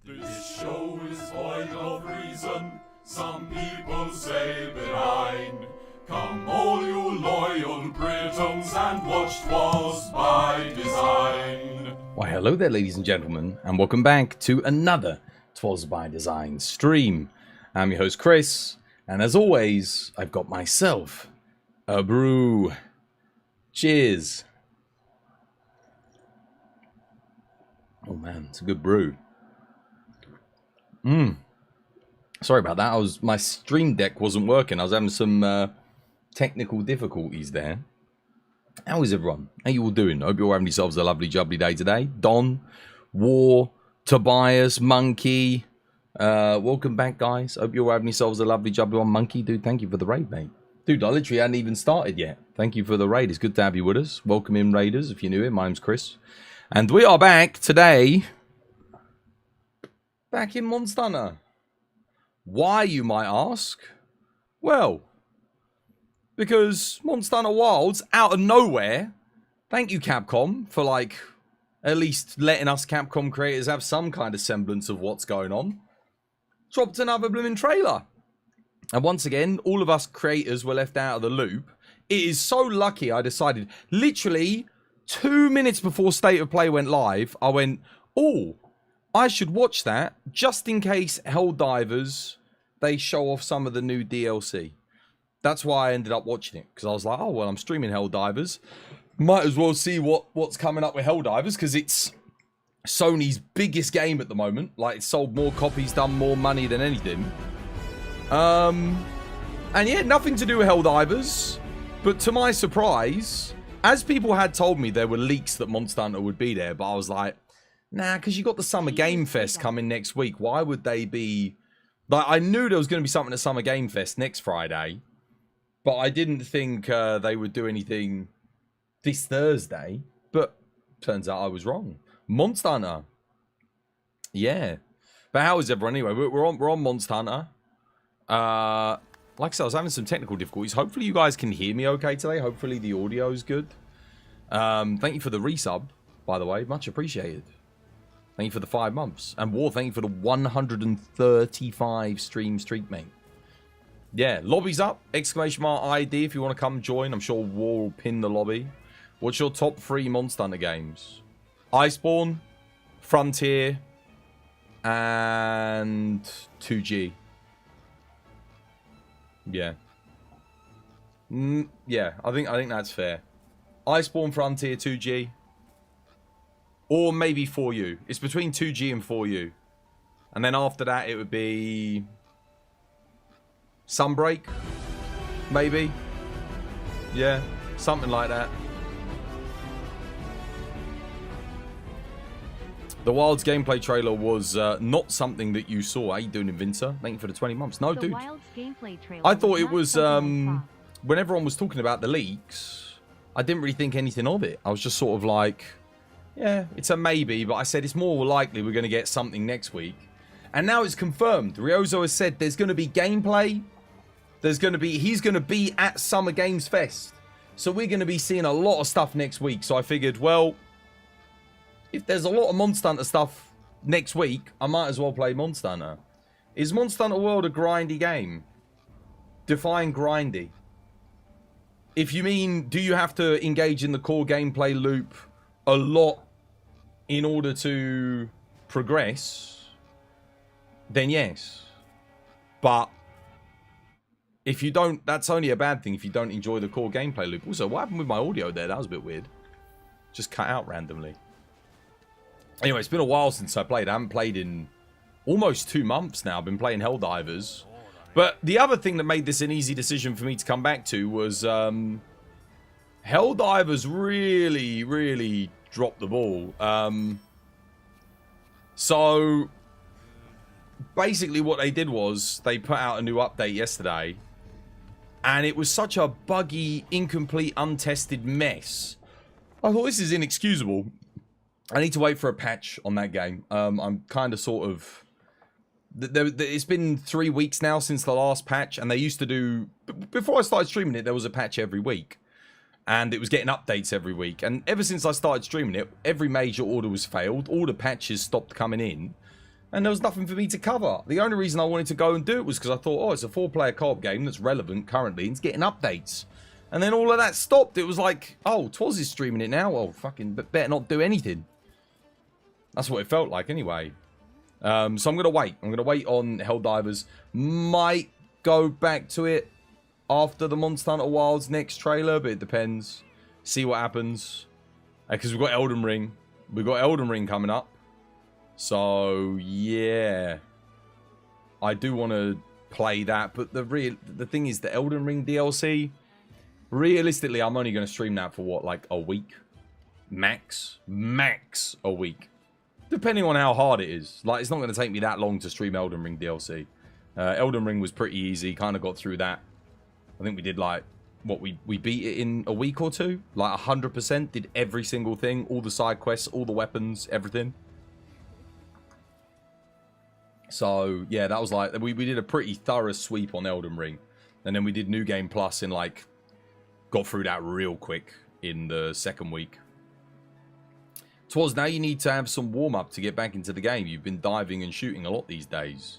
This show is void of reason, some people say benign. Come all you loyal Britons and watch 'Twas by Design. Why hello there ladies and gentlemen, and welcome back to another 'Twas by Design stream. I'm your host Chris, and as always, I've got myself a brew. Cheers. Oh man, it's a good brew. Sorry about that. My stream deck wasn't working. I was having some technical difficulties there. How is everyone? How you all doing? I hope you're having yourselves a lovely jubbly day today. Don, War, Tobias, Monkey. Welcome back, guys. Hope you're having yourselves a lovely jubbly one. Monkey, dude, thank you for the raid, mate. Dude, I literally hadn't even started yet. Thank you for the raid. It's good to have you with us. Welcome in, raiders, if you're new here. My name's Chris. And we are back today. Back in Monster Hunter. Why, you might ask? Well, because Monster Hunter Wilds, out of nowhere, thank you Capcom for like, at least letting us Capcom creators have some kind of semblance of what's going on, dropped another blooming trailer. And once again, all of us creators were left out of the loop. It is so lucky I decided, literally 2 minutes before State of Play went live, I went, oh, I should watch that just in case Helldivers, they show off some of the new DLC. That's why I ended up watching it, because I was like, oh, well, I'm streaming Helldivers. Might as well see what's coming up with Helldivers, because it's Sony's biggest game at the moment. Like, it's sold more copies, done more money than anything. And yeah, nothing to do with Helldivers, but to my surprise, as people had told me there were leaks that Monster Hunter would be there, but I was like, nah, because you got the Summer Game Fest coming next week. Why would they be... Like, I knew there was going to be something at Summer Game Fest next Friday, but I didn't think they would do anything this Thursday. But turns out I was wrong. Monster Hunter. Yeah. But how is everyone anyway? We're on Monster Hunter. Like I said, I was having some technical difficulties. Hopefully you guys can hear me okay today. Hopefully the audio is good. Thank you for the resub, by the way. Much appreciated. Thank you for the 5 months. And War, thank you for the 135 stream streak, mate. Yeah, lobby's up. Exclamation mark ID if you want to come join. I'm sure War will pin the lobby. What's your top 3 Monster Hunter games? Iceborne, Frontier, and 2G. Yeah. Yeah, I think that's fair. Iceborne, Frontier, 2G. Or maybe 4U. It's between 2G and 4U. And then after that, it would be... Sunbreak? Maybe? Yeah, something like that. The Wilds gameplay trailer was not something that you saw. How you doing, Invincer? Thank you for the 20 months. No, dude. I thought it was... when everyone was talking about the leaks, I didn't really think anything of it. I was just sort of like... Yeah, it's a maybe, but I said it's more likely we're going to get something next week. And now it's confirmed. Ryozo has said there's going to be gameplay. He's going to be at Summer Games Fest. So we're going to be seeing a lot of stuff next week. So I figured, well, if there's a lot of Monster Hunter stuff next week, I might as well play Monster Hunter. Is Monster Hunter World a grindy game? Define grindy. If you mean, do you have to engage in the core gameplay loop a lot in order to progress, then yes. But if you don't, that's only a bad thing if you don't enjoy the core gameplay loop. Also, what happened with my audio there? That was a bit weird. Just cut out randomly. Anyway, it's been a while since I played. I haven't played in almost 2 months now. I've been playing Helldivers. But the other thing that made this an easy decision for me to come back to was Helldivers really dropped the ball. So basically what they did was they put out a new update yesterday, and it was such a buggy, incomplete, untested mess. I thought, this is inexcusable. I need to wait for a patch on that game. I'm kind of sort of... It's been 3 weeks now since the last patch, and they used to do... Before I started streaming it, there was a patch every week. And it was getting updates every week. And ever since I started streaming it, every major order was failed. All the patches stopped coming in. and there was nothing for me to cover. The only reason I wanted to go and do it was because I thought, oh, it's a 4-player co-op game that's relevant currently and it's getting updates. And then all of that stopped. It was like, oh, Twas is streaming it now. Well, fucking better not do anything. That's what it felt like anyway. So I'm going to wait. I'm going to wait on Helldivers. Might go back to it after the Monster Hunter Wilds next trailer, but it depends. See what happens. Because we've got Elden Ring. We've got Elden Ring coming up. So, yeah. I do want to play that. But the thing is, the Elden Ring DLC, realistically, I'm only going to stream that for what, like a week? Max a week. Depending on how hard it is. Like, it's not going to take me that long to stream Elden Ring DLC. Elden Ring was pretty easy. Kind of got through that. I think we did like, what, we beat it in a week or two? Like 100%. Did every single thing. All the side quests, all the weapons, everything. So, yeah, that was like, we did a pretty thorough sweep on Elden Ring. And then we did New Game Plus in like, got through that real quick in the second week. Twas, now you need to have some warm-up to get back into the game. You've been diving and shooting a lot these days.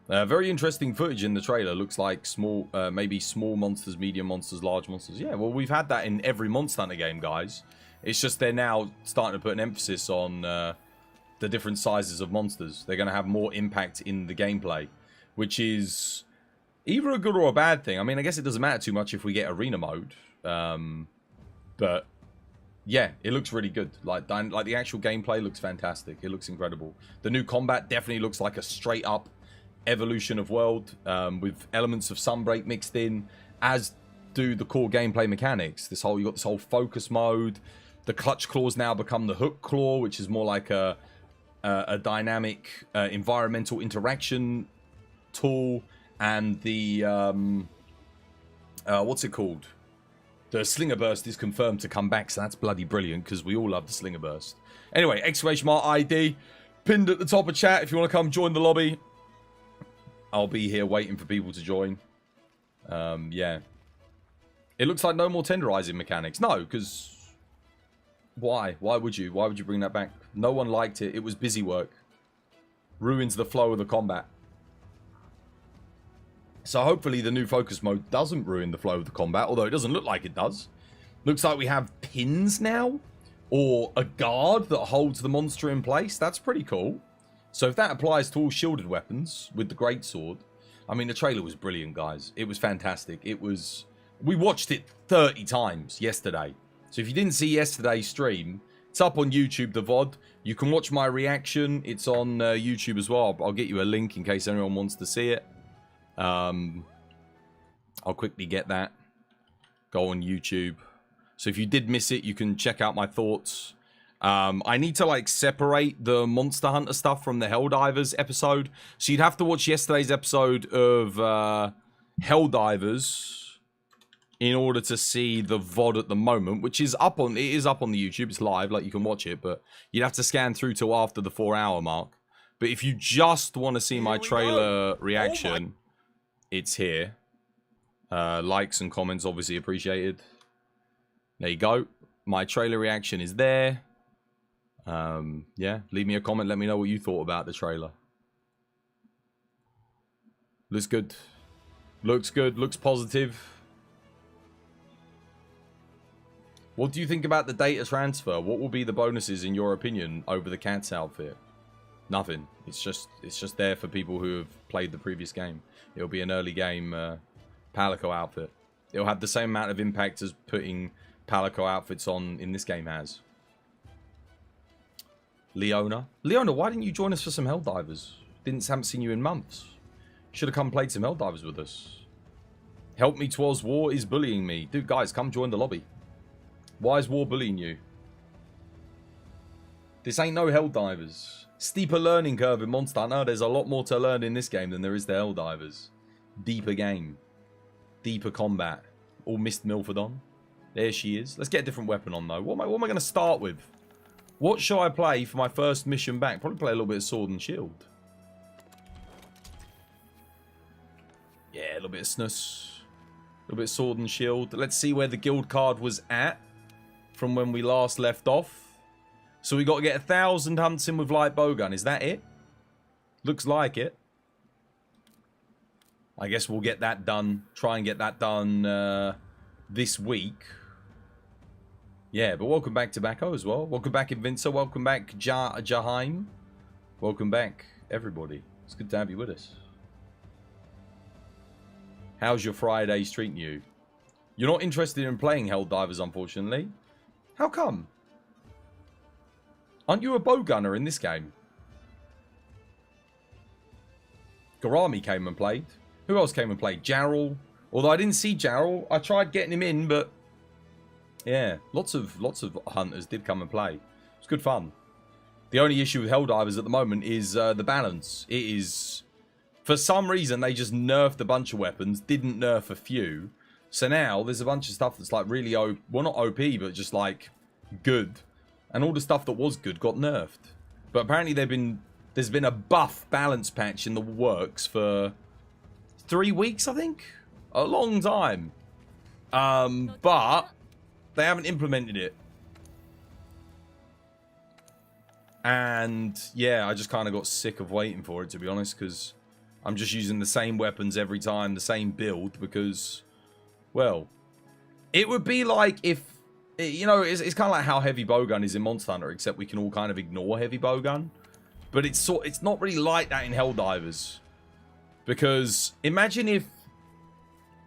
Very interesting footage in the trailer. Looks like small, maybe small monsters, medium monsters, large monsters. Yeah, well, we've had that in every Monster Hunter game, guys. It's just they're now starting to put an emphasis on the different sizes of monsters. They're going to have more impact in the gameplay, which is either a good or a bad thing. I mean, I guess it doesn't matter too much if we get arena mode. But yeah, it looks really good. Like the actual gameplay looks fantastic. It looks incredible. The new combat definitely looks like a straight up evolution of world, with elements of Sunbreak mixed in, as do the core gameplay mechanics. You got this whole focus mode. The clutch claws now become the hook claw, which is more like a dynamic environmental interaction tool, and the what's it called? The Slinger Burst is confirmed to come back, so that's bloody brilliant, because we all love the Slinger Burst. Anyway, !ID, pinned at the top of chat if you want to come join the lobby. I'll be here waiting for people to join. Yeah. It looks like no more tenderizing mechanics. No, because why? Why would you? Why would you bring that back? No one liked it. It was busy work. Ruins the flow of the combat. So hopefully the new focus mode doesn't ruin the flow of the combat, although it doesn't look like it does. Looks like we have pins now, or a guard that holds the monster in place. That's pretty cool. So if that applies to all shielded weapons with the greatsword, I mean, the trailer was brilliant, guys. It was fantastic. It was... We watched it 30 times yesterday. So if you didn't see yesterday's stream, it's up on YouTube, the VOD. You can watch my reaction. It's on YouTube as well. I'll get you a link in case anyone wants to see it. I'll quickly get that. Go on YouTube. So if you did miss it, you can check out my thoughts. I need to like separate the Monster Hunter stuff from the Helldivers episode. So you'd have to watch yesterday's episode of Helldivers in order to see the VOD at the moment, which is up on, it is up on the YouTube. It's live, like you can watch it, but you'd have to scan through till after the 4-hour mark. But if you just want to see my trailer reaction, it's here. Likes and comments obviously appreciated. There you go. My trailer reaction is there. Yeah, leave me a comment. Let me know what you thought about the trailer. Looks good. Looks good. Looks positive. What do you think about the data transfer? What will be the bonuses in your opinion over the cat's outfit? Nothing. It's just there for people who have played the previous game. It'll be an early game Palico outfit. It'll have the same amount of impact as putting Palico outfits on in this game has. Leona, why didn't you join us for some Helldivers? Haven't seen you in months. Should have come played some Helldivers with us. Help me, Twas. War is bullying me. Dude, guys, come join the lobby. Why is War bullying you? This ain't no Helldivers. Steeper learning curve in Monster Hunter. There's a lot more to learn in this game than there is to Helldivers. Deeper game. Deeper combat. All Mist Milford on. There she is. Let's get a different weapon on, though. What am I going to start with? What shall I play for my first mission back? Probably play a little bit of Sword and Shield. Yeah, a little bit of Snus. A little bit of Sword and Shield. Let's see where the guild card was at from when we last left off. So we got to get 1,000 hunts in with light bowgun. Is that it? Looks like it. I guess we'll get that done. Try and get that done this week. Yeah, but welcome back to Backo as well. Welcome back, Invincer. Welcome back, Jaheim. Welcome back, everybody. It's good to have you with us. How's your Fridays treating you? You're not interested in playing Helldivers, unfortunately. How come? Aren't you a bow gunner in this game? Garami came and played. Who else came and played? Jarrell. Although I didn't see Jarrell. I tried getting him in, but... yeah, lots of hunters did come and play. It's good fun. The only issue with Helldivers at the moment is the balance. It is... for some reason, they just nerfed a bunch of weapons. Didn't nerf a few. So now, there's a bunch of stuff that's like really... well, not OP, but just like... good. And all the stuff that was good got nerfed. But apparently there's been a buff balance patch in the works for 3 weeks, I think? A long time. But they haven't implemented it. And yeah, I just kind of got sick of waiting for it, to be honest, because I'm just using the same weapons every time, the same build, because, well, it would be like if, you know, it's kind of like how heavy bowgun is in Monster Hunter, except we can all kind of ignore heavy bowgun. But it's not really like that in Helldivers. Because imagine if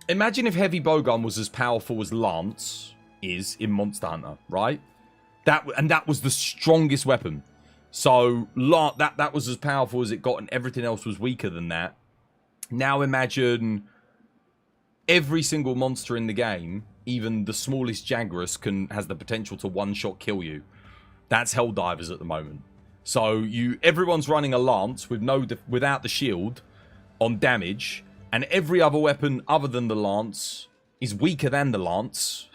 heavy bowgun was as powerful as Lance is in Monster Hunter, right? That was the strongest weapon. So that was as powerful as it got, and everything else was weaker than that. Now imagine every single monster in the game, even the smallest Jagras, has the potential to one-shot kill you. That's Helldivers at the moment. So everyone's running a lance without the shield on damage, and every other weapon other than the lance is weaker than the lance.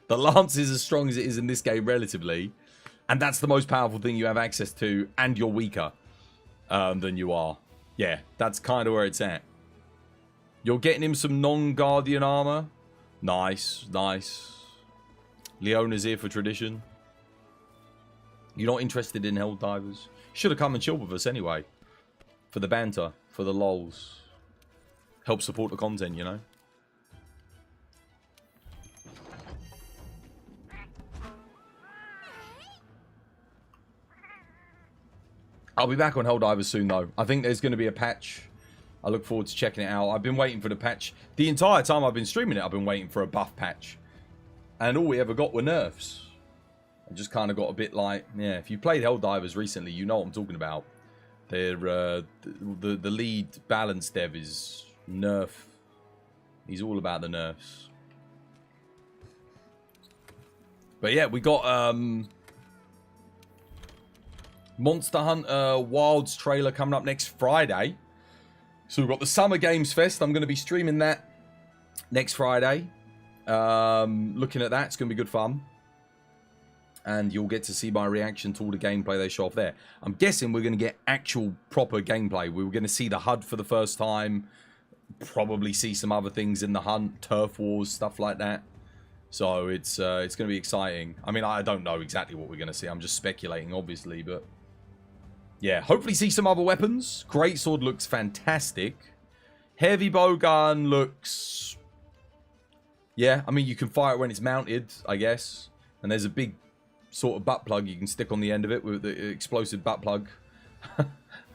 The lance is as strong as it is in this game relatively, and that's the most powerful thing you have access to, and you're weaker than you are. Yeah, that's kind of where it's at. You're getting him some non-Guardian armor. Nice, nice. Leona's here for tradition. You're not interested in Helldivers? Should have come and chilled with us anyway. For the banter, for the lols. Help support the content, you know? I'll be back on Helldivers soon, though. I think there's going to be a patch. I look forward to checking it out. I've been waiting for the patch. The entire time I've been streaming it, I've been waiting for a buff patch. And all we ever got were nerfs. I just kind of got a bit like... yeah, if you played Helldivers recently, you know what I'm talking about. They're, the lead balance dev is nerf. He's all about the nerfs. But yeah, we got... Monster Hunter Wilds trailer coming up next Friday. So we've got the Summer Games Fest. I'm going to be streaming that next Friday. Looking at that, it's going to be good fun. And you'll get to see my reaction to all the gameplay they show off there. I'm guessing we're going to get actual proper gameplay. We were going to see the HUD for the first time. Probably see some other things in the hunt, turf wars, stuff like that. So it's going to be exciting. I mean, I don't know exactly what we're going to see. I'm just speculating, obviously, but yeah, hopefully see some other weapons. Greatsword looks fantastic. Heavy bowgun looks... yeah, I mean, you can fire it when it's mounted, I guess. And there's a big sort of butt plug you can stick on the end of it with the explosive butt plug that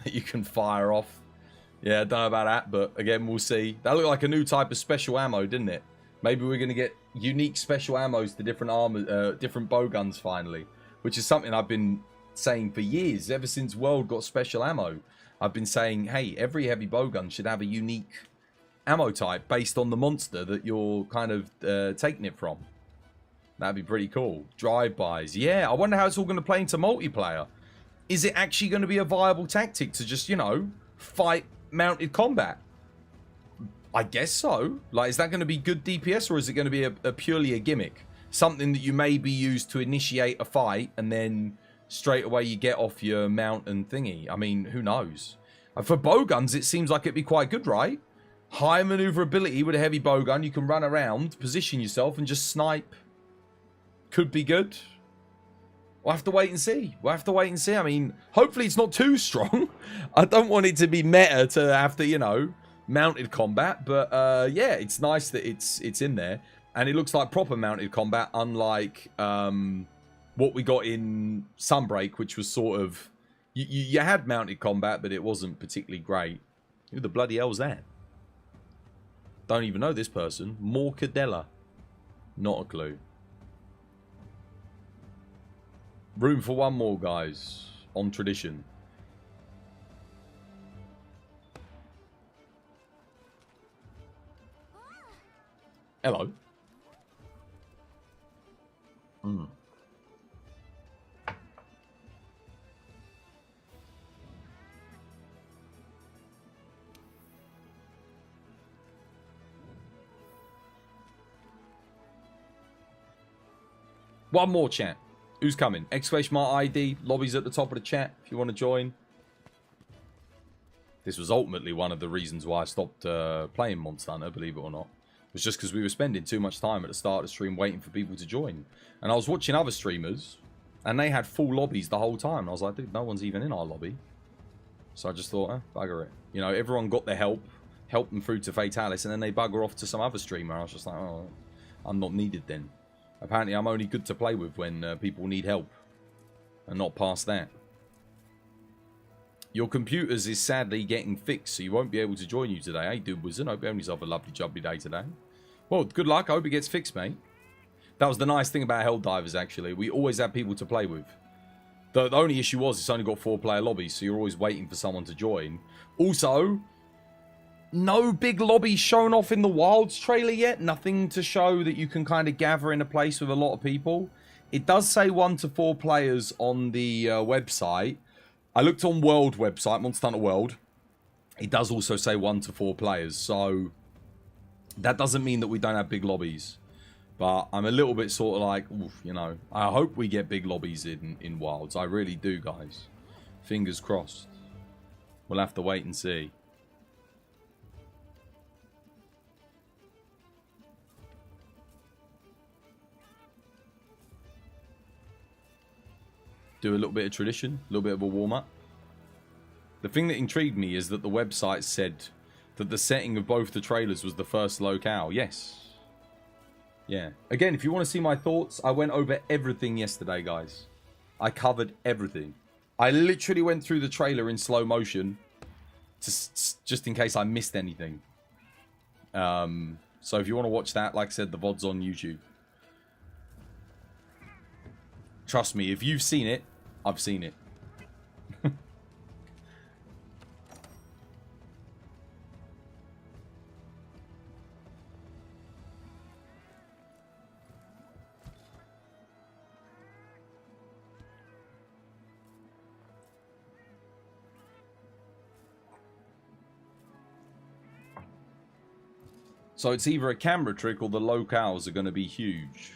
you can fire off. Yeah, I don't know about that, but again, we'll see. That looked like a new type of special ammo, didn't it? Maybe we're going to get unique special ammos to different armor, different bowguns finally, which is something I've been saying for years. Ever since World got special ammo, I've been saying, hey, every heavy bowgun should have a unique ammo type based on the monster that you're kind of taking it from. That'd be pretty cool. Drive-bys. Yeah, I wonder how it's all going to play into multiplayer. Is it actually going to be a viable tactic to just, you know, fight mounted combat? I guess so. Like, is that going to be good DPS, or is it going to be a purely a gimmick? Something that you maybe use to initiate a fight, and then straight away you get off your mount and thingy. I mean, who knows? For bowguns, it seems like it'd be quite good, right? High maneuverability with a heavy bowgun. You can run around, position yourself, and just snipe. Could be good. We'll have to wait and see. We'll have to wait and see. I mean, hopefully it's not too strong. I don't want it to be meta to have to, you know, mounted combat. But yeah, it's nice that it's in there. And it looks like proper mounted combat, unlike what we got in Sunbreak, which was sort of... You had mounted combat, but it wasn't particularly great. Who the bloody hell's that? Don't even know this person. Morcadella. Not a clue. Room for one more, guys. On tradition. Hello. One more chat. Who's coming? Exclamation mark ID. Lobby's at the top of the chat if you want to join. This was ultimately one of the reasons why I stopped playing Monster Hunter, believe it or not. It was just because we were spending too much time at the start of the stream waiting for people to join. And I was watching other streamers, and they had full lobbies the whole time. And I was like, dude, no one's even in our lobby. So I just thought, bugger it. You know, everyone got their helped them through to Fatalis, and then they bugger off to some other streamer. I was just like, oh, I'm not needed then. Apparently, I'm only good to play with when people need help, and not past that. Your computers is sadly getting fixed, so you won't be able to join you today. Hey, dude, Wizard, hope you have yourself a lovely, jubbly day today. Well, good luck. I hope it gets fixed, mate. That was the nice thing about Helldivers, actually. We always had people to play with. The only issue was it's only got 4-player lobbies, so you're always waiting for someone to join. Also, no big lobbies shown off in the Wilds trailer yet. Nothing to show that you can kind of gather in a place with a lot of people. It does say 1 to 4 players on the website. I looked on World website, Monster Hunter World. It does also say 1 to 4 players. So that doesn't mean that we don't have big lobbies. But I'm a little bit sort of like, oof, you know, I hope we get big lobbies in Wilds. I really do, guys. Fingers crossed. We'll have to wait and see. Do a little bit of tradition, a little bit of a warm-up. The thing that intrigued me is that the website said that the setting of both the trailers was the first locale. Yes. Yeah. Again, if you want to see my thoughts, I went over everything yesterday, guys. I covered everything. I literally went through the trailer in slow motion just in case I missed anything. So if you want to watch that, like I said, the VOD's on YouTube. Trust me, if you've seen it, I've seen it. So it's either a camera trick or the locales are going to be huge.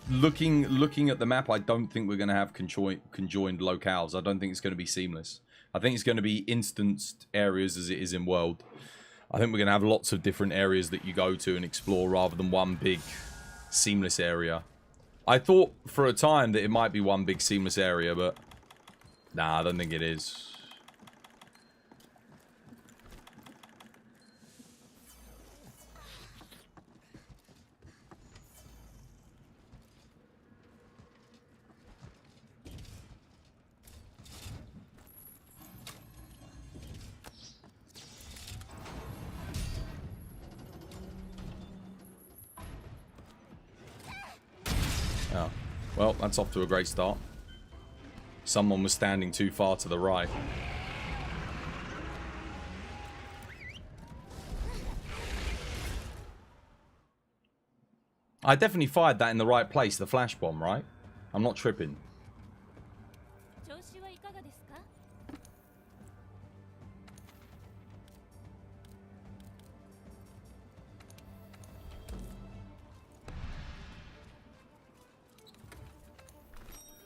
Looking at the map, I don't think we're going to have conjoined locales. I don't think it's going to be seamless. I think it's going to be instanced areas as it is in World. I think we're going to have lots of different areas that you go to and explore rather than one big seamless area. I thought for a time that it might be one big seamless area, but nah, I don't think it is. Oh, well, that's off to a great start. Someone was standing too far to the right. I definitely fired that in the right place, the flash bomb, right? I'm not tripping.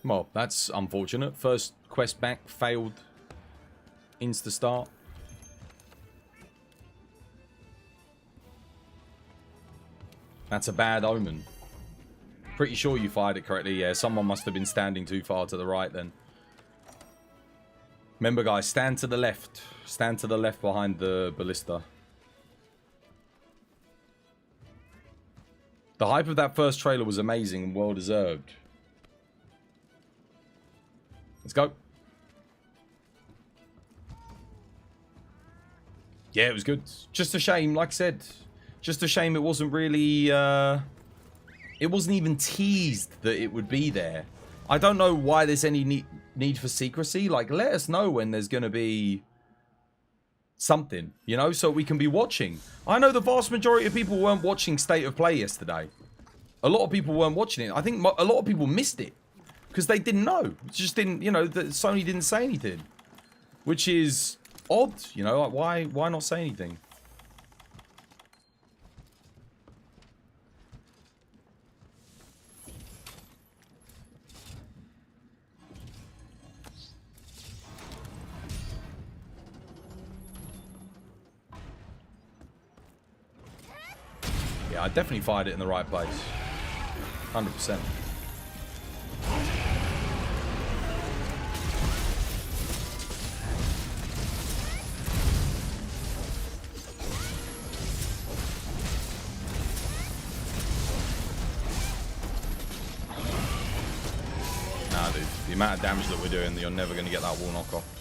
Well, that's unfortunate. First quest back failed. Insta start. That's a bad omen. Pretty sure you fired it correctly. Yeah, someone must have been standing too far to the right then. Remember, guys, stand to the left. Stand to the left behind the ballista. The hype of that first trailer was amazing and well deserved. Let's go. Yeah, it was good. Just a shame, like I said. Just a shame it wasn't really... it wasn't even teased that it would be there. I don't know why there's any need for secrecy. Like, let us know when there's going to be something, you know, so we can be watching. I know the vast majority of people weren't watching State of Play yesterday. A lot of people weren't watching it. I think a lot of people missed it because they didn't know. It just didn't, you know, that Sony didn't say anything, which is odd, you know. Like, why not say anything? Yeah, I definitely fired it in the right place. 100%. Nah, dude. The amount of damage that we're doing, you're never going to get that wall knock off.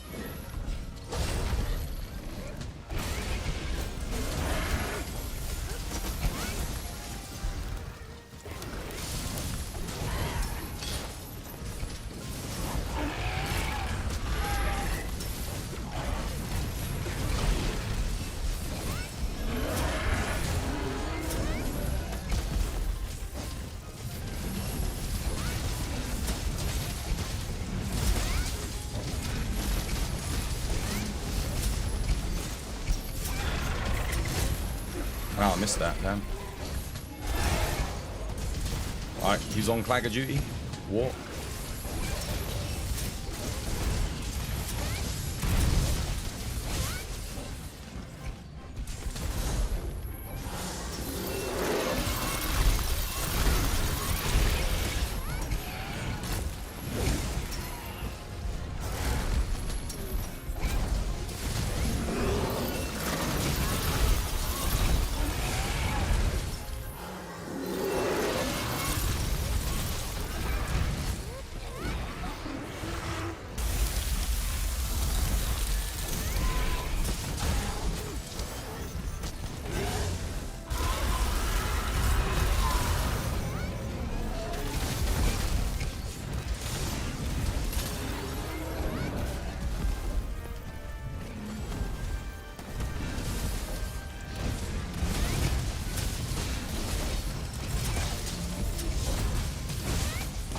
Oh, I missed that, damn. Alright, he's on Clagger duty. Walk.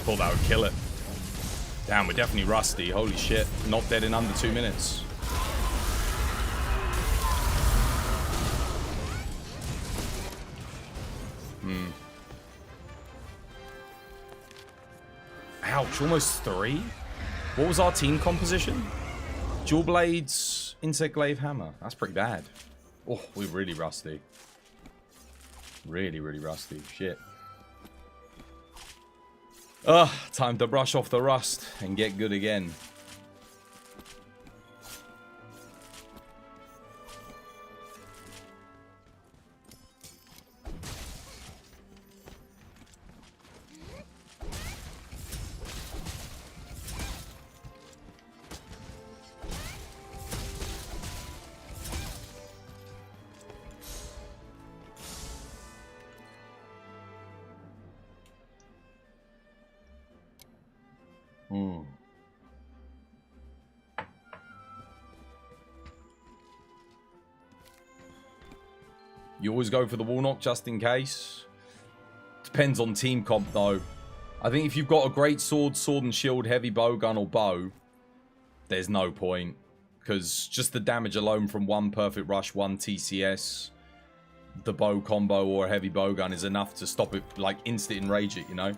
Thought that would kill it. Damn, we're definitely rusty. Holy shit. Not dead in under 2 minutes. Ouch, almost 3? What was our team composition? Dual blades, insect glaive, hammer. That's pretty bad. Oh, we're really rusty. Really, really rusty. Shit. Ugh, time to brush off the rust and get good again. You always go for the wall knock just in case. Depends on team comp though. I think if you've got a great sword, sword and shield, heavy bowgun or bow, there's no point. Because just the damage alone from one perfect rush, one TCS, the bow combo or a heavy bowgun is enough to stop it, like instant enrage it, you know?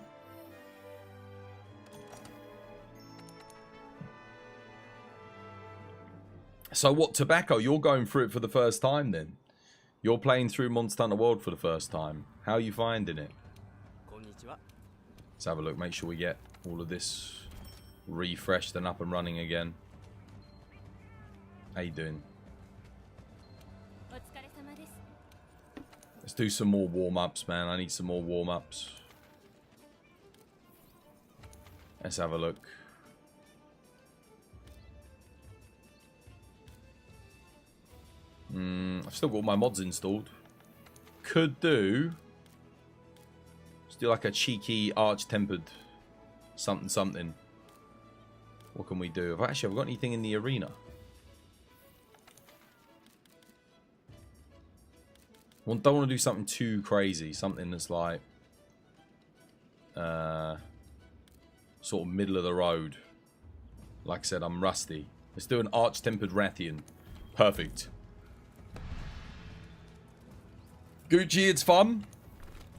So what, Tobacco, you're going through it for the first time then? You're playing through Monster Hunter World for the first time. How are you finding it? Let's have a look. Make sure we get all of this refreshed and up and running again. How you doing? Let's do some more warm-ups, man. I need some more warm-ups. Let's have a look. I've still got all my mods installed. Could do... Let's do like a cheeky arch-tempered something something. What can we do? Have I got anything in the arena? Don't want to do something too crazy. Something that's like... sort of middle of the road. Like I said, I'm rusty. Let's do an arch-tempered Rathian. Perfect. Gucci, it's fun.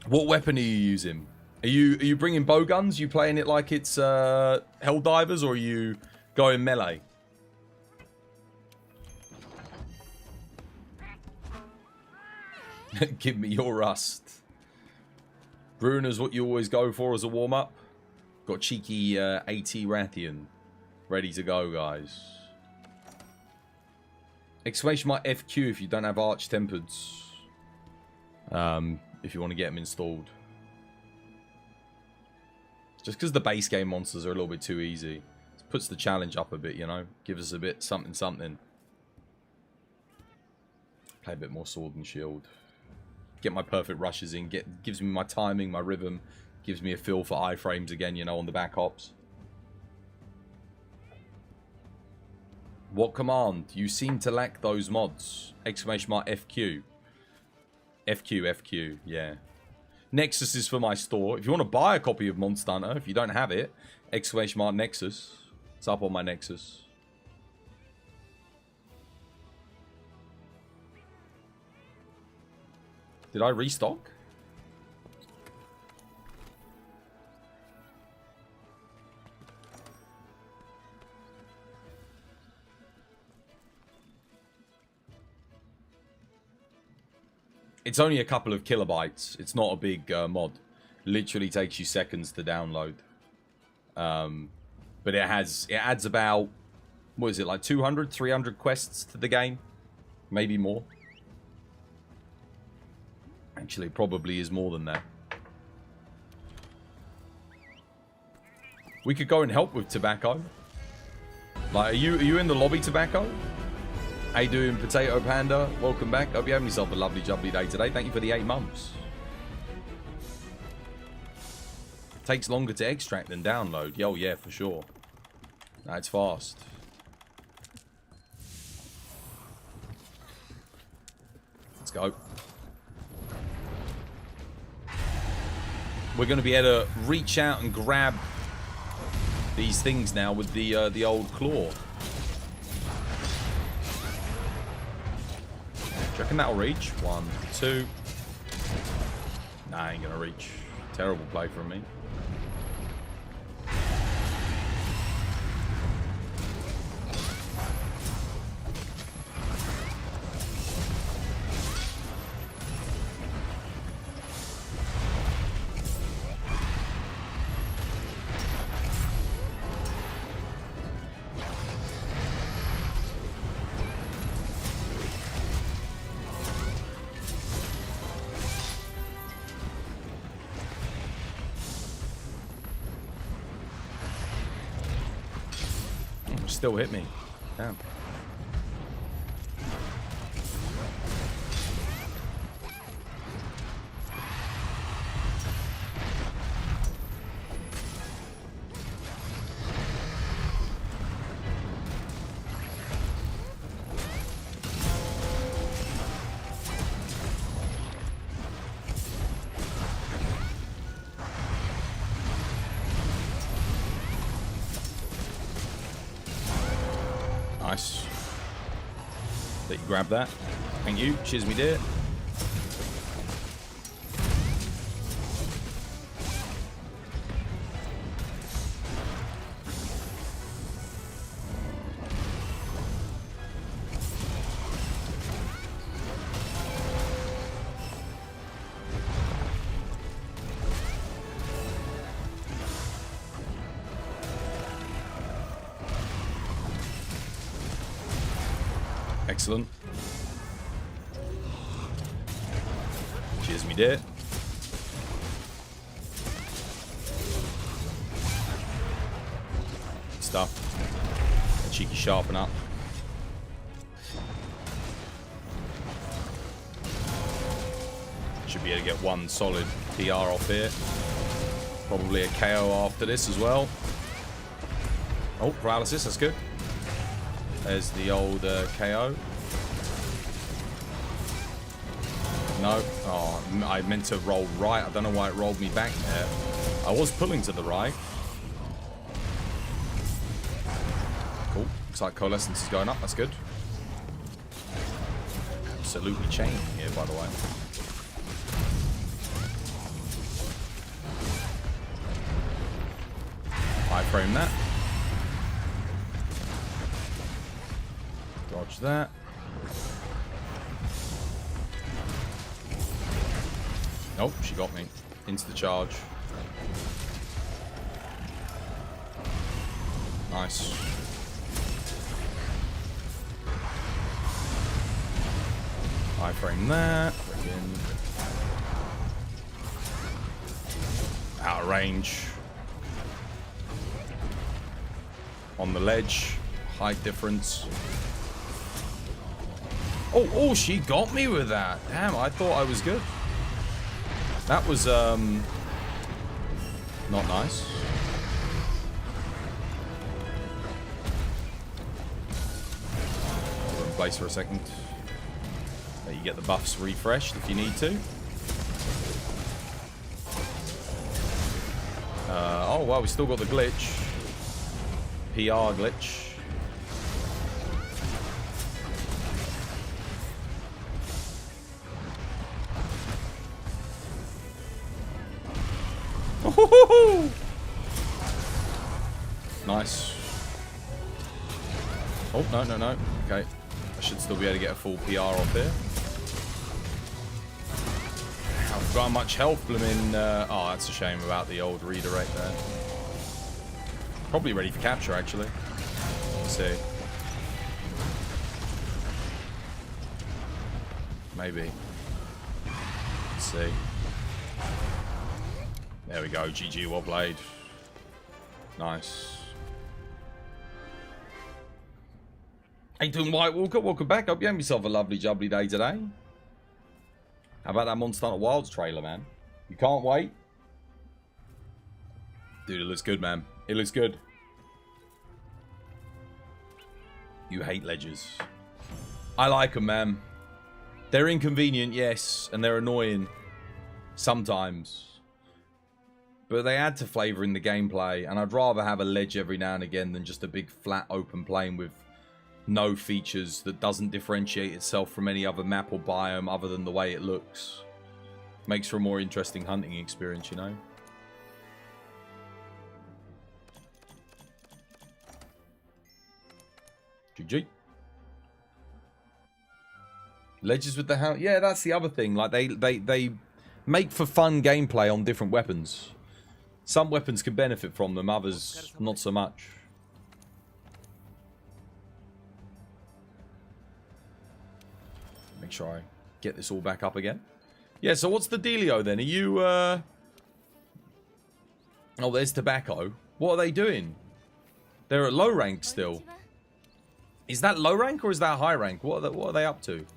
What weapon are you using? Are you bringing bow guns? You playing it like it's Helldivers, or are you going melee? Give me your rust. Bruner's what you always go for as a warm-up. Got cheeky AT Rathian. Ready to go, guys. Exclamation mark FQ if you don't have arch-tempereds. If you want to get them installed. Just because the base game monsters are a little bit too easy. It puts the challenge up a bit, you know. Gives us a bit something something. Play a bit more sword and shield. Get my perfect rushes in. Gives me my timing, my rhythm. Gives me a feel for iframes again, you know, on the back hops. What command? You seem to lack those mods. Exclamation mark FQ. FQ, yeah. Nexus is for my store. If you want to buy a copy of Monster Hunter, if you don't have it, exclamation mark Nexus. It's up on my Nexus. Did I restock? It's only a couple of kilobytes. It's not a big mod. Literally takes you seconds to download. But it adds about, what is it, like 200, 300 quests to the game? Maybe more. Actually, it probably is more than that. We could go and help with Tobacco. Like, are you in the lobby, Tobacco? How you doing, Potato Panda? Welcome back. Hope you're having yourself a lovely, jubbly day today. Thank you for the 8 months. Takes longer to extract than download. Oh, yeah, for sure. That's fast. Let's go. We're going to be able to reach out and grab these things now with the old claw. Do you reckon that'll reach? 1, 2. Nah, ain't gonna reach. Terrible play from me. Still hit me. Damn. Nice. Let you grab that. Thank you. Cheers, me dear. Excellent. Cheers, me dear. Good stuff. A cheeky sharpen up. Should be able to get one solid PR off here. Probably a KO after this as well. Oh, paralysis, that's good. There's the old KO. No. Oh, I meant to roll right. I don't know why it rolled me back there. I was pulling to the right. Cool. Looks like coalescence is going up. That's good. Absolutely chaining here, by the way. High frame that. Dodge that. Nope, she got me. Into the charge. Nice. High frame that. Freaking. Out of range. On the ledge. Height difference. Oh, she got me with that. Damn, I thought I was good. That was, not nice. Put it in place for a second. Let you get the buffs refreshed if you need to. Oh, well, we still got the glitch. PR glitch. Nice. Oh, no. Okay. I should still be able to get a full PR off here. I forgot how much health blooming. Oh, that's a shame about the old redirect there. Probably ready for capture, actually. Let's see. Maybe. Let's see. There we go. GG, well played. Nice. How you doing, White Walker? Welcome back. Hope you have yourself a lovely, jubbly day today. How about that Monster Hunter Wilds trailer, man? You can't wait? Dude, it looks good, man. It looks good. You hate ledges. I like them, man. They're inconvenient, yes, and they're annoying sometimes. But they add to flavour in the gameplay, and I'd rather have a ledge every now and again than just a big flat open plane with no features that doesn't differentiate itself from any other map or biome other than the way it looks. Makes for a more interesting hunting experience, you know? GG. Ledges with the house. Yeah, that's the other thing. Like, they make for fun gameplay on different weapons. Some weapons can benefit from them, others not so much. Make sure I get this all back up again. Yeah, so what's the dealio then? Are you, Oh, there's Tobacco. What are they doing? They're at low rank still. Is that low rank or is that high rank? What are they up to?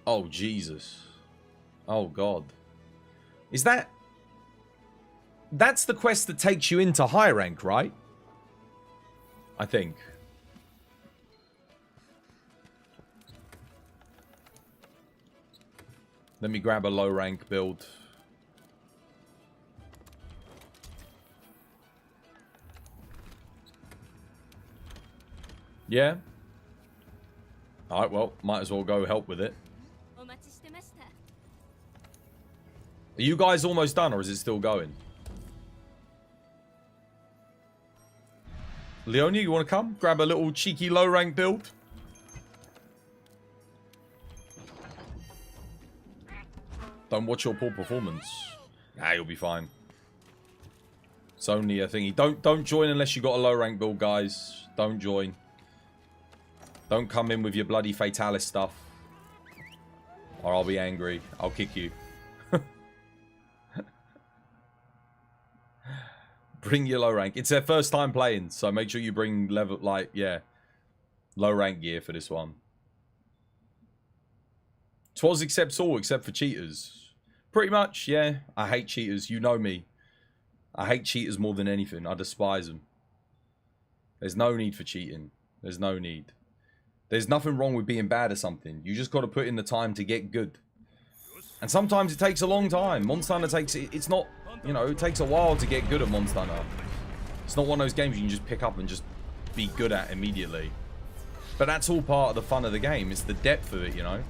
Oh, Jesus. Oh, God. Is that... That's the quest that takes you into high rank, right? I think. Let me grab a low rank build. Yeah? Alright, well, might as well go help with it. Are you guys almost done, or is it still going? Leonie, you want to come? Grab a little cheeky low rank build? Don't watch your poor performance. Nah, you'll be fine. It's only a thingy. Don't join unless you got a low rank build, guys. Don't join. Don't come in with your bloody Fatalis stuff. Or I'll be angry. I'll kick you. Bring your low rank. It's their first time playing, so make sure you bring level, like, yeah, low rank gear for this one. 'Twas accepts all except for cheaters. Pretty much, yeah. I hate cheaters. You know me. I hate cheaters more than anything. I despise them. There's no need for cheating. There's no need. There's nothing wrong with being bad at something. You just got to put in the time to get good. And sometimes it takes a long time. Monster Hunter takes... It's not... You know, it takes a while to get good at Monster Hunter. It's not one of those games you can just pick up and just be good at immediately. But that's all part of the fun of the game. It's the depth of it, you know.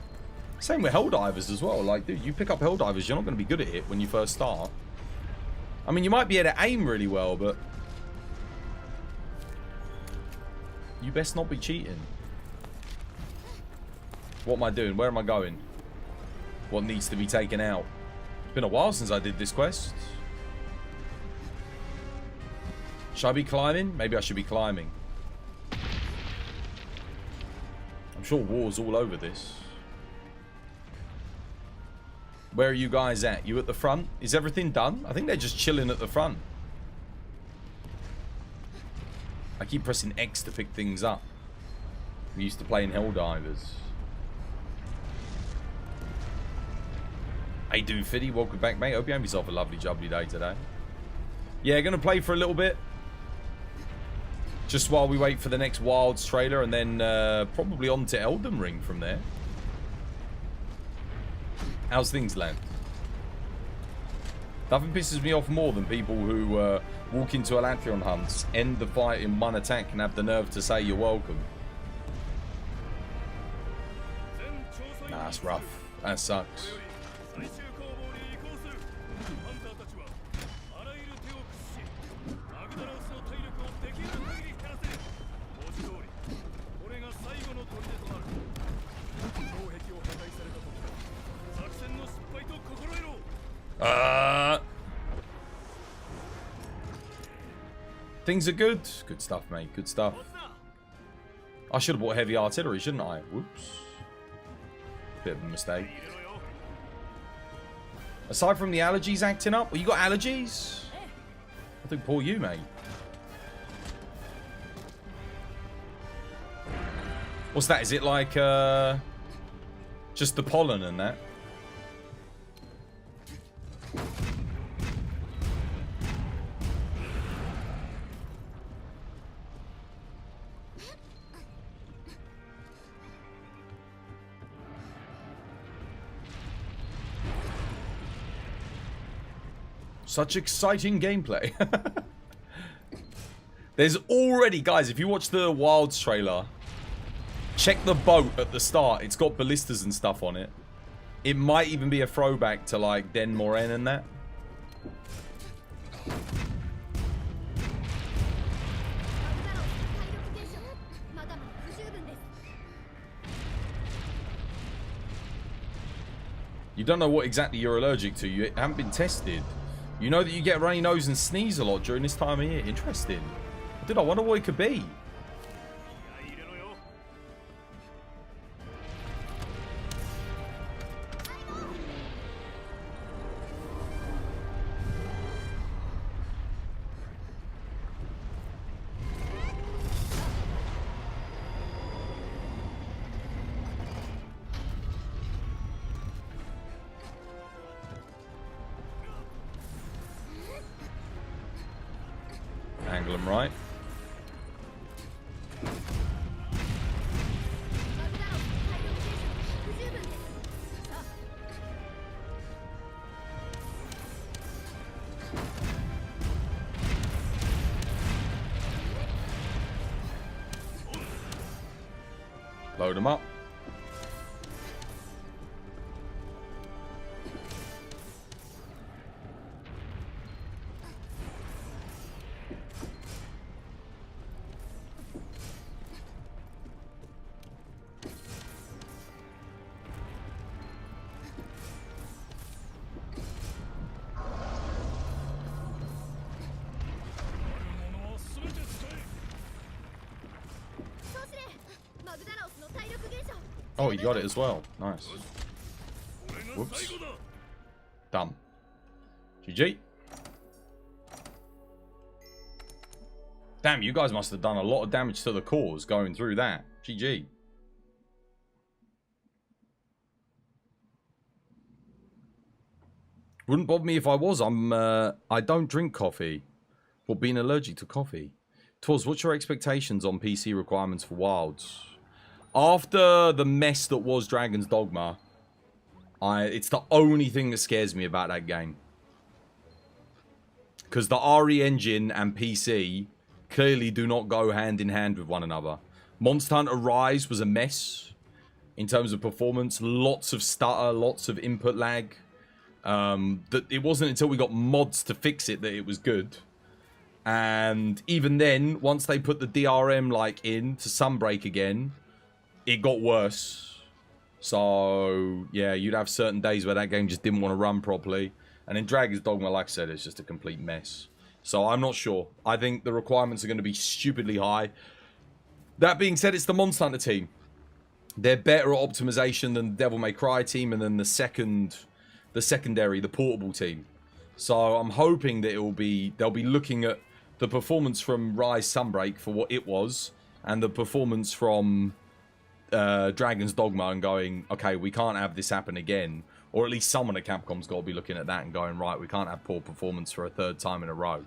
Same with Helldivers as well. Like, dude, you pick up Helldivers, you're not going to be good at it when you first start. I mean, you might be able to aim really well, but... you best not be cheating. What am I doing? Where am I going? What needs to be taken out? It's been a while since I did this quest. Should I be climbing? Maybe I should be climbing. I'm sure war's all over this. Where are you guys at? You at the front? Is everything done? I think they're just chilling at the front. I keep pressing X to pick things up. We used to play in Helldivers. Hey, dude, Fiddy, welcome back, mate. Hope you have yourself a lovely, jubbly day today. Yeah, gonna play for a little bit. Just while we wait for the next Wilds trailer, and then probably on to Elden Ring from there. How's things, Len? Nothing pisses me off more than people who walk into Elantrion hunts, end the fight in one attack, and have the nerve to say you're welcome. Nah, that's rough. That sucks. Things are good. Good stuff, mate. Good stuff. I should have bought heavy artillery, shouldn't I? Whoops. Bit of a mistake. Aside from the allergies acting up, well, you got allergies? I think poor you, mate. What's that? Is it like just the pollen and that? Such exciting gameplay. There's already, guys, if you watch the Wilds trailer, check the boat at the start. It's got ballistas and stuff on it. It might even be a throwback to like Den Moren and that. You don't know what exactly you're allergic to. You haven't been tested. You know that you get runny nose and sneeze a lot during this time of year. Interesting. Dude, I wonder what it could be. Angle him right. Load him up. Oh, he got it as well. Nice. Whoops. Dumb. GG. Damn, you guys must have done a lot of damage to the cores going through that. GG. Wouldn't bother me if I was. I don't drink coffee. Or being allergic to coffee. Twas, what's your expectations on PC requirements for Wilds? After the mess that was Dragon's Dogma, it's the only thing that scares me about that game. Because the RE engine and PC clearly do not go hand in hand with one another. Monster Hunter Rise was a mess in terms of performance. Lots of stutter, lots of input lag. It wasn't until we got mods to fix it that it was good. And even then, once they put the DRM like in to Sunbreak again, it got worse. So yeah, you'd have certain days where that game just didn't want to run properly. And in Dragon's Dogma, like I said, it's just a complete mess. So I'm not sure. I think the requirements are going to be stupidly high. That being said, it's the Monster Hunter team. They're better at optimization than the Devil May Cry team, and then the secondary, the portable team. So I'm hoping that they'll be looking at the performance from Rise Sunbreak for what it was, and the performance from Dragon's Dogma, and going, okay, we can't have this happen again. Or at least someone at Capcom's got to be looking at that and going, right, we can't have poor performance for a third time in a row.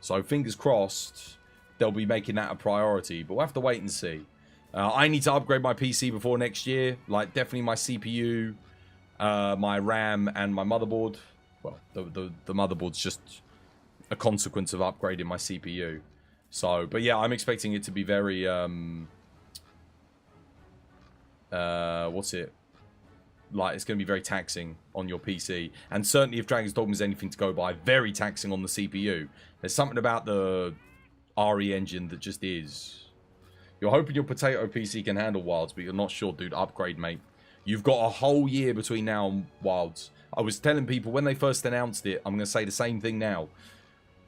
So fingers crossed, they'll be making that a priority, but we'll have to wait and see. I need to upgrade my PC before next year, like definitely my CPU, my RAM, and my motherboard. Well, the motherboard's just a consequence of upgrading my CPU. So, but yeah, I'm expecting it to be very, what's it? Like, it's going to be very taxing on your PC. And certainly if Dragon's Dogma is anything to go by, very taxing on the CPU. There's something about the RE engine that just is. You're hoping your potato PC can handle Wilds, but you're not sure, dude. Upgrade, mate. You've got a whole year between now and Wilds. I was telling people when they first announced it, I'm going to say the same thing now.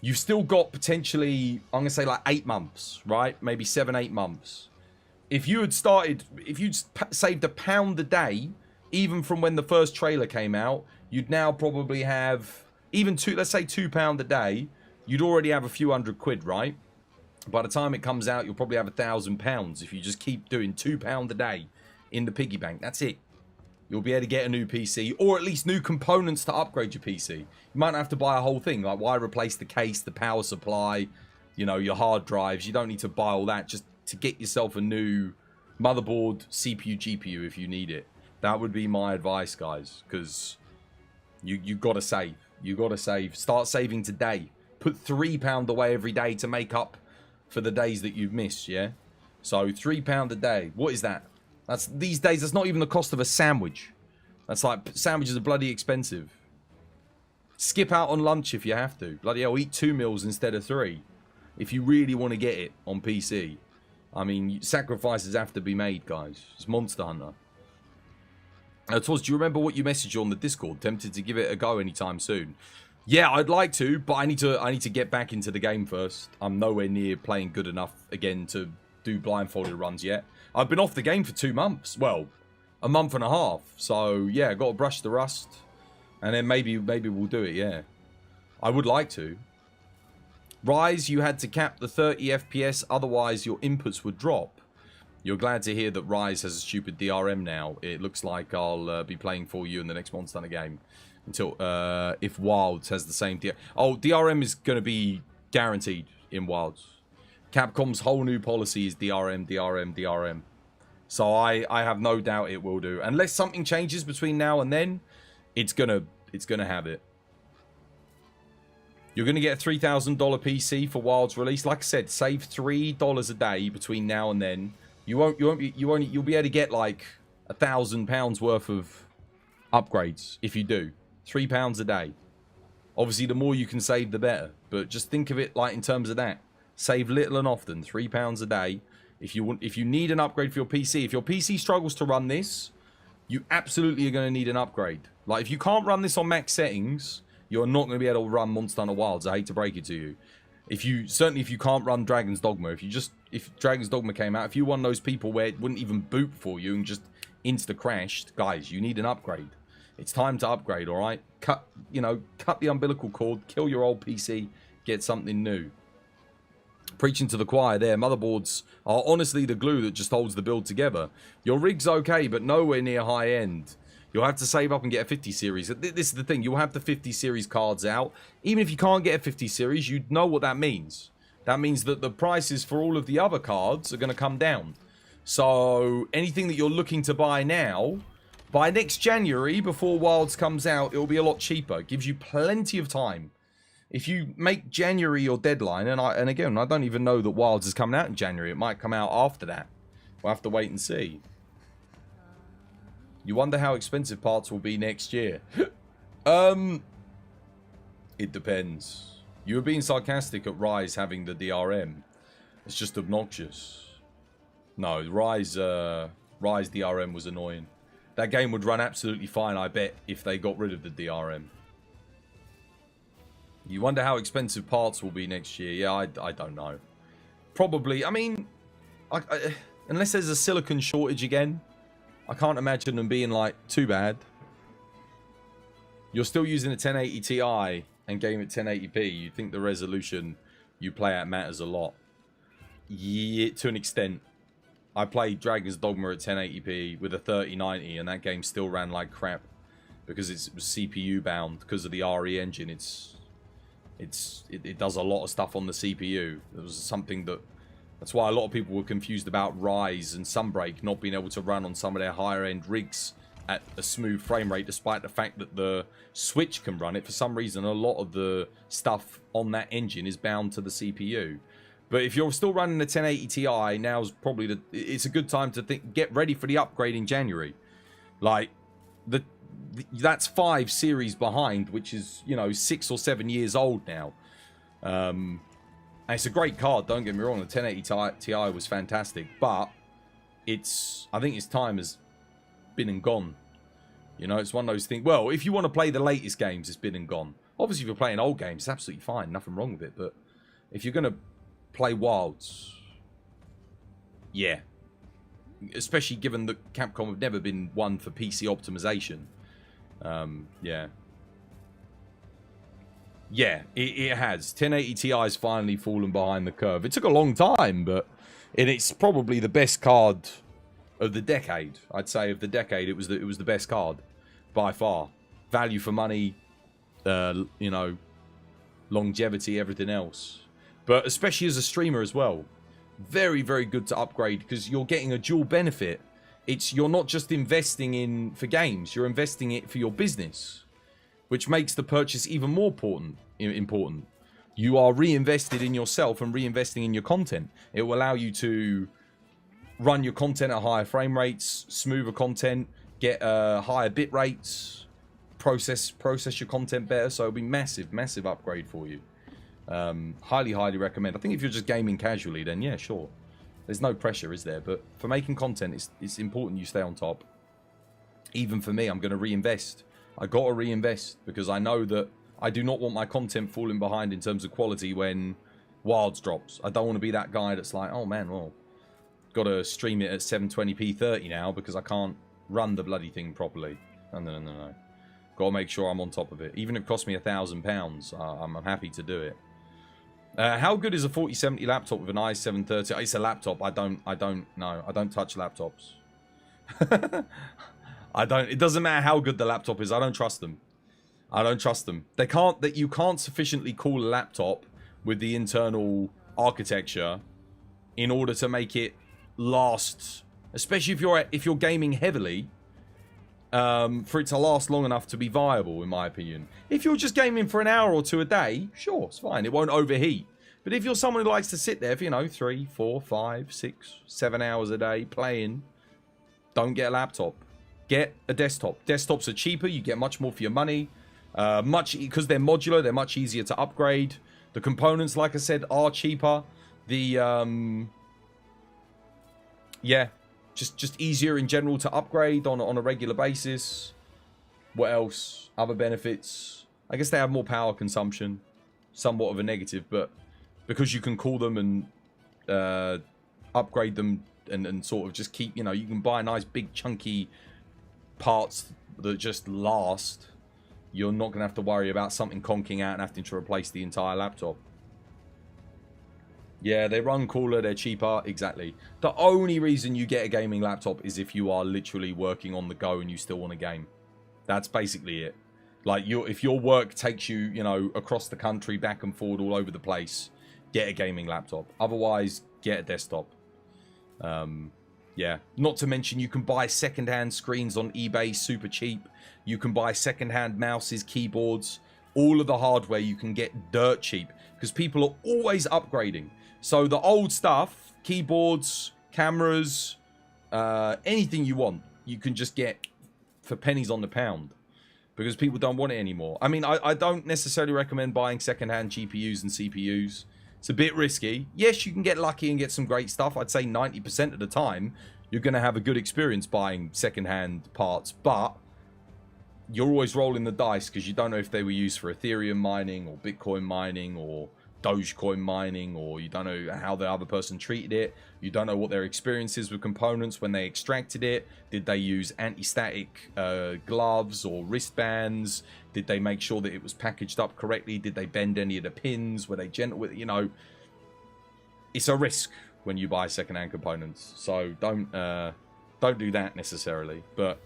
You've still got potentially, I'm going to say like 8 months, right? Maybe 7, 8 months. If you'd saved £1 a day, even from when the first trailer came out, you'd now probably have, let's say £2 a day, you'd already have a few £100, right? By the time it comes out, you'll probably have £1,000 if you just keep doing £2 a day in the piggy bank. That's it. You'll be able to get a new PC, or at least new components to upgrade your PC. You might not have to buy a whole thing. Like, why replace the case, the power supply, you know, your hard drives? You don't need to buy all that just to get yourself a new motherboard, CPU, GPU if you need it. That would be my advice, guys, because you got to save. You got to save. Start saving today. Put £3 away every day to make up for the days that you've missed, yeah? So £3 a day. What is that? These days, that's not even the cost of a sandwich. That's like, sandwiches are bloody expensive. Skip out on lunch if you have to. Bloody hell, eat 2 meals instead of 3. If you really want to get it on PC. I mean, sacrifices have to be made, guys. It's Monster Hunter. Twas, do you remember what you messaged on the Discord? Tempted to give it a go anytime soon. Yeah, I'd like to, but I need to get back into the game first. I'm nowhere near playing good enough again to do blindfolded runs yet. I've been off the game for 2 months. Well, a month and a half. So yeah, got to brush the rust, and then maybe we'll do it. Yeah, I would like to. Rise, you had to cap the 30 FPS, otherwise your inputs would drop. You're glad to hear that Rise has a stupid DRM now. It looks like I'll be playing for you in the next Monster Hunter game. Until, if Wilds has the same DRM. Oh, DRM is going to be guaranteed in Wilds. Capcom's whole new policy is DRM, DRM, DRM. So I have no doubt it will do. Unless something changes between now and then, it's gonna have it. You're going to get a $3,000 PC for Wilds release. Like I said, save $3 a day between now and then. You'll be able to get like £1,000 worth of upgrades if you do. £3 a day. Obviously, the more you can save, the better. But just think of it like in terms of that. Save little and often. £3 a day. If you need an upgrade for your PC, if your PC struggles to run this, you absolutely are going to need an upgrade. Like, if you can't run this on max settings, you're not going to be able to run Monster Hunter Wilds. I hate to break it to you. Certainly if you can't run Dragon's Dogma, if Dragon's Dogma came out, if you're one of those people where it wouldn't even boot for you and just insta-crashed, guys, you need an upgrade. It's time to upgrade, all right? Cut the umbilical cord, kill your old PC, get something new. Preaching to the choir there, motherboards are honestly the glue that just holds the build together. Your rig's okay, but nowhere near high end. You'll have to save up and get a 50 series. This is the thing, you'll have the 50 series cards out. Even if you can't get a 50 series, you know what that means. That means that the prices for all of the other cards are going to come down. So anything that you're looking to buy now, by next January, before Wilds comes out, it'll be a lot cheaper. It gives you plenty of time. If you make January your deadline, and again, I don't even know that Wilds is coming out in January. It might come out after that. We'll have to wait and see. You wonder how expensive parts will be next year. It depends. You were being sarcastic at Rise having the DRM. It's just obnoxious. No, Rise DRM was annoying. That game would run absolutely fine, I bet, if they got rid of the DRM. You wonder how expensive parts will be next year. Yeah, I don't know. Probably. I mean, unless there's a silicon shortage again, I can't imagine them being, like, too bad. You're still using a 1080 Ti and game at 1080p. You think the resolution you play at matters a lot. Yeah, to an extent. I played Dragon's Dogma at 1080p with a 3090 and that game still ran like crap. Because it was CPU bound. Because of the RE engine, it does a lot of stuff on the CPU. It was something that's why a lot of people were confused about Rise and Sunbreak not being able to run on some of their higher end rigs at a smooth frame rate, despite the fact that the Switch can run it. For some reason, a lot of the stuff on that engine is bound to the CPU. But if you're still running the 1080 Ti, now's probably it's a good time to get ready for the upgrade in January. Like that's 5 series behind, which is, 6 or 7 years old now. And it's a great card, don't get me wrong. The 1080 Ti was fantastic, but I think its time has been and gone. It's one of those things. Well, if you want to play the latest games, it's been and gone. Obviously, if you're playing old games, it's absolutely fine. Nothing wrong with it. But if you're going to play Wilds, yeah. Especially given that Capcom have never been one for PC optimization. Yeah. Yeah, it has. 1080 Ti's finally fallen behind the curve. It took a long time, but it's probably the best card of the decade. I'd say of the decade, it was the best card by far. Value for money, longevity, everything else. But especially as a streamer as well, very, very good to upgrade because you're getting a dual benefit. You're not just investing for games, you're investing it for your business, which makes the purchase even more important. You are reinvested in yourself and reinvesting in your content. It will allow you to run your content at higher frame rates, smoother content, get higher bit rates, process your content better. So it'll be massive upgrade for you. Highly recommend. I think if you're just gaming casually, then yeah, sure. There's no pressure, is there? But for making content, it's important you stay on top. Even for me, I'm going to reinvest. I got to reinvest because I know that I do not want my content falling behind in terms of quality when Wilds drops. I don't want to be that guy that's like, oh man, well, got to stream it at 720p 30 now because I can't run the bloody thing properly. No. Got to make sure I'm on top of it. Even if it costs me £1,000, I'm happy to do it. How good is a 4070 laptop with an i7-30? It's a laptop. I don't know. I don't touch laptops. It doesn't matter how good the laptop is. I don't trust them. You can't sufficiently cool a laptop with the internal architecture in order to make it last, especially if you're gaming heavily, for it to last long enough to be viable, in my opinion. If you're just gaming for an hour or two a day, sure, it's fine. It won't overheat. But if you're someone who likes to sit there for, 3, 4, 5, 6, 7 hours a day playing, don't get a laptop. Get a desktop. Desktops are cheaper. You get much more for your money. Because they're modular, they're much easier to upgrade. The components, like I said, are cheaper. Just easier in general to upgrade on a regular basis. What else? Other benefits. I guess they have more power consumption. Somewhat of a negative, but because you can cool them and upgrade them and sort of just keep, you know, you can buy nice big chunky parts that just last. You're not going to have to worry about something conking out and having to replace the entire laptop. Yeah, they run cooler, they're cheaper, exactly. The only reason you get a gaming laptop is if you are literally working on the go and you still want a game. That's basically it. Like, if your work takes you, you know, across the country, back and forward, all over the place, get a gaming laptop. Otherwise, get a desktop. Yeah. Not to mention, you can buy second-hand screens on eBay super cheap. You can buy second-hand mouses, keyboards. All of the hardware you can get dirt cheap because people are always upgrading. So the old stuff, keyboards, cameras, anything you want, you can just get for pennies on the pound because people don't want it anymore. I mean, I don't necessarily recommend buying secondhand GPUs and CPUs. It's a bit risky. Yes, you can get lucky and get some great stuff. I'd say 90% of the time, you're going to have a good experience buying secondhand parts, but you're always rolling the dice because you don't know if they were used for Ethereum mining or Bitcoin mining or Dogecoin mining, or you don't know how the other person treated it. You don't know what their experience is with components when they extracted it. Did they use anti-static gloves or wristbands? Did they make sure that it was packaged up correctly? Did they bend any of the pins? Were they gentle with it? You know, it's a risk when you buy secondhand components. So don't do that necessarily. But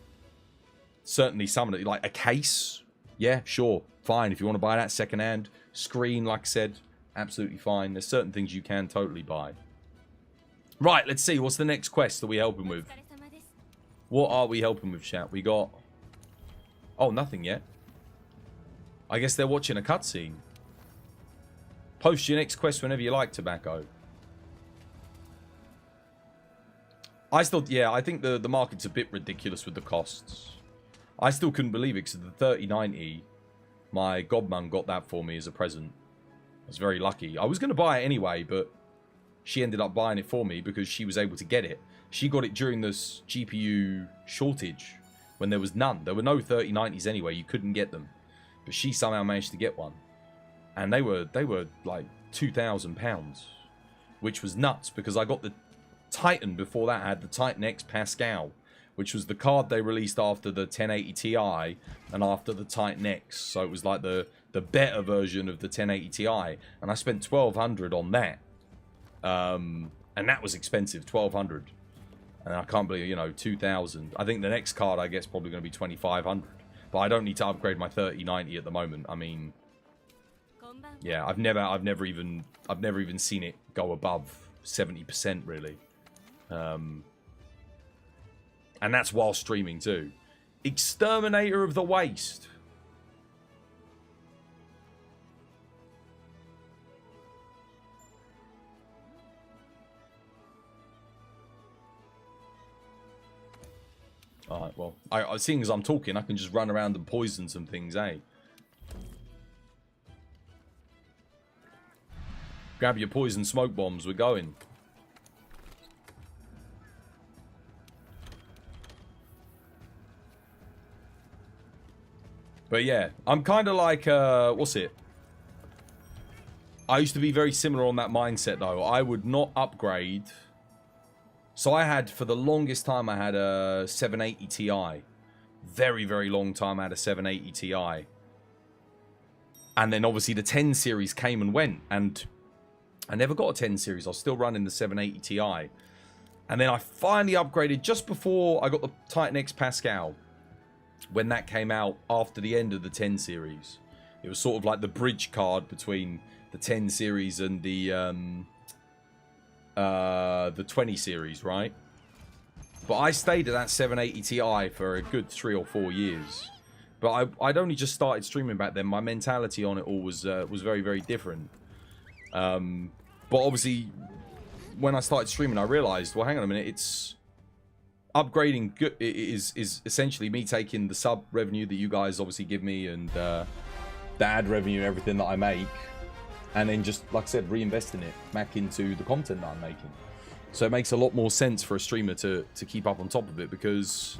certainly some of it, like a case, yeah, sure, fine. If you want to buy that secondhand, screen, like I said, absolutely fine. There's certain things you can totally buy. Right, let's see. What's the next quest that we helping with? What are we helping with, chat? We got... Oh, nothing yet. I guess they're watching a cutscene. Post your next quest whenever you like, Tobacco. I think the market's a bit ridiculous with the costs. I still couldn't believe it because the 3090, my godmum got that for me as a present. I was very lucky. I was going to buy it anyway, but she ended up buying it for me because she was able to get it. She got it during this GPU shortage when there was none. There were no 3090s anyway. You couldn't get them. But she somehow managed to get one. And they were like £2,000, which was nuts because I got the Titan before that. I had the Titan X Pascal, which was the card they released after the 1080 Ti and after the Titan X. So it was like the better version of the 1080 Ti. And I spent $1,200 on that. And that was expensive, $1,200. And I can't believe, you know, $2,000. I think the next card I guess probably going to be $2,500. But I don't need to upgrade my 3090 at the moment. I mean, yeah, I've never even seen it go above 70% really. And that's while streaming too. Exterminator of the Waste. Alright, well, seeing as I'm talking, I can just run around and poison some things, eh? Grab your poison smoke bombs, we're going. But yeah, I'm kind of like, what's it? I used to be very similar on that mindset though. I would not upgrade. So I had, for the longest time, I had a 780 Ti. Very, very long time I had a 780 Ti. And then obviously the 10 series came and went. And I never got a 10 series. I was still running the 780 Ti. And then I finally upgraded just before I got the Titan X Pascal. When that came out after the end of the 10 series. It was sort of like the bridge card between the 10 series and the 20 series, right? But I stayed at that 780 Ti for a good 3 or 4 years. But I'd only just started streaming back then. My mentality on it all was very, very different. But obviously, when I started streaming, I realized, well, hang on a minute, it's... Upgrading is essentially me taking the sub revenue that you guys obviously give me and the ad revenue and everything that I make, and then just, like I said, reinvesting it back into the content that I'm making. So it makes a lot more sense for a streamer to keep up on top of it, because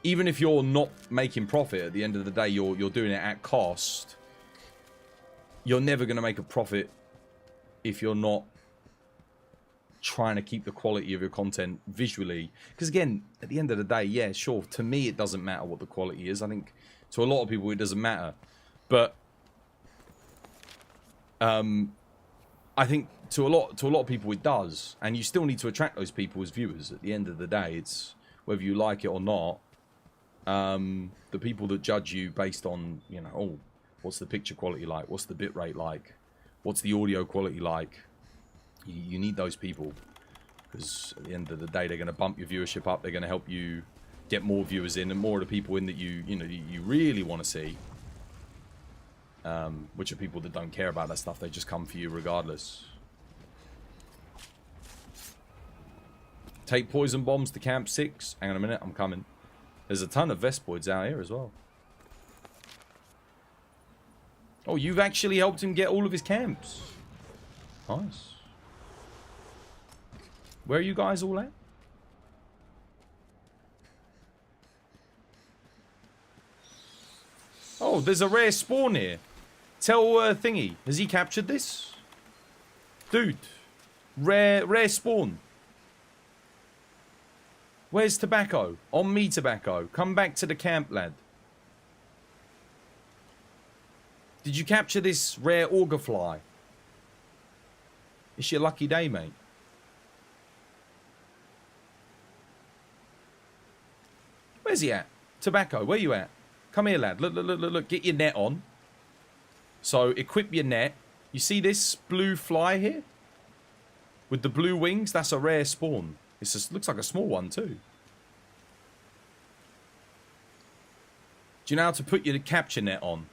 even if you're not making profit, at the end of the day, you're doing it at cost. You're never going to make a profit if you're not trying to keep the quality of your content visually. Because again, at the end of the day, yeah, sure, to me it doesn't matter what the quality is. I think to a lot of people it doesn't matter. But I think to a lot of people it does. And you still need to attract those people as viewers. At the end of the day, it's whether you like it or not. The people that judge you based on, you know, oh, what's the picture quality like? What's the bitrate like? What's the audio quality like? You need those people, because at the end of the day, they're going to bump your viewership up. They're going to help you get more viewers in, and more of the people in that you really want to see, which are people that don't care about that stuff. They just come for you regardless. Take poison bombs to camp 6. Hang on a minute, I'm coming. There's a ton of Vespoids out here as well. Oh, you've actually helped him get all of his camps. Nice. Where are you guys all at? Oh, there's a rare spawn here. Tell Thingy, has he captured this? Dude, rare spawn. Where's Tobacco? On me, Tobacco. Come back to the camp, lad. Did you capture this rare auger fly? It's your lucky day, mate. Where's he at? Tobacco, where you at? Come here, lad. Look. Get your net on. So, equip your net. You see this blue fly here? With the blue wings? That's a rare spawn. It just looks like a small one, too. Do you know how to put your capture net on?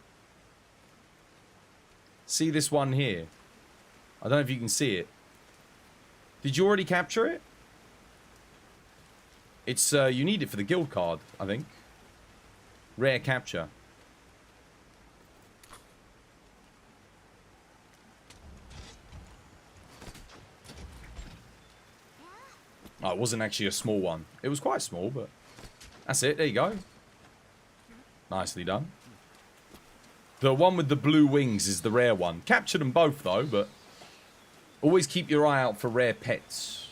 See this one here? I don't know if you can see it. Did you already capture it? It's, you need it for the guild card, I think. Rare capture. Oh, it wasn't actually a small one. It was quite small, but that's it. There you go. Nicely done. The one with the blue wings is the rare one. Capture them both, though, but always keep your eye out for rare pets.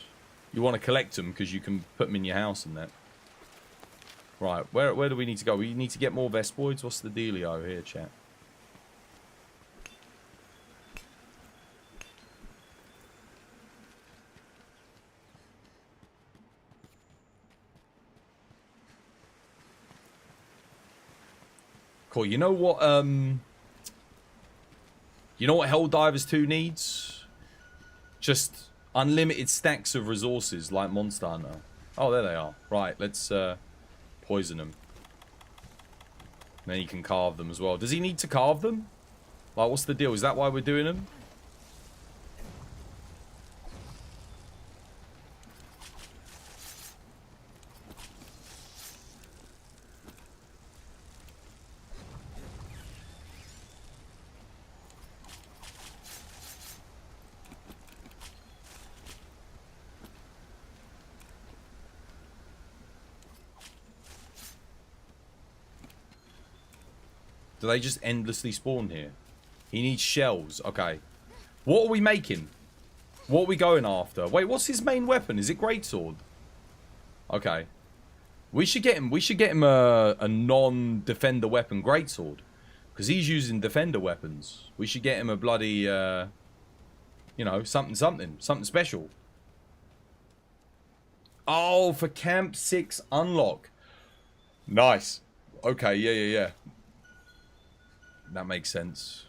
You want to collect them because you can put them in your house and that. Right, where do we need to go? We need to get more Vespoids. What's the dealio here, chat? Cool. You know what Helldivers 2 needs? Just unlimited stacks of resources like Monster Hunter. Oh, there they are. Right, let's poison them. And then you can carve them as well. Does he need to carve them? Like, what's the deal? Is that why we're doing them? Do they just endlessly spawn here? He needs shells. Okay. What are we making? What are we going after? Wait, what's his main weapon? Is it greatsword? Okay. We should get him a non-defender weapon greatsword. Because he's using defender weapons. We should get him a bloody, you know, something special. Oh, for Camp 6 unlock. Nice. Okay, yeah. That makes sense.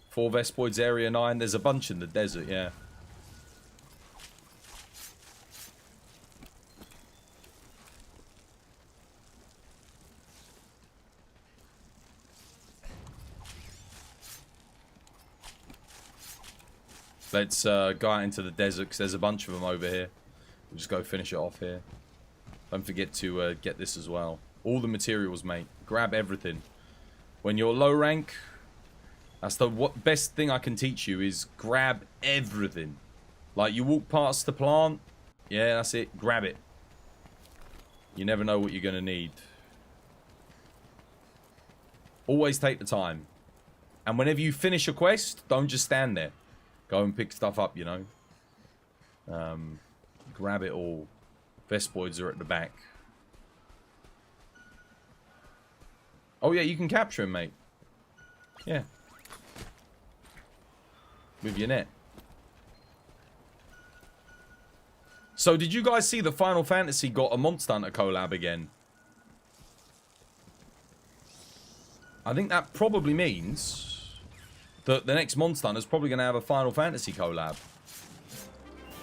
Four Vespoids, Area 9. There's a bunch in the desert, yeah. Let's go out into the desert because there's a bunch of them over here. We'll just go finish it off here. Don't forget to get this as well. All the materials, mate. Grab everything. When you're low rank, that's the best thing I can teach you is grab everything. Like, you walk past the plant, Yeah, that's it. Grab it. You never know what you're going to need. Always take the time. And whenever you finish a quest, don't just stand there. Go and pick stuff up, you know. Grab it all. Vespoids are at the back. Oh yeah, you can capture him, mate. Yeah. With your net. So did you guys see the Final Fantasy got a Monster Hunter collab again? I think that probably means that the next Monster Hunter is probably going to have a Final Fantasy collab.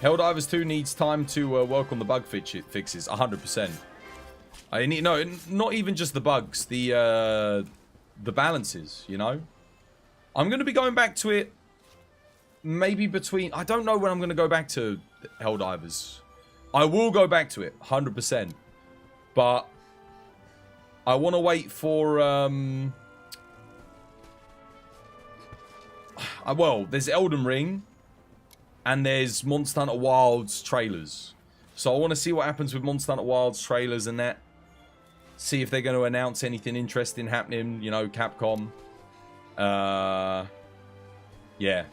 Helldivers 2 needs time to work on the bug fixes, 100%. I need, no, not even just the bugs, the balances, you know? I'm going to be going back to it maybe between, I don't know when I'm going to go back to Helldivers. I will go back to it, 100%. But I want to wait for, well, there's Elden Ring and there's Monster Hunter Wilds trailers. So I want to see what happens with Monster Hunter Wilds trailers and that. See if they're going to announce anything interesting happening, you know, Capcom. Yeah.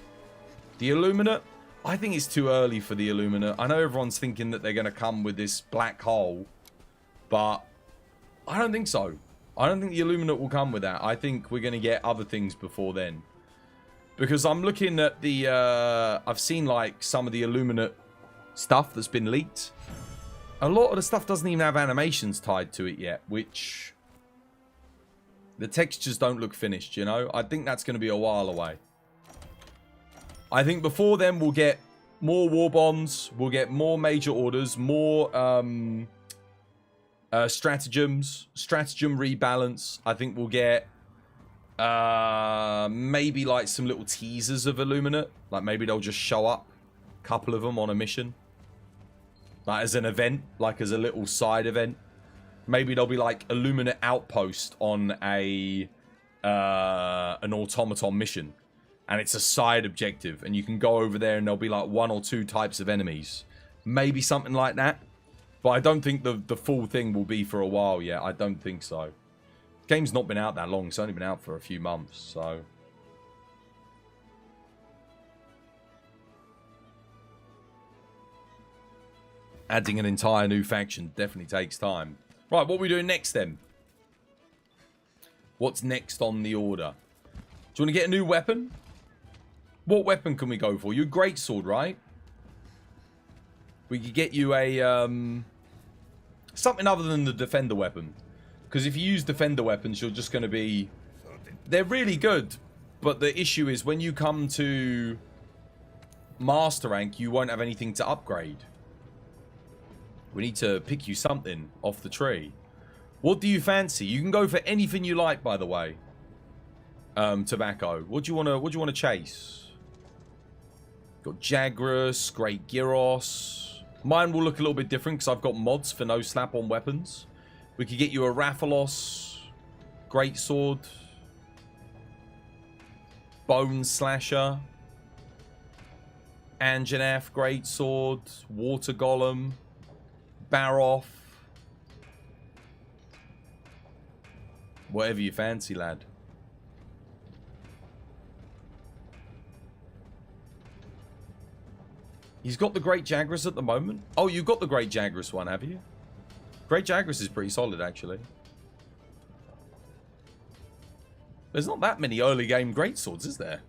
The Illuminate? I think it's too early for the Illuminate. I know everyone's thinking that they're going to come with this black hole. But I don't think so. I don't think the Illuminate will come with that. I think we're going to get other things before then. Because I'm looking at the... I've seen, like, some of the Illuminate stuff that's been leaked. A lot of the stuff doesn't even have animations tied to it yet, which... The textures don't look finished, you know? I think that's going to be a while away. I think before then we'll get more war bonds, we'll get more major orders, more stratagems, stratagem rebalance. I think we'll get maybe like some little teasers of Illuminate. Like maybe they'll just show up, a couple of them on a mission. Like as an event, like as a little side event. Maybe there'll be like Illuminate Outpost on a an automaton mission. And it's a side objective. And you can go over there and there'll be like 1 or 2 types of enemies. Maybe something like that. But I don't think the full thing will be for a while yet. I don't think so. The game's not been out that long. It's only been out for a few months. So... adding an entire new faction definitely takes time. Right, what are we doing next then? What's next on the order? Do you want to get a new weapon? What weapon can we go for? You're greatsword, right? We could get you a something other than the defender weapon. Because if you use defender weapons, you're just going to be... They're really good. But the issue is when you come to master rank, you won't have anything to upgrade. We need to pick you something off the tree. What do you fancy? You can go for anything you like, by the way. Tobacco. What do you want to chase? Got Jagras, Great Gyros. Mine will look a little bit different because I've got mods for no slap-on weapons. We could get you a Rathalos, Greatsword, Bone Slasher, Anjanath, Greatsword, Water Golem, Baroth. Whatever you fancy, lad. He's got the Great Jagras at the moment. Oh, you've got the Great Jagras one, have you? Great Jagras is pretty solid, actually. There's not that many early game Greatswords, is there?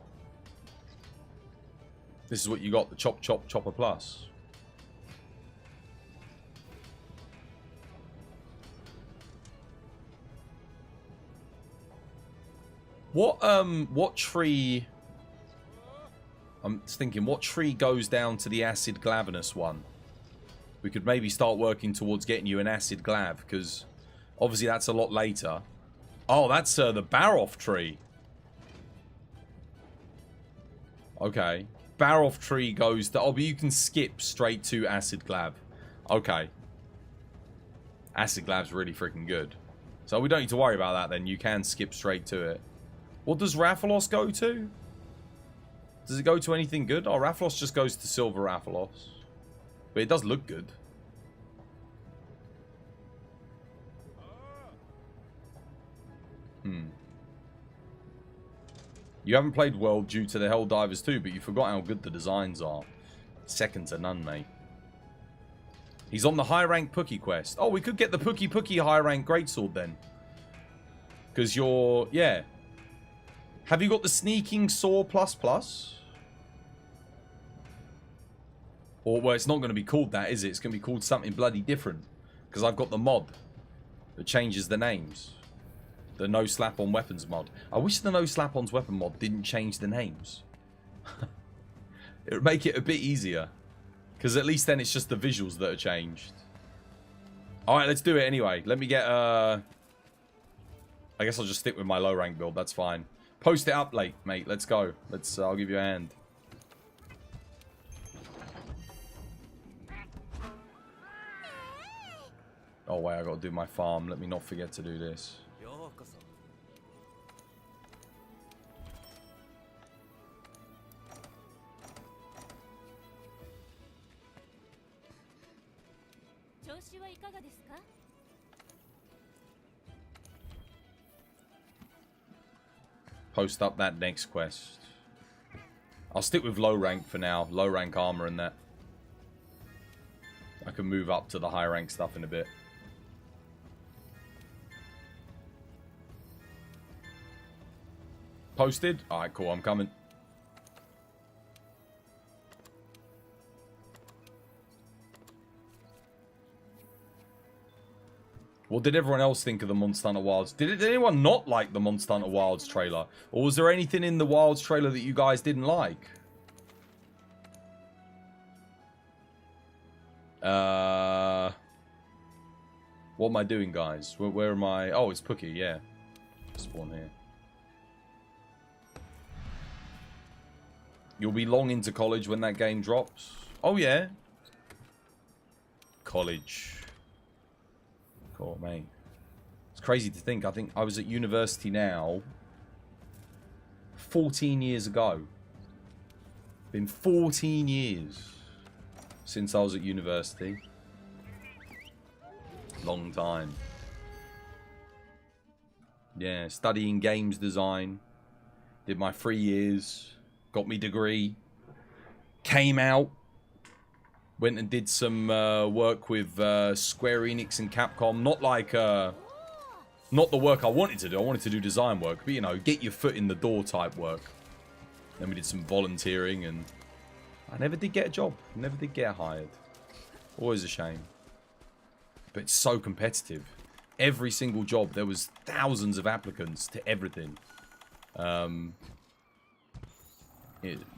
This is what you got, the Chop Chop Chopper Plus. What tree... I'm thinking, what tree goes down to the Acid Glavenus one? We could maybe start working towards getting you an Acid Glav, because obviously that's a lot later. Oh, that's the Baroth tree. Okay. Baroth tree goes to... Oh, but you can skip straight to Acid Glav. Okay. Acid Glav's really freaking good. So we don't need to worry about that then. You can skip straight to it. What does Rathalos go to? Does it go to anything good? Oh, Rathalos just goes to Silver Rathalos. But it does look good. You haven't played World due to the Helldivers 2, but you forgot how good the designs are. Second to none, mate. He's on the high rank Pookie quest. Oh, we could get the Pookie high rank greatsword then. Because you're... Yeah. Have you got the sneaking saw plus? Or, well, it's not going to be called that, is it? It's going to be called something bloody different. Because I've got the mod that changes the names. The no slap on weapons mod. I wish the no slap on weapon mod didn't change the names. It would make it a bit easier. Because at least then it's just the visuals that are changed. Alright, let's do it anyway. Let me get... I guess I'll just stick with my low rank build. That's fine. Post it up late, mate. Let's go. I'll give you a hand. Oh wait, I gotta do my farm. Let me not forget to do this. Post up that next quest. I'll stick with low rank for now. Low rank armor and that. I can move up to the high rank stuff in a bit. Posted? Alright, cool. I'm coming. What did everyone else think of the Monster Hunter Wilds? Did anyone not like the Monster Hunter Wilds trailer? Or was there anything in the Wilds trailer that you guys didn't like? What am I doing, guys? Where am I? Oh, it's Pookie, yeah. Spawn here. You'll be long into college when that game drops. Oh, yeah. College. Cool, mate. It's crazy to think. I think I was at university now 14 years ago. Been 14 years since I was at university. Long time. Yeah, studying games design. Did my 3 years. Got me degree. Came out. Went and did some work with Square Enix and Capcom. Not like... not the work I wanted to do. I wanted to do design work. But, you know, get your foot in the door type work. Then we did some volunteering and... I never did get a job. Never did get hired. Always a shame. But it's so competitive. Every single job, there was thousands of applicants to everything.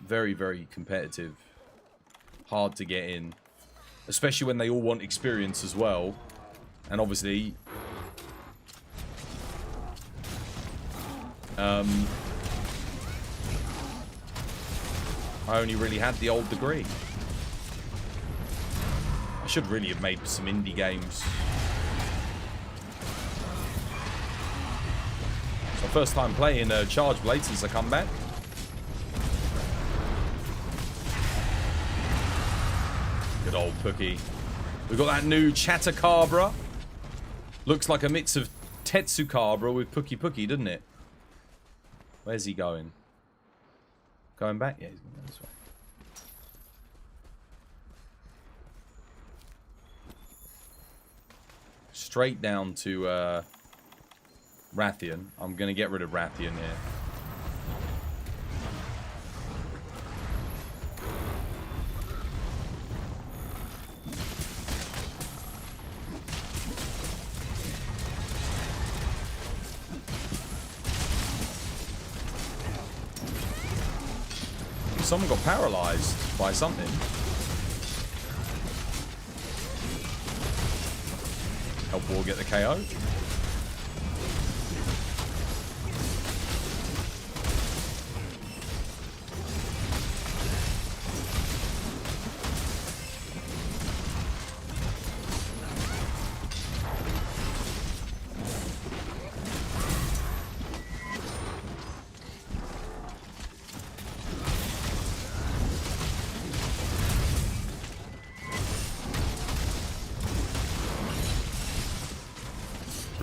Very, very competitive. Hard to get in. Especially when they all want experience as well. And obviously... I only really had the old degree. I should really have made some indie games. It's my first time playing Charge Blade since I come back. Good old Pookie. We've got that new Chatacabra. Looks like a mix of Tetsukabra with Pookie, doesn't it? Where's he going? Going back? Yeah, he's going this way. Straight down to Rathian. I'm going to get rid of Rathian here. Someone got paralyzed by something. Help War get the KO.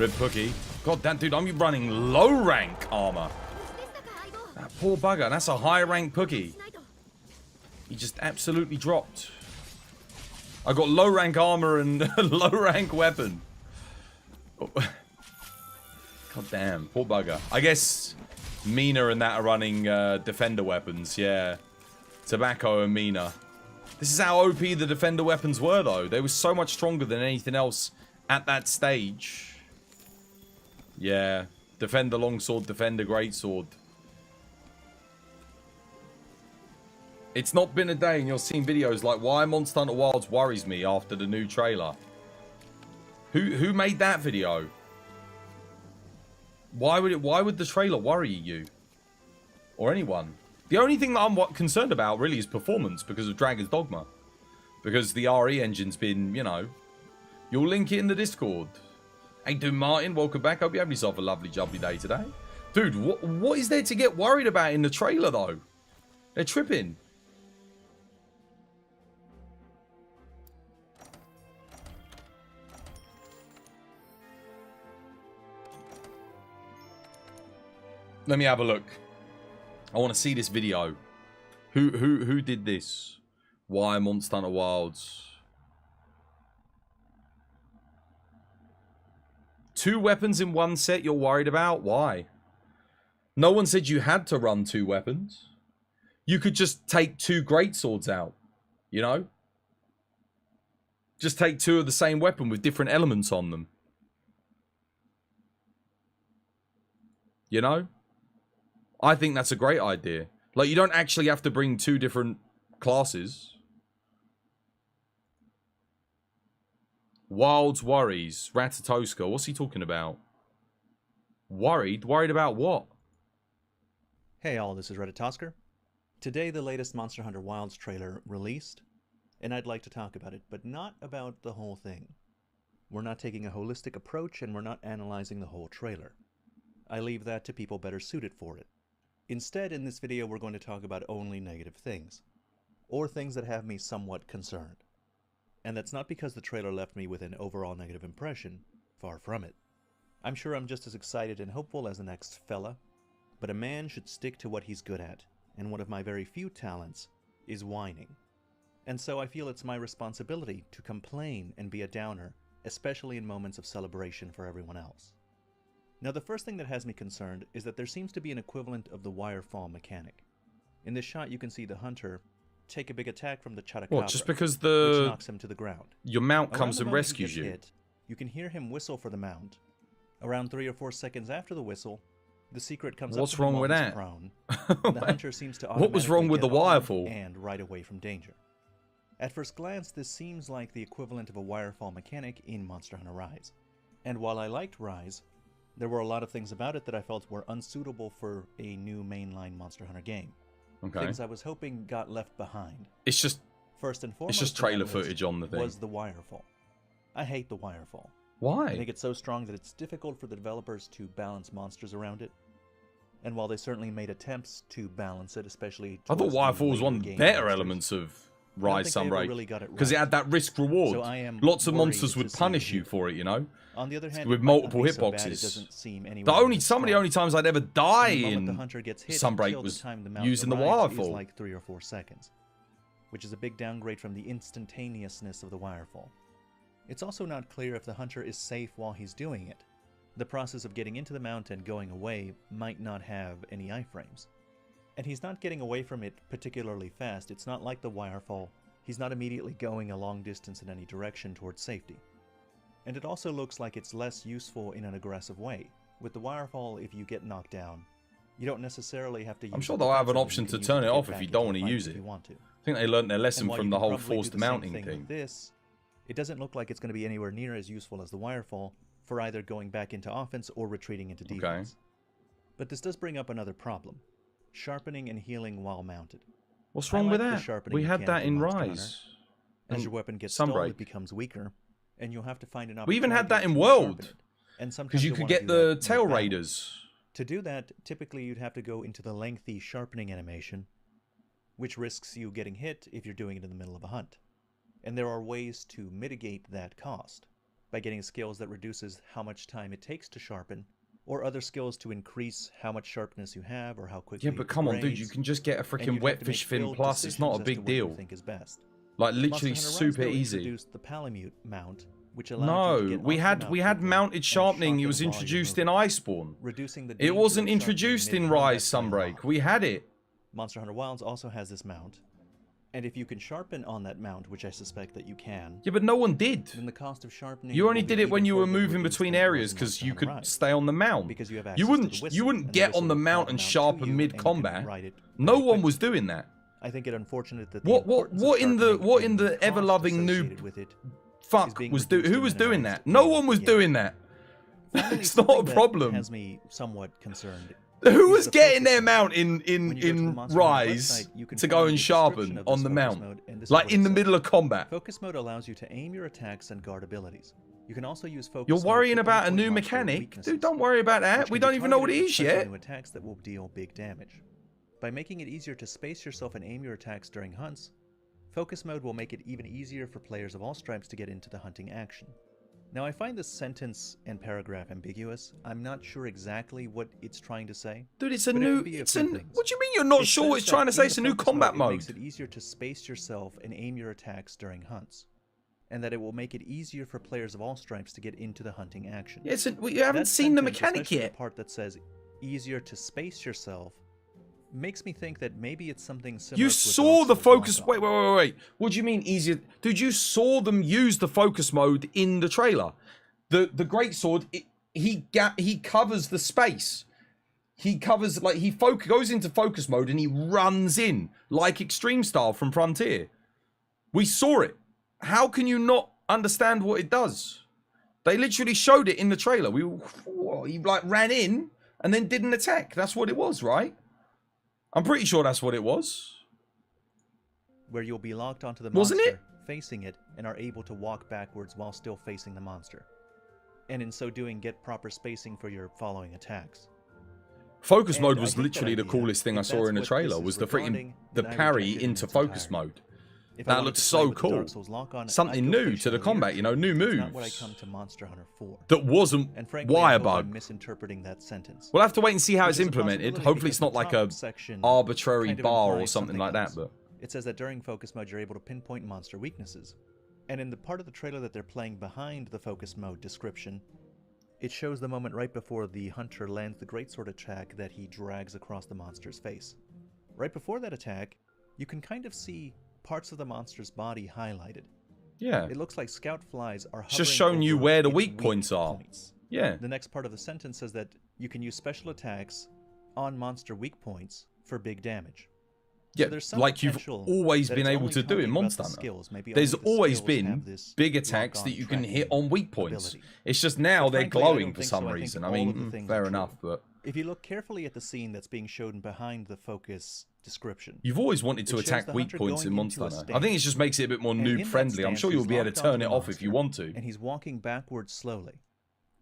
Rip Pookie. God damn, dude, I'm running low rank armor. That poor bugger. That's a high rank Pookie. He just absolutely dropped. I got low rank armor and low rank weapon. Oh. God damn, poor bugger. I guess Mina and that are running defender weapons, yeah. Tobacco and Mina. This is how OP the defender weapons were, though. They were so much stronger than anything else at that stage. Yeah. Defender longsword, defender greatsword. It's not been a day and you're seeing videos like why Monster Hunter Wilds worries me after the new trailer. Who made that video? Why would the trailer worry you? Or anyone? The only thing that I'm concerned about really is performance because of Dragon's Dogma. Because the RE engine's been, you know, you'll link it in the Discord. Hey, dude, Martin, welcome back. Hope you have yourself a lovely, jubbly day today. Dude, what is there to get worried about in the trailer, though? They're tripping. Let me have a look. I want to see this video. Who did this? Why Monster Hunter Wilds? 2 weapons in one set you're worried about? Why? No one said you had to run 2 weapons. You could just take 2 greatswords out. You know? Just take 2 of the same weapon with different elements on them. You know? I think that's a great idea. Like, you don't actually have to bring 2 different classes. Wilds worries. Ratatoska. What's he talking about? Worried? Worried about what? Hey all, this is Ratatosker. Today the latest Monster Hunter Wilds trailer released, and I'd like to talk about it, but not about the whole thing. We're not taking a holistic approach, and we're not analyzing the whole trailer. I leave that to people better suited for it. Instead, in this video, we're going to talk about only negative things, or things that have me somewhat concerned. And that's not because the trailer left me with an overall negative impression, far from it. I'm sure I'm just as excited and hopeful as the next fella, but a man should stick to what he's good at, and one of my very few talents is whining. And so I feel it's my responsibility to complain and be a downer, especially in moments of celebration for everyone else. Now, the first thing that has me concerned is that there seems to be an equivalent of the wire fall mechanic. In this shot, you can see the hunter take a big attack from the Chattacabra, What, just because which knocks him to the ground. your mount Around comes the and moment he rescues gets you? hit, you can hear him whistle for the mount. Around 3 or 4 seconds after the whistle, the secret comes What's up to him wrong with while he's that? prone. The hunter seems to What was wrong automatically with the get on wire fall? and right away from danger. At first glance, this seems like the equivalent of a wirefall mechanic in Monster Hunter Rise. And while I liked Rise, there were a lot of things about it that I felt were unsuitable for a new mainline Monster Hunter game. Okay. Things I was hoping got left behind. It's just First and foremost, it's just on that trailer list footage on the thing. was the wirefall. I hate the wirefall. I Why? think it's so strong that it's difficult for the developers to balance monsters around it. And while they certainly made attempts to balance it, especially I thought towards the Wirefall was one of later the game better monsters, elements of I don't Rise think they ever Sunbreak. really got it Because it right. had that risk reward. So I am Lots of worried monsters to would see punish it you here. for it, you know? On the other hand, With it might not multiple be so bad, hitboxes. it doesn't seem Some anywhere of strong. the only times I'd ever die From the moment the in hunter gets hit Sunbreak until was the time the mount using the arrives wirefall. is like 3 or 4 seconds, which is a big downgrade from the instantaneousness of the wirefall. It's also not clear if the hunter is safe while he's doing it. The process of getting into the mount and going away might not have any iframes. And he's not getting away from it particularly fast. It's not like the wirefall. He's not immediately going a long distance in any direction towards safety. And it also looks like it's less useful in an aggressive way. With the wirefall, if you get knocked down, you don't necessarily have to use I'm sure it they'll have an defensively. option You to can use turn it to get off if back you into don't the want to fight use if it. you want to. I think they learned their And lesson while from you the can whole probably do forced the same mounting thing thing. with this, it doesn't look like it's going to be anywhere near as useful as the wirefall for either going back into offense or retreating into defense. But this does bring up another problem: sharpening and healing while mounted. What's I wrong with like the that? sharpening We had that mechanic in in Monster Rise. As and your weapon gets stalled, Sunbreak. it becomes weaker, and you'll have to find an We even had that opportunity in to sharpen World. it. And sometimes Because you you'll could wanna get do the that Tail mid-battle. Raiders. To do that, typically you'd have to go into the lengthy sharpening animation, which risks you getting hit if you're doing it in the middle of a hunt. And there are ways to mitigate that cost. by getting skills that reduces how much time it takes to sharpen, or other skills to increase how much sharpness you have or how quickly Yeah, but come on, dude, you can just get a freaking Wetfish Fin Plus. It's not a big deal. Think is best. Like, literally Monster Hunter super Rise, though, easy. introduced the Palamute mount, which allowed you to No, get we onto the had mount mounted and sharpening. It sharpen was while you're introduced in moving, Iceborne. reducing the It danger wasn't of introduced sharpening in mid-combat Rise by a Sunbreak. lot. We had it. Monster Hunter Wilds also has this mount, and if you can sharpen on that mount, which I suspect that you can, Yeah, but no one did. then the cost of sharpening You only will be did it when even you were further moving reduced between than it was areas in because Monster you Hunter could Rise, stay on the mount. because you have You access to wouldn't the whistle, you wouldn't and the get whistle on the will call mount the and mount to sharpen you, mid and you can combat. ride it No very one quickly. was doing that. I think it unfortunate that the What importance of what in the sharpening what in and the cost ever-loving associated noob with it fuck is being was reduced who and was doing minimized that? No in one was the game. doing that. Finally, It's not a something that problem. has me somewhat concerned. Who is was the getting focus their mode. mount When you go to the in Monster Hunter Rise website, you can to go find and a description sharpen of on this the focus mount? mode, and this is Like what in it the says. middle of combat. Focus mode allows you to aim your attacks and guard abilities. You can also use focus You're mode worrying to about a pinpoint new monster mechanic? weaknesses, Dude, don't worry about that. which We can don't be even know what it targeted with is special yet. new attacks that will deal big damage. By making it easier to space yourself and aim your attacks during hunts, focus mode will make it even easier for players of all stripes to get into the hunting action. Now, I find this sentence and paragraph ambiguous. I'm not sure exactly what it's trying to say. Dude, it's a but it new. could be a It's few an. things. What do you mean you're not It sure what says it's trying to that say? in It's a the new focus combat It mode. makes it easier to space yourself and aim your attacks during hunts, and that it will make it easier for players of all stripes to get into the hunting action. Yeah, we haven't That seen the sentence, mechanic especially yet. The part that says "easier to space yourself" makes me think that maybe it's something similar. You to a saw Dark the Souls focus. knockoff. Wait. What do you mean easier? Dude, you saw them use the focus mode in the trailer. The great sword. He covers the space. He covers like goes into focus mode and he runs in like extreme style from Frontier. We saw it. How can you not understand what it does? They literally showed it in the trailer. He like ran in and then did an attack. That's what it was, right? I'm pretty sure that's what it was. Where you'll be locked onto the Wasn't monster, it? facing it, and are able to walk backwards while still facing the monster. And in so doing, get proper spacing for your following attacks. Focus And mode I was think that literally the idea, coolest thing I if saw that's in the what trailer this was is the freaking regarding, the then I parry reject it in into its focus entirety. mode. If I That wanted looks to play so with the Dark cool. Souls lock-on, Something I'd go new fish to the earlier. combat, you know, new It's not what I moves. come to Monster Hunter for. That wasn't And frankly, I hope I'm Wirebug. misinterpreting that sentence. We'll have to wait and see how Which it's is a implemented. possibility Hopefully because it's not the like top a section arbitrary kind of bar or implies something like that, else. but It says that during focus mode, you're able to pinpoint monster weaknesses. And in the part of the trailer that they're playing behind the focus mode description, it shows the moment right before the hunter lands the greatsword attack that he drags across the monster's face. Right before that attack, you can kind of see parts of the monster's body highlighted. yeah. It looks like scout flies are It's just hovering showing you over where the its weak points are. points. Yeah. The next part of the sentence says that you can use special attacks on monster weak points for big damage. Yeah, So there's some like you've potential always that been it's able only to do in talking about Monster the Hunter. skills. Maybe There's only the always skills been have this big attacks lock-on that you can tracking hit on weak points. ability. It's just now But they're frankly, I glowing don't for think some so. I think reason. I all of the mean, things fair are true. enough, but If you look carefully at the scene that's being shown behind the focus description, you've always wanted to It shows attack the weak hunter points in going Monster into a Hunter. I think it just makes it a bit more and in noob that friendly. I'm stance, sure you'll he's be able to locked onto turn the it off if you monster, want to. and he's walking backwards slowly,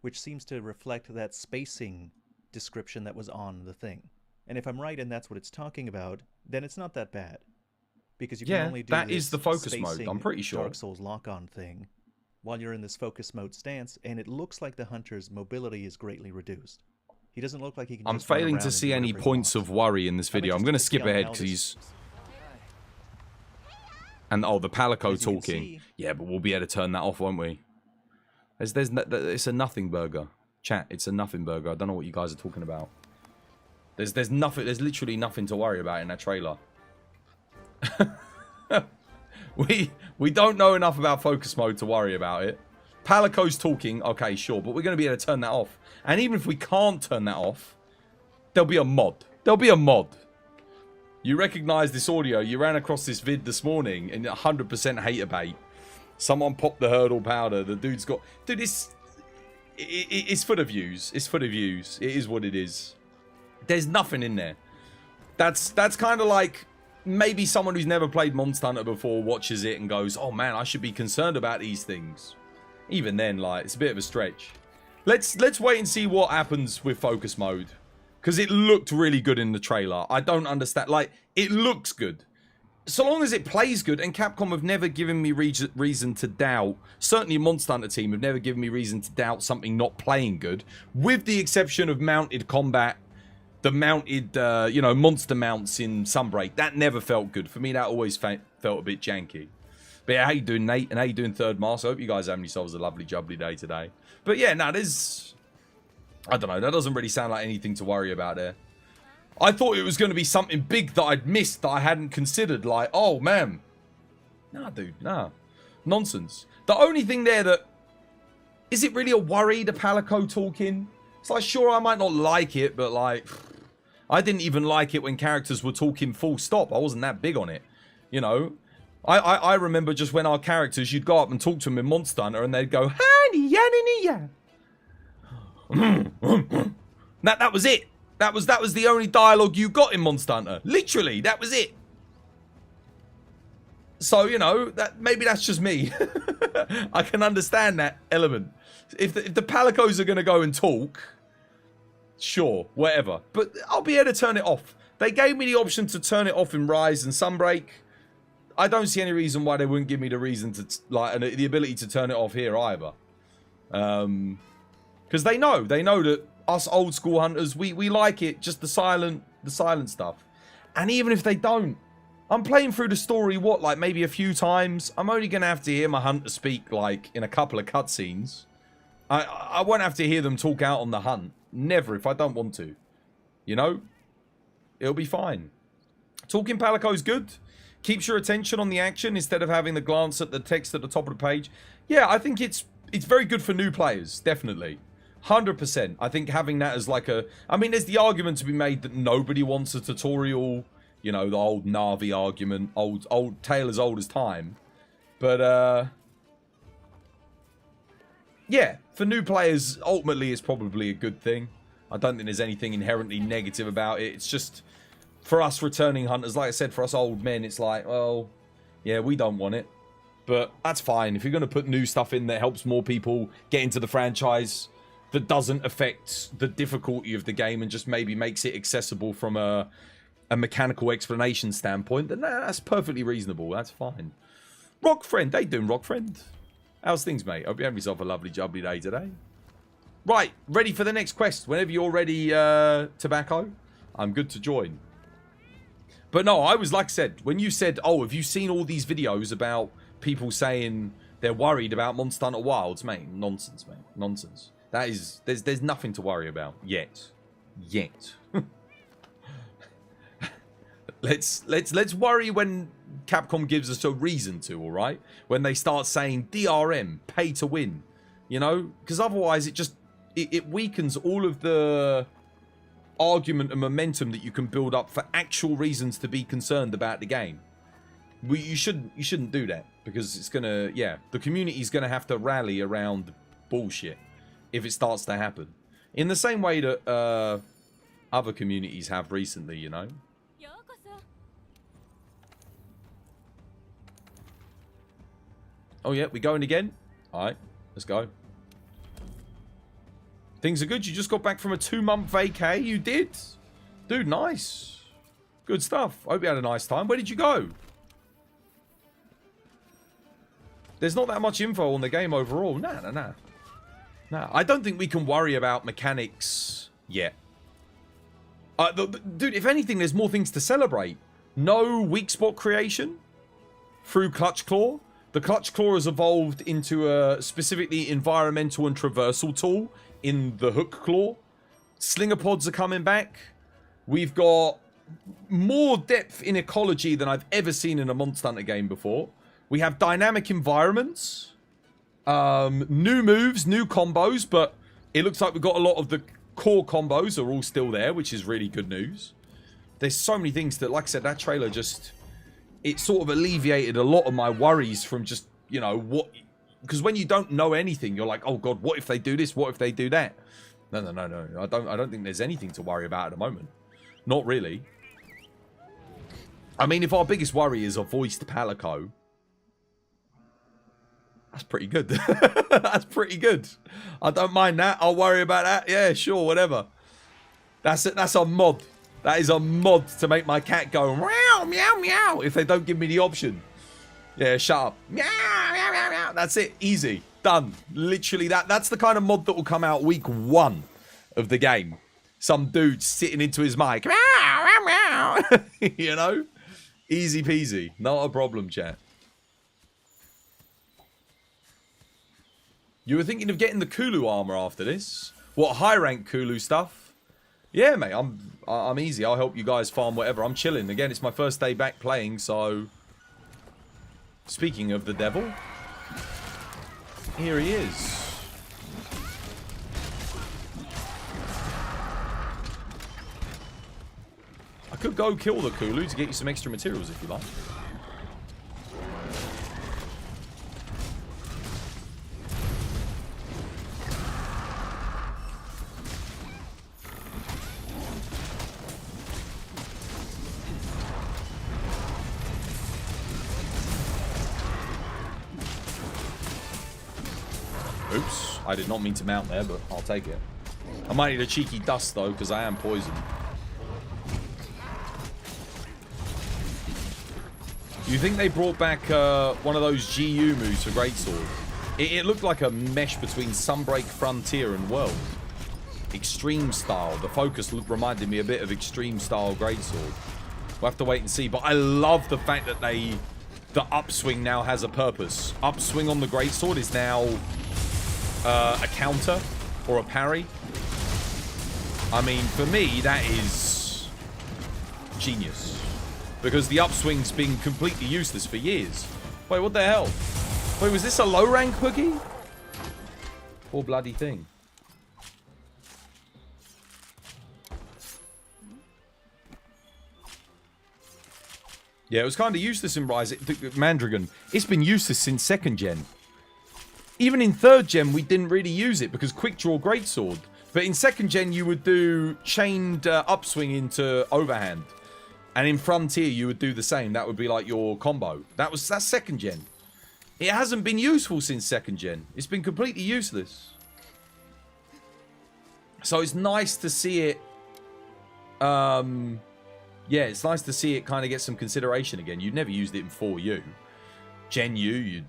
which seems to reflect that spacing description that was on the thing. And if I'm right and that's what it's talking about, then it's not that bad. Because you can Yeah, only do that is this the focus mode, spacing I'm pretty sure. Dark Souls lock-on thing while you're in this focus mode stance, and it looks like the hunter's mobility is greatly reduced. He doesn't look like he can I'm just run failing around to and see do any whatever he points wants. of worry in this video. I'm going to interested skip to see ahead how because this- he's... And, oh, the Palico As you can talking. see- Yeah, but we'll be able to turn that off, won't we? It's a nothing burger. Chat, it's a nothing burger. I don't know what you guys are talking about. There's nothing. There's literally nothing to worry about in that trailer. we don't know enough about focus mode to worry about it. Palico's talking, okay, sure, but we're going to be able to turn that off. And even if we can't turn that off, there'll be a mod. There'll be a mod. You recognize this audio. You ran across this vid this morning and 100% hater bait. Someone popped the hurdle powder. The dude's got... Dude, it's for the views. It's for the views. It is what it is. There's nothing in there. That's kind of like maybe someone who's never played Monster Hunter before watches it and goes, oh man, I should be concerned about these things. Even then, like, it's a bit of a stretch. Let's wait and see what happens with focus mode. Because it looked really good in the trailer. I don't understand. Like, it looks good. so long as it plays good, and Capcom have never given me reason to doubt, certainly Monster Hunter team have never given me reason to doubt something not playing good, with the exception of mounted combat, the mounted, you know, monster mounts in Sunbreak. That never felt good. For me, that always felt a bit janky. But yeah, how you doing, Nate? And how you doing, Third Master? I hope you guys are having yourselves a lovely, jubbly day today. But yeah, no, there's... I don't know. That doesn't really sound like anything to worry about there. I thought it was going to be something big that I'd missed, that I hadn't considered. Like, oh, man. Nah, dude, nah. Nonsense. The only thing there that... Is it really a worry, the Palico talking? It's like, sure, I might not like it, but like... I didn't even like it when characters were talking full stop. I wasn't that big on it. You know? I remember just when our characters, you'd go up and talk to them in Monster Hunter, and they'd go, "Honey, yanny, ya." That was it. That was the only dialogue you got in Monster Hunter. Literally, that was it. So, you know, that maybe that's just me. I can understand that element. If the Palicos are going to go and talk, sure, whatever. But I'll be able to turn it off. They gave me the option to turn it off in Rise and Sunbreak. I don't see any reason why they wouldn't give me the reason to, like, the ability to turn it off here either. Because they know that us old school hunters, we like it, just the silent stuff. And even if they don't, I'm playing through the story, what, like maybe a few times. I'm only going to have to hear my hunter speak, like, in a couple of cutscenes. I won't have to hear them talk out on the hunt. Never, if I don't want to. You know? It'll be fine. Talking Palico's good. Keeps your attention on the action instead of having the glance at the text at the top of the page. Yeah, I think it's very good for new players, definitely. 100%. I think having that as like a... I mean, there's the argument to be made that nobody wants a tutorial. You know, the old Navi argument. Old tale as old as time. But, yeah, for new players, ultimately it's probably a good thing. I don't think there's anything inherently negative about it. It's just... For us returning hunters, like I said, for us old men, it's like, well, yeah, we don't want it. But that's fine. If you're going to put new stuff in that helps more people get into the franchise, that doesn't affect the difficulty of the game and just maybe makes it accessible from a mechanical explanation standpoint, then that's perfectly reasonable. That's fine. Rock Friend, how you doing, Rock Friend? How's things, mate? Hope you have yourself a lovely, jubbly day today. Right, ready for the next quest. Whenever you're ready, Tobacco, I'm good to join. But no, I was, like I said, when you said, oh, have you seen all these videos about people saying they're worried about Monster Hunter Wilds? Mate, nonsense, mate. Nonsense. That is, there's nothing to worry about. Yet. Let's worry when Capcom gives us a reason to, alright? When they start saying DRM, pay to win. You know? Because otherwise it weakens all of the argument and momentum that you can build up for actual reasons to be concerned about the game. You shouldn't do that, because it's gonna, yeah, the community's gonna have to rally around bullshit if it starts to happen, in the same way that other communities have recently, you know. Oh yeah, we going again? All right, let's go. Things are good. You just got back from a 2-month vacay. You did? Dude, nice. Good stuff. Hope you had a nice time. Where did you go? There's not that much info on the game overall. Nah. I don't think we can worry about mechanics yet. Dude, if anything, there's more things to celebrate. No weak spot creation through Clutch Claw. The Clutch Claw has evolved into a specifically environmental and traversal tool in the Hook Claw. Slinger pods are coming back. We've got more depth in ecology than I've ever seen in a Monster Hunter game before. We have dynamic environments, new moves, new combos, but it looks like we've got a lot of the core combos are all still there, which is really good news. There's so many things that, like I said, that trailer just... It sort of alleviated a lot of my worries from just, you know, what... Because when you don't know anything, you're like, oh god, what if they do this? What if they do that? No. I don't think there's anything to worry about at the moment. Not really. I mean, if our biggest worry is a voiced Palico, that's pretty good. That's pretty good. I don't mind that. I'll worry about that. Yeah, sure, whatever. That's a mod. That is a mod to make my cat go meow, meow, meow if they don't give me the option. Yeah, shut up. Meow, meow, meow, meow. That's it. Easy. Done. Literally, that's the kind of mod that will come out week 1 of the game. Some dude sitting into his mic. Meow, meow, meow. You know? Easy peasy. Not a problem, chat. You were thinking of getting the Kulu armor after this? What, high rank Kulu stuff? Yeah, mate. I'm easy. I'll help you guys farm whatever. I'm chilling. Again, it's my first day back playing, so... Speaking of the devil, here he is. I could go kill the Kulu to get you some extra materials if you like. Oops, I did not mean to mount there, but I'll take it. I might need a cheeky dust, though, because I am poisoned. Do you think they brought back one of those GU moves for Greatsword? It looked like a mesh between Sunbreak, Frontier, and World. Extreme style. The focus reminded me a bit of Extreme style Greatsword. We'll have to wait and see, but I love the fact that the upswing now has a purpose. Upswing on the Greatsword is now... a counter or a parry. I mean, for me, that is genius. Because the upswing's been completely useless for years. Wait, what the hell? Wait, was this a low rank Pookie? Poor bloody thing. Yeah, it was kind of useless in Rise. Mandragon. It's been useless since 2nd gen. Even in 3rd gen, we didn't really use it because quick draw Greatsword. But in 2nd gen, you would do chained upswing into overhand. And in Frontier, you would do the same. That would be like your combo. That's 2nd gen. It hasn't been useful since 2nd gen. It's been completely useless. So it's nice to see it... yeah, it's nice to see it kind of get some consideration again. You'd never used it in 4U. Gen U, you'd...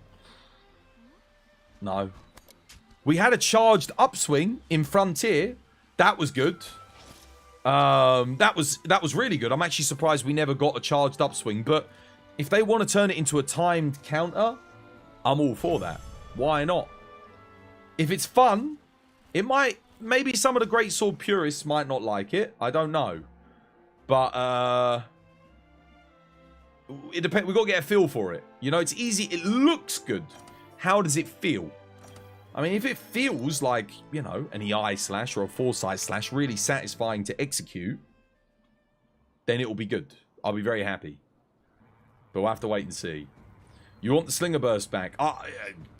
No. We had a charged upswing in Frontier. That was good. That was really good. I'm actually surprised we never got a charged upswing. But if they want to turn it into a timed counter, I'm all for that. Why not? If it's fun, it might... Maybe some of the Greatsword purists might not like it. I don't know. But, it depends. We've got to get a feel for it. You know, it's easy. It looks good. How does it feel? I mean, if it feels like, you know, an EI slash or a foresight slash really satisfying to execute, then it will be good. I'll be very happy. But we'll have to wait and see. You want the Slinger Burst back?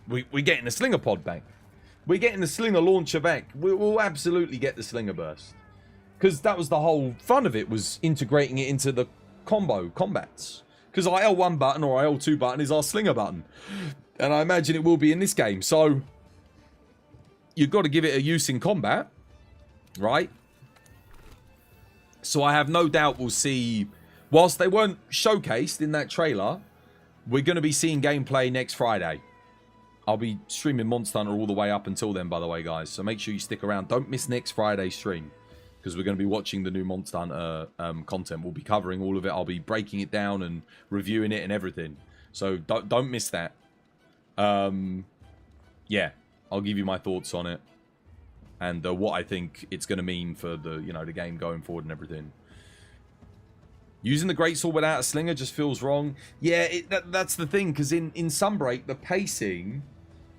We're getting the Slinger Pod back. We're getting the Slinger Launcher back. We'll absolutely get the Slinger Burst. Because that was the whole fun of it, was integrating it into the combo combats. Because our L1 button or our L2 button is our Slinger button. And I imagine it will be in this game. So, you've got to give it a use in combat. Right? So I have no doubt we'll see... Whilst they weren't showcased in that trailer, we're going to be seeing gameplay next Friday. I'll be streaming Monster Hunter all the way up until then, by the way, guys. So make sure you stick around. Don't miss next Friday's stream. Because we're going to be watching the new Monster Hunter content. We'll be covering all of it. I'll be breaking it down and reviewing it and everything. So don't miss that. Yeah, I'll give you my thoughts on it. And what I think it's going to mean for the, you know, the game going forward and everything. Using the Greatsword without a slinger just feels wrong. Yeah, that's the thing. Because in Sunbreak, the pacing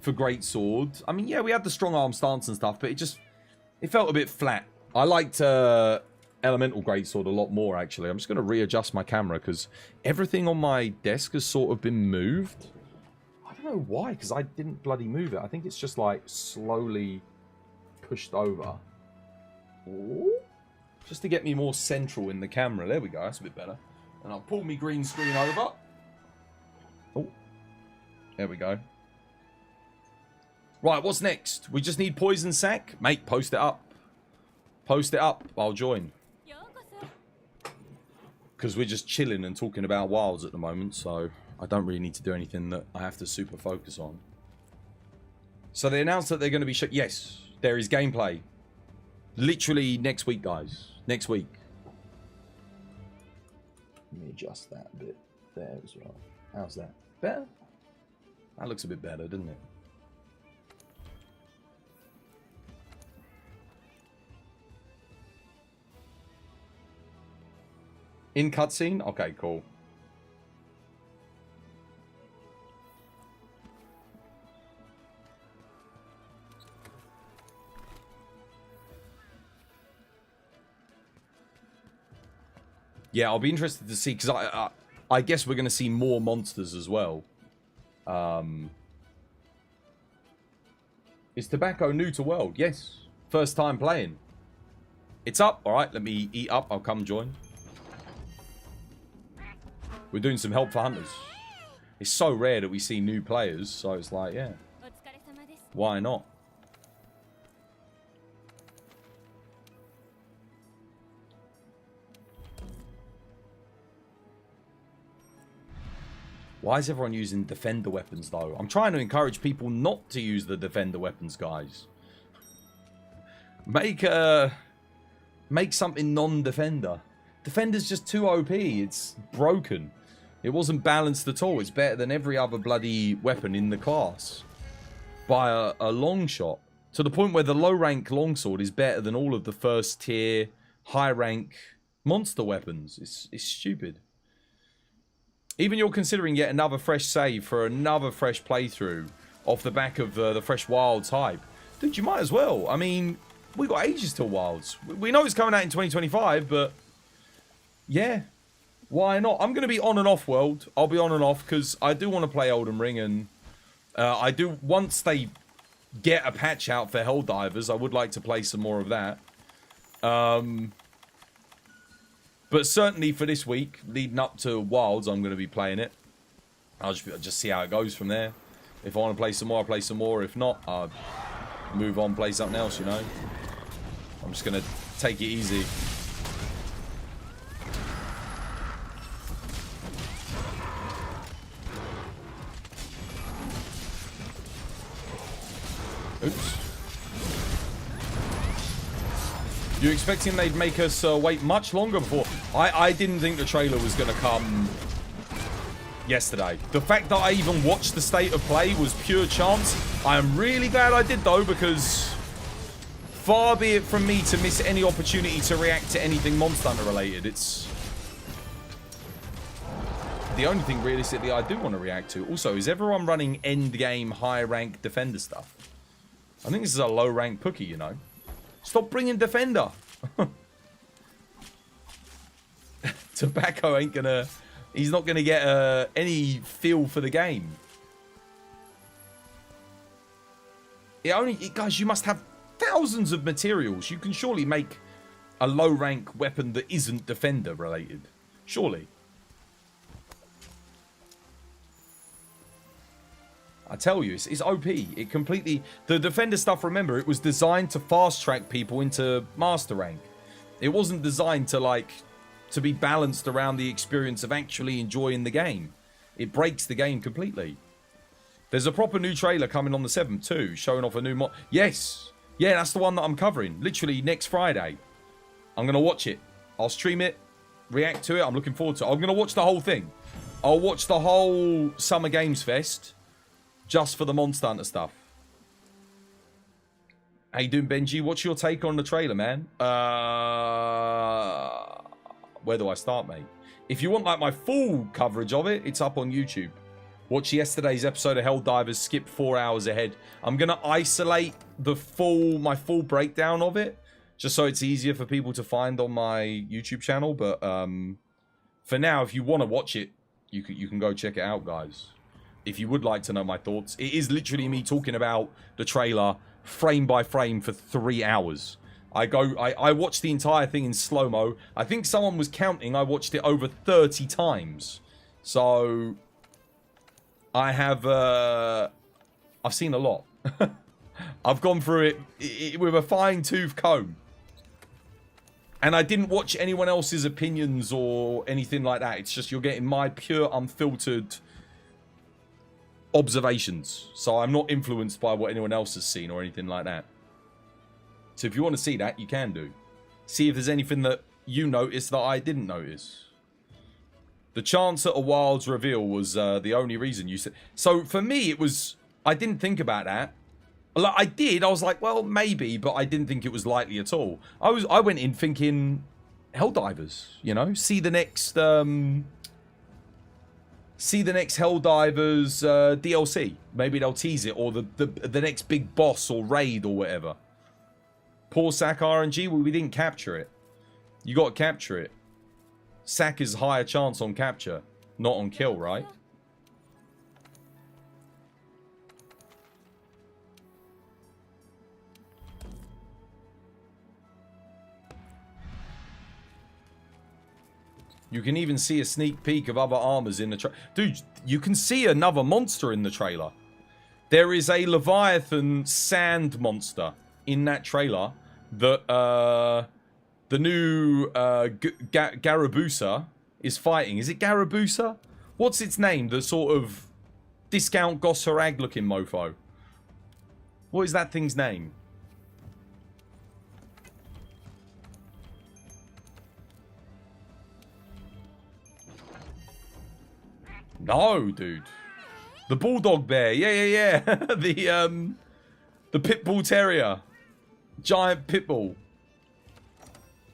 for Greatsword... I mean, yeah, we had the strong arm stance and stuff. But it felt a bit flat. I liked Elemental Greatsword a lot more, actually. I'm just going to readjust my camera because everything on my desk has sort of been moved. I don't know why, because I didn't bloody move it. I think it's just, like, slowly pushed over. Ooh. Just to get me more central in the camera. There we go. That's a bit better. And I'll pull my green screen over. Oh. There we go. Right, what's next? We just need Poison Sack? Mate, post it up. Post it up. I'll join. because we're just chilling and talking about Wilds at the moment, so I don't really need to do anything that I have to super focus on. So they announced that they're going to be... Yes, there is gameplay. Literally next week, guys. Next week. Let me adjust that a bit there as well. How's that? Better? That looks a bit better, doesn't it? In cutscene? Okay, cool. Yeah, I'll be interested to see, because I guess we're going to see more monsters as well. Is Tobacco new to World? Yes. First time playing. It's up. All right, let me eat up. I'll come join. We're doing some help for hunters. It's so rare that we see new players, so it's like, yeah. Why not? Why is everyone using defender weapons, though? I'm trying to encourage people not to use the defender weapons, guys. Make something non-defender. Defender's just too OP. It's broken. It wasn't balanced at all. It's better than every other bloody weapon in the class. By a long shot. To the point where the low-rank longsword is better than all of the first-tier, high-rank monster weapons. It's stupid. Even you're considering yet another fresh save for another fresh playthrough off the back of the fresh Wilds hype. Dude, you might as well. I mean, we got ages till Wilds. We know it's coming out in 2025, but yeah, why not? I'm going to be on and off World. I'll be on and off because I do want to play Elden Ring, and I do, once they get a patch out for Helldivers, I would like to play some more of that. But certainly for this week, leading up to Wilds, I'm going to be playing it. I'll just see how it goes from there. If I want to play some more, I'll play some more. If not, I'll move on, play something else, you know. I'm just going to take it easy. Oops. You're expecting they'd make us wait much longer before? I didn't think the trailer was going to come yesterday. The fact that I even watched the state of play was pure chance. I am really glad I did, though, because far be it from me to miss any opportunity to react to anything Monster Hunter related. It's the only thing realistically I do want to react to. Also, is everyone running endgame high rank defender stuff? I think this is a low rank Pookie, you know. Stop bringing defender. Tobacco ain't gonna... He's not gonna get any feel for the game. Guys, you must have thousands of materials. You can surely make a low rank weapon that isn't defender related. Surely. I tell you, it's OP. It completely... The defender stuff, remember, it was designed to fast-track people into master rank. It wasn't designed to, like, to be balanced around the experience of actually enjoying the game. It breaks the game completely. There's a proper new trailer coming on the 7th, too, showing off a new mod. Yes! Yeah, that's the one that I'm covering. Literally next Friday. I'm going to watch it. I'll stream it, react to it. I'm looking forward to it. I'm going to watch the whole thing. I'll watch the whole Summer Games Fest. Just for the Monster Hunter stuff. How you doing, Benji? What's your take on the trailer, man? Where do I start, mate? If you want like my full coverage of it, it's up on YouTube. Watch yesterday's episode of Helldivers, skip 4 hours ahead. I'm gonna isolate my full breakdown of it, just so it's easier for people to find on my YouTube channel. But for now, if you want to watch it, you can go check it out, guys. If you would like to know my thoughts, it is literally me talking about the trailer frame by frame for 3 hours. I watched the entire thing in slow-mo. I think someone was counting. I watched it over 30 times. So I have I've seen a lot. I've gone through it with a fine-tooth comb. And I didn't watch anyone else's opinions or anything like that. It's just you're getting my pure, unfiltered observations. So I'm not influenced by what anyone else has seen or anything like that. So if you want to see that, you can do. See if there's anything that you noticed that I didn't notice. The chance at a Wilds reveal was the only reason you said. So for me, it was... I didn't think about that. Like, I did. I was like, well, maybe, but I didn't think it was likely at all. I went in thinking Helldivers, you know? See the next Helldivers DLC. Maybe they'll tease it, or the next big boss or raid or whatever. Poor Sack RNG, well, we didn't capture it. You got to capture it. Sack is higher chance on capture, not on kill, right? You can even see a sneak peek of other armors in the trailer. Dude, you can see another monster in the trailer. There is a Leviathan sand monster in that trailer that the new Garabusa is fighting. Is it Garabusa? What's its name? The sort of discount Gosarag looking mofo. What is that thing's name? No, dude. The bulldog bear. Yeah. The pit bull terrier. Giant pit bull.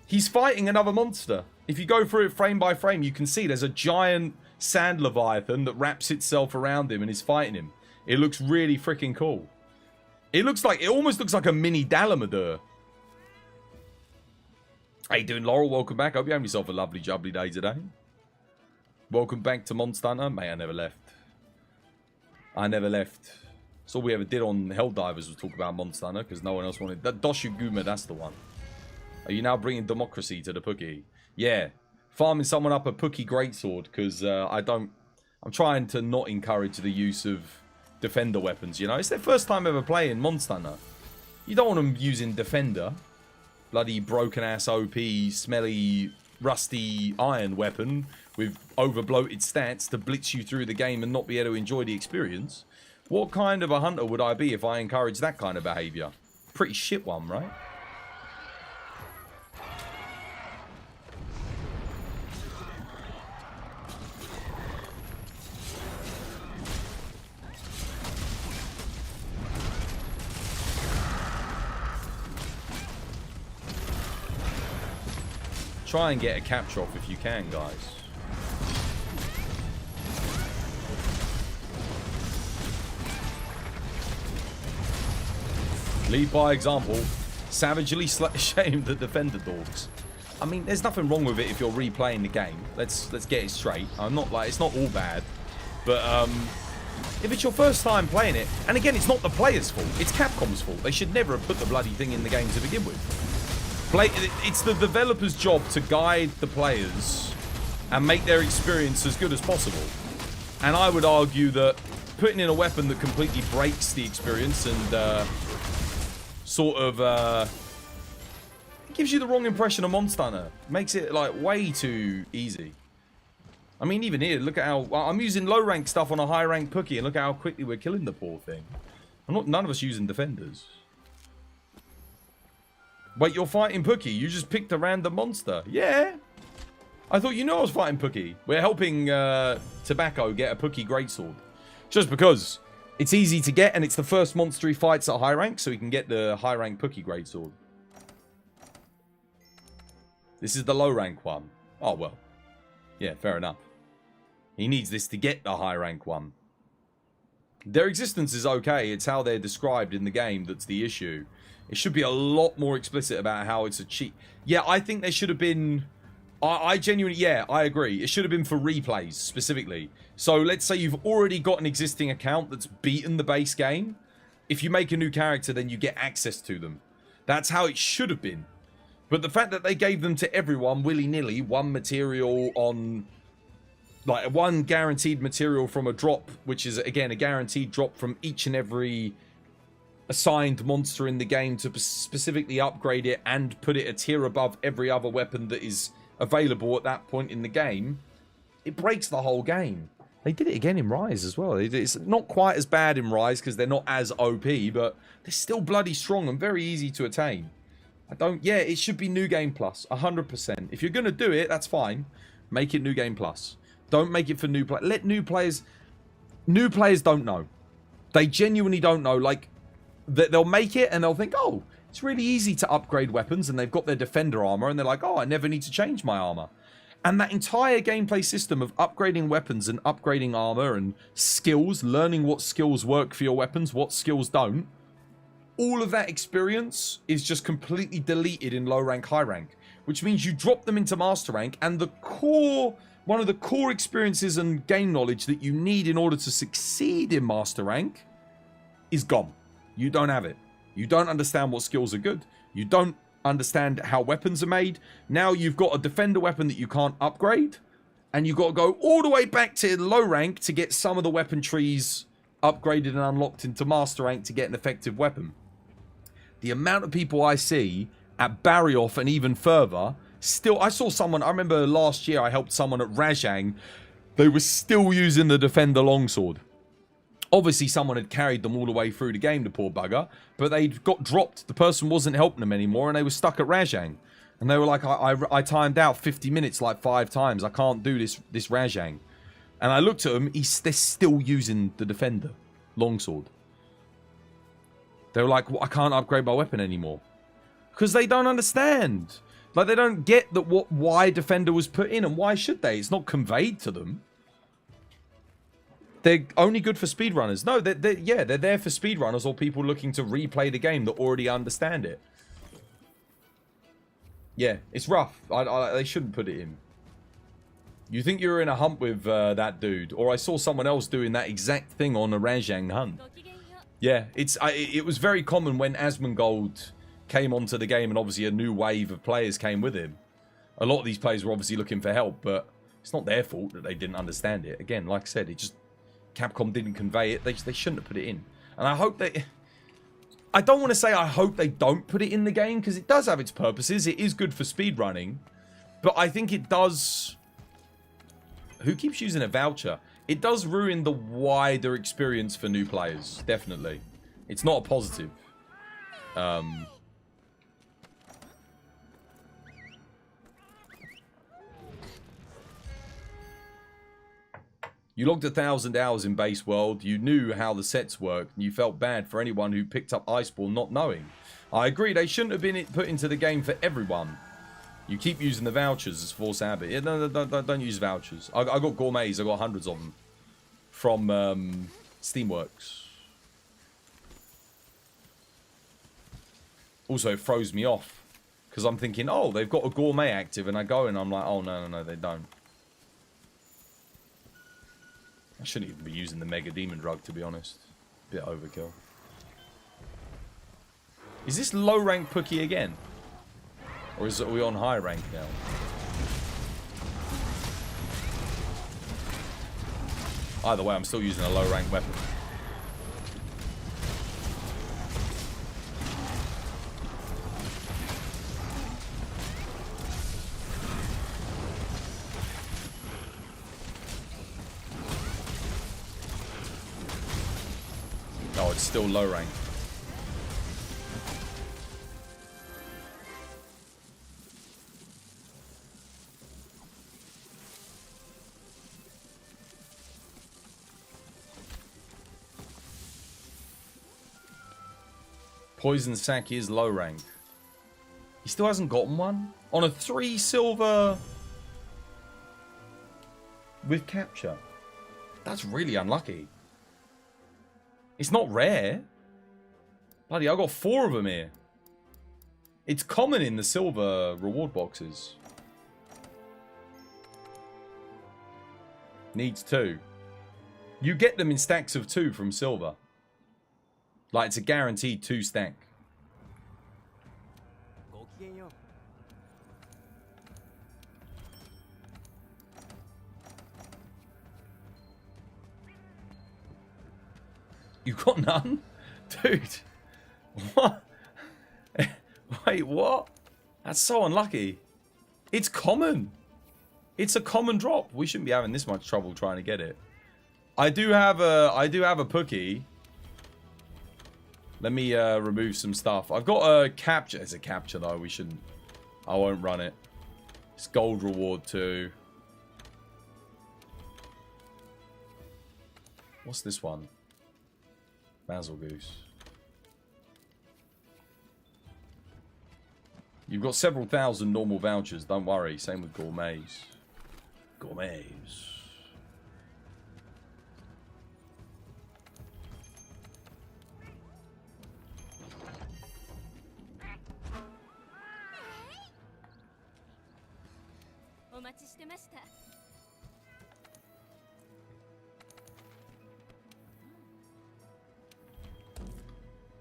He's fighting another monster. If you go through it frame by frame, you can see there's a giant sand leviathan that wraps itself around him and is fighting him. It looks really freaking cool. It almost looks like a mini Dalamador. How you doing, Laurel? Welcome back. Hope you're having yourself a lovely jubbly day today. Welcome back to Monster Hunter. Mate, I never left. That's all we ever did on Helldivers was talk about Monster Hunter because no one else wanted. That Doshuguma, that's the one. Are you now bringing democracy to the Pookie? Yeah. Farming someone up a Pookie greatsword because I'm trying to not encourage the use of defender weapons, you know? It's their first time ever playing Monster Hunter. You don't want them using defender. Bloody broken ass OP, smelly, rusty iron weapon with over-bloated stats to blitz you through the game and not be able to enjoy the experience. What kind of a hunter would I be if I encouraged that kind of behaviour? Pretty shit one, right? Try and get a capture off if you can, guys. Lead by example. Savagely shame the defender dogs. I mean, there's nothing wrong with it if you're replaying the game. Let's get it straight. I'm not like, it's not all bad. But if it's your first time playing it, and again, it's not the player's fault. It's Capcom's fault. They should never have put the bloody thing in the game to begin with. It's the developer's job to guide the players and make their experience as good as possible. And I would argue that putting in a weapon that completely breaks the experience and gives you the wrong impression of Monster Hunter. Makes it like way too easy. I mean, even here, look at how I'm using low rank stuff on a high rank Pookie, and look at how quickly we're killing the poor thing. None of us using defenders. Wait, you're fighting Pookie? You just picked a random monster? Yeah. I thought you knew I was fighting Pookie. We're helping Tobacco get a Pookie greatsword. Just because it's easy to get, and it's the first monster he fights at high rank, so he can get the high rank Pookie greatsword. This is the low rank one. Oh, well. Yeah, fair enough. He needs this to get the high rank one. Their existence is okay. It's how they're described in the game that's the issue. It should be a lot more explicit about how it's a cheat. Yeah, I think there should have been... I genuinely... Yeah, I agree. It should have been for replays, specifically. So, let's say you've already got an existing account that's beaten the base game. If you make a new character, then you get access to them. That's how it should have been. But the fact that they gave them to everyone, willy-nilly, one material on... Like, one guaranteed material from a drop, which is, again, a guaranteed drop from each and every assigned monster in the game to specifically upgrade it and put it a tier above every other weapon that is available at that point in the game, it breaks the whole game. They did it again in Rise as well. It's not quite as bad in Rise because they're not as OP, but they're still bloody strong and very easy to attain. Yeah, it should be New Game Plus, 100%. If you're going to do it, that's fine. Make it New Game Plus. Don't make it for new players. Let new players don't know. They genuinely don't know. Like, they'll make it and they'll think, oh, it's really easy to upgrade weapons, and they've got their defender armor, and they're like, oh, I never need to change my armor. And that entire gameplay system of upgrading weapons and upgrading armor and skills, learning what skills work for your weapons, what skills don't, all of that experience is just completely deleted in low rank, high rank, which means you drop them into master rank, and one of the core experiences and game knowledge that you need in order to succeed in master rank is gone. You don't have it. You don't understand what skills are good. You don't understand how weapons are made. Now you've got a defender weapon that you can't upgrade, and you've got to go all the way back to low rank to get some of the weapon trees upgraded and unlocked into master rank to get an effective weapon. The amount of people I see at Barrioth and even further, still, I saw someone, I remember last year I helped someone at Rajang, they were still using the defender longsword. Obviously, someone had carried them all the way through the game, the poor bugger, but they'd got dropped. The person wasn't helping them anymore, and they were stuck at Rajang. And they were like, I timed out 50 minutes like 5 times. I can't do this Rajang. And I looked at them, they're still using the defender longsword. They were like, well, I can't upgrade my weapon anymore. Because they don't understand. Like, they don't get that why defender was put in, and why should they? It's not conveyed to them. They're only good for speedrunners. No, they're there for speedrunners or people looking to replay the game that already understand it. Yeah, it's rough. They shouldn't put it in. You think you're in a hunt with that dude, or I saw someone else doing that exact thing on a Rajang hunt. Yeah, it was very common when Asmongold came onto the game, and obviously a new wave of players came with him. A lot of these players were obviously looking for help, but it's not their fault that they didn't understand it. Again, like I said, Capcom didn't convey it. They shouldn't have put it in. And I hope I don't want to say I hope they don't put it in the game, because it does have its purposes. It is good for speedrunning. But I think it does... Who keeps using a voucher? It does ruin the wider experience for new players. Definitely. It's not a positive. You logged 1,000 hours in base world, you knew how the sets worked, and you felt bad for anyone who picked up Iceborne not knowing. I agree, they shouldn't have been put into the game for everyone. You keep using the vouchers as force habit. Yeah, no, don't use vouchers. I got gourmets, I got hundreds of them. From Steamworks. Also, it throws me off. Because I'm thinking, oh, they've got a gourmet active, and I go and I'm like, oh, no, they don't. I shouldn't even be using the Mega Demon Drug, to be honest. Bit overkill. Is this low rank Pookie again? Or are we on high rank now? Either way, I'm still using a low rank weapon. Oh, it's still low rank. Poison Sack is low rank. He still hasn't gotten one? On a 3 silver with capture. That's really unlucky. It's not rare. Bloody, I got 4 of them here. It's common in the silver reward boxes. Needs 2. You get them in stacks of 2 from silver. Like, it's a guaranteed 2 stack. You got none? Dude. What? Wait, what? That's so unlucky. It's common. It's a common drop. We shouldn't be having this much trouble trying to get it. I do have a Pookie. Let me remove some stuff. I've got a capture. It's a capture though. We shouldn't. I won't run it. It's gold reward too. What's this one? Basil Goose. You've got several thousand normal vouchers. Don't worry. Same with gourmets. Gourmets.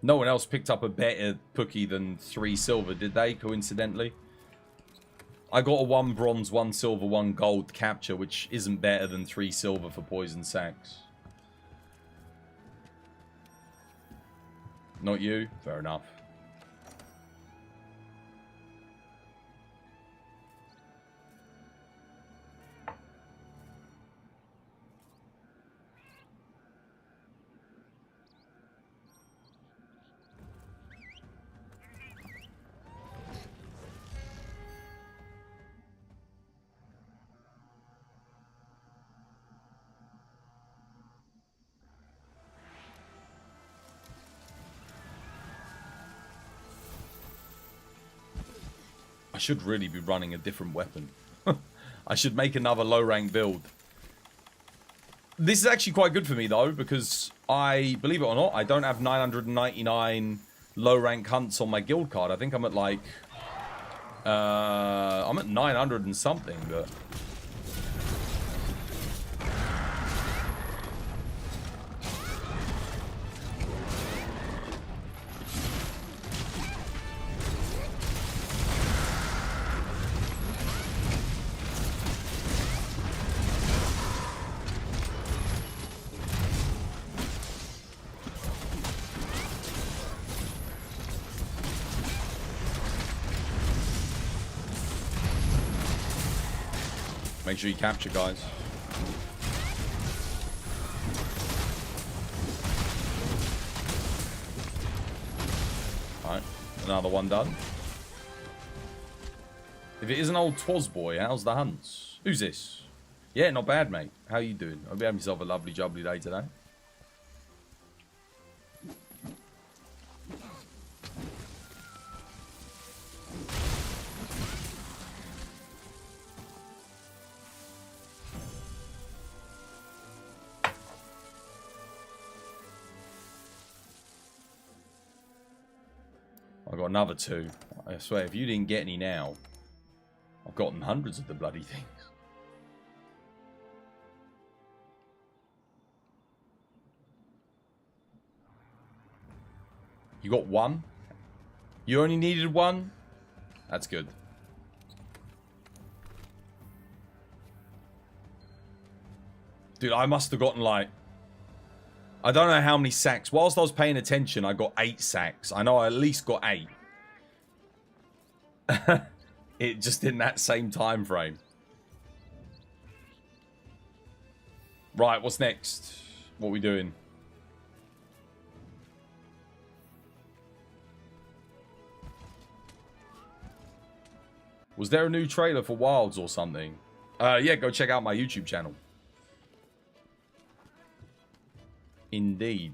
No one else picked up a better Pookie than 3 silver, did they, coincidentally? I got a 1 bronze, 1 silver, 1 gold capture, which isn't better than 3 silver for poison sacks. Not you? Fair enough. I should really be running a different weapon. I should make another low rank build. This is actually quite good for me though, because I, believe it or not, I don't have 999 low rank hunts on my guild card. I think I'm at like, I'm at 900 and something, but... Make sure you capture, guys. Alright, another one done. If it isn't old Twas boy, how's the hunts? Who's this? Yeah, not bad, mate. How you doing? Hope you have yourself a lovely jubbly day today. I've got another 2. I swear, if you didn't get any now, I've gotten hundreds of the bloody things. You got 1? You only needed 1? That's good. Dude, I must have gotten like... I don't know how many sacks. Whilst I was paying attention, I got 8 sacks. I know I at least got 8. It just in that same time frame. Right, what's next? What are we doing? Was there a new trailer for Wilds or something? Yeah, go check out my YouTube channel. Indeed.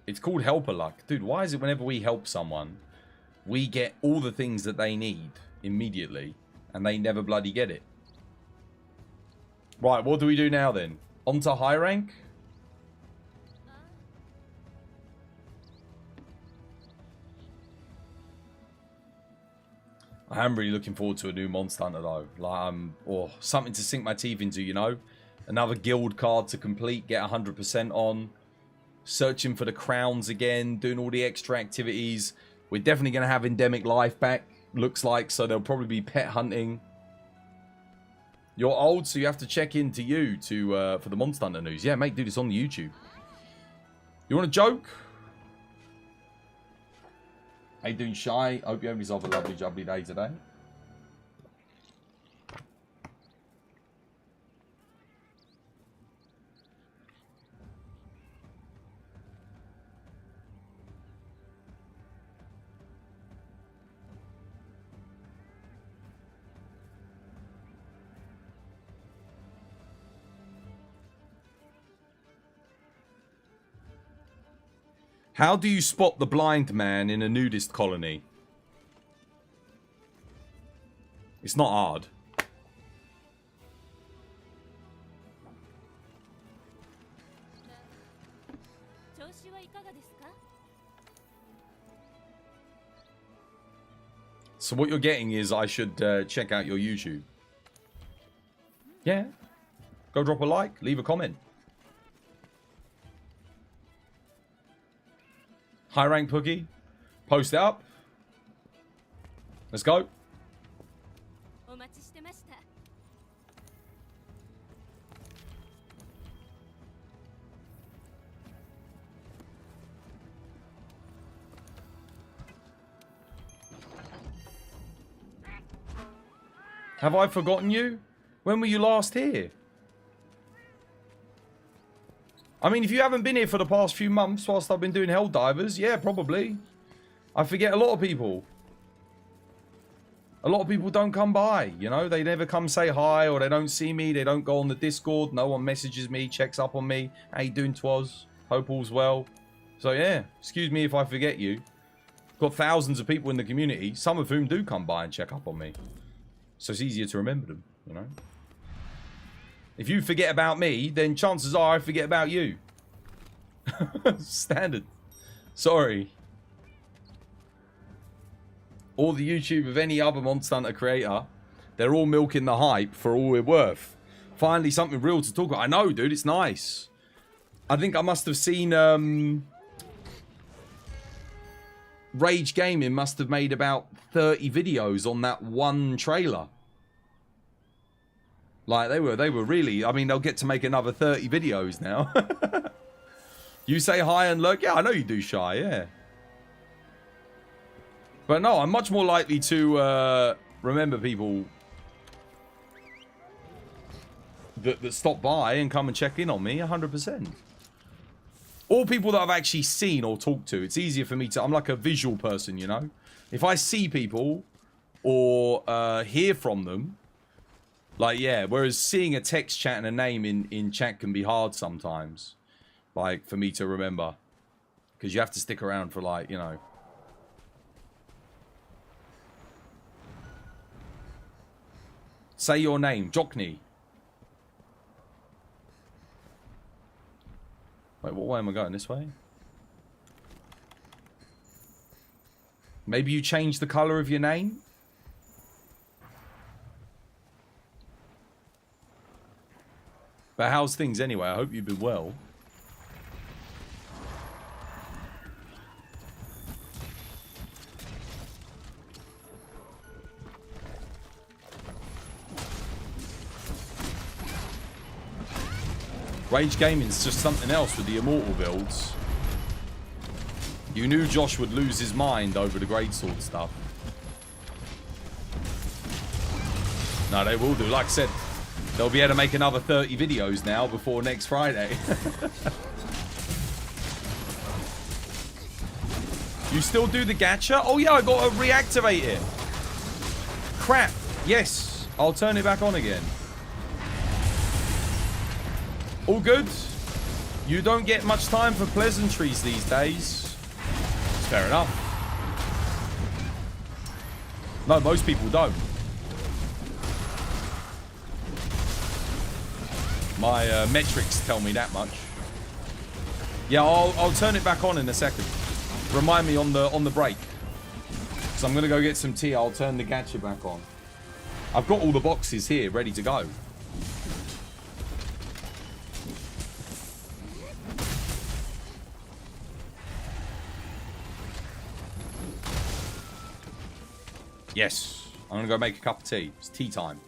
It's called Helper Luck. Dude, why is it whenever we help someone, we get all the things that they need immediately, and they never bloody get it? Right, what do we do now then? On to high rank? I am really looking forward to a new Monster Hunter though. Like, or something to sink my teeth into, you know? Another guild card to complete, get 100% on. Searching for the crowns again, doing all the extra activities. We're definitely going to have endemic life back, looks like, so there'll probably be pet hunting. You're old, so you have to check in to you to for the Monster Hunter news. Yeah, mate, do this on the YouTube. You want a joke? How you doing, Shy? Hope you have yourself a lovely, jubbly day today. How do you spot the blind man in a nudist colony? It's not hard. So what you're getting is I should check out your YouTube. Yeah. Go drop a like, leave a comment. High rank Pookie. Post it up. Let's go. Have I forgotten you? When were you last here? I mean, if you haven't been here for the past few months whilst I've been doing Helldivers, yeah, probably. I forget a lot of people. A lot of people don't come by, you know? They never come say hi, or they don't see me. They don't go on the Discord. No one messages me, checks up on me. How you doing, Twas? Hope all's well. So, yeah, excuse me if I forget you. Got thousands of people in the community, some of whom do come by and check up on me. So it's easier to remember them, you know? If you forget about me, then chances are I forget about you. Standard. Sorry. All the YouTube of any other Monster Hunter creator, they're all milking the hype for all we're worth. Finally, something real to talk about. I know, dude, it's nice. I think I must have seen... Rage Gaming must have made about 30 videos on that one trailer. Like, they were really... I mean, they'll get to make another 30 videos now. You say hi and lurk? Yeah, I know you do, Shy, yeah. But no, I'm much more likely to remember people that stop by and come and check in on me, 100%. All people that I've actually seen or talked to, it's easier for me to... I'm like a visual person, you know? If I see people or hear from them, like, yeah, whereas seeing a text chat and a name in chat can be hard sometimes, like, for me to remember. Because you have to stick around for, like, you know... Say your name, Jockney. Wait, what way am I going? This way? Maybe you change the colour of your name? But how's things anyway? I hope you've been well. Rage Gaming's just something else with the Immortal builds. You knew Josh would lose his mind over the Greatsword stuff. No, they will do. Like I said, they'll be able to make another 30 videos now before next Friday. You still do the gacha? Oh yeah, I got to reactivate it. Crap. Yes, I'll turn it back on again. All good. You don't get much time for pleasantries these days. It's fair enough. No, most people don't. My metrics tell me that much. Yeah, I'll turn it back on in a second. Remind me on the break. So I'm gonna go get some tea. I'll turn the gacha back on. I've got all the boxes here ready to go. Yes, I'm gonna go make a cup of tea. It's tea time.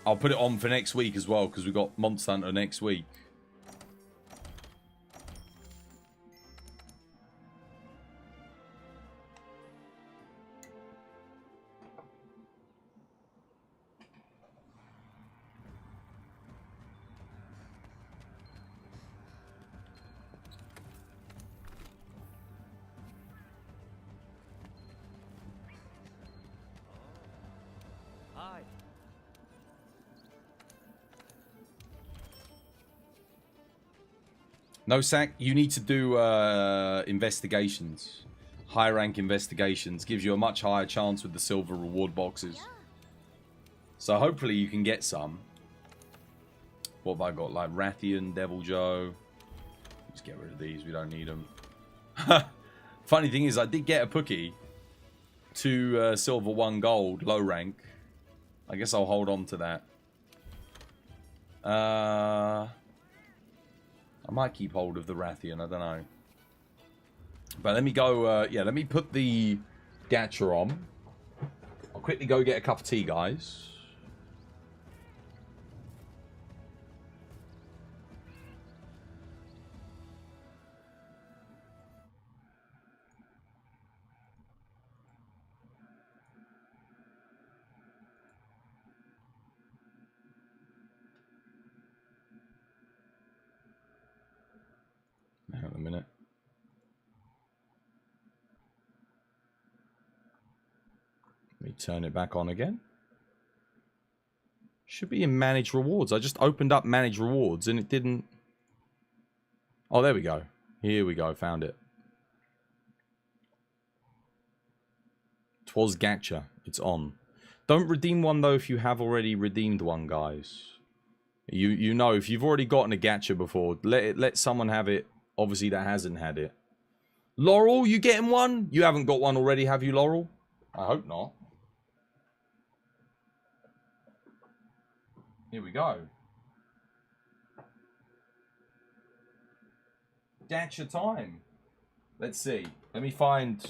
I'll put it on for next week as well, because we've got Monster Hunter next week. No sack. You need to do investigations. High rank investigations gives you a much higher chance with the silver reward boxes. So hopefully you can get some. What have I got? Like Rathian, Devil Joe. Let's get rid of these. We don't need them. Funny thing is, I did get a Pookie. 2 silver, 1 gold, low rank. I guess I'll hold on to that. I might keep hold of the Rathian. I don't know. But let me go. Yeah, let me put the gacha on. I'll quickly go get a cup of tea, guys. Hang on a minute. Let me turn it back on again. Should be in Manage Rewards. I just opened up Manage Rewards and it didn't... Oh, there we go. Here we go. Found it. Twas gacha. It's on. Don't redeem one, though, if you have already redeemed one, guys. You know, if you've already gotten a gacha before, let someone have it, obviously, that hasn't had it. Laurel, you getting one? You haven't got one already, have you, Laurel? I hope not. Here we go. Gacha time. Let's see. Let me find...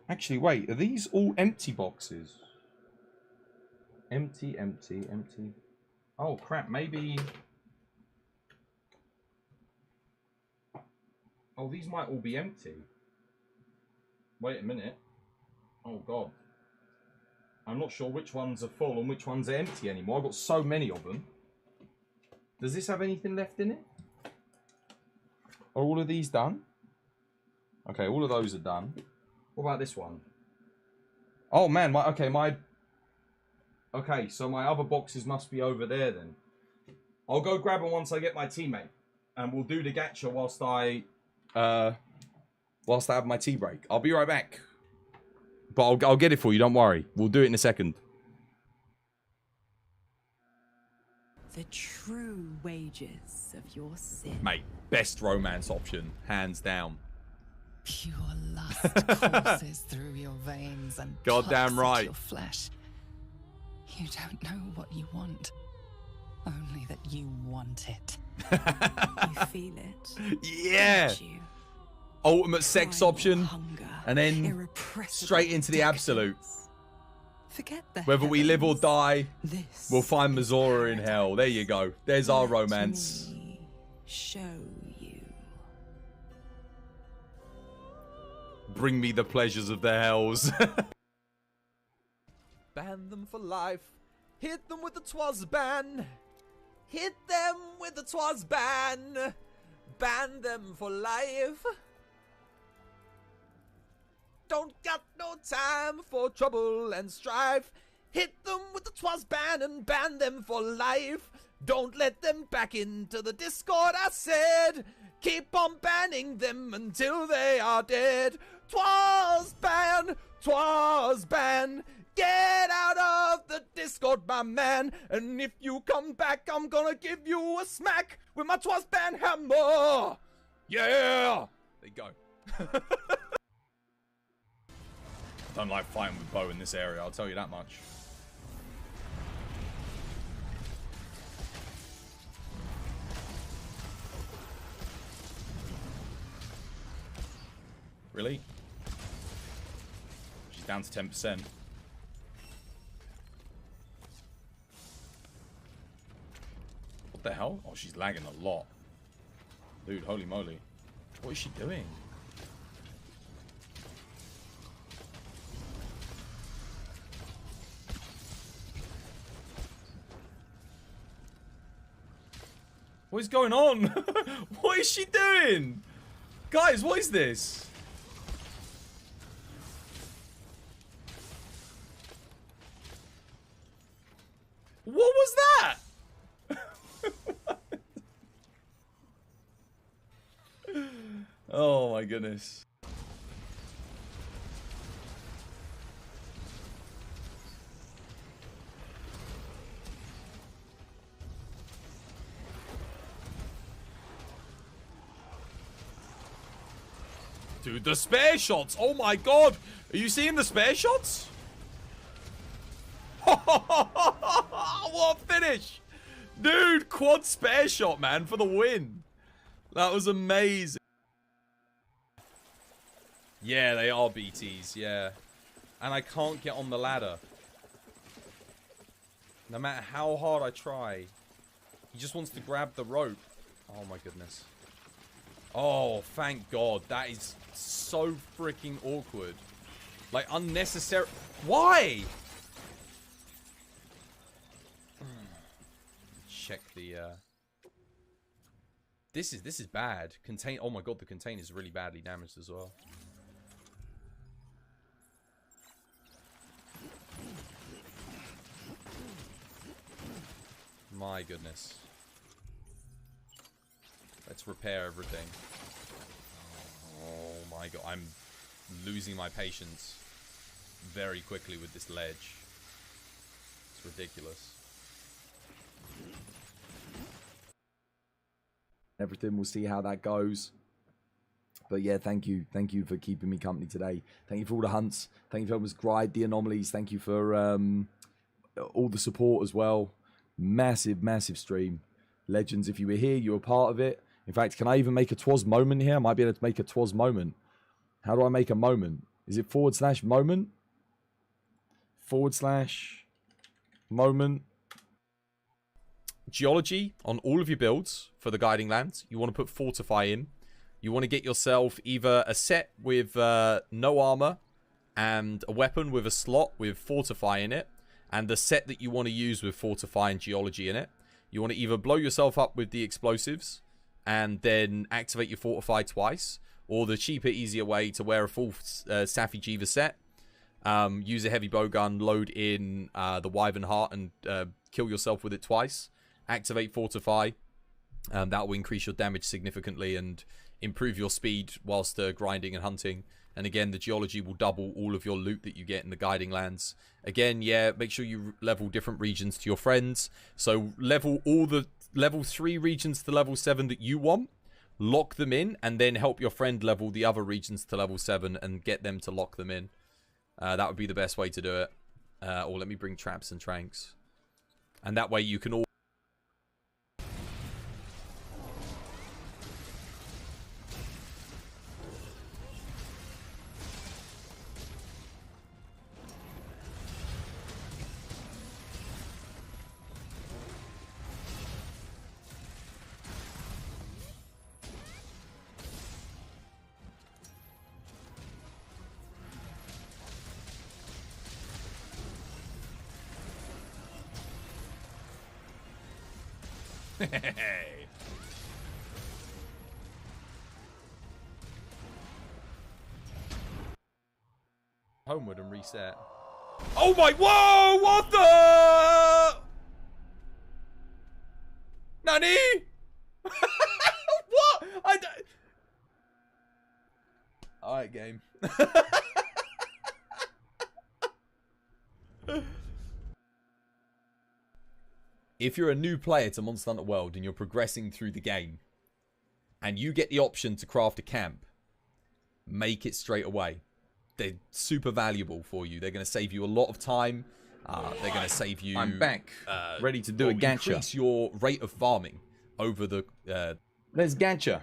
Actually, wait. Are these all empty boxes? Empty, empty, empty. Oh, crap. Maybe... Oh, these might all be empty. Wait a minute. Oh, God. I'm not sure which ones are full and which ones are empty anymore. I've got so many of them. Does this have anything left in it? Are all of these done? Okay, all of those are done. What about this one? Oh, man. Okay, so my other boxes must be over there then. I'll go grab them once I get my teammate. And we'll do the gacha whilst I have my tea break. I'll be right back. But I'll get it for you, don't worry. We'll do it in a second. The true wages of your sin. Mate, best romance option, hands down. Pure lust courses through your veins and Goddamn plucks right. at your flesh. You don't know what you want. Only that you want it. You feel it. Yeah. don't you? Ultimate sex Primal option. hunger, And then irrepressible straight into the absolute. decadence. Forget the Whether we live or heavens. die, This we'll find is Mazora in paradise. hell. There you go. There's our Let romance. me show you. Bring me the pleasures of the hells. Ban them for life. Hit them with the twas ban. Hit them with the twas ban. Ban them for life. Don't got no time for trouble and strife. Hit them with the twas ban and ban them for life. Don't let them back into the Discord, I said. Keep on banning them until they are dead. Twas ban, twas ban. Get out of the Discord, my man. And if you come back, I'm gonna give you a smack with my twas ban hammer. Yeah! There you go. I don't like fighting with Bo in this area, I'll tell you that much. Really? She's down to 10%. What the hell? Oh, she's lagging a lot. Dude, holy moly. What is she doing? What is going on? What is she doing? Guys, what is this? What was that? my goodness. Dude, the spare shots! Oh my god! Are you seeing the spare shots? What a finish! Dude, quad spare shot, man, for the win. That was amazing. Yeah, they are BTs, yeah. And I can't get on the ladder. No matter how hard I try. He just wants to grab the rope. Oh my goodness. Oh, thank God. That is so freaking awkward. Like, unnecessary. Why? Check the, This is bad. Oh my God, the container is really badly damaged as well. My goodness. Let's repair everything. Oh my God, I'm losing my patience very quickly with this ledge. It's ridiculous. Everything, we'll see how that goes. But yeah, thank you for keeping me company today. Thank you for all the hunts. Thank you for helping us grind the anomalies. Thank you for all the support as well. Massive stream. Legends, if you were here, you were part of it. In fact, can I even make a Twas moment here? I might be able to make a Twas moment. How do I make a moment? Is it /moment? /moment? Geology on all of your builds for the Guiding Lands. You want to put Fortify in. You want to get yourself either a set with no armor and a weapon with a slot with Fortify in it, and the set that you want to use with Fortify and Geology in it. You want to either blow yourself up with the explosives and then activate your Fortify twice, or the cheaper, easier way to wear a full Safi Jiva set, use a heavy bowgun, load in the Wyvern Heart and kill yourself with it twice, activate Fortify. That will increase your damage significantly and improve your speed whilst grinding and hunting. And again, the Geology will double all of your loot that you get in the Guiding Lands. Again, yeah, make sure you level different regions to your friends. So level all the level 3 regions to level 7 that you want. Lock them in, and then help your friend level the other regions to level 7 and get them to lock them in. That would be the best way to do it. Or let me bring traps and tranks. And that way you can all... Homeward and reset. Oh my... Whoa! What the... Nani? What? I don't... Alright, game. If you're a new player to Monster Hunter World and you're progressing through the game and you get the option to craft a camp, make it straight away. They're super valuable for you. They're going to save you a lot of time. They're going to save you... I'm back. Ready to do a gacha. Increase your rate of farming over the... There's gacha.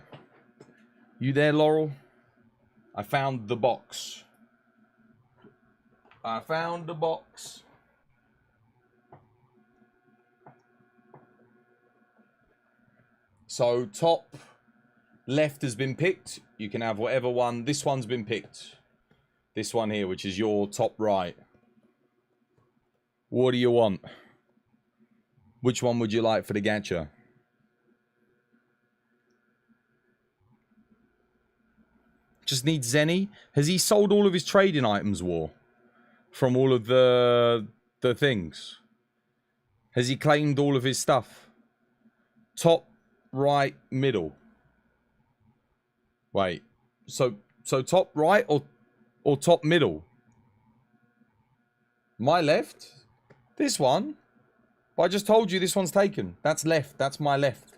You there, Laurel? I found the box. I found the box. So, top left has been picked. You can have whatever one. This one's been picked. This one here, which is your top right. What do you want? Which one would you like for the gacha? Just need Zenny. Has he sold all of his trading items, War? From all of the things? Has he claimed all of his stuff? Top, right, middle. Wait. So top right or top middle? My left? This one? But I just told you this one's taken. That's left. That's my left.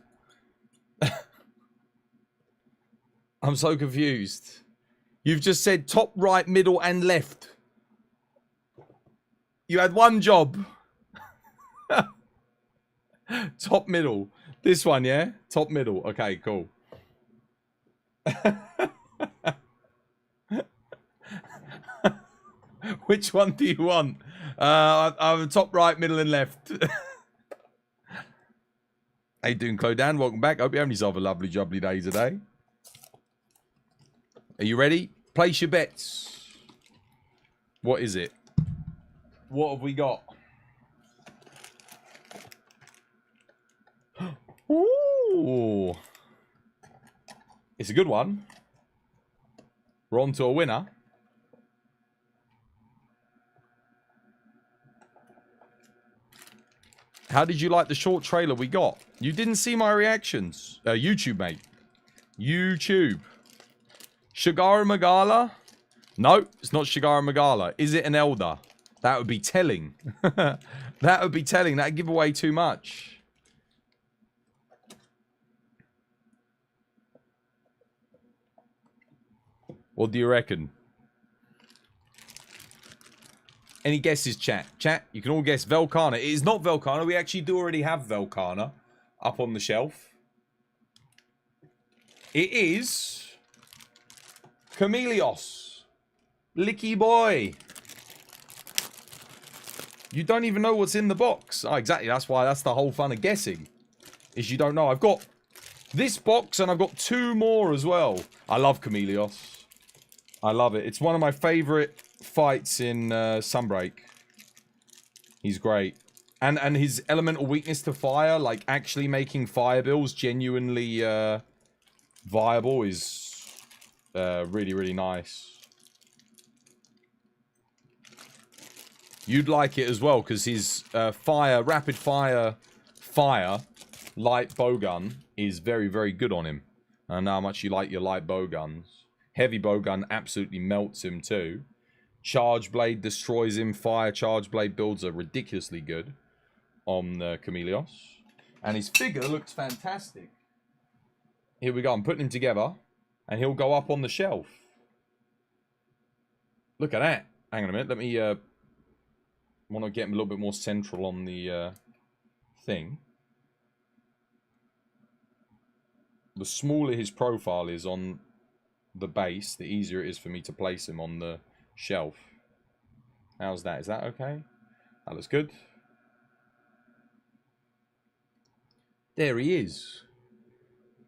I'm so confused. You've just said top, right, middle, and left. You had one job. Top, middle. This one, yeah? Top, middle. Okay, cool. Which one do you want? I'm top, right, middle, and left. How you doing, Clodan? Welcome back. Hope you're having yourself a lovely, jubbly day today. Are you ready? Place your bets. What is it? What have we got? Ooh. It's a good one. We're on to a winner. How did you like the short trailer we got? You didn't see my reactions. YouTube, mate. YouTube. Shigara Magala? No, it's not Shigara Magala. Is it an elder? That would be telling. That would be telling. That'd give away too much. What do you reckon? Any guesses, chat? Chat, you can all guess Velkhana. It is not Velkhana. We actually do already have Velkhana up on the shelf. It is Chameleos. Licky boy. You don't even know what's in the box. Oh, exactly. That's why. That's the whole fun of guessing. Is you don't know. I've got this box and I've got two more as well. I love Chameleos. I love it. It's one of my favorite fights in Sunbreak. He's great. And his elemental weakness to fire, like actually making fire bills genuinely viable is really, really nice. You'd like it as well, because his rapid fire light bowgun is very, very good on him. I know how much you like your light bowguns. Heavy bowgun absolutely melts him too. Charge blade destroys him. Fire charge blade builds are ridiculously good on Chameleos. And his figure looks fantastic. Here we go. I'm putting him together. And he'll go up on the shelf. Look at that. Hang on a minute. Let me... want to get him a little bit more central on the thing. The smaller his profile is on the base, the easier it is for me to place him on the shelf. How's that? Is that okay? That looks good. There he is.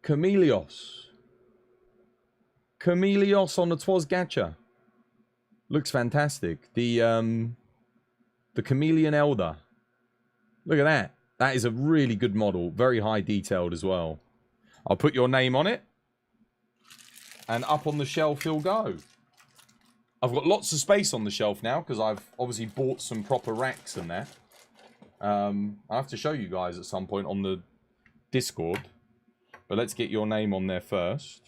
Chameleos. Chameleos on the Twas Gacha. Looks fantastic. The Chameleon Elder. Look at that. That is a really good model. Very high detailed as well. I'll put your name on it. And up on the shelf he'll go. I've got lots of space on the shelf now because I've obviously bought some proper racks and that. I'll have to show you guys at some point on the Discord. But let's get your name on there first.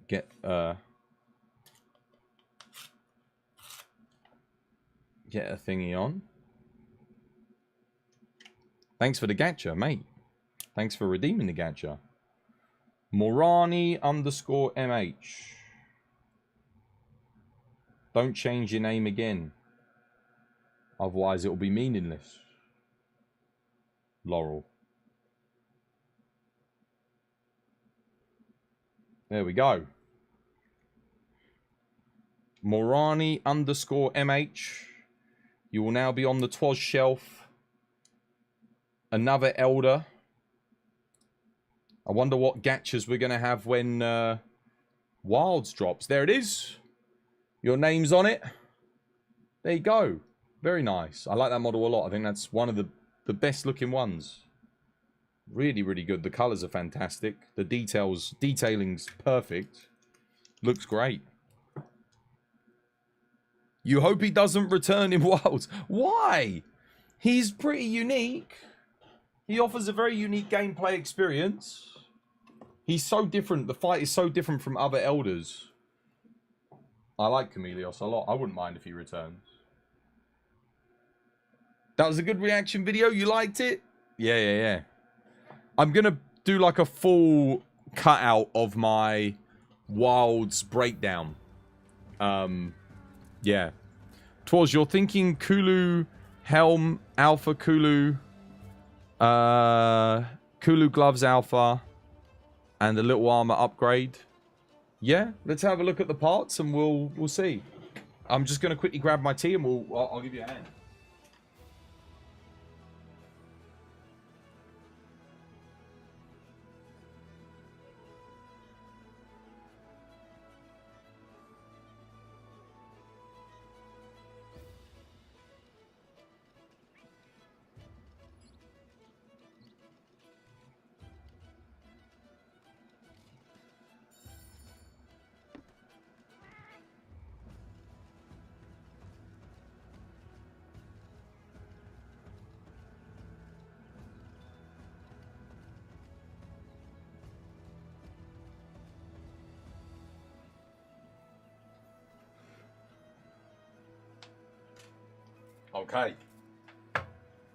Get a thingy on. Thanks for the gacha, mate. Thanks for redeeming the gacha. Morani_MH. Don't change your name again. Otherwise it will be meaningless. Laurel. There we go. Morani_MH. You will now be on the Twas shelf. Another Elder. I wonder what gachas we're going to have when Wilds drops. There it is. Your name's on it. There you go. Very nice. I like that model a lot. I think that's one of the best looking ones. Really, really good. The colours are fantastic. The detailing's perfect. Looks great. You hope he doesn't return in Wilds. Why? He's pretty unique. He offers a very unique gameplay experience. He's so different. The fight is so different from other elders. I like Chameleos a lot. I wouldn't mind if he returns. That was a good reaction video. You liked it? Yeah. I'm going to do like a full cutout of my Wilds breakdown. Yeah. Twas, you're thinking Kulu Helm Alpha Kulu. Kulu Gloves Alpha. And a little armor upgrade. Yeah, let's have a look at the parts and we'll see. I'm just going to quickly grab my tea and I'll give you a hand. Okay.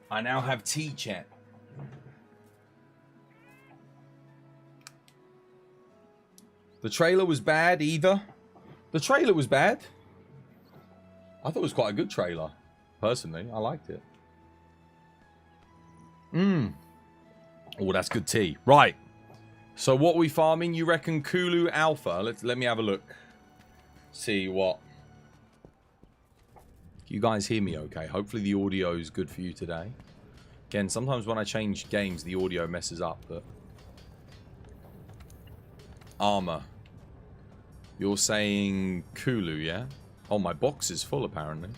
I now have tea, chat. The trailer was bad either. The trailer was bad. I thought it was quite a good trailer. Personally, I liked it. Oh, that's good tea. Right. So what are we farming? You reckon Kulu Alpha? Let me have a look. See what. You guys hear me okay? Hopefully the audio is good for you today. Again, sometimes when I change games, the audio messes up, but... Armor. You're saying Kulu, yeah? Oh, my box is full, apparently.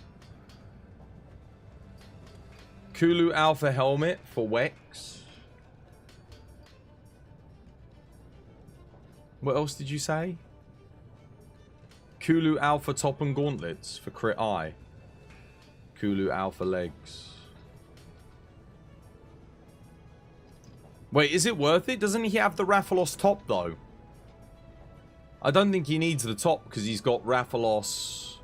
Kulu Alpha Helmet for Wex. What else did you say? Kulu Alpha Top and Gauntlets for Crit Eye. Kulu Alpha Legs. Wait, is it worth it? Doesn't he have the Rathalos top, though? I don't think he needs the top, because he's got Rathalos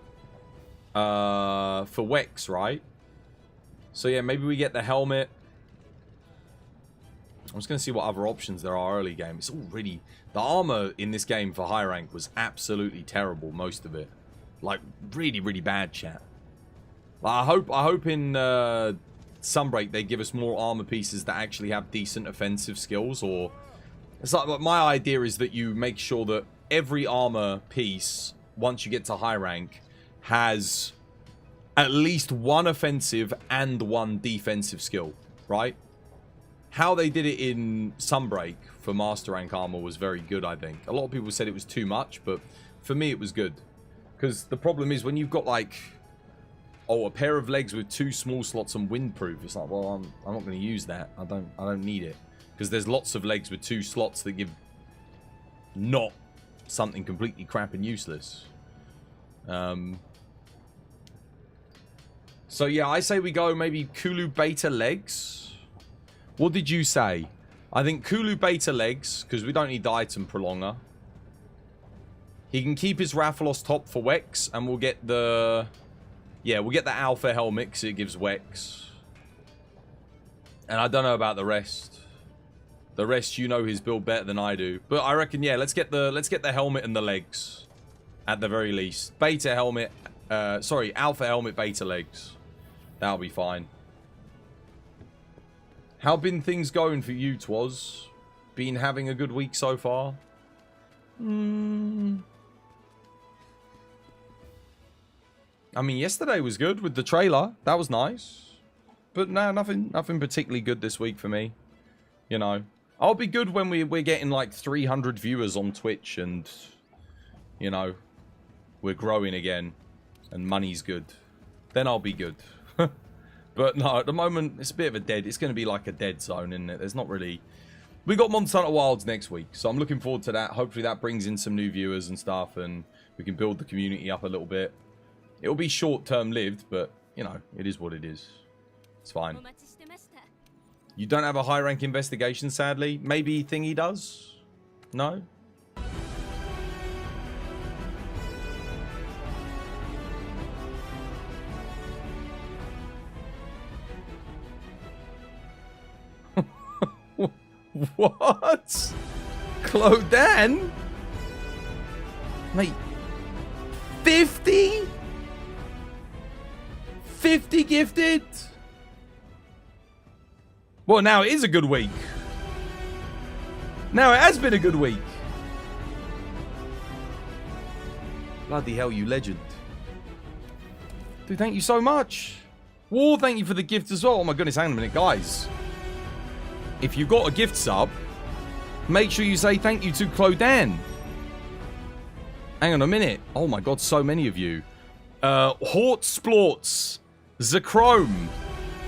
for Wex, right? So yeah, maybe we get the helmet. I'm just going to see what other options there are early game. It's already... The armor in this game for high rank was absolutely terrible, most of it. Like, really, really bad, chat. I hope in Sunbreak they give us more armor pieces that actually have decent offensive skills, or it's like my idea is that you make sure that every armor piece, once you get to high rank, has at least one offensive and one defensive skill, right? How they did it in Sunbreak for master rank armor was very good, I think. A lot of people said it was too much, but for me it was good. Because the problem is when you've got like... Oh, a pair of legs with 2 small slots and windproof. It's like, well, I'm not going to use that. I don't need it, because there's lots of legs with 2 slots that give not something completely crap and useless. So yeah, I say we go maybe Kulu Beta legs. What did you say? I think Kulu Beta legs, because we don't need the item prolonger. He can keep his Rathalos top for Wex, and we'll get the... Yeah, we'll get the Alpha helmet because it gives Wex. And I don't know about the rest. The rest, you know his build better than I do. But I reckon, yeah, let's get the helmet and the legs. At the very least. Beta helmet. Sorry, Alpha helmet, beta legs. That'll be fine. How been things going for you, Twas? Been having a good week so far? I mean, yesterday was good with the trailer. That was nice. But no, nothing particularly good this week for me. You know. I'll be good when we're getting like 300 viewers on Twitch and, you know, we're growing again and money's good. Then I'll be good. But no, at the moment, it's a bit of a dead... It's going to be like a dead zone, isn't it? There's not really... We got Monster Hunter Wilds next week, so I'm looking forward to that. Hopefully that brings in some new viewers and stuff, and we can build the community up a little bit. It'll be short-term lived, but, you know, it is what it is. It's fine. You don't have a high-rank investigation, sadly. Maybe Thingy does? No? What? Clodan? Mate, 50? 50 gifted? Well, now it is a good week. Now it has been a good week. Bloody hell, you legend. Dude, thank you so much. War, thank you for the gift as well. Oh my goodness, hang on a minute, guys. If you got a gift sub, make sure you say thank you to Clodan. Hang on a minute. Oh my god, so many of you. Hort Splorts, Zachrome,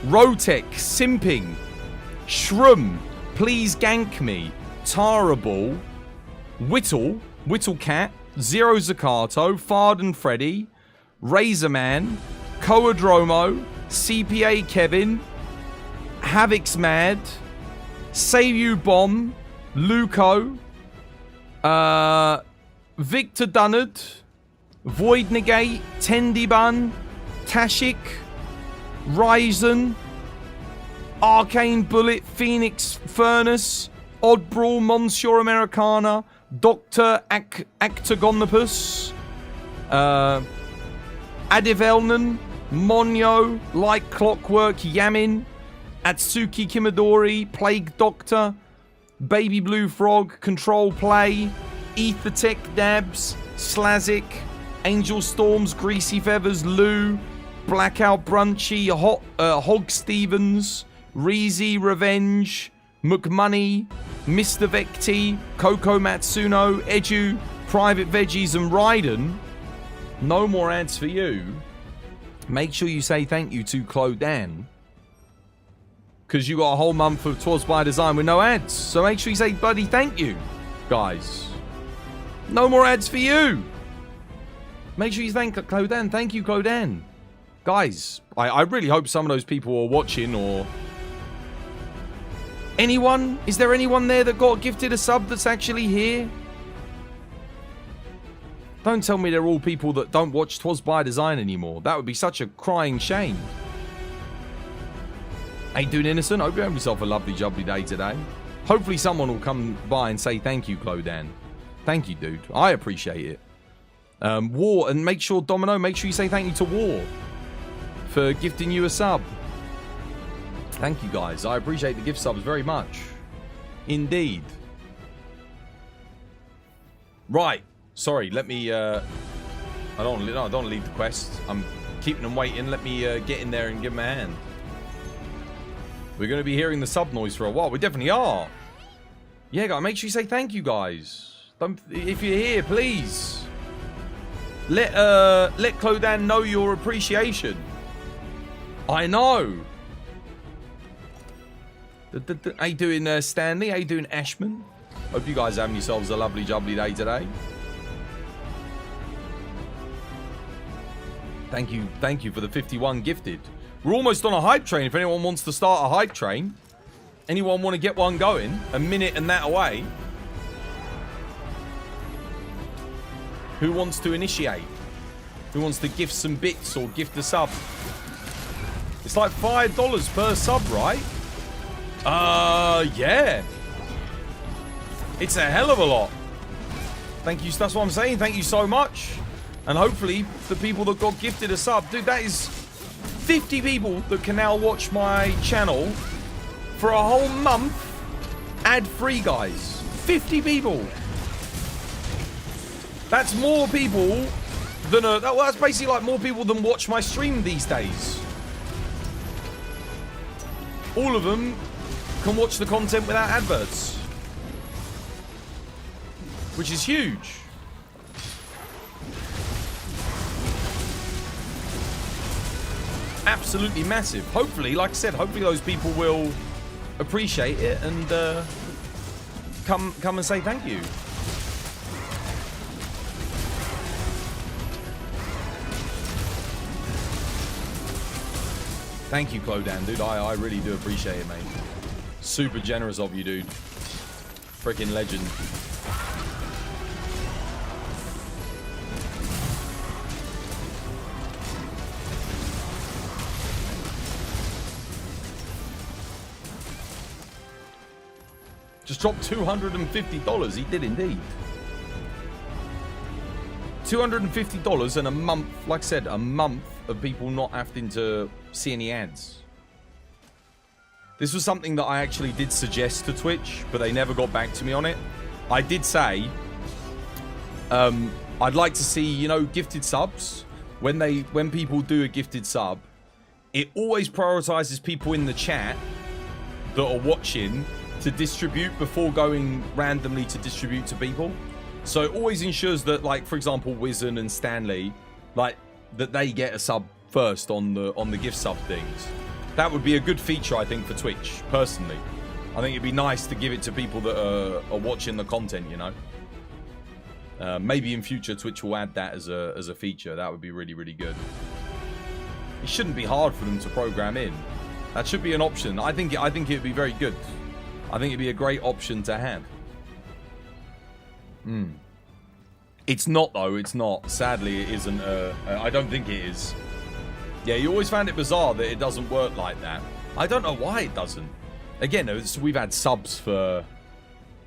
Rotek, Simping, Shroom, Please Gank Me, Tarable, Whittlecat, Zero Zaccato, Fard and Freddy, Razorman, Coadromo, CPA Kevin, Havoc's Mad, Save You Bomb, Luco, Victor Dunnard, Void Negate, Tendybun, Tashik, Ryzen, Arcane Bullet, Phoenix Furnace, Oddbrawl, Monsieur Americana, Dr. Actagonopus, Adivelnan, Monyo, Like Clockwork, Yamin, Atsuki Kimidori, Plague Doctor, Baby Blue Frog, Control Play, Ethertech Dabs, Slazik, Angel Storms, Greasy Feathers, Lou, Blackout Brunchy, Hog Stevens, Reezy Revenge, McMoney, Mr. Vecti, Coco Matsuno, Edu, Private Veggies, and Raiden. No more ads for you. Make sure you say thank you to Clodan, because you got a whole month of Twas by Design with no ads. So make sure you say bloody thank you, guys. No more ads for you. Make sure you thank Clodan. Thank you, Clodan. Guys, I really hope some of those people are watching, or anyone. Is there anyone there that got gifted a sub that's actually here? Don't tell me they're all people that don't watch Twas by Design anymore. That would be such a crying shame. How you doing, Innocent? Hope you have yourself a lovely, jubbly day today. Hopefully someone will come by and say thank you, Clodan. Thank you, dude. I appreciate it. War, and make sure, Domino, make sure you say thank you to War for gifting you a sub. Thank you, guys. I appreciate the gift subs very much. Indeed. Right. Sorry, let me, I don't want to leave the quest. I'm keeping them waiting. Let me get in there and give them a hand. We're going to be hearing the sub noise for a while. We definitely are. Yeah, guys, make sure you say thank you, guys. If you're here, please. Let Clodan know your appreciation. I know. How you doing, Stanley? How you doing, Ashman? Hope you guys are having yourselves a lovely, jubbly day today. Thank you for the 51 gifted. We're almost on a hype train. If anyone wants to start a hype train, anyone want to get one going, a minute and that away. Who wants to initiate? Who wants to gift some bits or gift a sub? It's like $5 per sub, right? Yeah. It's a hell of a lot. Thank you. That's what I'm saying. Thank you so much. And hopefully the people that got gifted a sub, dude, that is 50 people that can now watch my channel for a whole month ad-free, guys. 50 people. That's more people than that's basically like more people than watch my stream these days. All of them can watch the content without adverts, which is huge. Absolutely massive. Hopefully, like I said, hopefully those people will appreciate it and come and say thank you. Thank you, Clodan, dude. I really do appreciate it, mate. Super generous of you, dude. Freaking legend. Just dropped $250. He did indeed. $250 and a month, like I said, a month of people not having to see any ads. This was something that I actually did suggest to Twitch, but they never got back to me on it. I did say, I'd like to see, you know, gifted subs. When people do a gifted sub, it always prioritizes people in the chat that are watching to distribute before going randomly to distribute to people. So it always ensures that, like, for example, Wizen and Stanley, like, that they get a sub first on the gift sub things. That would be a good feature, I think, for Twitch, personally. I think it'd be nice to give it to people that are watching the content, you know. Maybe in future Twitch will add that as a feature. That would be really, really good. It shouldn't be hard for them to program in. That should be an option. I think it'd be very good. I think it'd be a great option to have. It's not, though. It's not. Sadly, it isn't. I don't think it is. Yeah, you always found it bizarre that it doesn't work like that. I don't know why it doesn't. Again, we've had subs for...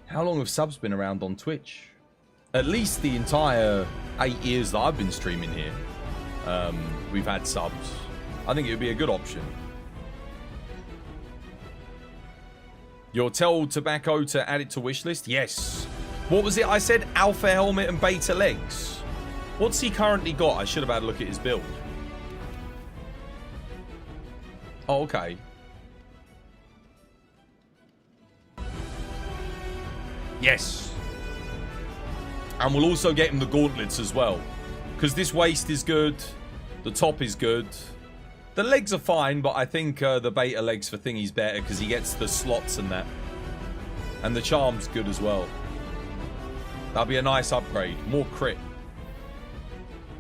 How long have subs been around on Twitch? At least the entire 8 years that I've been streaming here. We've had subs. I think it would be a good option. You'll tell Tobacco to add it to wishlist? Yes. What was it I said? Alpha helmet and beta legs. What's he currently got? I should have had a look at his build. Oh, okay. Yes. And we'll also get him the gauntlets as well. Because this waist is good. The top is good. The legs are fine, but I think the beta legs for Thingy's better because he gets the slots and that. And the charm's good as well. That'll be a nice upgrade. More crit.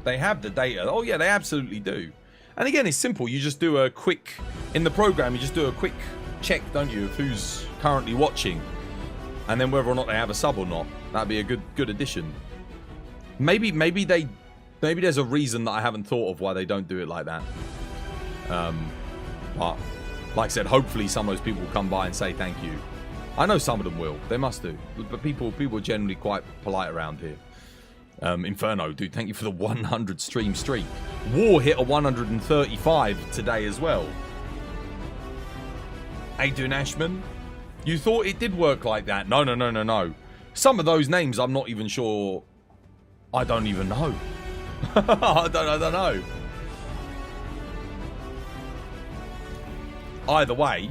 They have the data. Oh yeah, they absolutely do. And again, it's simple. You just do a quick... In the program, you just do a quick check, don't you, of who's currently watching. And then whether or not they have a sub or not. That'd be a good addition. Maybe there's a reason that I haven't thought of why they don't do it like that. But like I said, hopefully some of those people will come by and say thank you. I know some of them will. They must do. But people are generally quite polite around here. Inferno, dude, thank you for the 100 stream streak. War hit a 135 today as well. Adrian Ashman, you thought it did work like that? No. Some of those names I'm not even sure. I don't even know. I don't know. Either way,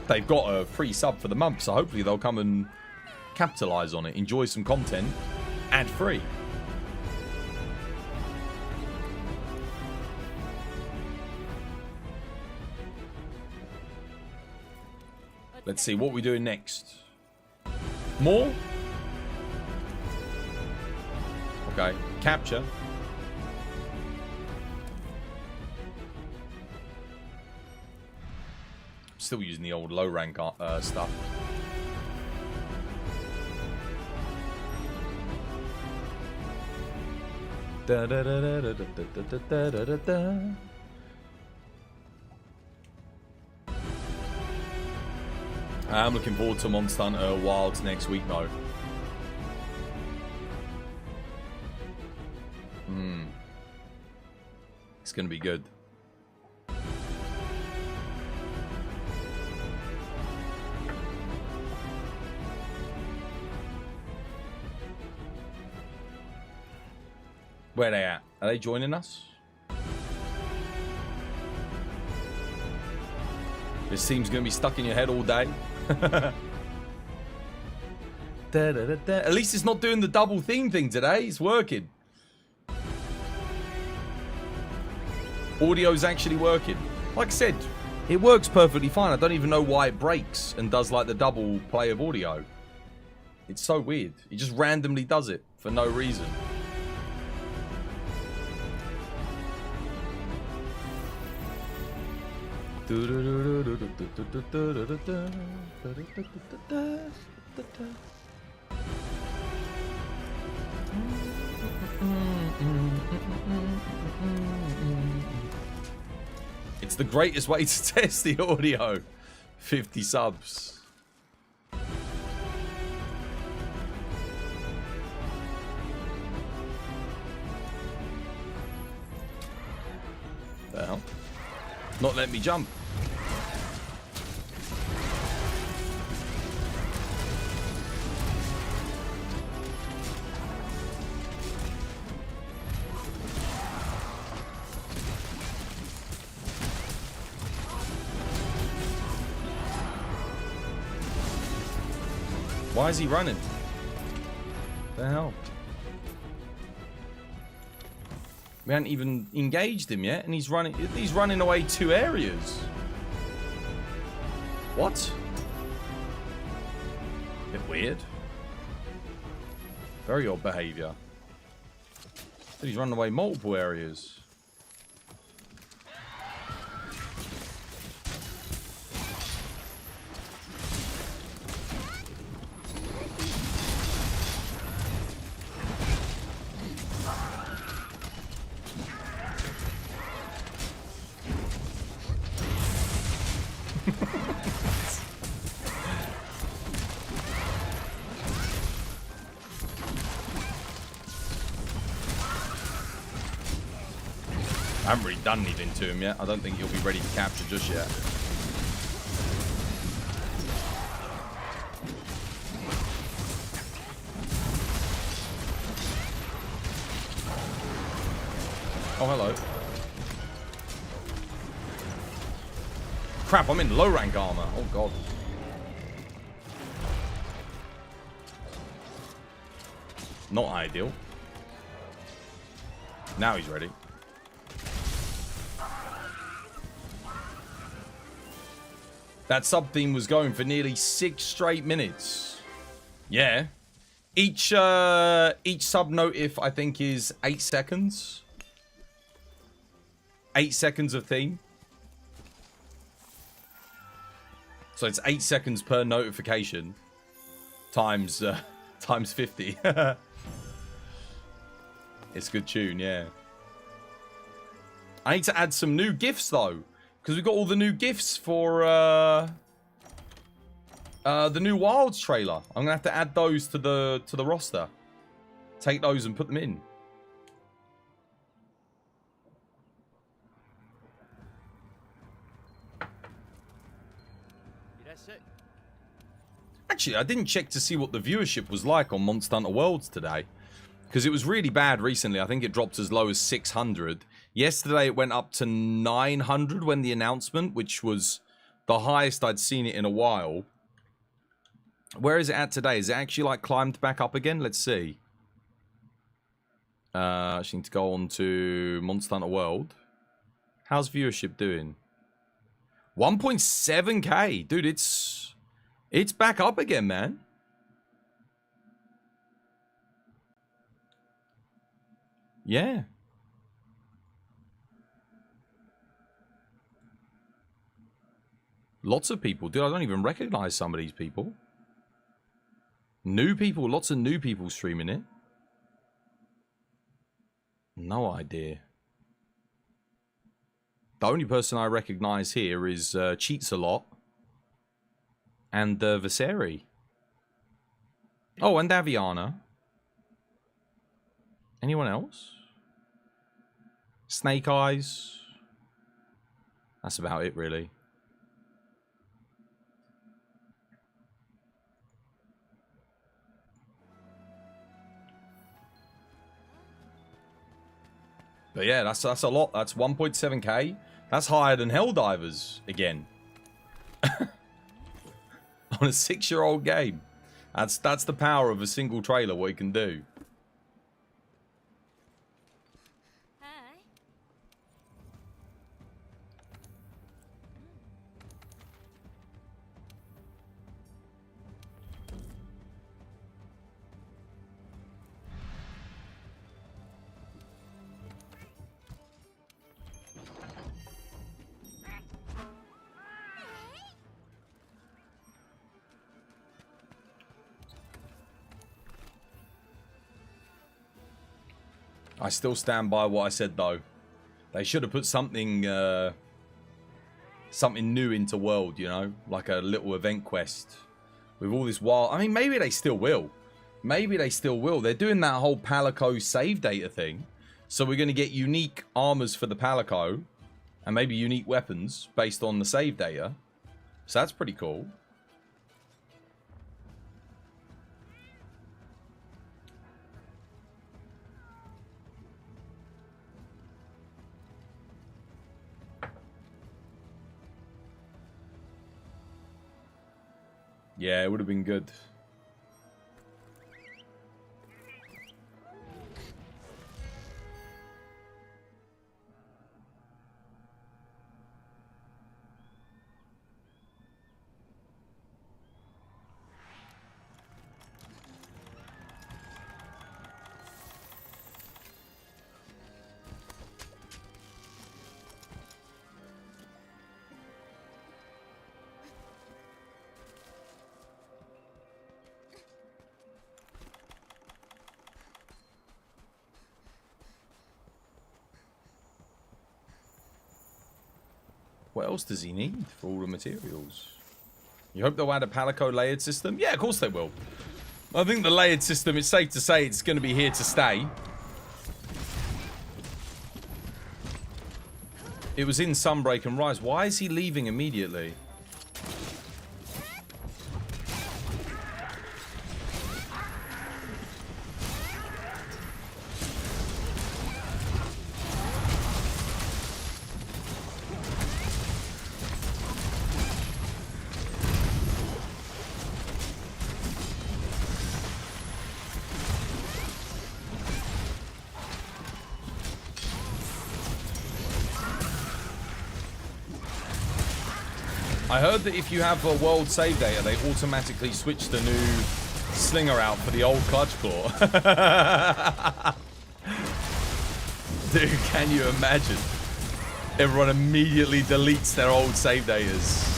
they've got a free sub for the month, so hopefully they'll come and capitalize on it, enjoy some content, ad free. Let's see what we're doing next. More? Okay, capture. Still using the old low rank stuff. Da, da, da, da, da, da, da, da, da, da. I'm looking forward to Monster Hunter Wilds next week, though. It's gonna be good. Where are they at? Are they joining us? This seems gonna be stuck in your head all day. At least it's not doing the double theme thing today. It's working. Audio's actually working. Like I said, it works perfectly fine. I don't even know why it breaks and does like the double play of audio. It's so weird. It just randomly does it for no reason. It's the greatest way to test the audio. 50 subs. The hell? Not letting me jump. Why is he running? The hell? We haven't even engaged him yet, and he's running away 2 areas. What? Bit weird. Very odd behavior. He's running away multiple areas. I haven't really done anything to him yet. I don't think he'll be ready to capture just yet. Oh, hello. Crap, I'm in low rank armor. Oh, God. Not ideal. Now he's ready. That sub-theme was going for nearly 6 straight minutes. Yeah. Each sub-notif, I think, is 8 seconds. 8 seconds of theme. So it's 8 seconds per notification. Times 50. It's a good tune, yeah. I need to add some new GIFs, though. Because we've got all the new GIFs for the new Wilds trailer. I'm gonna have to add those to the roster. Take those and put them in. Actually, I didn't check to see what the viewership was like on Monster Hunter Worlds today. Because it was really bad recently. I think it dropped as low as 600. Yesterday it went up to 900 when the announcement, which was the highest I'd seen it in a while. Where is it at today? Is it actually like climbed back up again? Let's see. I just need to go on to Monster Hunter World. How's viewership doing? 1.7k. Dude, it's back up again, man. Yeah. Lots of people. Dude, I don't even recognize some of these people. New people. Lots of new people streaming it. No idea. The only person I recognize here is Cheats a Lot. And Viseri. Oh, and Aviana. Anyone else? Snake Eyes. That's about it, really. But yeah, that's a lot. That's 1.7k. That's higher than Helldivers again. On a 6-year-old game. That's the power of a single trailer, what it can do. I still stand by what I said, though. They should have put something something new into World, you know? Like a little event quest. With all this wild... I mean, maybe they still will. Maybe they still will. They're doing that whole Palico save data thing. So we're going to get unique armors for the Palico. And maybe unique weapons based on the save data. So that's pretty cool. Yeah, it would have been good. What else does he need for all the materials? You hope they'll add a Palico layered system? Yeah, of course they will. I think the layered system, it's safe to say it's going to be here to stay. It was in Sunbreak and Rise. Why is he leaving immediately? I heard that if you have a world save data, they automatically switch the new slinger out for the old clutch claw. Dude, can you imagine? Everyone immediately deletes their old save datas.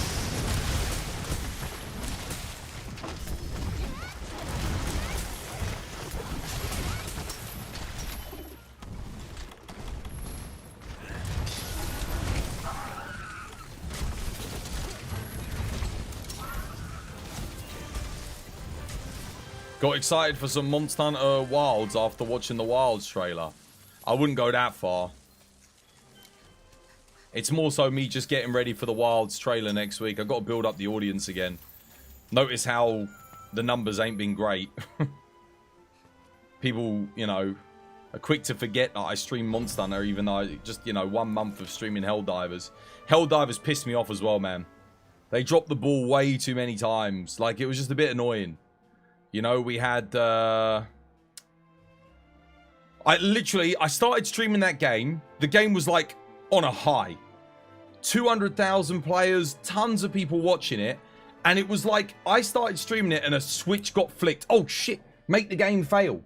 Got excited for some Monster Hunter Wilds after watching the Wilds trailer. I wouldn't go that far. It's more so me just getting ready for the Wilds trailer next week. I've got to build up the audience again. Notice how the numbers ain't been great. People, you know, are quick to forget that I stream Monster Hunter, even though I just, you know, 1 month of streaming Helldivers. Helldivers pissed me off as well, man. They dropped the ball way too many times. Like, it was just a bit annoying. You know, we had, I started streaming that game. The game was like on a high. 200,000 players, tons of people watching it. And it was like, I started streaming it and a switch got flicked. Oh shit, make the game fail.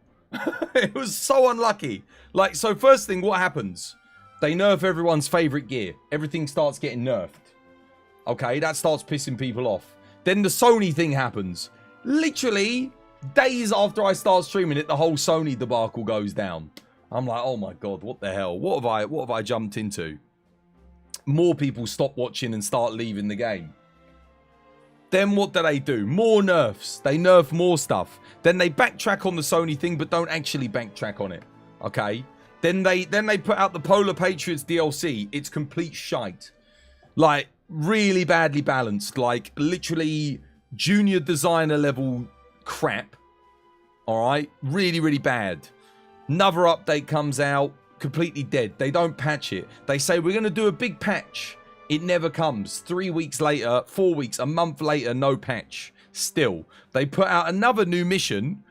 It was so unlucky. Like, so first thing, what happens? They nerf everyone's favorite gear. Everything starts getting nerfed. Okay, that starts pissing people off. Then the Sony thing happens. Literally, days after I start streaming it, the whole Sony debacle goes down. I'm like, oh my god, what the hell? What have I jumped into? More people stop watching and start leaving the game. Then what do? More nerfs. They nerf more stuff. Then they backtrack on the Sony thing, but don't actually backtrack on it. Okay? Then they put out the Polar Patriots DLC. It's complete shite. Like, really badly balanced. Like, literally junior designer level crap. Alright? Really, really bad. Another update comes out. Completely dead. They don't patch it. They say, we're going to do a big patch. It never comes. 3 weeks later, 4 weeks, a month later, no patch. Still. They put out another new mission.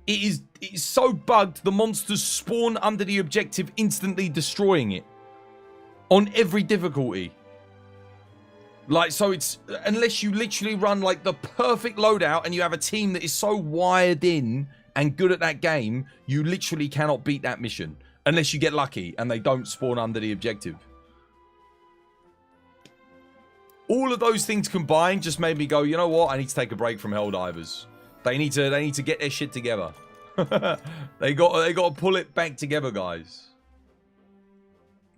It is so bugged, the monsters spawn under the objective, instantly destroying it. On every difficulty. Like, so it's, unless you literally run like the perfect loadout and you have a team that is so wired in and good at that game, you literally cannot beat that mission. Unless you get lucky and they don't spawn under the objective. All of those things combined just made me go, you know what? I need to take a break from Helldivers. They need to get their shit together. they got to pull it back together, guys.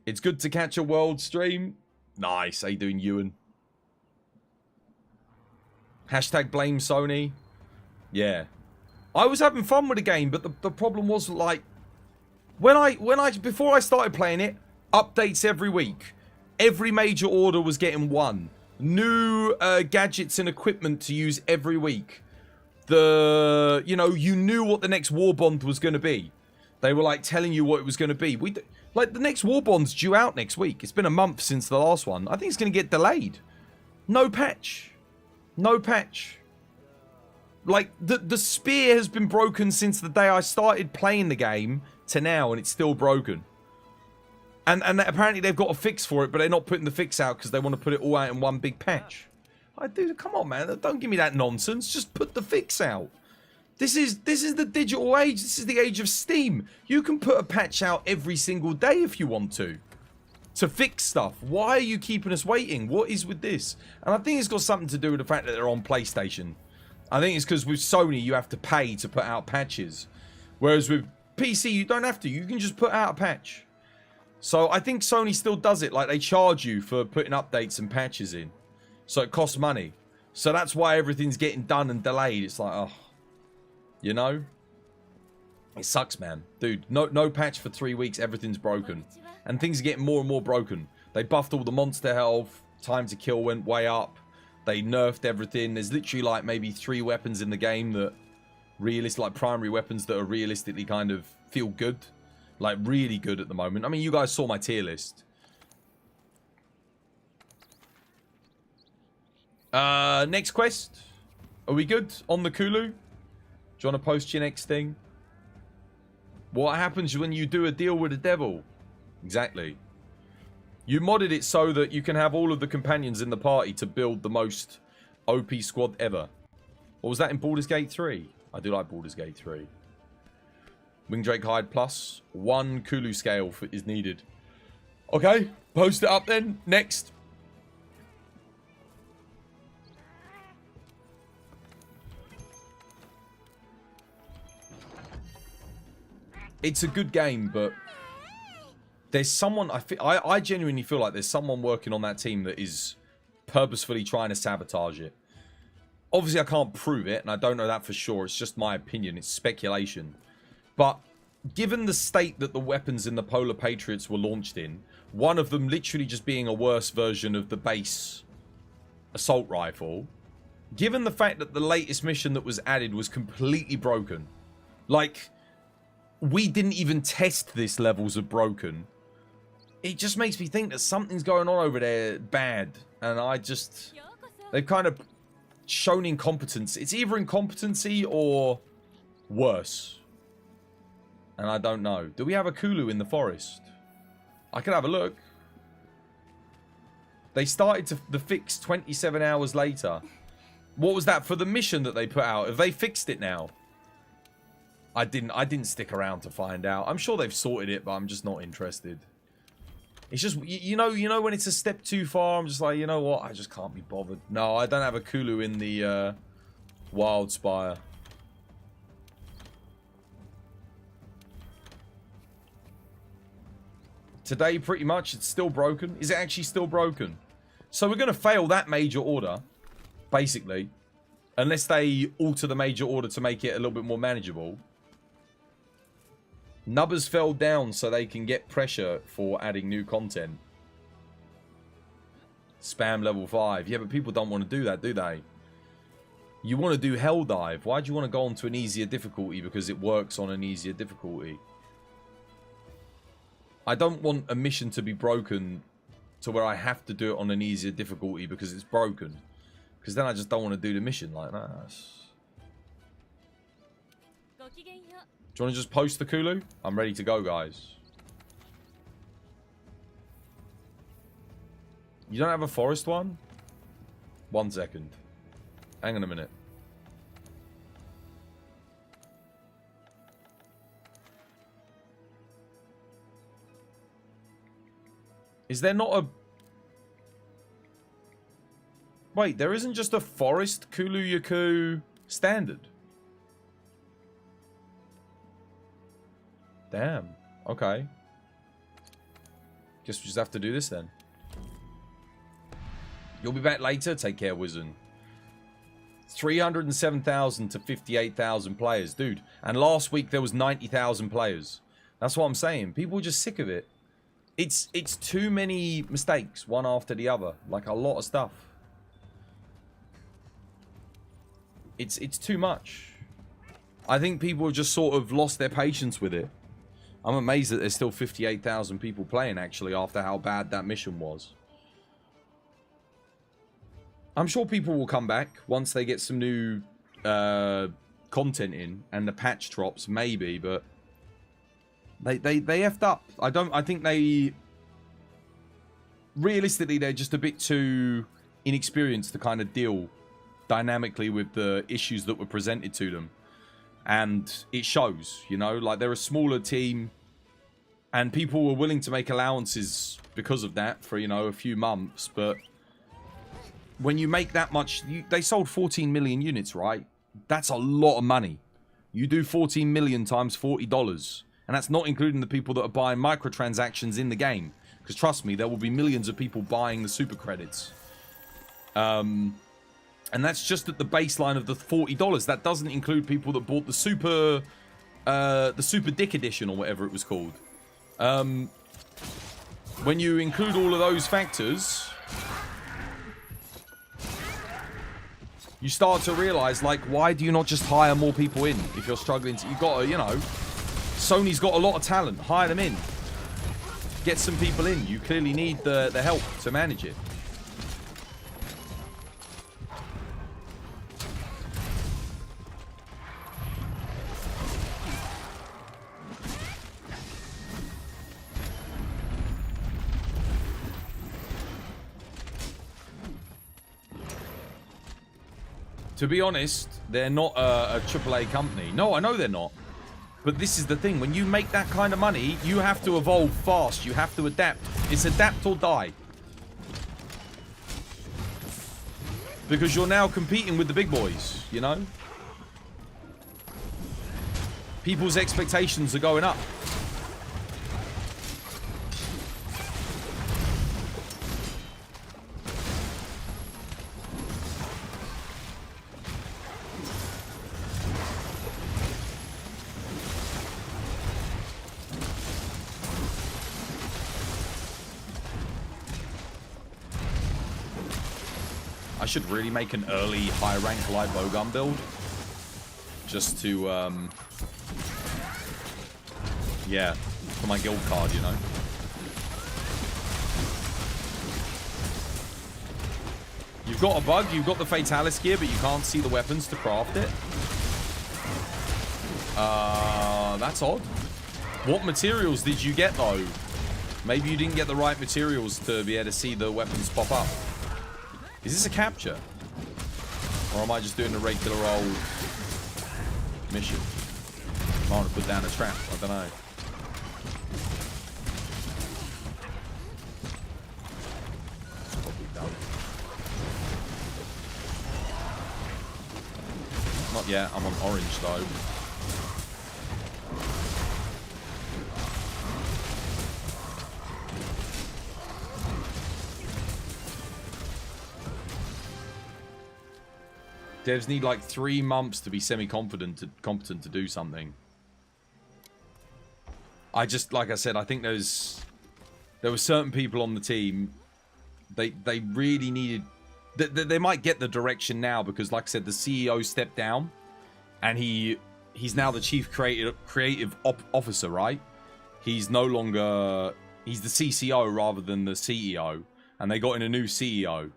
It's good to catch a world stream. Nice. How you doing, Ewan? Hashtag blame Sony. Yeah. I was having fun with the game, but the problem was, like, before I started playing it, updates every week. Every major order was getting one. New gadgets and equipment to use every week. You know, you knew what the next war bond was going to be. They were like telling you what it was going to be. Like the next war bond's due out next week. It's been a month since the last one. I think it's going to get delayed. No patch. No patch. Like the spear has been broken since the day I started playing the game to now, and it's still broken. And apparently they've got a fix for it, but they're not putting the fix out because they want to put it all out in one big patch. Dude, come on, man. Don't give me that nonsense. Just put the fix out. This is the digital age. This is the age of Steam. You can put a patch out every single day if you want to fix stuff. Why are you keeping us waiting? What is with this? And I think it's got something to do with the fact that they're on PlayStation. I think it's because with Sony, you have to pay to put out patches. Whereas with PC, you don't have to. You can just put out a patch. So I think Sony still does it. Like, they charge you for putting updates and patches in. So it costs money. So that's why everything's getting done and delayed. It's like, oh. You know? It sucks, man. Dude, no patch for 3 weeks. Everything's broken. And things are getting more and more broken. They buffed all the monster health. Time to kill went way up. They nerfed everything. There's literally like maybe 3 weapons in the game that like primary weapons that are realistically kind of feel good. Like really good at the moment. I mean, you guys saw my tier list. Next quest. Are we good on the Kulu? Do you want to post your next thing? What happens when you do a deal with the devil? Exactly. You modded it so that you can have all of the companions in the party to build the most OP squad ever. What was that in Baldur's Gate 3? I do like Baldur's Gate 3. Wingdrake Hide plus 1 Kulu scale is needed. Okay, post it up then. Next. It's a good game, but there's someone I genuinely feel like there's someone working on that team that is purposefully trying to sabotage it. Obviously, I can't prove it, and I don't know that for sure. It's just my opinion. It's speculation. But given the state that the weapons in the Polar Patriots were launched in, one of them literally just being a worse version of the base assault rifle, given the fact that the latest mission that was added was completely broken, like, we didn't even test this levels of broken, it just makes me think that something's going on over there bad. And they've kind of shown incompetence. It's either incompetency or worse. And I don't know. Do we have a Kulu in the forest? I could have a look. They started the fix 27 hours later. What was that for the mission that they put out? Have they fixed it now? I didn't stick around to find out. I'm sure they've sorted it, but I'm just not interested. It's just, you know when it's a step too far, I'm just like, you know what? I just can't be bothered. No, I don't have a Kulu in the Wildspire. Today, pretty much, it's still broken. Is it actually still broken? So we're going to fail that major order, basically. Unless they alter the major order to make it a little bit more manageable. Nubbers fell down so they can get pressure for adding new content. Spam level 5. Yeah, but people don't want to do that, do they? You want to do Hell Dive. Why do you want to go on to an easier difficulty? Because it works on an easier difficulty. I don't want a mission to be broken to where I have to do it on an easier difficulty because it's broken. Because then I just don't want to do the mission like that. Do you want to just post the Kulu? I'm ready to go, guys. You don't have a forest one? 1 second. Hang on a minute. Is there not a... Wait, there isn't just a forest Kulu Yaku standard? Damn. Okay. Guess we just have to do this then. You'll be back later? Take care, Wizard. 307,000 to 58,000 players. Dude, and last week there was 90,000 players. That's what I'm saying. People are just sick of it. It's too many mistakes, one after the other. Like, a lot of stuff. It's too much. I think people have just sort of lost their patience with it. I'm amazed that there's still 58,000 people playing, actually, after how bad that mission was. I'm sure people will come back once they get some new content in and the patch drops, maybe, but they effed up. I think they realistically they're just a bit too inexperienced to kind of deal dynamically with the issues that were presented to them. And it shows, you know, like they're a smaller team and people were willing to make allowances because of that for, you know, a few months, but when you make that much, they sold 14 million units, right? That's a lot of money. You do 14 million times $40, and that's not including the people that are buying microtransactions in the game. Because trust me, there will be millions of people buying the super credits. And that's just at the baseline of the $40. That doesn't include people that bought the super Dick Edition or whatever it was called. When you include all of those factors, you start to realize, like, why do you not just hire more people in if you're struggling to... You've got to, you know... Sony's got a lot of talent. Hire them in. Get some people in. You clearly need the help to manage it. To be honest, they're not a AAA company. No, I know they're not. But this is the thing. When you make that kind of money, you have to evolve fast. You have to adapt. It's adapt or die. Because you're now competing with the big boys, you know? People's expectations are going up. I should really make an early high rank light bowgun build. Just to, yeah, for my guild card, you know. You've got a bug, you've got the Fatalis gear, but you can't see the weapons to craft it. That's odd. What materials did you get, though? Maybe you didn't get the right materials to be able to see the weapons pop up. Is this a capture? Or am I just doing a regular old mission? I want to put down a trap. I don't know. Probably done. Not yet. I'm on orange, though. Devs need like 3 months to be semi-competent to do something. I just, like I said, I think there were certain people on the team. They really needed. They might get the direction now because, like I said, the CEO stepped down, and he's now the chief creative officer, right? He's no longer he's the CCO rather than the CEO, and they got in a new CEO.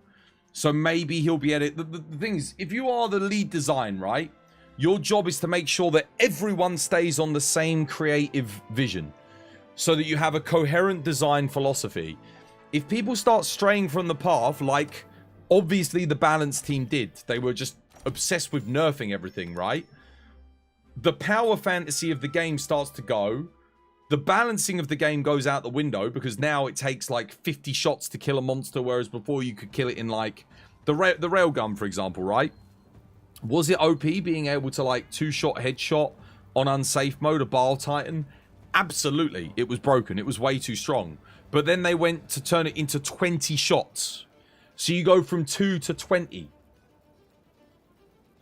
So maybe he'll be at it. The thing is, if you are the lead design, right, your job is to make sure that everyone stays on the same creative vision so that you have a coherent design philosophy. If people start straying from the path, like obviously the Balance team did, they were just obsessed with nerfing everything, right? The power fantasy of the game starts to go. The balancing of the game goes out the window because now it takes like 50 shots to kill a monster, whereas before you could kill it in like the railgun, for example, right? Was it OP being able to like 2-shot headshot on unsafe mode, a Bile Titan? Absolutely. It was broken. It was way too strong. But then they went to turn it into 20 shots. So you go from 2 to 20.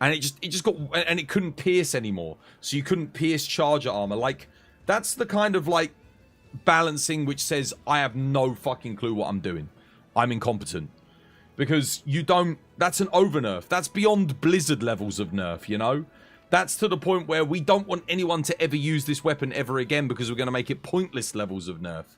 And it just got, and it couldn't pierce anymore. So you couldn't pierce charger armor. Like, that's the kind of like balancing which says I have no fucking clue what I'm doing. I'm incompetent. Because you don't... That's an over nerf. That's beyond Blizzard levels of nerf, you know? That's to the point where we don't want anyone to ever use this weapon ever again because we're going to make it pointless levels of nerf.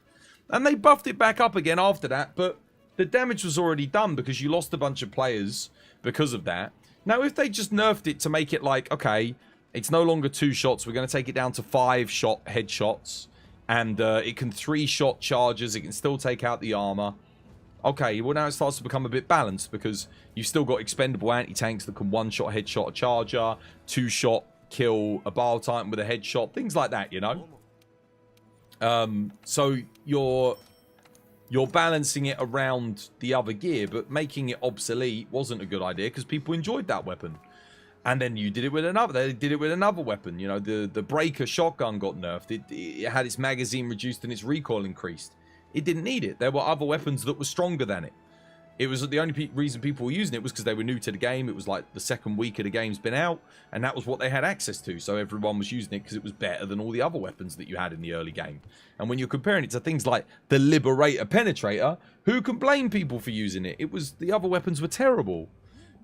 And they buffed it back up again after that, but the damage was already done because you lost a bunch of players because of that. Now, if they just nerfed it to make it like, okay, it's no longer 2 shots, we're going to take it down to 5-shot headshots, and it can 3-shot charges, it can still take out the armor. Okay, well now it starts to become a bit balanced because you've still got expendable anti-tanks that can 1-shot headshot a charger, 2-shot kill a Bile Titan with a headshot, things like that, you know? So you're balancing it around the other gear, but making it obsolete wasn't a good idea because people enjoyed that weapon. And then you did it with another. They did it with another weapon. You know, the Breaker shotgun got nerfed. It had its magazine reduced and its recoil increased. It didn't need it. There were other weapons that were stronger than it. It was the only reason people were using it was because they were new to the game. It was like the second week of the game's been out, and that was what they had access to. So everyone was using it because it was better than all the other weapons that you had in the early game. And when you're comparing it to things like the Liberator Penetrator, who can blame people for using it? It was the other weapons were terrible.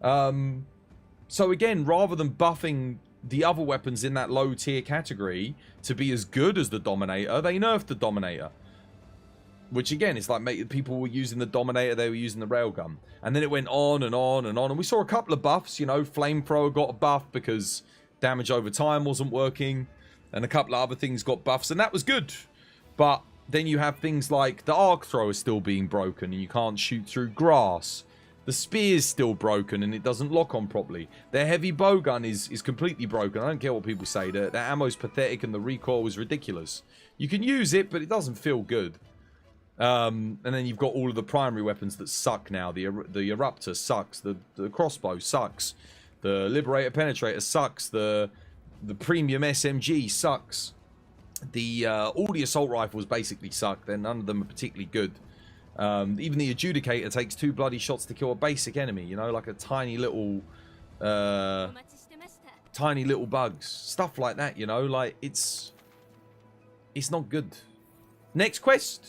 So again, rather than buffing the other weapons in that low tier category to be as good as the Dominator, they nerfed the Dominator. Which again, it's like people were using the Dominator, they were using the Railgun. And then it went on and on and on. And we saw a couple of buffs, you know, Flamethrower got a buff because damage over time wasn't working. And a couple of other things got buffs, and that was good. But then you have things like the Arc Thrower still being broken and you can't shoot through grass. The spear's still broken and it doesn't lock on properly. Their heavy bowgun is completely broken. I don't care what people say. The ammo's pathetic and the recoil was ridiculous. You can use it, but it doesn't feel good. And then you've got all of the primary weapons that suck now. The Eruptor sucks. The crossbow sucks. The Liberator Penetrator sucks. The premium SMG sucks. All the assault rifles basically suck. None of them are particularly good. Even the Adjudicator takes 2 bloody shots to kill a basic enemy. You know, like a tiny little bugs. Stuff like that, you know. Like, it's not good. Next quest.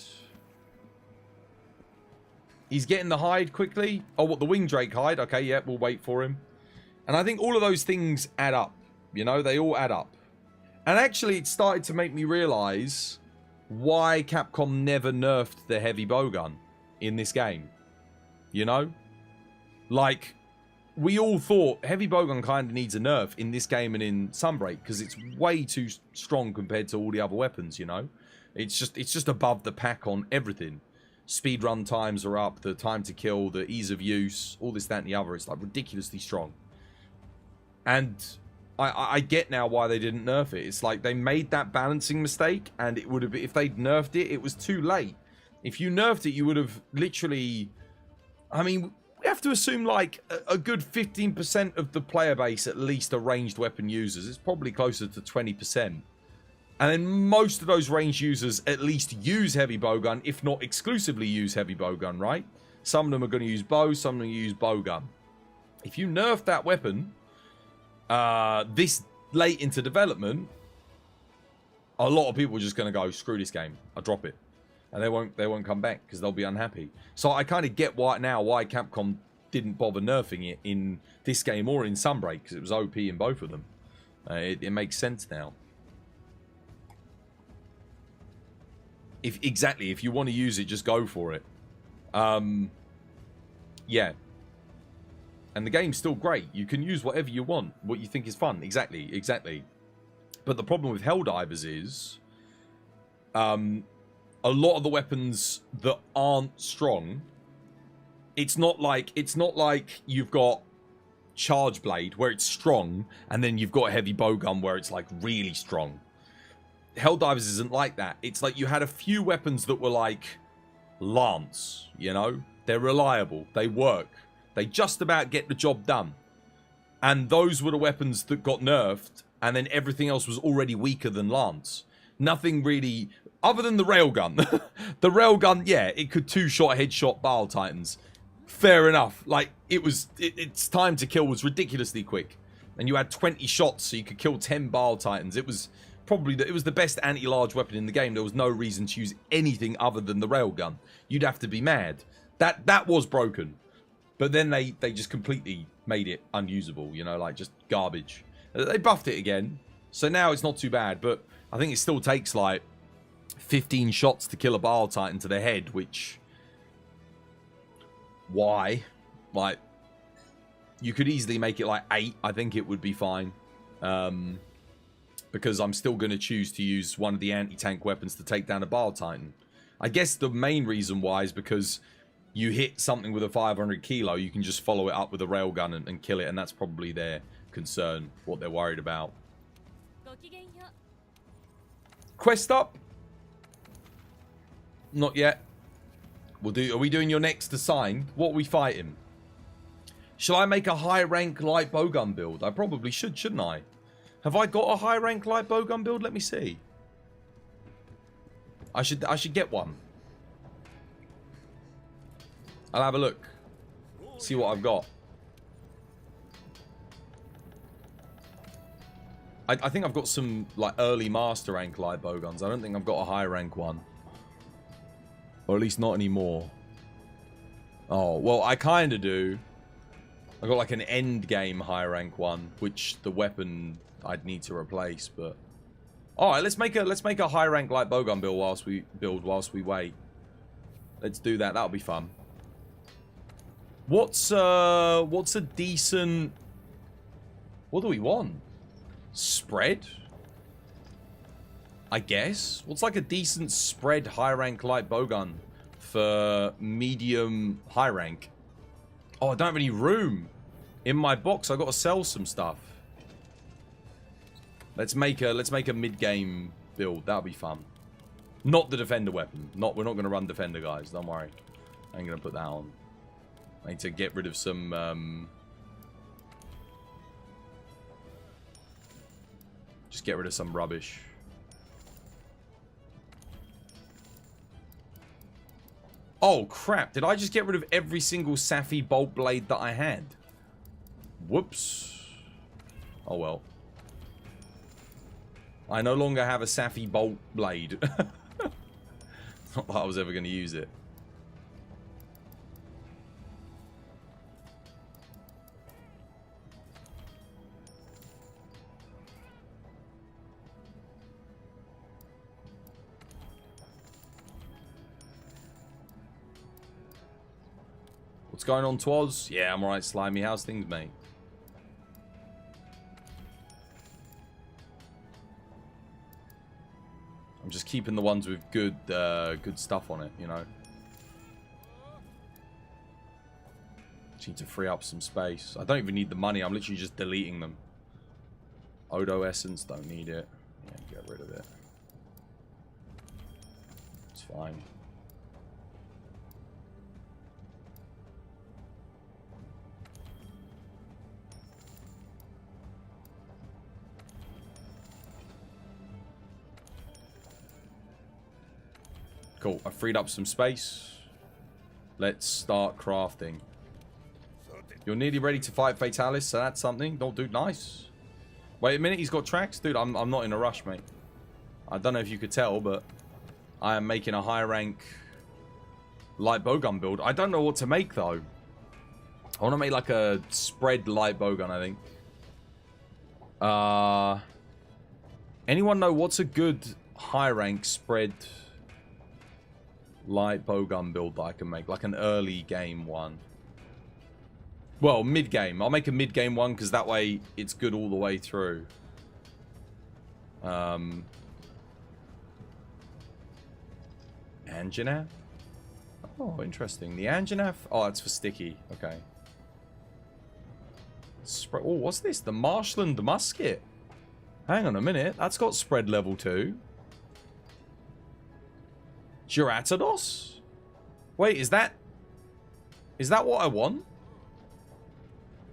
He's getting the hide quickly. Oh, what, the Wing Drake hide? Okay, yeah, we'll wait for him. And I think all of those things add up. You know, they all add up. And actually, it started to make me realise why Capcom never nerfed the heavy bowgun in this game. You know? Like, we all thought heavy bowgun kind of needs a nerf in this game and in Sunbreak because it's way too strong compared to all the other weapons, you know? It's just above the pack on everything. Speed run times are up, the time to kill, the ease of use, all this, that, and the other. It's like ridiculously strong. And I get now why they didn't nerf it. It's like they made that balancing mistake, and it would have been, if they'd nerfed it, it was too late. If you nerfed it, you would have literally... I mean, we have to assume like a good 15% of the player base at least are ranged weapon users. It's probably closer to 20%. And then most of those ranged users at least use heavy bowgun, if not exclusively use heavy bowgun, right? Some of them are going to use bow, some of them use bowgun. If you nerf that weapon this late into development, a lot of people are just going to go, screw this game, I'll drop it. And they won't come back because they'll be unhappy. So I kind of get why Capcom didn't bother nerfing it in this game or in Sunbreak, because it was OP in both of them. It makes sense now. If you want to use it, just go for it. Yeah. And the game's still great. You can use whatever you want, what you think is fun. Exactly. But the problem with Helldivers is a lot of the weapons that aren't strong, it's not like you've got Charge Blade where it's strong and then you've got Heavy Bowgun where it's like really strong. Helldivers isn't like that. It's like you had a few weapons that were like Lance, you know? They're reliable. They work. They just about get the job done. And those were the weapons that got nerfed, and then everything else was already weaker than Lance. Nothing really... Other than the Railgun. The Railgun, yeah, it could 2-shot headshot Bile Titans. Fair enough. Like, its time to kill was ridiculously quick. And you had 20 shots, so you could kill 10 Bile Titans. It was probably it was the best anti-large weapon in the game. There was no reason to use anything other than the railgun. You'd have to be mad. That was broken. But then they just completely made it unusable, you know, like just garbage. They buffed it again. So now it's not too bad, but I think it still takes like 15 shots to kill a Bile Titan to the head, which... Why? Like, you could easily make it like 8. I think it would be fine. Because I'm still going to choose to use one of the anti-tank weapons to take down a Bile Titan. I guess the main reason why is because you hit something with a 500 kilo, you can just follow it up with a railgun and kill it, and that's probably their concern, what they're worried about. Quest up? Not yet. Are we doing your next assigned? What are we fighting? Shall I make a high rank light bowgun build? I probably should, shouldn't I? Have I got a high rank light bowgun build? Let me see. I should get one. I'll have a look. See what I've got. I think I've got some like early master rank light bowguns. I don't think I've got a high rank one. Or at least not anymore. Oh, well, I kind of do. I got like an end game high rank one, which the weapon I'd need to replace, but all right, let's make a high rank light bowgun build whilst we wait. Let's do that. That'll be fun. What's a decent... What do we want? Spread? I guess. What's like a decent spread high rank light bowgun for medium high rank? Oh, I don't have any room in my box. I got to sell some stuff. Let's make a mid game build. That'll be fun. Not the defender weapon. We're not going to run defender, guys. Don't worry. I ain't going to put that on. I need to get rid of some just get rid of some rubbish. Oh, crap. Did I just get rid of every single Safi bolt blade that I had? Whoops. Oh, well. I no longer have a Safi bolt blade. Not that I was ever going to use it. What's going on, Twoz? Yeah, I'm alright, Slimy. How's things, mate? I'm just keeping the ones with good stuff on it, you know. Just need to free up some space. I don't even need the money. I'm literally just deleting them. Odo Essence, don't need it. Yeah, get rid of it. It's fine. Cool, I freed up some space. Let's start crafting. You're nearly ready to fight Fatalis, so that's something. Oh, dude, nice. Wait a minute, he's got tracks? Dude, I'm not in a rush, mate. I don't know if you could tell, but I am making a high rank light bowgun build. I don't know what to make, though. I want to make like a spread light bowgun, I think. Anyone know what's a good high rank spread light bowgun build that I can make? Like an early game one. Well, mid game. I'll make a mid game one because that way it's good all the way through. Anjanath? Oh, interesting. The Anjanath? Oh, that's for sticky. Okay. Oh, what's this? The Marshland Musket. Hang on a minute. That's got spread level 2. Giratados? Wait, is that what I want?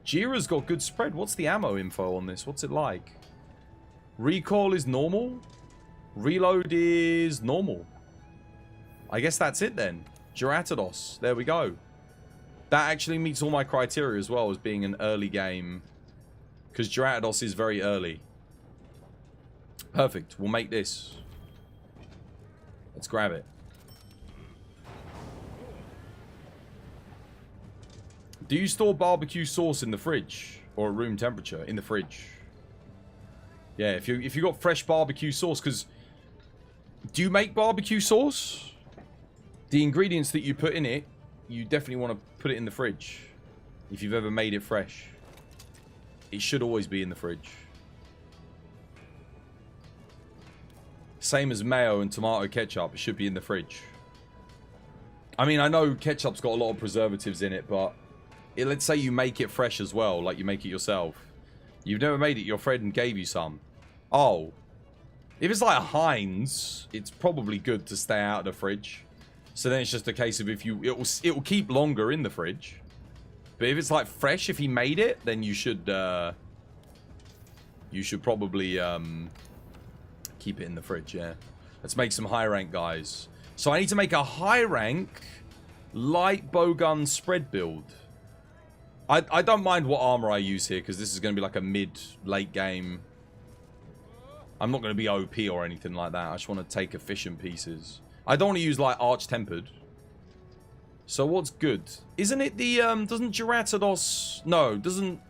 Jira's got good spread. What's the ammo info on this? What's it like? Recoil is normal. Reload is normal. I guess that's it then. Giratados. There we go. That actually meets all my criteria as well as being an early game. Because Giratados is very early. Perfect. We'll make this. Let's grab it. Do you store barbecue sauce in the fridge? Or at room temperature? In the fridge. Yeah, if you got fresh barbecue sauce, because... Do you make barbecue sauce? The ingredients that you put in it, you definitely want to put it in the fridge. If you've ever made it fresh. It should always be in the fridge. Same as mayo and tomato ketchup. It should be in the fridge. I mean, I know ketchup's got a lot of preservatives in it, but... let's say you make it fresh as well, like you make it yourself. You've never made it, your friend gave you some. Oh. If it's like Heinz, it's probably good to stay out of the fridge. So then it's just a case of if you... It will keep longer in the fridge. But if it's like fresh, if he made it, then you should probably keep it in the fridge, yeah. Let's make some high rank, guys. So I need to make a high rank light bowgun spread build. I don't mind what armor I use here, because this is going to be like a mid-late game. I'm not going to be OP or anything like that. I just want to take efficient pieces. I don't want to use like arch-tempered. So what's good? Isn't it the, doesn't Geratados... No, doesn't...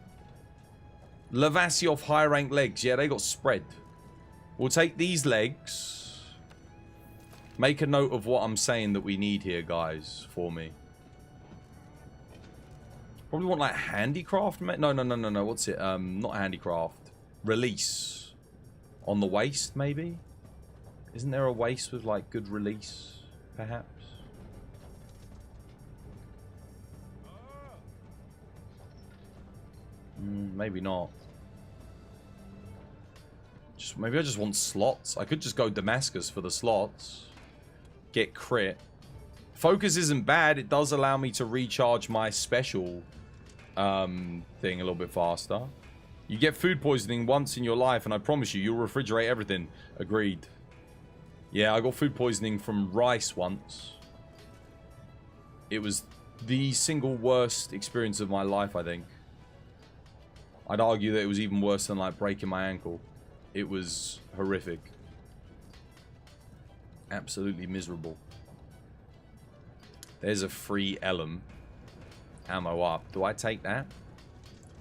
Lavasioff high rank legs. Yeah, they got spread. We'll take these legs. Make a note of what I'm saying that we need here, guys, for me. Probably want like handicraft. No. What's it? Not handicraft. Release. On the waist, maybe? Isn't there a waist with like good release, perhaps? Maybe not. Maybe I just want slots. I could just go Damascus for the slots. Get crit. Focus isn't bad. It does allow me to recharge my special thing a little bit faster. You get food poisoning once in your life, and I promise you, you'll refrigerate everything. Agreed. Yeah, I got food poisoning from rice once. It was the single worst experience of my life, I think. I'd argue that it was even worse than, like, breaking my ankle. It was horrific. Absolutely miserable. There's a free Elm. Ammo up. Do I take that?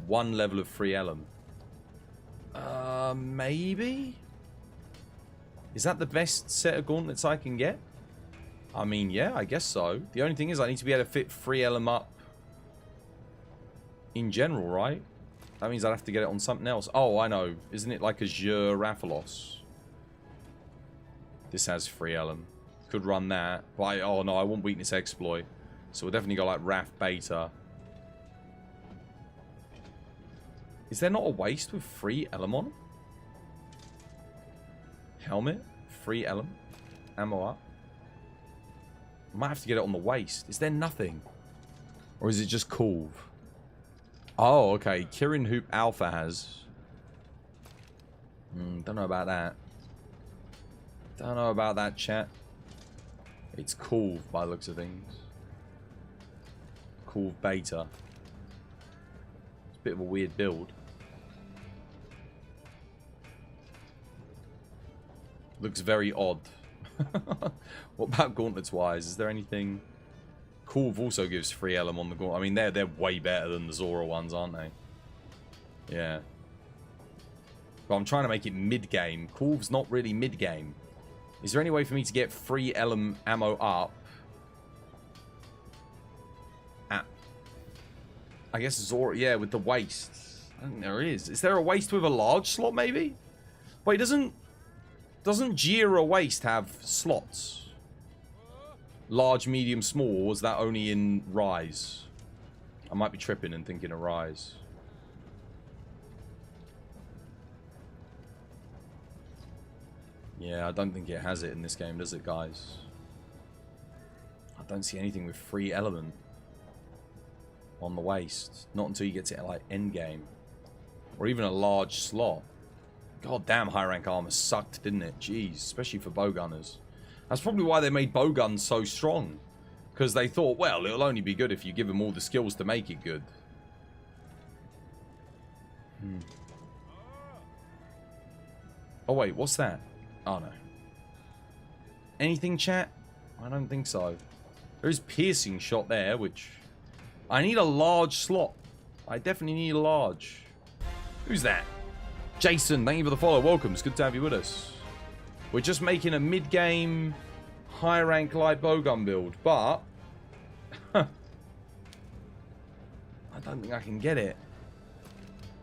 One level of free Elm. Maybe? Is that the best set of gauntlets I can get? I mean, yeah, I guess so. The only thing is I need to be able to fit free Elm up in general, right? That means I'd have to get it on something else. Oh, I know. Isn't it like a Raphalos? This has free Elm. Could run that. But oh no, I want weakness exploit. So we'll definitely go like Raph Beta. Is there not a waist with free Elm on? Helmet? Free Elm? Ammo up? I might have to get it on the waist. Is there nothing? Or is it just Kulv? Oh, okay. Kirin Hoop Alpha has. Don't know about that. Don't know about that, chat. It's Kulv by the looks of things. Kulv Beta. It's a bit of a weird build. Looks very odd. What about gauntlets wise? Is there anything? Kulv also gives free Elm on the gauntlet. I mean, they're way better than the Zora ones, aren't they? Yeah. But I'm trying to make it mid-game. Kulv's not really mid-game. Is there any way for me to get free Elm ammo up? I guess Zora, yeah, with the waist. I think there is. Is there a waist with a large slot, maybe? Wait, doesn't Jira waist have slots? Large, medium, small, or was that only in Rise? I might be tripping and thinking of Rise. Yeah, I don't think it has it in this game, does it, guys? I don't see anything with free element on the waist. Not until you get to, like, endgame. Or even a large slot. God damn, high rank armor sucked, didn't it? Jeez, especially for bowgunners. That's probably why they made bowguns so strong. Because they thought, well, it'll only be good if you give them all the skills to make it good. Oh, wait, what's that? Oh, no. Anything, chat? I don't think so. There's piercing shot there, which... I need a large slot. I definitely need a large. Who's that? Jason, thank you for the follow. Welcome. It's good to have you with us. We're just making a mid-game, high-rank light bowgun build, but... I don't think I can get it.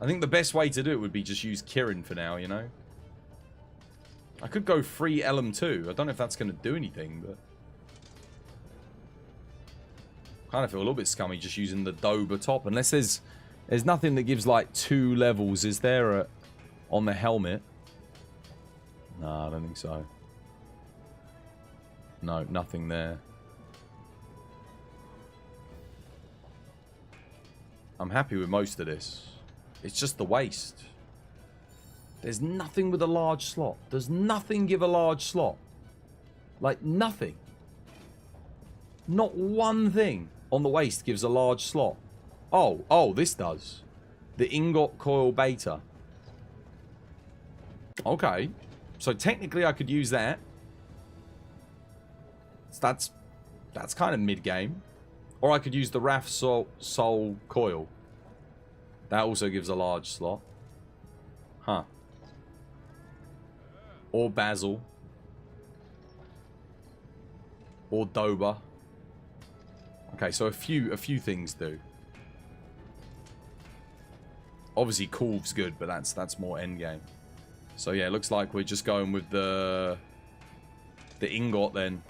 I think the best way to do it would be just use Kirin for now, you know? I could go free LM2. I don't know if that's going to do anything, but... kind of feel a little bit scummy just using the Dober top. Unless there's nothing that gives like 2 levels, is there, on the helmet? No, I don't think so. No, nothing there. I'm happy with most of this. It's just the waist. There's nothing with a large slot. Does nothing give a large slot? Like, nothing. Not one thing on the waist gives a large slot. Oh, this does. The ingot coil beta. Okay. So technically I could use that. So that's kind of mid-game. Or I could use the RAF Soul coil. That also gives a large slot. Huh. Or Basil. Or Dober. Okay, so a few things do. Obviously, Corv's good, but that's more endgame. So yeah, it looks like we're just going with the ingot then.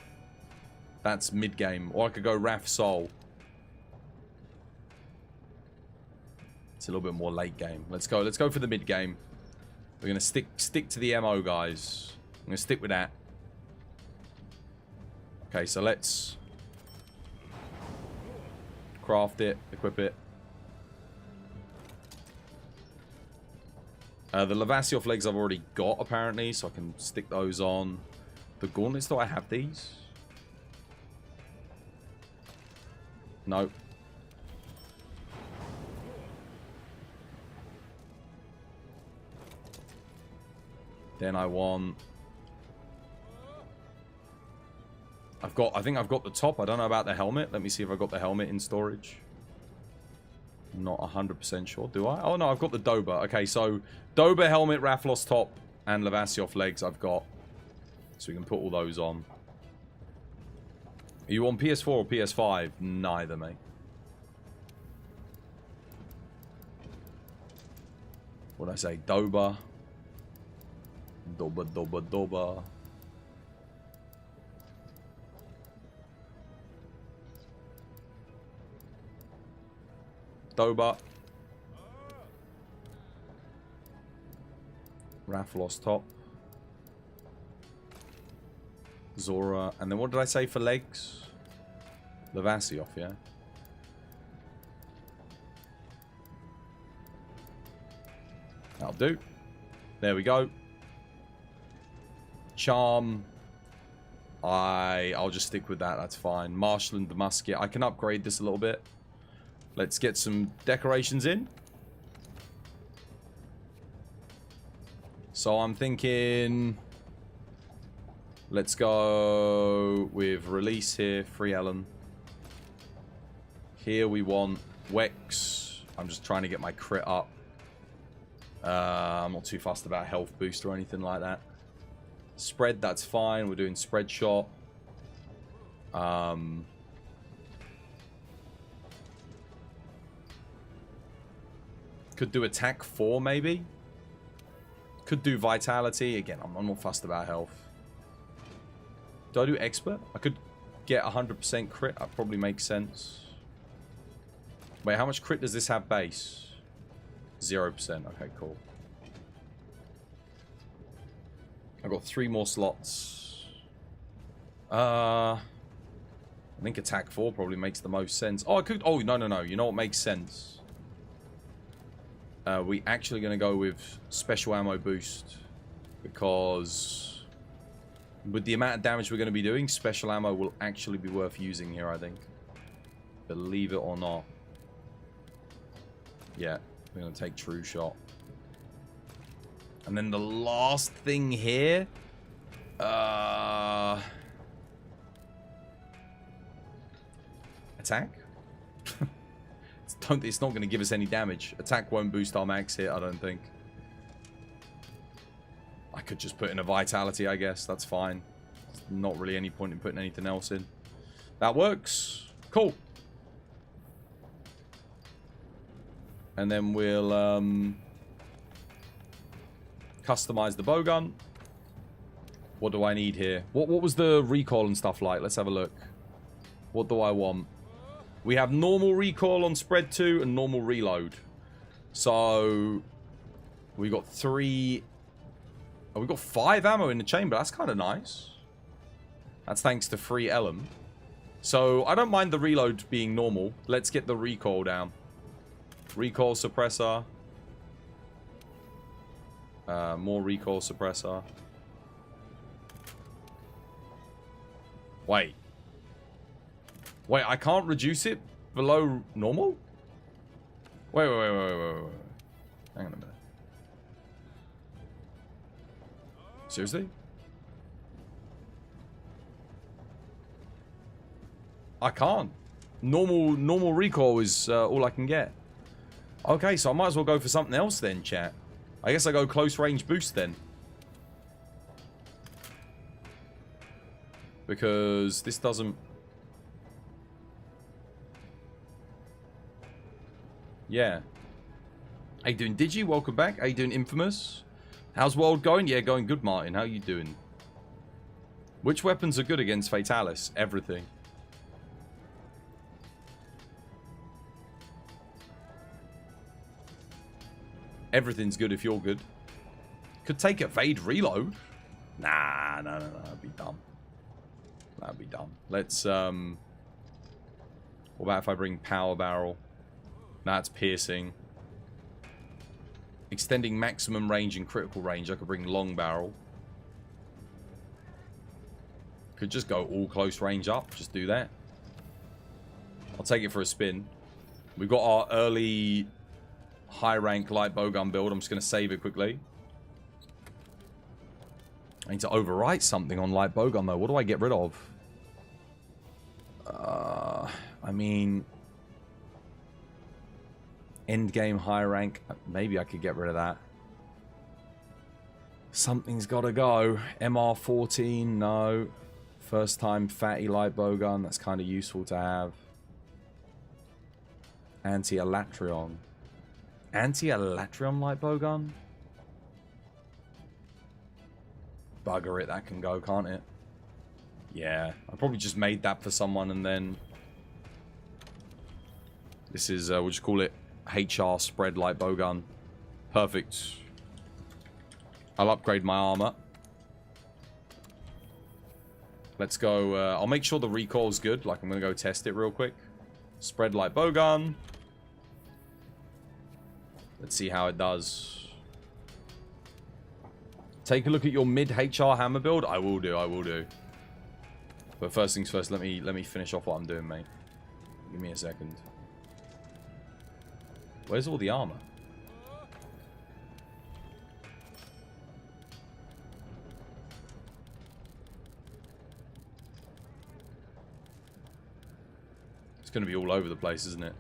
That's mid-game. Or I could go RAF Soul. It's a little bit more late game. Let's go for the mid-game. We're gonna stick to the MO, guys. I'm gonna stick with that. Okay, so let's craft it, equip it. The Lavasioff legs I've already got, apparently, so I can stick those on. The gauntlets, do I have these? No. Then I want... I think I've got the top. I don't know about the helmet. Let me see if I got the helmet in storage. Not 100% sure. Do I? Oh, no, I've got the Dober. Okay, so Dober helmet, Raflos top, and Lavasioff legs I've got. So we can put all those on. Are you on PS4 or PS5? Neither, mate. What did I say? Dober. Dober. Dober. Raflos top. Zora. And then what did I say for legs? Lavasioff, yeah? That'll do. There we go. Charm. I'll just stick with that. That's fine. Marshal and the musket. I can upgrade this a little bit. Let's get some decorations in. So I'm thinking... let's go with release here. Free Ellen. Here we want Wex. I'm just trying to get my crit up. I'm not too fussed about health boost or anything like that. Spread, that's fine. We're doing spread shot. Could do attack 4 maybe. Could do vitality. Again, I'm not fussed about health. Do I do expert? I could get 100% crit. That probably makes sense. Wait, how much crit does this have base? 0%. Okay, cool. I've got 3 more slots. I think attack 4 probably makes the most sense. Oh, I could... oh, no. You know what makes sense? We actually going to go with special ammo boost. Because... with the amount of damage we're going to be doing, special ammo will actually be worth using here, I think. Believe it or not. Yeah, we're going to take true shot. And then the last thing here. Attack? It's not going to give us any damage. Attack won't boost our max hit, I don't think. I could just put in a vitality, I guess. That's fine. There's not really any point in putting anything else in. That works. Cool. And then we'll customize the bowgun. What do I need here? What was the recoil and stuff like? Let's have a look. What do I want? We have normal recoil on spread 2 and normal reload. So we got 3. Oh, we got 5 ammo in the chamber. That's kind of nice. That's thanks to free Elm. So I don't mind the reload being normal. Let's get the recoil down. Recoil suppressor. More recoil suppressor. Wait. Wait, I can't reduce it below normal? Wait. Hang on a minute. Seriously? I can't. Normal recoil is all I can get. Okay, so I might as well go for something else then, chat. I guess I go close range boost then. Because this doesn't... Yeah. How you doing, Digi? Welcome back. How you doing, Infamous? How's World going? Yeah, going good, Martin. How you doing? Which weapons are good against Fatalis? Everything. Everything's good if you're good. Could take evade reload. Nah, no. That'd be dumb. That'd be dumb. Let's, what about if I bring power barrel? That's piercing. Extending maximum range and critical range. I could bring long barrel. Could just go all close range up. Just do that. I'll take it for a spin. We've got our early high rank light bowgun build. I'm just going to save it quickly. I need to overwrite something on light bowgun though. What do I get rid of? I mean... End game high rank. Maybe I could get rid of that. Something's got to go. MR14, no. First time fatty light bowgun. That's kind of useful to have. Anti-Elatrion. Anti-Elatrion light bowgun? Bugger it, that can go, can't it? Yeah, I probably just made that for someone and then... This is, we'll just call it HR spread light bowgun. Perfect. I'll upgrade my armor. Let's go, I'll make sure the recoil's good. Like, I'm gonna go test it real quick. Spread light bowgun. Let's see how it does. Take a look at your mid HR hammer build. I will do. But first things first, let me finish off what I'm doing, mate. Give me a second. Where's all the armor? It's going to be all over the place, isn't it?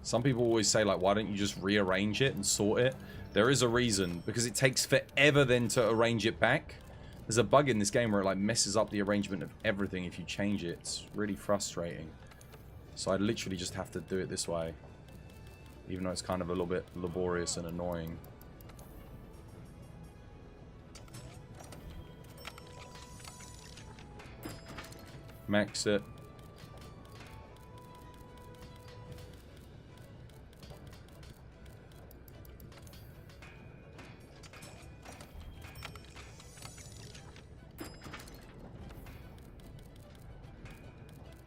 Some people always say, like, why don't you just rearrange it and sort it? There is a reason, because it takes forever then to arrange it back. There's a bug in this game where it, like, messes up the arrangement of everything if you change it. It's really frustrating. So I literally just have to do it this way. Even though it's kind of a little bit laborious and annoying. Max it.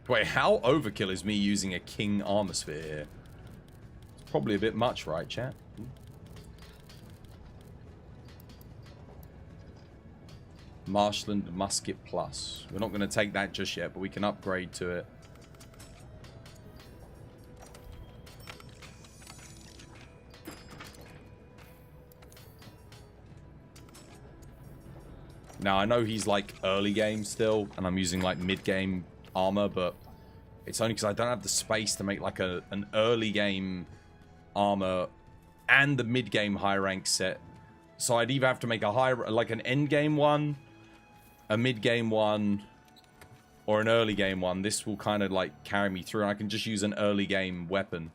Wait, how overkill is me using a king armor sphere here? It's probably a bit much, right, chat? Marshland Musket Plus. We're not going to take that just yet, but we can upgrade to it. Now, I know he's like early game still, and I'm using like mid-game armor, but it's only because I don't have the space to make like an early game armor and the mid-game high rank set. So I'd either have to make a like an end game one, a mid-game one, or an early game one. This will kind of like carry me through, and I can just use an early game weapon.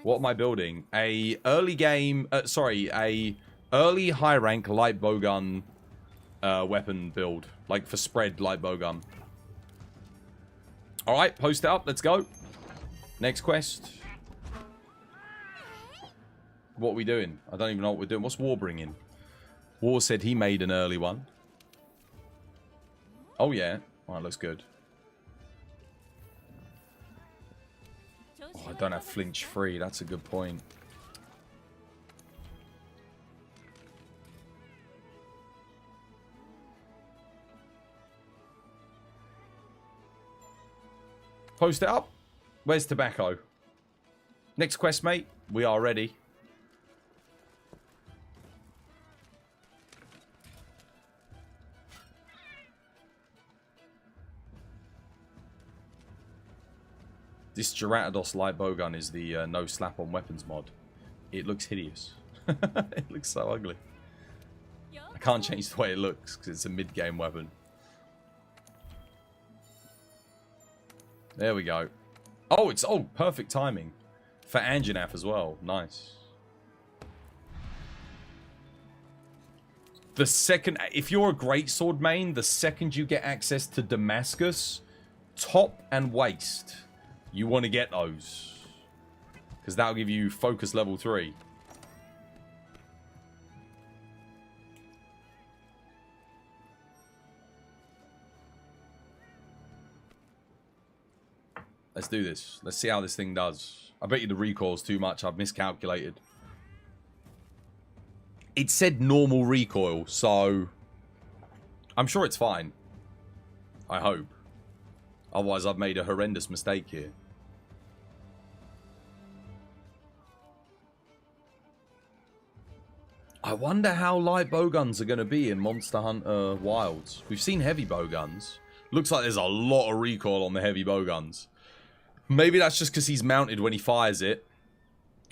What am I building? A early game, a early high rank light bowgun weapon build, like for spread light bowgun. All right, post it up. Let's go. Next quest. What are we doing? I don't even know what we're doing. What's War bringing? War said he made an early one. Oh, yeah. Oh, that looks good. Oh, I don't have flinch free. That's a good point. Post it up. Where's tobacco? Next quest, mate. We are ready. This Geratados light bowgun is the no slap on weapons mod. It looks hideous. It looks so ugly. I can't change the way it looks because it's a mid-game weapon. There we go. Oh, it's perfect timing for Anjanath as well. Nice. The second, if you're a greatsword main, the second you get access to Damascus, top and waist, you want to get those because that'll give you focus level 3. Let's do this. Let's see how this thing does. I bet you the recoil's too much. I've miscalculated. It said normal recoil, so I'm sure it's fine. I hope. Otherwise, I've made a horrendous mistake here. I wonder how light bowguns are going to be in Monster Hunter Wilds. We've seen heavy bowguns. Looks like there's a lot of recoil on the heavy bowguns. Maybe that's just because he's mounted when he fires it.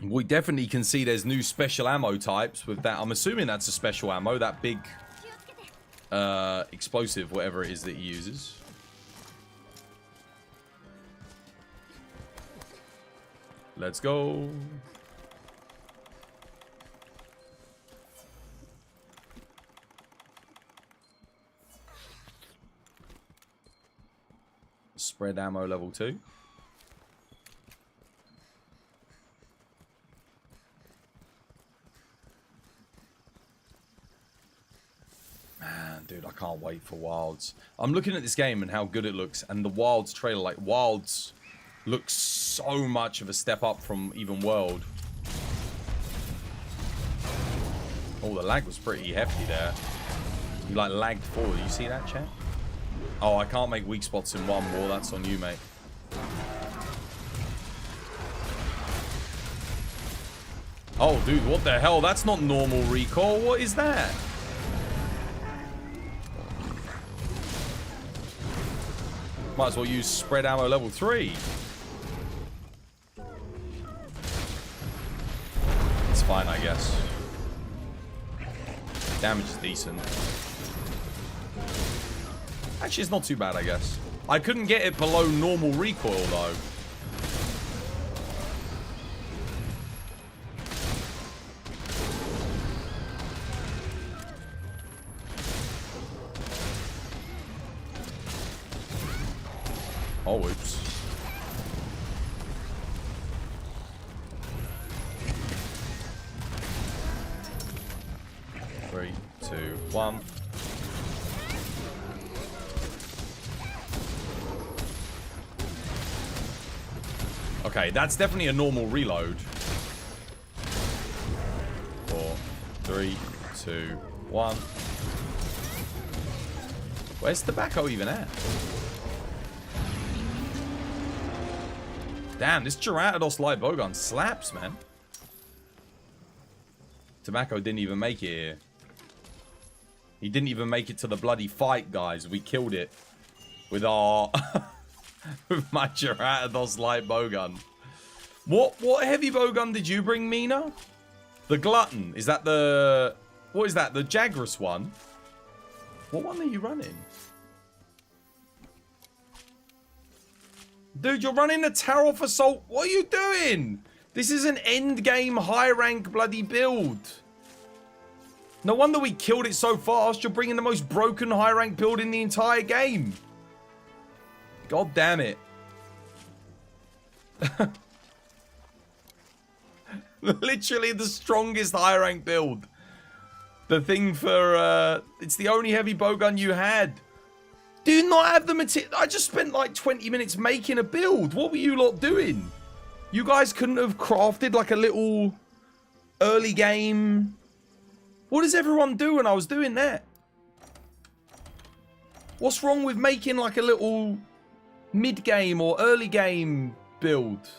We definitely can see there's new special ammo types with that. I'm assuming that's a special ammo, that big explosive, whatever it is that he uses. Let's go. Spread ammo level 2. Man, dude, I can't wait for Wilds. I'm looking at this game and how good it looks, and the Wilds trailer, like, Wilds looks so much of a step up from even World. Oh, the lag was pretty hefty there. You, like, lagged forward. You see that, chat? Oh, I can't make weak spots in one war. That's on you, mate. Oh, dude, what the hell? That's not normal recoil. What is that? Might as well use spread ammo level 3. It's fine, I guess. Damage is decent. Actually, it's not too bad, I guess. I couldn't get it below normal recoil, though. Oh, oops. Three, two, one. Okay, that's definitely a normal reload. 4, 3, 2, 1. Where's tobacco even at? Damn, this Geratados light bowgun slaps, man. Tobacco didn't even make it here. He didn't even make it to the bloody fight, guys. We killed it with our with my Geratados light bowgun. What heavy bowgun did you bring, Mina? The Glutton. Is that the... What is that? The Jagras one? What one are you running? Dude, you're running the Taroth Assault. What are you doing? This is an end game high rank bloody build. No wonder we killed it so fast. You're bringing the most broken high rank build in the entire game. God damn it. Literally the strongest high rank build. The thing for, it's the only heavy bowgun you had. Do you not have the material? I just spent like 20 minutes making a build. What were you lot doing? You guys couldn't have crafted like a little early game. What does everyone do when I was doing that? What's wrong with making like a little mid-game or early game build?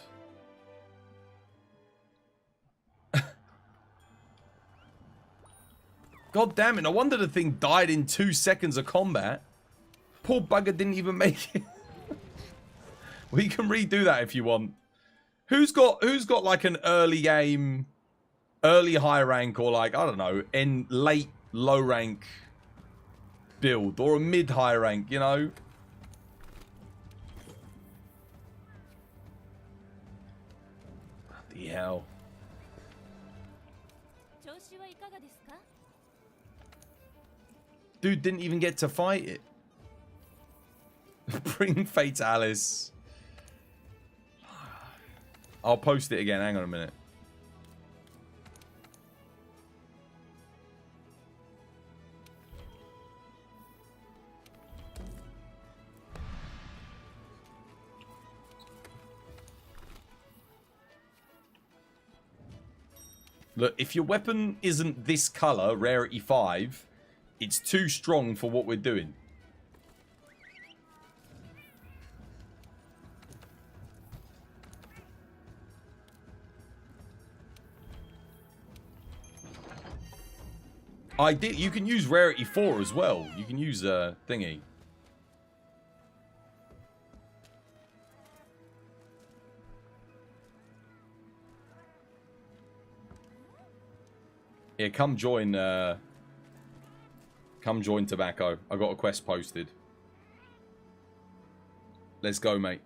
God damn it, no wonder the thing died in 2 seconds of combat. Poor bugger didn't even make it. We can redo that if you want. Who's got like an early game, early high rank, or like, I don't know, in late low rank build, or a mid high rank, you know? Bloody hell. Dude didn't even get to fight it. Bring Fatalis. I'll post it again. Hang on a minute. Look, if your weapon isn't this color, rarity 5, it's too strong for what we're doing. You can use rarity 4 as well. You can use thingy. Yeah, come join Tobacco. I got a quest posted. Let's go, mate.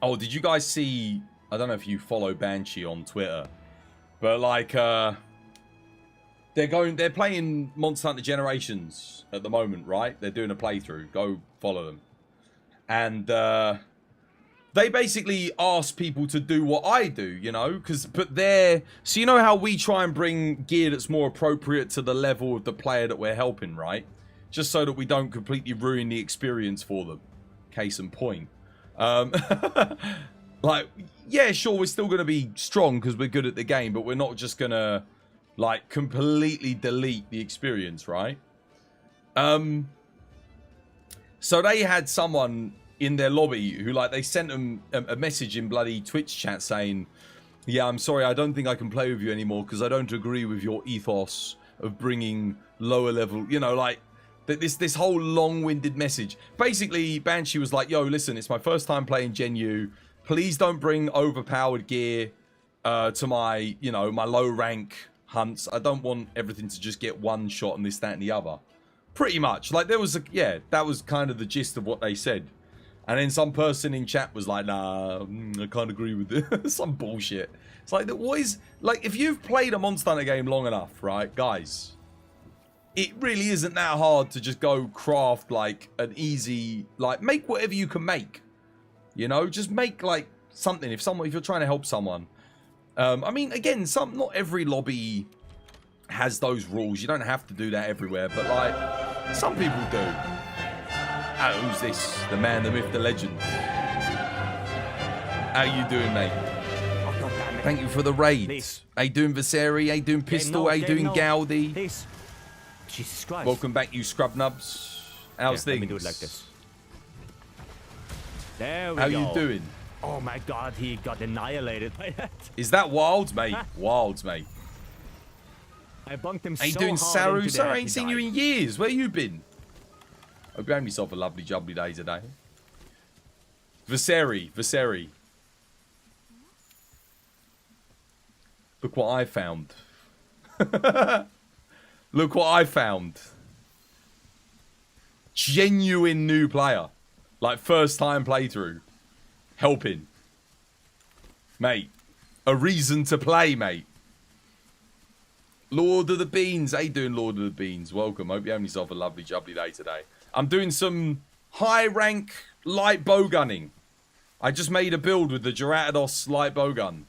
Oh, did you guys see, I don't know if you follow Banshee on Twitter, but like they're playing Monster Hunter Generations at the moment, right? They're doing a playthrough. Go follow them. And they basically ask people to do what I do, you know, so you know how we try and bring gear that's more appropriate to the level of the player that we're helping, right? Just so that we don't completely ruin the experience for them. Case in point. Like, yeah, sure, we're still going to be strong because we're good at the game, but we're not just going to, like, completely delete the experience, right? So they had someone in their lobby who, like, they sent them a message in bloody Twitch chat saying, yeah, I'm sorry, I don't think I can play with you anymore because I don't agree with your ethos of bringing lower level, you know, like, this whole long-winded message. Basically, Banshee was like, yo, listen, it's my first time playing Gen U. Please don't bring overpowered gear to my, you know, my low rank hunts. I don't want everything to just get one shot and this, that, and the other. Pretty much. Like, there was a, yeah, that was kind of the gist of what they said. And then some person in chat was like, nah, I can't agree with this. Some bullshit. It's like, what is, like, if you've played a Monster Hunter game long enough, right, guys, it really isn't that hard to just go craft, like, an easy, like, make whatever you can make. You know, just make, like, something. If you're trying to help someone. I mean, again, not every lobby has those rules. You don't have to do that everywhere. But, like, some people do. Oh, who's this? The man, the myth, the legend. How you doing, mate? Thank you for the raid. How you doing, Viseri? How you doing, Pistol? How you doing, Gaudi? Jesus Christ. Welcome back, you scrub nubs. How's Let things? me do it like this. There we How go. you doing? Oh my god, he got annihilated by that. Is that Wilds, mate? Wilds, mate. I bunked him How you so doing, hard Saru? into Sir, that, I ain't he seen you died. in years. Where you been? Hope you're having yourself a lovely, jubbly day today. Viseri. Look what I found. Look what I found. Genuine new player. Like, first time playthrough. Helping. Mate. A reason to play, mate. Lord of the Beans. How you doing, Lord of the Beans? Welcome. Hope you're having yourself a lovely, jubbly day today. I'm doing some high rank light bow gunning. I just made a build with the Geratados light bow gun.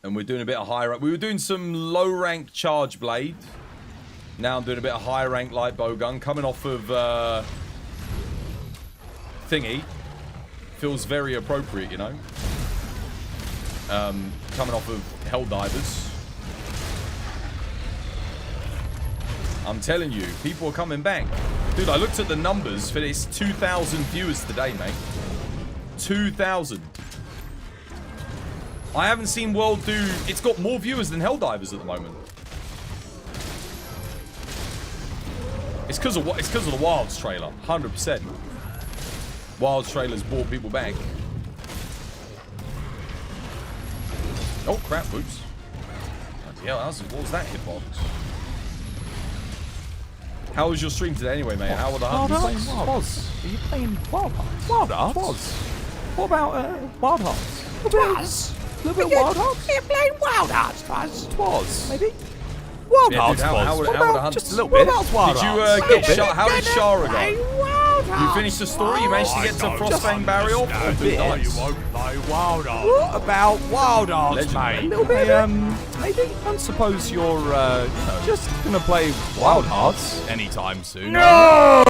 And we're doing a bit of high rank. We were doing some low rank charge blade. Now I'm doing a bit of high rank light bow gun. Coming off of thingy. Feels very appropriate, you know. Coming off of Helldivers. I'm telling you, people are coming back. Dude, I looked at the numbers for this. 2,000 viewers today, mate. 2,000. I haven't seen World do... It's got more viewers than Helldivers at the moment. It's because of the Wilds trailer. 100%. Wilds trailers brought people back. Oh, crap. Oops. Yeah, what was that hitbox? How was your stream today anyway, mate? How were the Wild hunts? Hearts? Are you playing Wild Hearts? Wild Hearts? What about Wild Hearts? A little bit of Wild Hearts? Are you playing Wild Hearts, Twas? Twas, maybe? Wild Yeah, Hearts, dude, how were What the about hunts? just a little bit? What about Wild Did you Hearts? get shot? How did Shara go? Wild You Hearts. finished the story? You managed to get to Frostfang Barrier? Oh, dude, nice. play Wild Hearts. What about Wild Hearts, Legend, mate? A little bit, maybe? I don't suppose you're just gonna play Wild Hearts Anytime soon. No!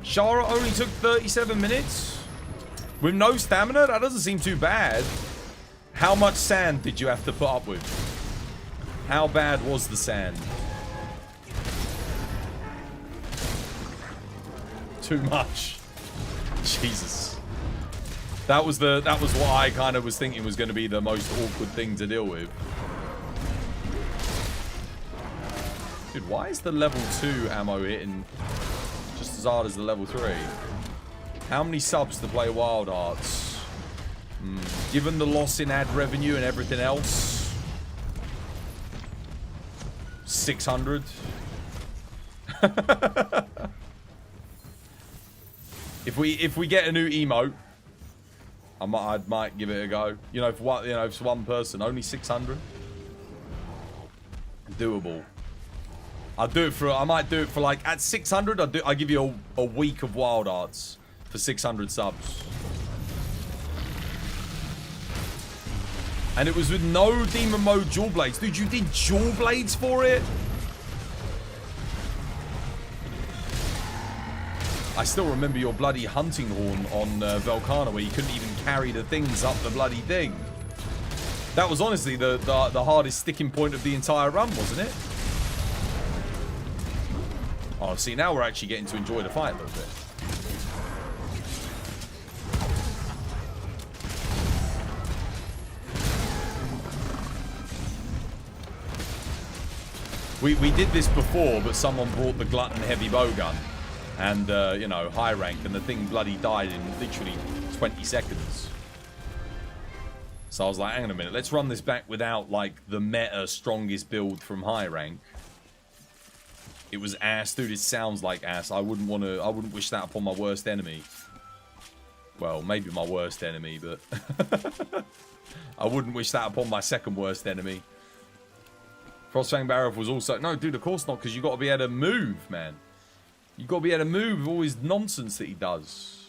Shara only took 37 minutes? With no stamina? That doesn't seem too bad. How much sand did you have to put up with? How bad was the sand? Too much. Jesus. That was what I kind of was thinking was going to be the most awkward thing to deal with. Dude, why is the level 2 ammo hitting just as hard as the level 3? How many subs to play Wild Hearts? Given the loss in ad revenue and everything else, 600. If we get a new emote, I might give it a go. You know, if it's one person, only 600. Doable. I might do it for like at 600. I give you a week of Wild Hearts for 600 subs. And it was with no Demon Mode Dual Blades. Dude, you did Dual Blades for it? I still remember your bloody hunting horn on Velkhana where you couldn't even carry the things up the bloody thing. That was honestly the hardest sticking point of the entire run, wasn't it? Oh, see, now we're actually getting to enjoy the fight a little bit. We did this before, but someone brought the Glutton heavy bowgun. And, you know, high rank, and the thing bloody died in literally 20 seconds. So I was like, hang on a minute, let's run this back without, like, the meta strongest build from high rank. It was ass. Dude, it sounds like ass. I wouldn't wish that upon my worst enemy. Well, maybe my worst enemy, but... I wouldn't wish that upon my second worst enemy. Frostfang Barrow was also... No, dude, of course not, because you got to be able to move, man. You got to be able to move with all his nonsense that he does.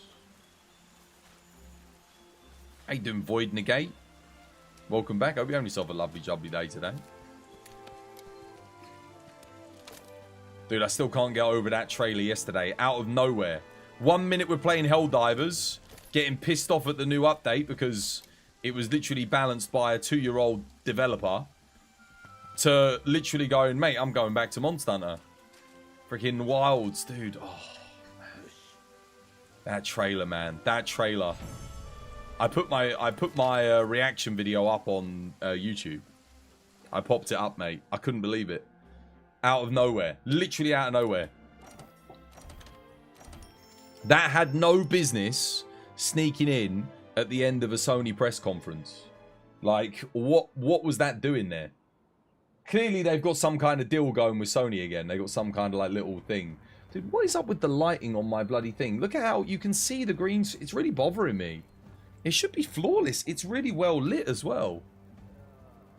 How you doing, Void Negate? Welcome back. Hope you have yourself a lovely, jubbly day today. Dude, I still can't get over that trailer yesterday. Out of nowhere. 1 minute we're playing Helldivers. Getting pissed off at the new update because it was literally balanced by a 2-year-old developer to literally going, mate, I'm going back to Monster Hunter. Freaking Wilds, dude. Oh, man. That trailer, man. That trailer. I put my reaction video up on YouTube. I popped it up, mate. I couldn't believe it. Out of nowhere. Literally out of nowhere. That had no business sneaking in at the end of a Sony press conference. Like, what was that doing there? Clearly, they've got some kind of deal going with Sony again. They got some kind of, like, little thing. Dude, what is up with the lighting on my bloody thing? Look at how you can see the greens. It's really bothering me. It should be flawless. It's really well lit as well.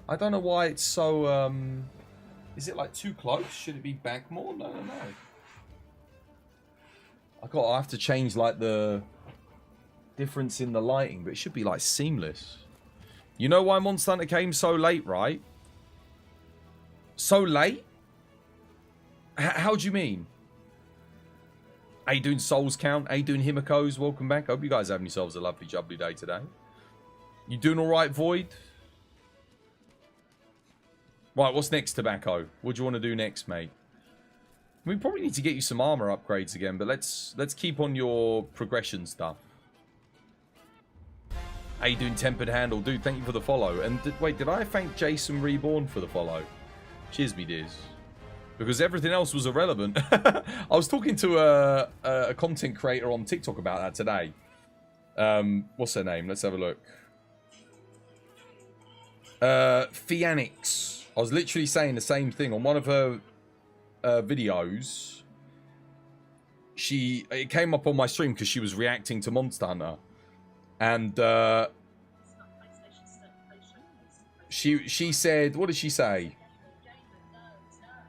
I don't know why it's so, Is it, like, too close? Should it be back more? No. I have to change, like, the difference in the lighting, but it should be, like, seamless. You know why Monster Hunter came so late, right? So late? How do you mean? How you doing, Souls Count? How you doing, Himiko's? Welcome back. Hope you guys having yourselves a lovely, jubbly day today. You doing all right, Void? Right, what's next, Tobacco? What do you want to do next, mate? We probably need to get you some armor upgrades again, but let's keep on your progression stuff. How you doing, Tempered Handle? Dude, thank you for the follow. And wait, did I thank Jason Reborn for the follow? Cheers, me dears. Because everything else was irrelevant. I was talking to a content creator on TikTok about that today. What's her name? Let's have a look. Fianix. I was literally saying the same thing on one of her videos. It came up on my stream because she was reacting to Monster Hunter, and she said, what did she say?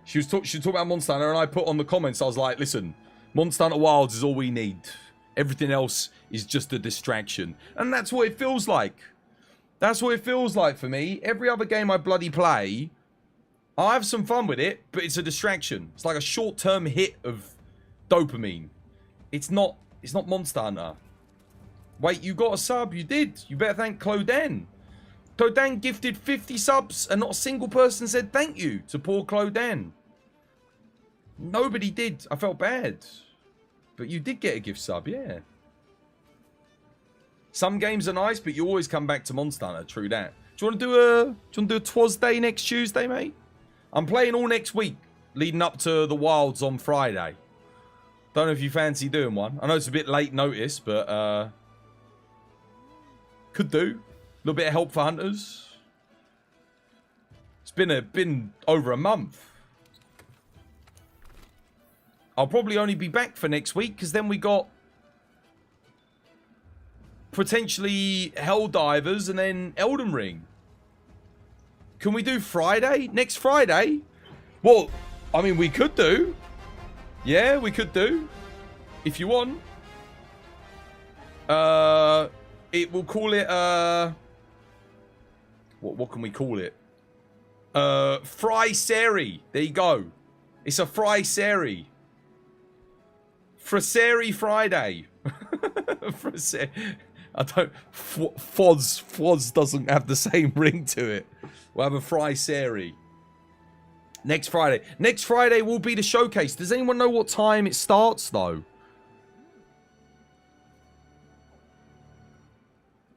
She was talking about Monster Hunter, and I put on the comments, I was like, listen, Monster Hunter Wilds is all we need. Everything else is just a distraction. And that's what it feels like. That's what it feels like for me. Every other game I bloody play, I have some fun with it, but it's a distraction. It's like a short-term hit of dopamine. It's not Monster Hunter. Wait, you got a sub? You did. You better thank Cloden. Cloden gifted 50 subs, and not a single person said thank you to poor Cloden. Nobody did. I felt bad. But you did get a gift sub, yeah. Some games are nice, but you always come back to Monster Hunter. True that. Do you want to do a Twas Day next Tuesday, mate? I'm playing all next week, leading up to the Wilds on Friday. Don't know if you fancy doing one. I know it's a bit late notice, but could do. A little bit of help for hunters. It's been over a month. I'll probably only be back for next week, because then we got potentially Helldivers and then Elden Ring. Can we do Friday? Next Friday? Well, I mean, we could do. Yeah, we could do. If you want. We'll call it, what can we call it? Fry Seri. There you go. It's a Fry Seri. Fraseri Friday. I don't... Foz doesn't have the same ring to it. We'll have a Fry Seri. Next Friday. Next Friday will be the showcase. Does anyone know what time it starts, though?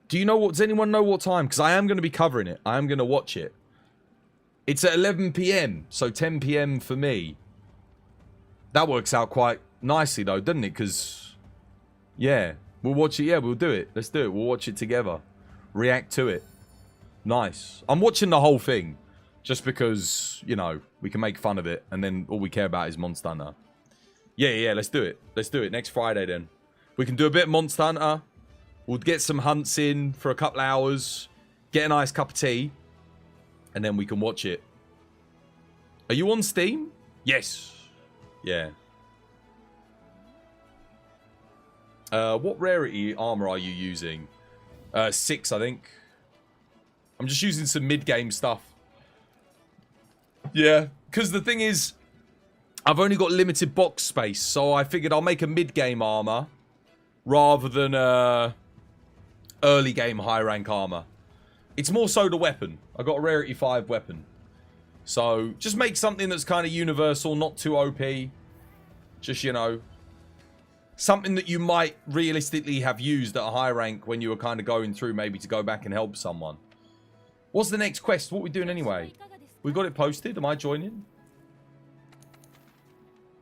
Does anyone know what time? Because I am going to be covering it. I am going to watch it. It's at 11 PM, so 10 PM for me. That works out quite nicely, though, doesn't it? Because, yeah, we'll watch it. Yeah, we'll do it. Let's do it. We'll watch it together. React to it. Nice. I'm watching the whole thing just because, you know, we can make fun of it, and then all we care about is Monster Hunter. Yeah, let's do it. Let's do it. Next Friday, then. We can do a bit of Monster Hunter. We'll get some hunts in for a couple hours. Get a nice cup of tea. And then we can watch it. Are you on Steam? Yes. Yeah. What rarity armor are you using? 6, I think. I'm just using some mid-game stuff. Yeah, because the thing is, I've only got limited box space, so I figured I'll make a mid-game armor rather than early-game high-rank armor. It's more so the weapon. I got a rarity 5 weapon. So just make something that's kind of universal, not too OP. Just, you know, something that you might realistically have used at a high rank when you were kind of going through maybe to go back and help someone. What's the next quest? What are we doing anyway? We got it posted. Am I joining?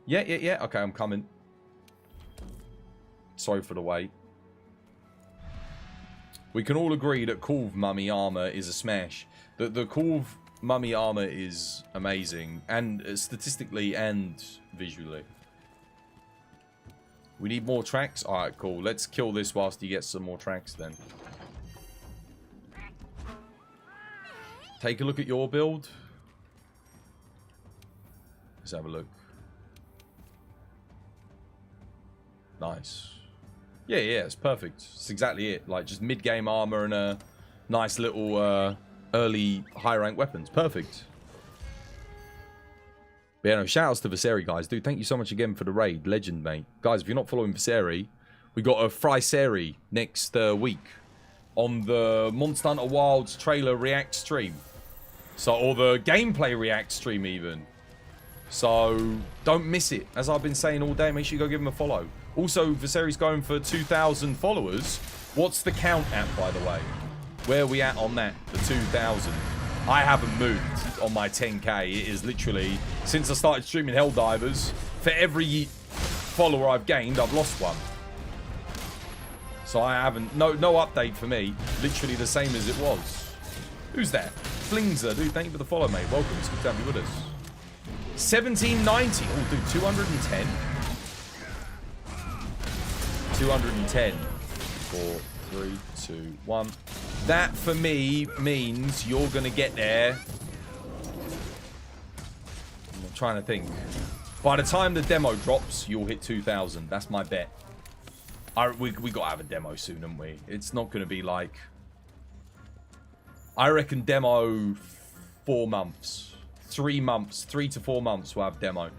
Yeah. Okay, I'm coming. Sorry for the wait. We can all agree that Kulve Mummy armor is a smash. The Kulve Mummy armor is amazing, and statistically and visually. We need more tracks? Alright, cool. Let's kill this whilst he gets some more tracks then. Take a look at your build. Let's have a look. Nice. Yeah, it's perfect. It's exactly it. Like, just mid-game armor and a nice little early high-rank weapons. Perfect. But yeah, no, shout-outs to Viseri, guys. Dude, thank you so much again for the raid. Legend, mate. Guys, if you're not following Viseri, we got a Fryseri next week on the Monster Hunter Wilds trailer react stream. So, or the gameplay react stream, even. So, don't miss it. As I've been saying all day, make sure you go give him a follow. Also, Viseri's going for 2,000 followers. What's the count at, by the way? Where are we at on that? The 2,000. I haven't moved on my 10k. It is literally, since I started streaming Helldivers, for every follower I've gained, I've lost one. So I haven't, no update for me. Literally the same as it was. Who's that? Flingser, dude, thank you for the follow, mate. Welcome, it's good to have you with us. 1790. Oh, dude, 210. 210. 4, 3, 2, 1. That, for me, means you're going to get there. I'm trying to think. By the time the demo drops, you'll hit 2,000. That's my bet. We got to have a demo soon, haven't we? It's not going to be like... I reckon demo 4 months. 3 months. 3 to 4 months we'll have demo.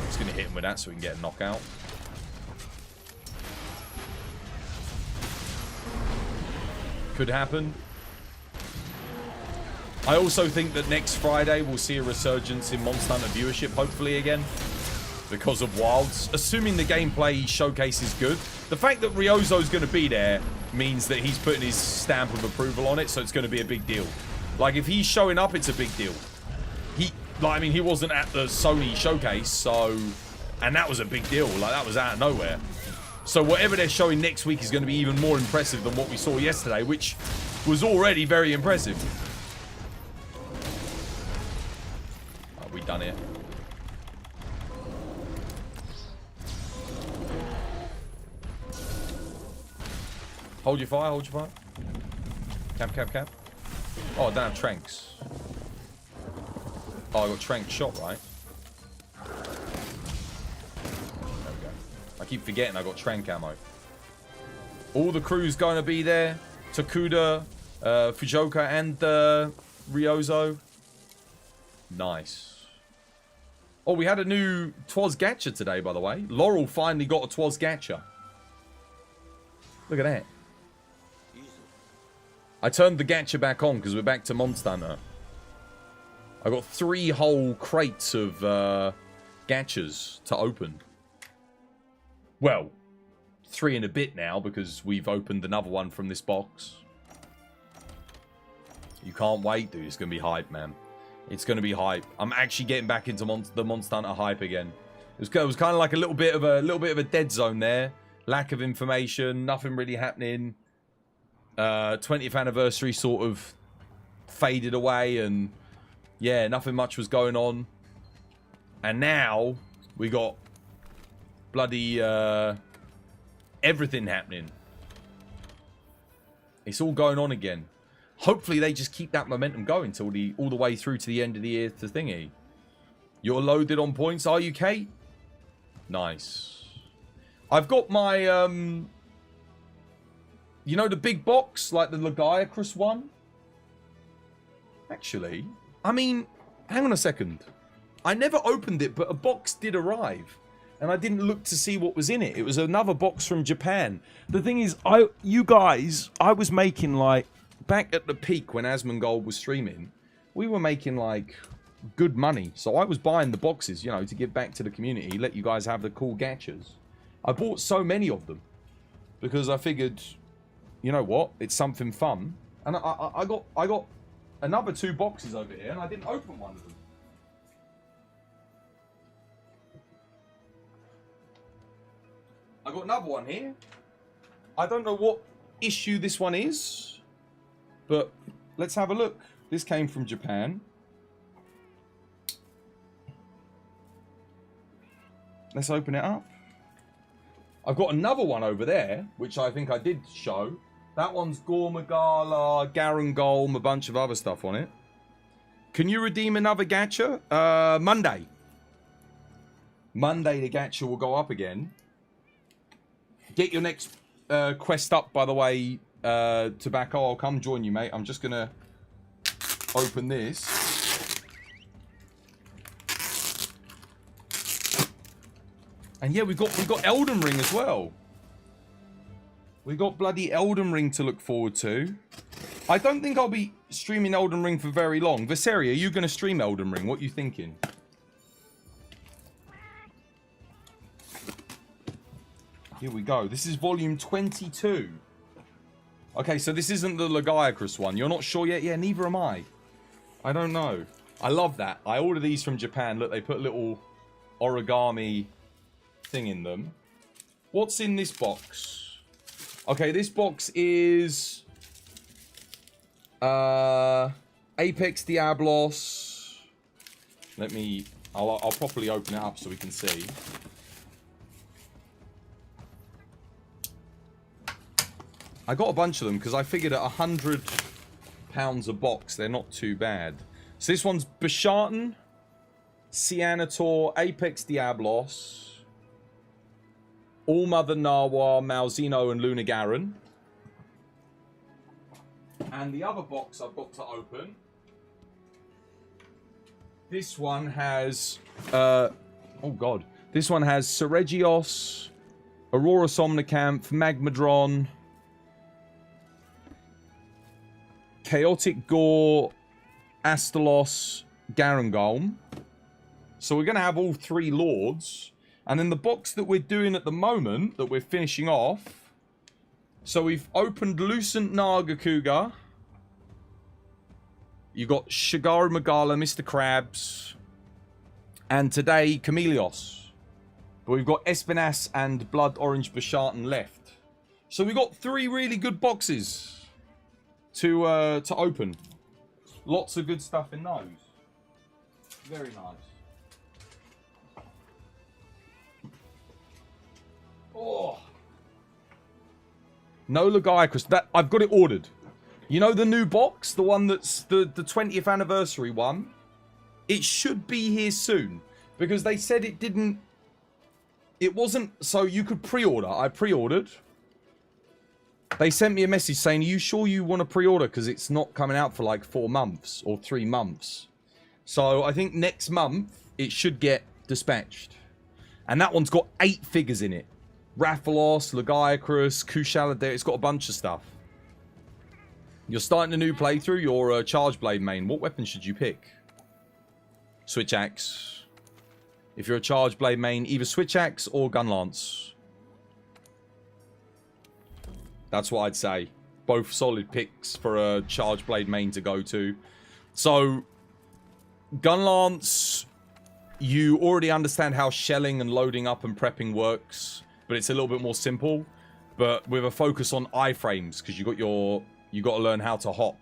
Just going to hit him with that so we can get a knockout. Could happen. I also think that next Friday we'll see a resurgence in Monster Hunter viewership, hopefully again, because of Wilds. Assuming the gameplay showcase is good. The fact that Ryozo's going to be there means that he's putting his stamp of approval on it, so it's going to be a big deal. Like, if he's showing up, it's a big deal. He wasn't at the Sony showcase, so... And that was a big deal. Like, that was out of nowhere. So whatever they're showing next week is going to be even more impressive than what we saw yesterday, which was already very impressive. Are we done here? Hold your fire, hold your fire. Cap. Oh, I don't have tranks. Oh, I got trank shot, right? There we go. I keep forgetting I got trank ammo. All the crew's going to be there. Takuda, Fujoka, and Ryozo. Nice. Oh, we had a new Twas Gacha today, by the way. Laurel finally got a Twas Gacha. Look at that. I turned the gacha back on because we're back to Monster Hunter. I got 3 whole crates of gachas to open. Well, 3 and a bit now because we've opened another one from this box. You can't wait, dude. It's going to be hype, man. It's going to be hype. I'm actually getting back into the Monster Hunter hype again. It was kind of like a little bit of a dead zone there. Lack of information, nothing really happening. 20th anniversary sort of faded away, and yeah, nothing much was going on. And now we got bloody everything happening. It's all going on again. Hopefully they just keep that momentum going till all the way through to the end of the year to thingy. You're loaded on points, are you, Kate? Nice. I've got my you know the big box, like the Lagiacrus one? Actually, I mean, hang on a second. I never opened it, but a box did arrive. and I didn't look to see what was in it. It was another box from Japan. The thing is, I was making like, back at the peak when Asmongold was streaming, we were making like good money. So I was buying the boxes, you know, to give back to the community, let you guys have the cool gachas. I bought so many of them because I figured, you know what, it's something fun. And I got another 2 boxes over here, and I didn't open one of them. I got another one here. I don't know what issue this one is, but let's have a look. This came from Japan. Let's open it up. I've got another one over there, which I think I did show. That one's Gormagala, Garangolm, a bunch of other stuff on it. Can you redeem another gacha? Monday. Monday the gacha will go up again. Get your next quest up, by the way, Tobacco. I'll come join you, mate. I'm just going to open this. And yeah, we've got Elden Ring as well. We got bloody Elden Ring to look forward to. I don't think I'll be streaming Elden Ring for very long. Viseri, are you going to stream Elden Ring? What are you thinking? Here we go. This is volume 22. Okay, so this isn't the Lagiacrus one. You're not sure yet? Yeah, neither am I. I don't know. I love that. I order these from Japan. Look, they put a little origami thing in them. What's in this box? Okay, this box is Apex Diablos. I'll properly open it up so we can see. I got a bunch of them because I figured at £100 a box, they're not too bad. So this one's Bishartan, Cianator, Apex Diablos, All Mother Nawa, Malzeno, and Lunagaron. And the other box I've got to open. This one has, oh god. This one has Seregios, Aurora Somnicanth, Magmadron, Chaotic Gore, Astalos, Garangolm. So we're going to have all 3 lords. And then the box that we're doing at the moment, that we're finishing off. So we've opened Lucent Nagakuga. You got Shigaru Magala, Mr. Krabs. And today, Chameleos. But we've got Espinas and Blood Orange Bishartan left. So we've got 3 really good boxes to open. Lots of good stuff in those. Very nice. Oh. No Lagiacrus. That I've got it ordered. You know the new box? The one that's the 20th anniversary one? It should be here soon. Because they said it didn't... It wasn't... So you could pre-order. I pre-ordered. They sent me a message saying, are you sure you want to pre-order? Because it's not coming out for like 4 months or 3 months. So I think next month it should get dispatched. And that one's got 8 figures in it. Rathalos, Lagiacrus, Kushalade. It's got a bunch of stuff. You're starting a new playthrough. You're a Charge Blade main. What weapon should you pick? Switch Axe. If you're a Charge Blade main, either Switch Axe or Gun Lance. That's what I'd say. Both solid picks for a Charge Blade main to go to. So, Gun Lance, you already understand how shelling and loading up and prepping works, but it's a little bit more simple. But with a focus on iframes, because you got to learn how to hop.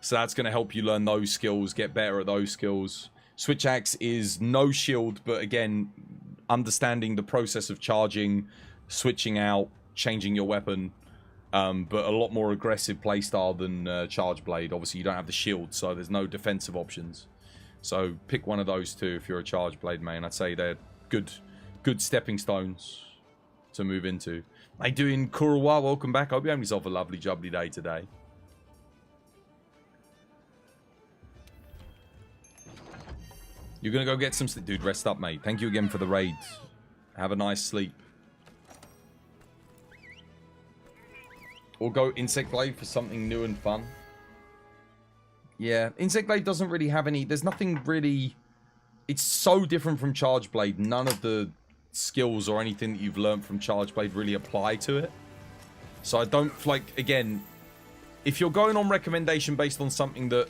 So that's going to help you learn those skills, get better at those skills. Switch Axe is no shield, but again, understanding the process of charging, switching out, changing your weapon, but a lot more aggressive playstyle than Charge Blade. Obviously, you don't have the shield, so there's no defensive options. So pick one of those 2 if you're a Charge Blade main. I'd say they're good stepping stones to move into. How you doing, Kurowa? Welcome back. I hope you're having yourself a lovely, jubbly day today. You're gonna go get some sleep. Dude, rest up, mate. Thank you again for the raid. Have a nice sleep. Or go Insect Blade for something new and fun. Yeah, Insect Blade doesn't really have any... There's nothing really... It's so different from Charge Blade. None of the skills or anything that you've learned from Charge Blade really apply to it. So I don't... Like, again, if you're going on recommendation based on something that...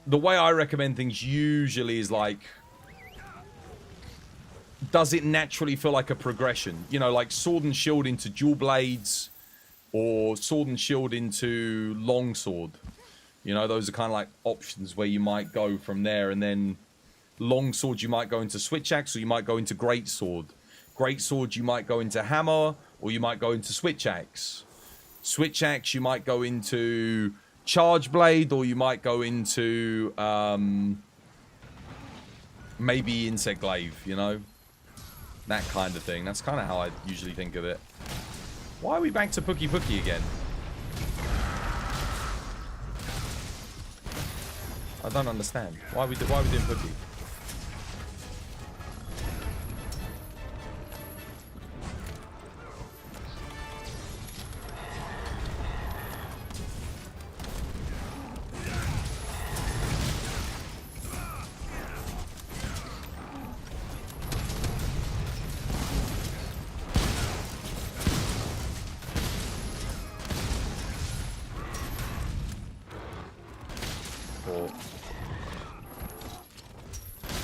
The way I recommend things usually is like... Does it naturally feel like a progression? You know, like Sword and Shield into Dual Blades... Or Sword and Shield into Longsword. You know, those are kind of like options where you might go from there. And then Longsword, you might go into Switch Axe, or you might go into Greatsword. Greatsword, you might go into Hammer, or you might go into Switch Axe. Switch Axe, you might go into Charge Blade, or you might go into maybe Insect Glaive, you know? That kind of thing. That's kind of how I usually think of it. Why are we back to Pookie Pookie again? I don't understand. Why are we doing Pookie?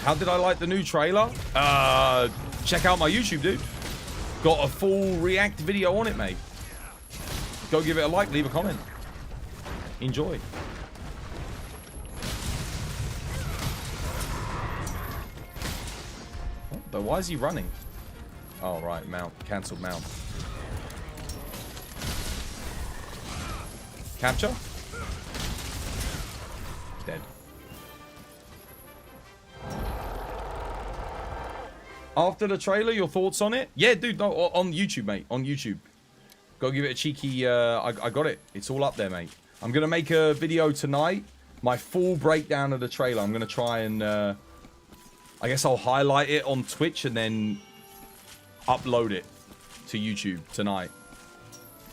How did I like the new trailer? Check out my YouTube, dude. Got a full react video on it, mate. Go give it a like, leave a comment. Enjoy. But why is he running? Oh, right, mount. Cancelled mount. Capture? Dead. After the trailer, your thoughts on it? Yeah, dude, no, on YouTube, mate. On YouTube. Go give it a cheeky... I got it. It's all up there, mate. I'm going to make a video tonight. My full breakdown of the trailer. I'm going to try and... I guess I'll highlight it on Twitch and then upload it to YouTube tonight.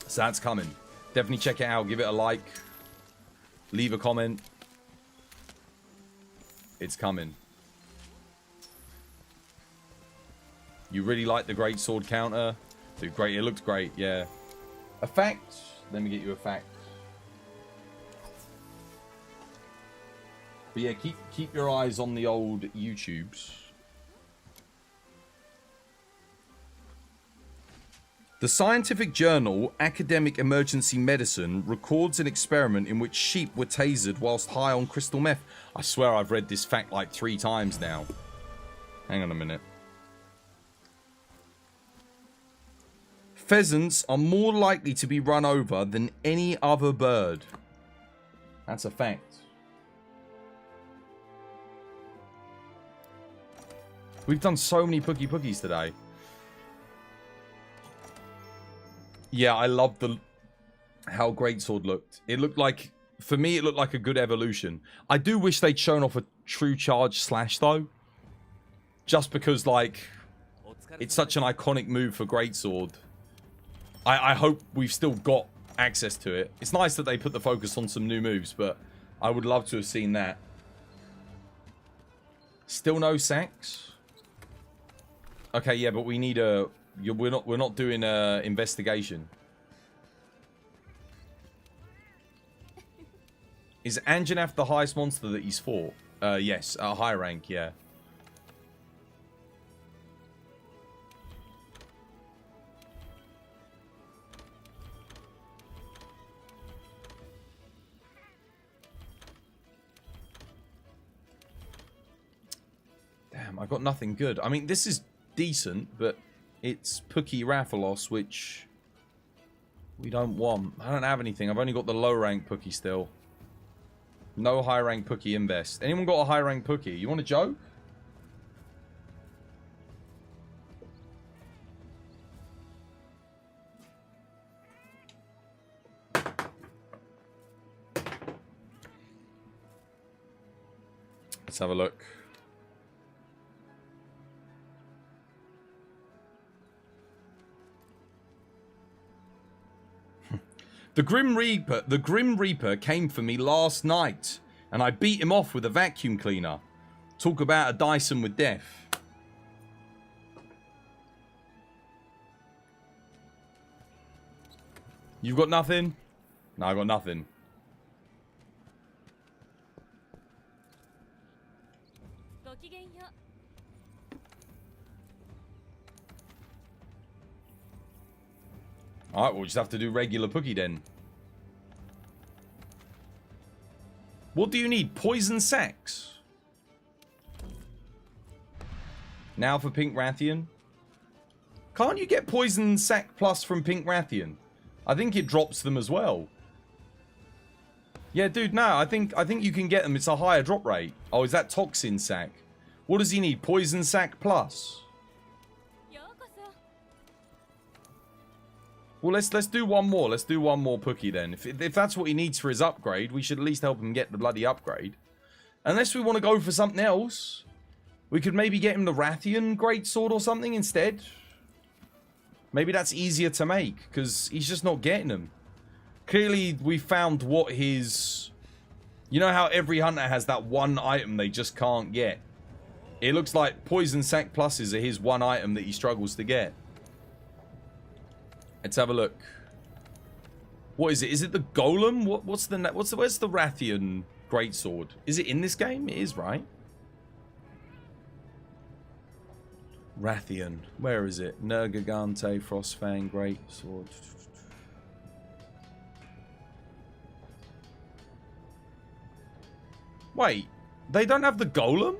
So that's coming. Definitely check it out. Give it a like. Leave a comment. It's coming. You really like the great sword counter? Dude, great. It looked great, yeah. A fact. Let me get you a fact. But yeah, keep your eyes on the old YouTubes. The scientific journal Academic Emergency Medicine records an experiment in which sheep were tasered whilst high on crystal meth. I swear I've read this fact like 3 times now. Hang on a minute. Pheasants are more likely to be run over than any other bird. That's a fact. We've done so many Pookie Pookies today. Yeah, I love how Greatsword looked. It looked like, for me, it looked like a good evolution. I do wish they'd shown off a true charge slash, though. Just because, like, it's such an iconic move for Greatsword. I hope we've still got access to it. It's nice that they put the focus on some new moves, but I would love to have seen that. Still no sacks? Okay, yeah, but we need a... We're not doing a investigation. Is Anjanath the highest monster that he's fought? Yes, a high rank, yeah. Damn, I got nothing good. I mean, this is decent, but it's Pookie Rathalos, which we don't want. I don't have anything. I've only got the low rank Pookie still. No high rank Pookie invest. Anyone got a high rank Pookie? You want a joke? Let's have a look. The Grim Reaper came for me last night, and I beat him off with a vacuum cleaner. Talk about a Dyson with death. You've got nothing? No, I got nothing. Alright, we'll just have to do regular Pookie then. What do you need? Poison sacks? Now for Pink Rathian? Can't you get Poison Sack Plus from Pink Rathian? I think it drops them as well. Yeah, dude, no, I think you can get them. It's a higher drop rate. Oh, is that Toxin Sack? What does he need? Poison Sack Plus? Well, let's do one more. Let's do one more Pookie then. If that's what he needs for his upgrade, we should at least help him get the bloody upgrade. Unless we want to go for something else. We could maybe get him the Rathian Greatsword or something instead. Maybe that's easier to make, because he's just not getting them. Clearly, we found what his... You know how every hunter has that one item they just can't get? It looks like Poison Sack Pluses are his one item that he struggles to get. Let's have a look. What is it? Is it the Golem? Where's the Rathian Greatsword? Is it in this game? It is, right? Rathian. Where is it? Nergigante, Frostfang, Greatsword. Wait, they don't have the Golem?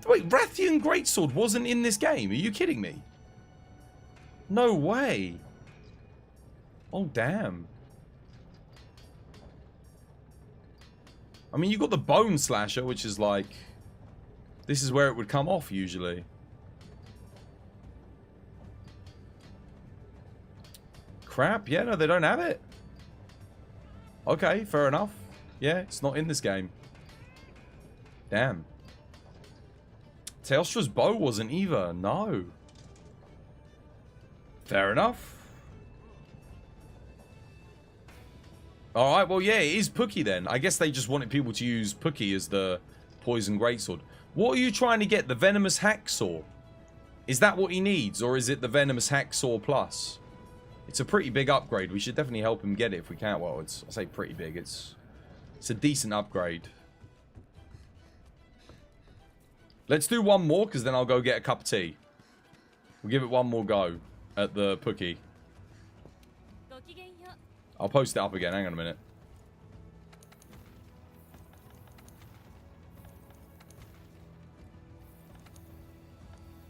Wait, Rathian Greatsword wasn't in this game? Are you kidding me? No way. Oh, damn. I mean, you got the Bone Slasher, which is like... This is where it would come off, usually. Crap. Yeah, no, they don't have it. Okay, fair enough. Yeah, it's not in this game. Damn. Teostra's bow wasn't either. No. Fair enough. Alright, well, yeah, it is Pookie then. I guess they just wanted people to use Pookie as the Poison Greatsword. What are you trying to get? The Venomous Hacksaw? Is that what he needs? Or is it the Venomous Hacksaw Plus? It's a pretty big upgrade. We should definitely help him get it if we can. Well, I say pretty big. It's a decent upgrade. Let's do one more, because then I'll go get a cup of tea. We'll give it one more go at the Pookie. I'll post it up again. Hang on a minute.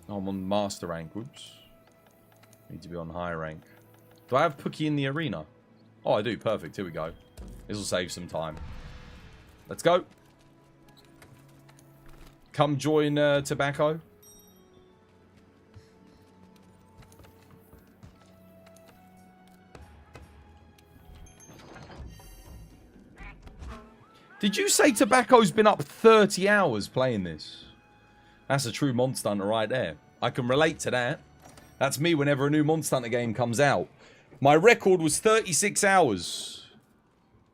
Oh, I'm on master rank. Whoops. Need to be on high rank. Do I have Pookie in the arena? Oh, I do. Perfect. Here we go. This will save some time. Let's go. Come join Tobacco. Did you say Tobacco's been up 30 hours playing this? That's a true Monster Hunter right there. I can relate to that. That's me whenever a new Monster Hunter game comes out. My record was 36 hours.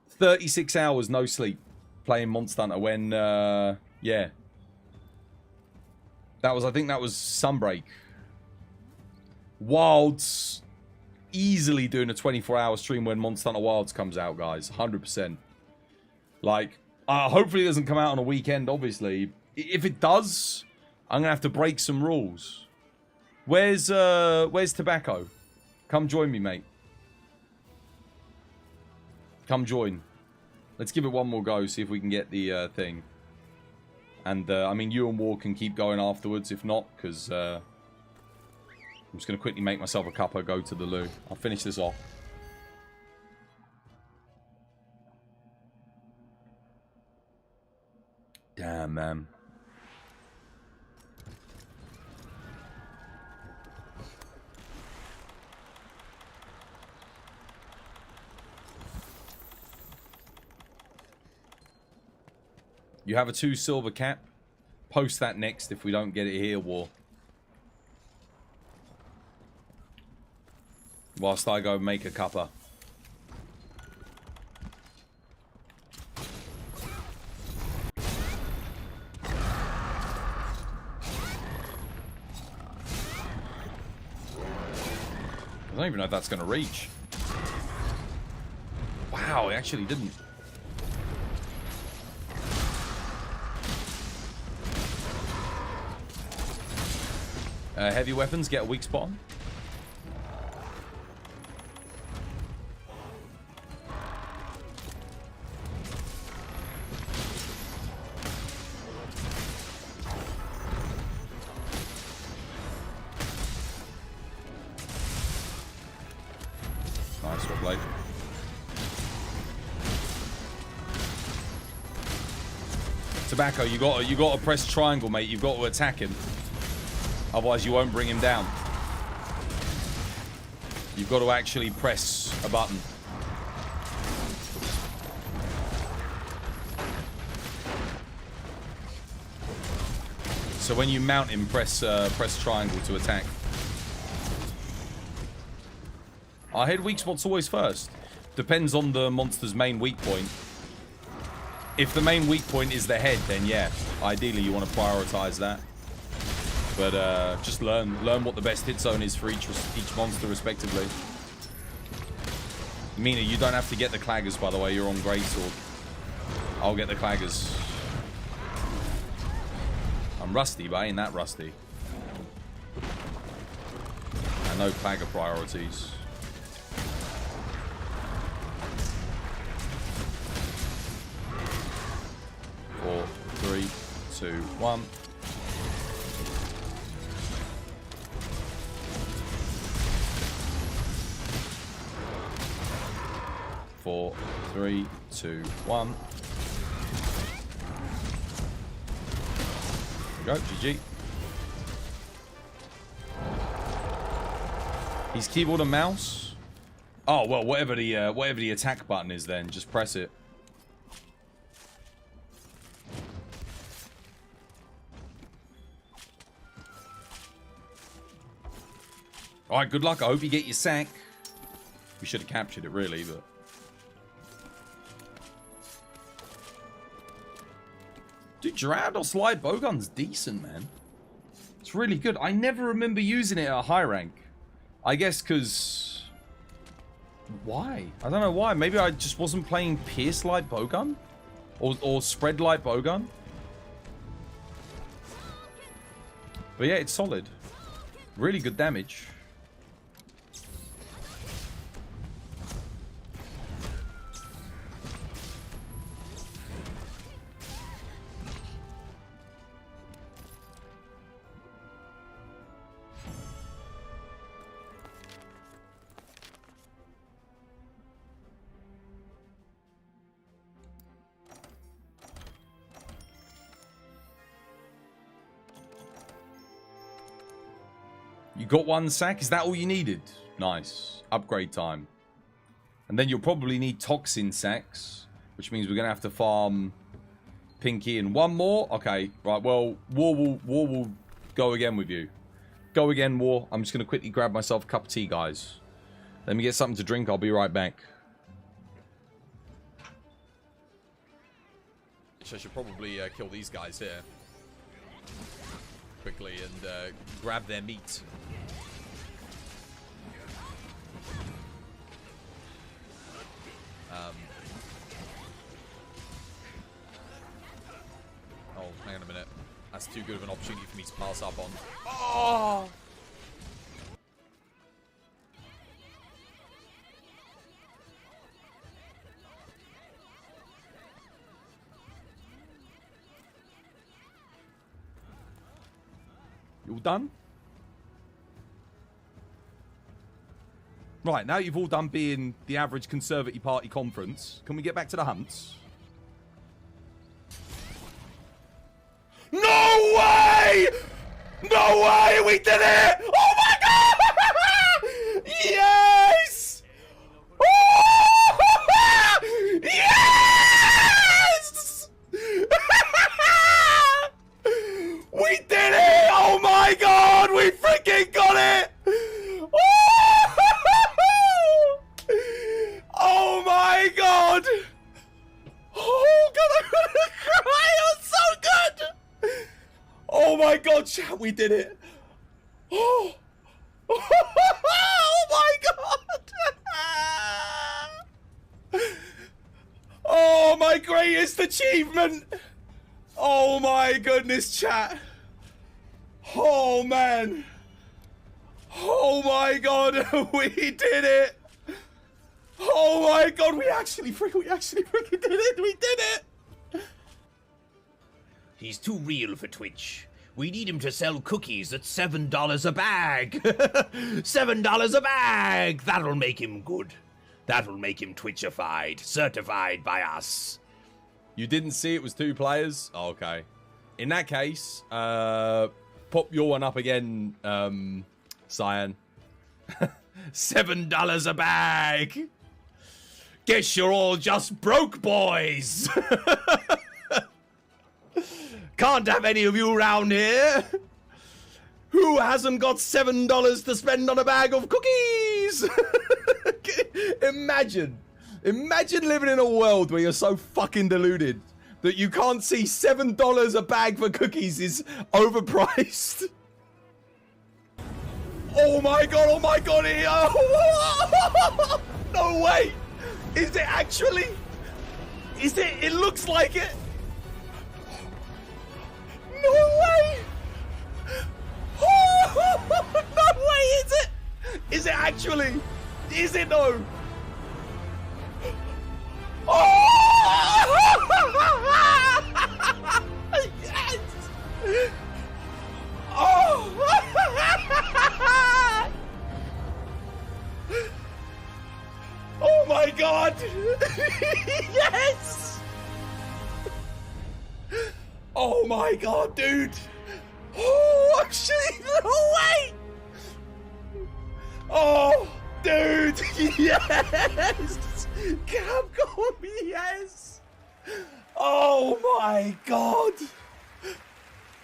36 hours no sleep playing Monster Hunter when, yeah. I think that was Sunbreak. Wilds easily doing a 24-hour stream when Monster Hunter Wilds comes out, guys. 100%. Like, hopefully it doesn't come out on a weekend, obviously. If it does, I'm going to have to break some rules. Where's Tobacco? Come join me, mate. Come join. Let's give it one more go, see if we can get the thing. And, I mean, you and War can keep going afterwards, if not, because I'm just going to quickly make myself a cuppa, go to the loo. I'll finish this off. Damn, man. You have a 2 silver cap. Post that next if we don't get it here, War. Whilst I go make a cuppa. even know if that's going to reach. Wow, it actually didn't. Heavy weapons get a weak spot on. Nice, well played. Tobacco, you got to press triangle, mate. You've got to attack him. Otherwise, you won't bring him down. You've got to actually press a button. So when you mount him, press triangle to attack. Our head weak spot's always first. Depends on the monster's main weak point. If the main weak point is the head, then yeah, ideally you want to prioritize that. But just learn what the best hit zone is for each monster respectively. Mina, you don't have to get the claggers, by the way. You're on greatsword. I'll get the claggers. I'm rusty, but I ain't that rusty. I know clagger priorities. Four, three, two, one. Four, three, two, one. There we go, GG. He's keyboard and mouse. Oh well, whatever the attack button is, then just press it. All right, good luck. I hope you get your sack. We should have captured it, really, but. Dude, Gyarados light bowgun's decent, man. It's really good. I never remember using it at a high rank. I guess because... Why? I don't know why. Maybe I just wasn't playing Pierce light bowgun? Or Spread light bowgun? But yeah, it's solid. Really good damage. You got one sack? Is that all you needed? Nice. Upgrade time. And then you'll probably need toxin sacks, which means we're going to have to farm Pinky and one more. Okay, right, well, War will go again with you. Go again, War. I'm just going to quickly grab myself a cup of tea, guys. Let me get something to drink. I'll be right back. I should probably kill these guys here quickly and grab their meat. Oh, hang on a minute. That's too good of an opportunity for me to pass up on. Oh! You all done? Right, now you've all done being the average Conservative Party conference. Can we get back to the hunts? No way! No way! We did it! Oh my god! Yes! Yes! We did it! Oh my god! We freaking got it! Oh my god! Oh god, I'm gonna cry! It was so good! Oh my god, chat, we did it! Oh, oh my god! my greatest achievement! Oh my goodness, chat. Oh man. Oh my god, we did it! Oh my god, we actually freaking did it! We did it! He's too real for Twitch. We need him to sell cookies at $7 a bag. $7 a bag! That'll make him good. That'll make him Twitchified, certified by us. You didn't see it was 2 players? Oh, okay. In that case, pop your one up again, Cyan. $7 a bag! Guess you're all just broke boys! Can't have any of you around here! Who hasn't got $7 to spend on a bag of cookies? Imagine living in a world where you're so fucking deluded that you can't see $7 a bag for cookies is overpriced. Oh my god, no way! Is it actually? It looks like it. No way! No way, is it? Is it actually? Is it though? Oh! Yes! Oh! Oh my god! Yes! Oh my god, dude! Oh, actually, no way! Oh, dude, yes! Capcom, yes! Oh my god!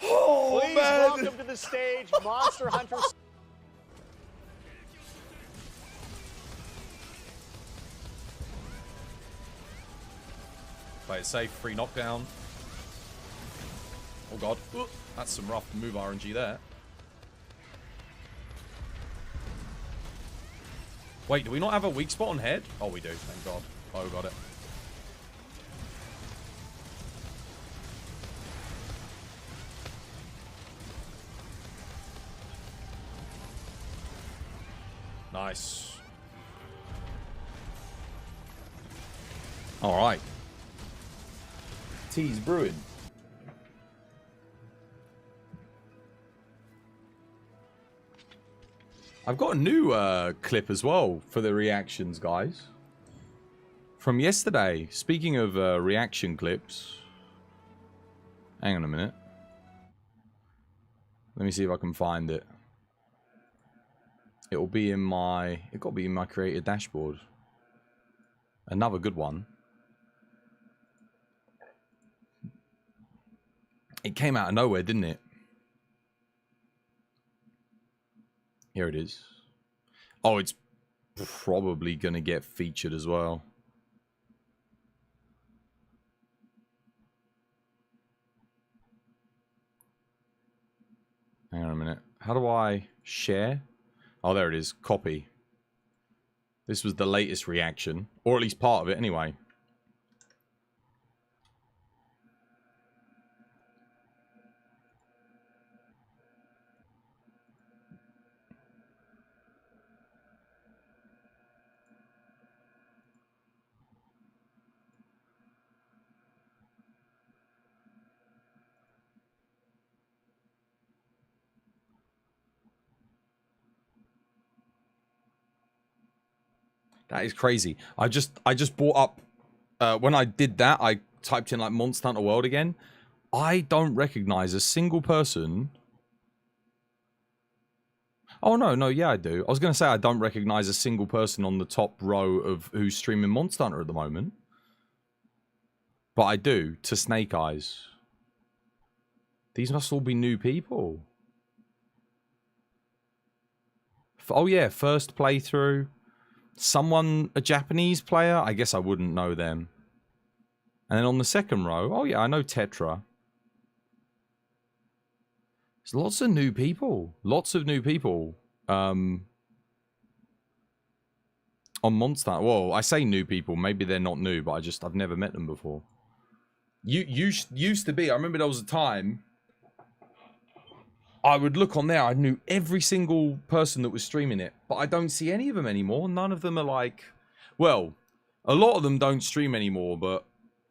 Oh, Please man! welcome to the stage Monster Hunter. Play it safe, free knockdown. Oh god, that's some rough move RNG there. Wait, do we not have a weak spot on head? Oh, we do, thank god. Oh, got it. Nice. Alright. Tea's brewing. I've got a new clip as well for the reactions, guys. From yesterday. Speaking of reaction clips. Hang on a minute. Let me see if I can find it. It'll be in my... It got to be in my creator dashboard. Another good one. It came out of nowhere, didn't it? Here it is. Oh, it's probably going to get featured as well. Hang on a minute. How do I share? Oh, there it is. Copy. This was the latest reaction. Or at least part of it anyway. That is crazy. I just brought up when I did that, I typed in like Monster Hunter World again. I don't recognize a single person. Oh no, yeah I do. I was gonna say I don't recognize a single person on the top row of who's streaming Monster Hunter at the moment. But I do, to Snake Eyes. These must all be new people. Oh yeah, first playthrough. Someone, a Japanese player? I guess I wouldn't know them. And then on the second row, oh yeah, I know Tetra. There's lots of new people. Lots of new people. On Monster Hunter. Well, I say new people. Maybe they're not new, but I've never met them before. Used to be. I remember there was a time I would look on there. I knew every single person that was streaming it, but I don't see any of them anymore. None of them are like, well, a lot of them don't stream anymore. But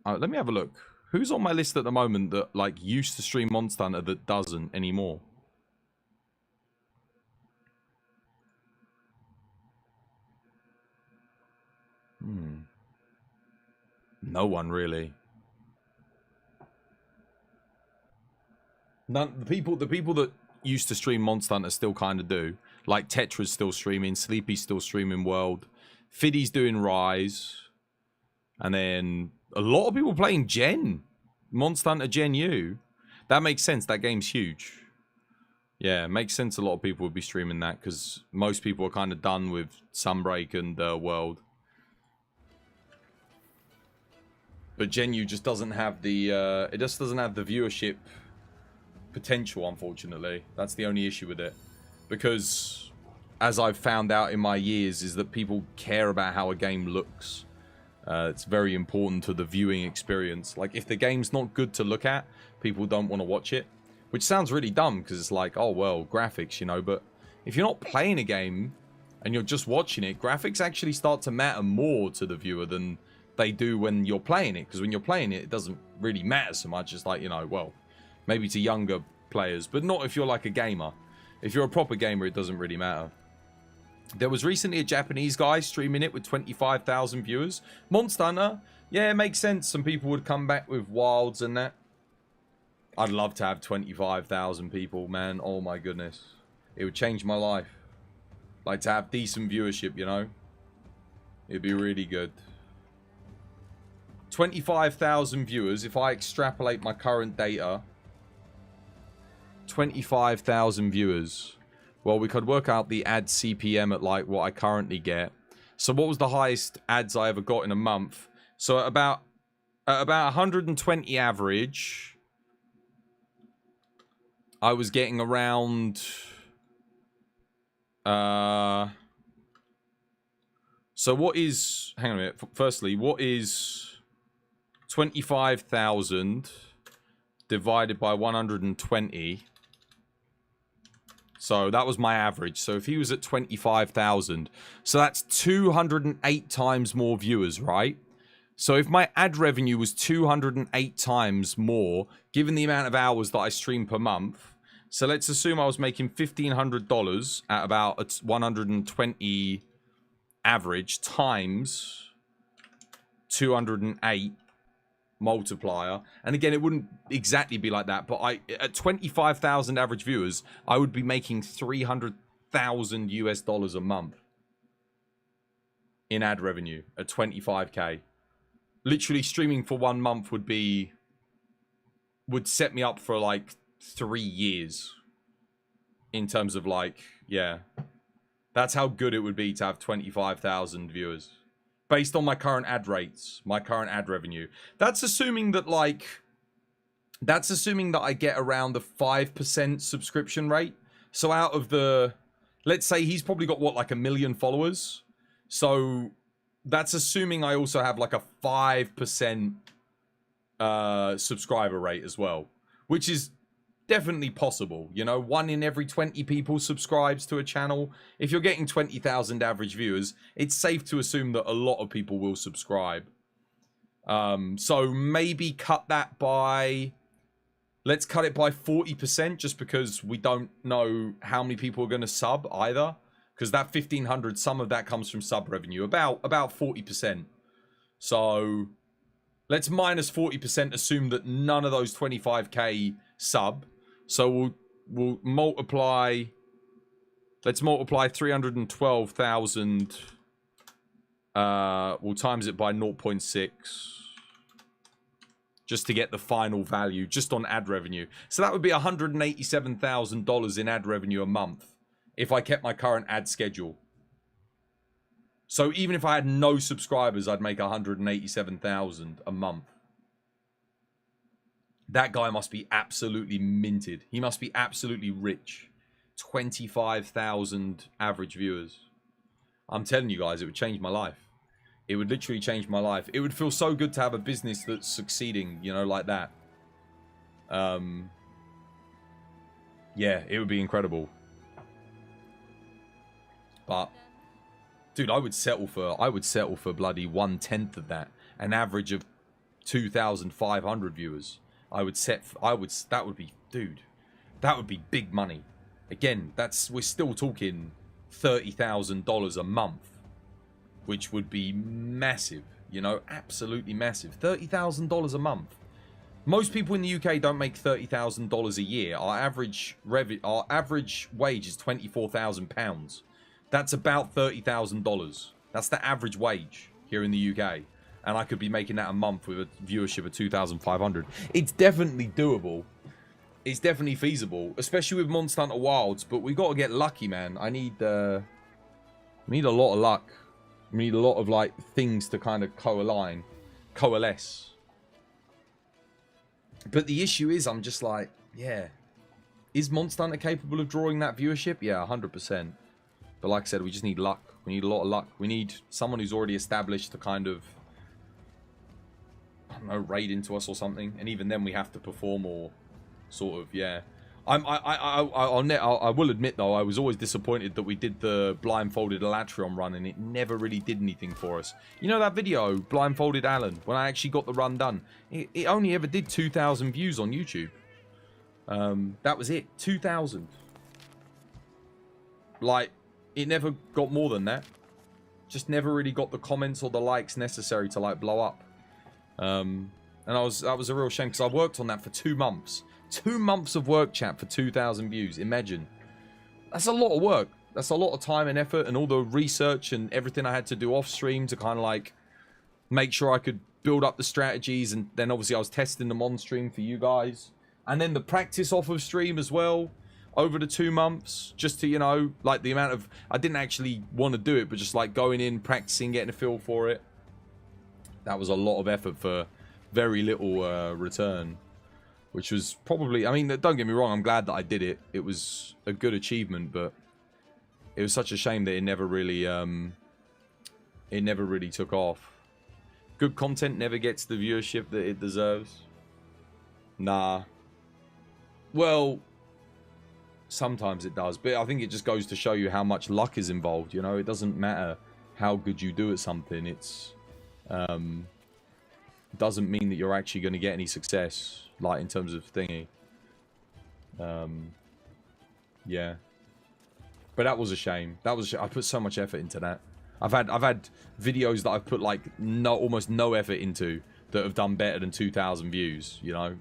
let me have a look. Who's on my list at the moment that like used to stream Monster Hunter that doesn't anymore? No one really. None. The people that used to stream Monster Hunter still kind of do. Like Tetra's still streaming, Sleepy's still streaming World, Fiddy's doing Rise, and then a lot of people playing Gen, Monster Hunter Gen U. That makes sense. That game's huge. Yeah, it makes sense. A lot of people would be streaming that because most people are kind of done with Sunbreak and World. But Gen U just doesn't have the it just doesn't have the viewership potential, unfortunately. That's the only issue with it. Because as I've found out in my years is that people care about how a game looks. It's very important to the viewing experience. Like if the game's not good to look at, people don't want to watch it. Which sounds really dumb because it's like, oh well, graphics, you know, but if you're not playing a game and you're just watching it, graphics actually start to matter more to the viewer than they do when you're playing it, because when you're playing it, it doesn't really matter so much. It's like, you know, well, maybe to younger players, but not if you're like a gamer. If you're a proper gamer, it doesn't really matter. There was recently a Japanese guy streaming it with 25,000 viewers. Monster Hunter, yeah, it makes sense. Some people would come back with Wilds and that. I'd love to have 25,000 people, man. Oh my goodness. It would change my life. Like to have decent viewership, you know? It'd be really good. 25,000 viewers, if I extrapolate my current data, 25,000 viewers. Well, we could work out the ad CPM at like what I currently get. So what was the highest ads I ever got in a month? So at about 120 average, I was getting around so what is, hang on a minute, firstly, what is 25,000 divided by 120? So that was my average. So if he was at 25,000, so that's 208 times more viewers, right? So if my ad revenue was 208 times more, given the amount of hours that I stream per month, so let's assume I was making $1,500 at about a 120 average times 208 multiplier, and again, it wouldn't exactly be like that, but at 25,000 average viewers, I would be making $300,000 US a month in ad revenue at 25k. Literally streaming for 1 month would set me up for like 3 years in terms of like, yeah, that's how good it would be to have 25,000 viewers. Based on my current ad rates, my current ad revenue. That's assuming that I get around the 5% subscription rate. So out of the, let's say he's probably got what, like 1 million followers. So that's assuming I also have like a 5% subscriber rate as well, which is definitely possible. You know, 1 in every 20 people subscribes to a channel. If you're getting 20,000 average viewers, it's safe to assume that a lot of people will subscribe. So maybe cut that by, let's cut it by 40%, just because we don't know how many people are going to sub either. Because that 1,500, some of that comes from sub revenue, about 40%. So let's minus 40%, assume that none of those 25k sub. So we'll multiply, let's multiply 312,000, we'll times it by 0.6 just to get the final value just on ad revenue. So that would be $187,000 in ad revenue a month if I kept my current ad schedule. So even if I had no subscribers, I'd make $187,000 a month. That guy must be absolutely minted. He must be absolutely rich. 25,000 average viewers. I'm telling you guys, it would change my life. It would literally change my life. It would feel so good to have a business that's succeeding, you know, like that. Yeah, it would be incredible. But, dude, I would settle for bloody 1/10 of that. An average of 2,500 viewers. That would be, dude, that would be big money. Again, we're still talking $30,000 a month, which would be massive, you know, absolutely massive. $30,000 a month. Most people in the UK don't make $30,000 a year. Our average wage is £24,000. That's about $30,000. That's the average wage here in the UK. And I could be making that a month with a viewership of 2,500. It's definitely doable. It's definitely feasible, especially with Monster Hunter Wilds. But we got to get lucky, man. I need a lot of luck. We need a lot of like things to kind of coalesce. But the issue is, I'm just like, yeah, is Monster Hunter capable of drawing that viewership? Yeah, 100%. But like I said, we just need luck. We need a lot of luck. We need someone who's already established to kind of, I don't know, raid into us or something. And even then, we have to perform or sort of, yeah. I will admit though, I was always disappointed that we did the blindfolded Elatrion run and it never really did anything for us. You know that video, blindfolded Alan, when I actually got the run done, it only ever did 2,000 views on YouTube. That was it, 2,000. Like, it never got more than that. Just never really got the comments or the likes necessary to like blow up. And that was a real shame because I worked on that for 2 months. 2 months of work, chat, for 2,000 views. Imagine. That's a lot of work. That's a lot of time and effort and all the research and everything I had to do off stream to kind of like make sure I could build up the strategies. And then obviously I was testing them on stream for you guys. And then the practice off of stream as well over the 2 months. Just to, you know, like the amount of... I didn't actually want to do it, but just like going in, practicing, getting a feel for it. That was a lot of effort for very little return. Which was probably, I mean, don't get me wrong, I'm glad that I did it. It was a good achievement, but it was such a shame that it never really took off. Good content never gets the viewership that it deserves. Nah. Well, sometimes it does, but I think it just goes to show you how much luck is involved, you know? It doesn't matter how good you do at something. It's, doesn't mean that you're actually going to get any success. Like in terms of thingy, yeah. But that was a shame. I put so much effort into that. I've had videos that I've put like almost no effort into that have done better than 2,000 views. You know,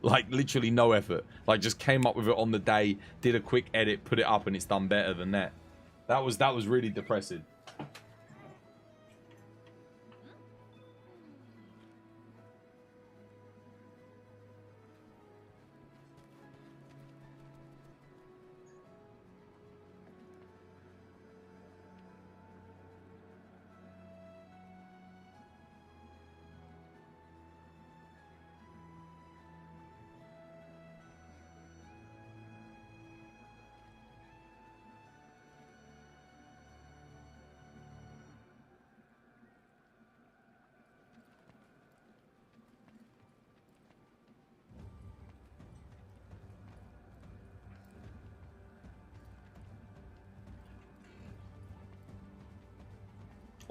like literally no effort. Like just came up with it on the day, did a quick edit, put it up, and it's done better than that. That was really depressing.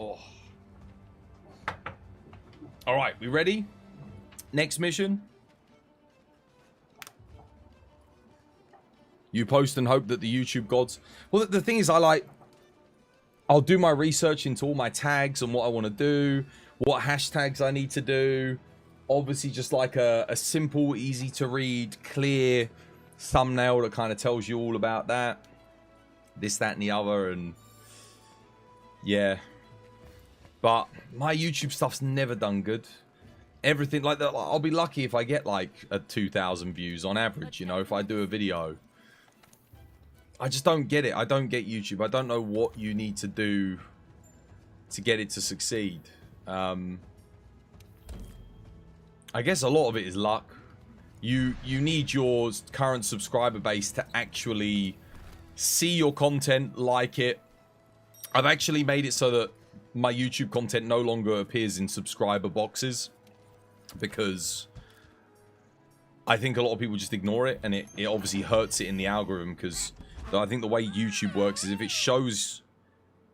Oh. All right, we ready? Next mission. You post and hope that the YouTube gods... Well, the thing is, I'll do my research into all my tags and what I want to do, what hashtags I need to do. Obviously, just like a simple, easy to read, clear thumbnail that kind of tells you all about that. This, that, and the other, and... Yeah. But my YouTube stuff's never done good. Everything like that, I'll be lucky if I get like 2,000 views on average, you know, if I do a video. I just don't get it. I don't get YouTube. I don't know what you need to do to get it to succeed. I guess a lot of it is luck. You need your current subscriber base to actually see your content, like it. I've actually made it so that my YouTube content no longer appears in subscriber boxes because I think a lot of people just ignore it, and it obviously hurts it in the algorithm, because I think the way YouTube works is if it shows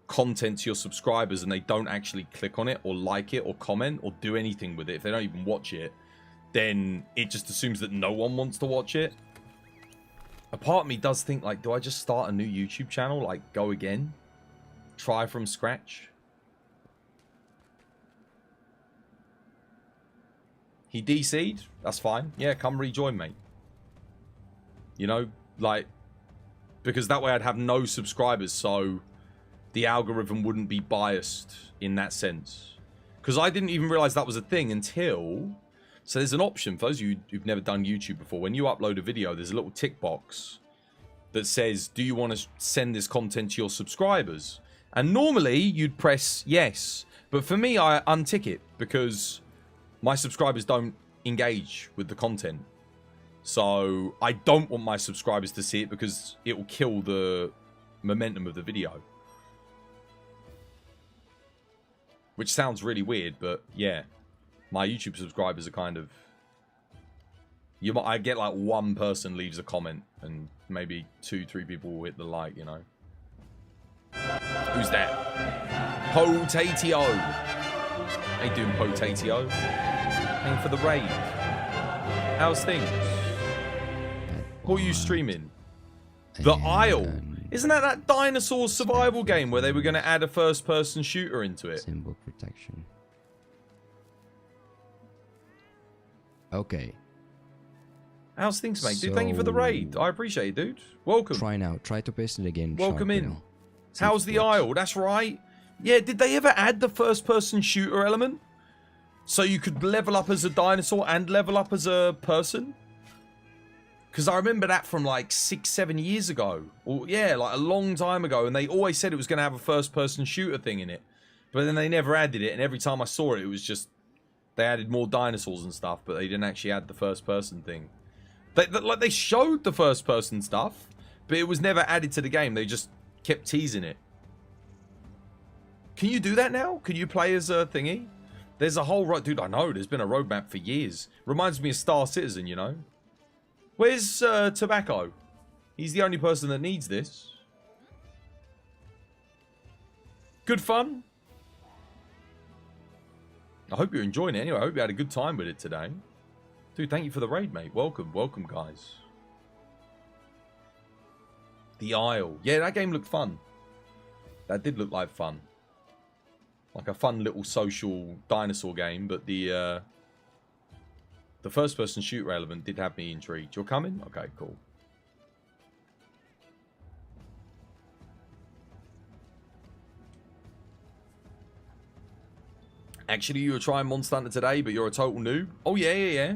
content to your subscribers and they don't actually click on it or like it or comment or do anything with it, if they don't even watch it, then it just assumes that no one wants to watch it. A part of me does think, like, do I just start a new YouTube channel? Like, go again? Try from scratch? He DC'd? That's fine. Yeah, come rejoin, mate. You know, like, because that way I'd have no subscribers, so the algorithm wouldn't be biased in that sense. Because I didn't even realize that was a thing until... So there's an option, for those of you who've never done YouTube before, when you upload a video, there's a little tick box that says, do you want to send this content to your subscribers? And normally you'd press yes. But for me, I untick it because my subscribers don't engage with the content. So I don't want my subscribers to see it because it will kill the momentum of the video. Which sounds really weird, but yeah. My YouTube subscribers are kind of... I get like one person leaves a comment and maybe 2-3 people will hit the like, you know. Who's that? Potatio. How you doing, Potatio? Paying for the raid. How's things? What are you streaming? The Isle. Isn't that dinosaur survival game where they were going to add a first-person shooter into it? Symbol protection. Okay. How's things, mate? Dude, thank you for the raid. I appreciate it, dude. Welcome. Try now. Try to paste it again. Welcome in. How's the Isle? That's right. Yeah, did they ever add the first-person shooter element? So you could level up as a dinosaur and level up as a person? Because I remember that from like 6-7 years ago. Or yeah, like a long time ago. And they always said it was going to have a first-person shooter thing in it. But then they never added it. And every time I saw it, it was just... They added more dinosaurs and stuff, but they didn't actually add the first-person thing. They showed the first-person stuff, but it was never added to the game. They just kept teasing it. Can you do that now? Can you play as a thingy? There's a whole... Dude, I know. There's been a roadmap for years. Reminds me of Star Citizen, you know? Where's Tobacco? He's the only person that needs this. Good fun? I hope you're enjoying it anyway. I hope you had a good time with it today. Dude, thank you for the raid, mate. Welcome. Welcome, guys. The Isle. Yeah, that game looked fun. That did look like fun. Like a fun little social dinosaur game, but the first-person shooter element did have me intrigued. You're coming? Okay, cool. Actually, you were trying Monster Hunter today, but you're a total noob? Oh, yeah.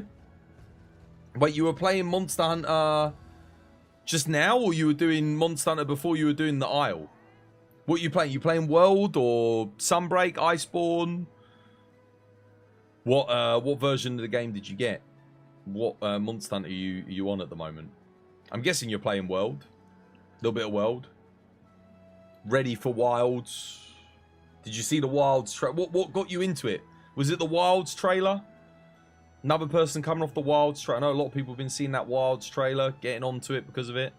Wait, you were playing Monster Hunter just now, or you were doing Monster Hunter before you were doing the Isle? What are you playing? You playing World or Sunbreak, Iceborne? What version of the game did you get? What Monster Hunter are you on at the moment? I'm guessing you're playing World. A little bit of World. Ready for Wilds. Did you see the Wilds trailer? What got you into it? Was it the Wilds trailer? Another person coming off the Wilds trailer. I know a lot of people have been seeing that Wilds trailer, getting onto it because of it.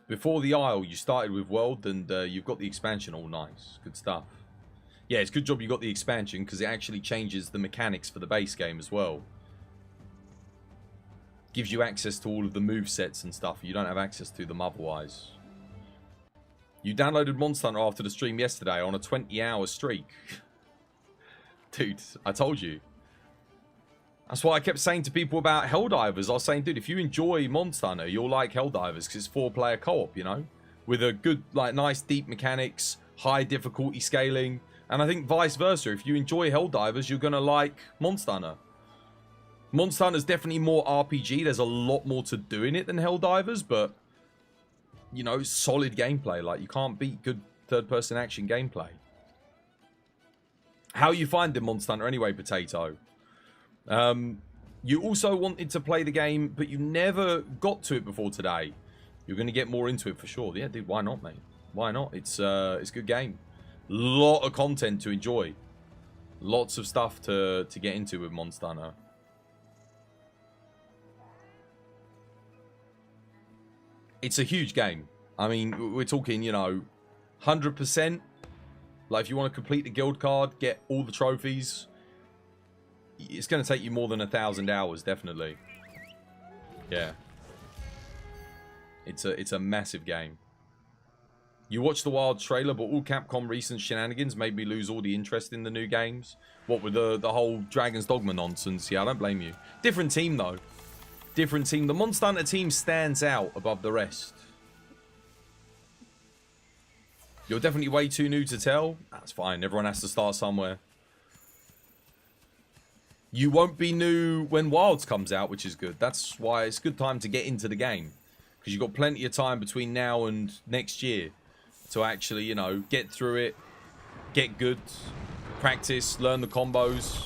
Before the Isle, you started with World, and you've got the expansion all nice. Good stuff. Yeah, it's a good job you got the expansion, because it actually changes the mechanics for the base game as well. Gives you access to all of the movesets and stuff you don't have access to them otherwise. You downloaded Monster Hunter after the stream yesterday on a 20-hour streak. Dude, I told you. That's what I kept saying to people about Helldivers. I was saying, dude, if you enjoy Monster Hunter, you'll like Helldivers, because it's 4-player co-op, you know? With a good, like, nice deep mechanics, high difficulty scaling. And I think vice versa. If you enjoy Helldivers, you're going to like Monster Hunter. Monster Hunter's definitely more RPG. There's a lot more to do in it than Helldivers, but, you know, solid gameplay. Like, you can't beat good third-person action gameplay. How you finding Monster Hunter anyway, Potato? You also wanted to play the game, but you never got to it before today. You're going to get more into it for sure. Yeah, dude, why not, mate? Why not? It's a good game. Lot of content to enjoy. Lots of stuff to get into with Monster Hunter. It's a huge game. I mean, we're talking, you know, 100%. Like, if you want to complete the guild card, get all the trophies, it's going to take you more than 1,000 hours, definitely. Yeah. It's a massive game. You watched the Wild trailer, but all Capcom recent shenanigans made me lose all the interest in the new games. What with the whole Dragon's Dogma nonsense? Yeah, I don't blame you. Different team, though. Different team. The Monster Hunter team stands out above the rest. You're definitely way too new to tell. That's fine. Everyone has to start somewhere. You won't be new when Wilds comes out, which is good. That's why it's a good time to get into the game. Because you've got plenty of time between now and next year to actually, you know, get through it, get good, practice, learn the combos.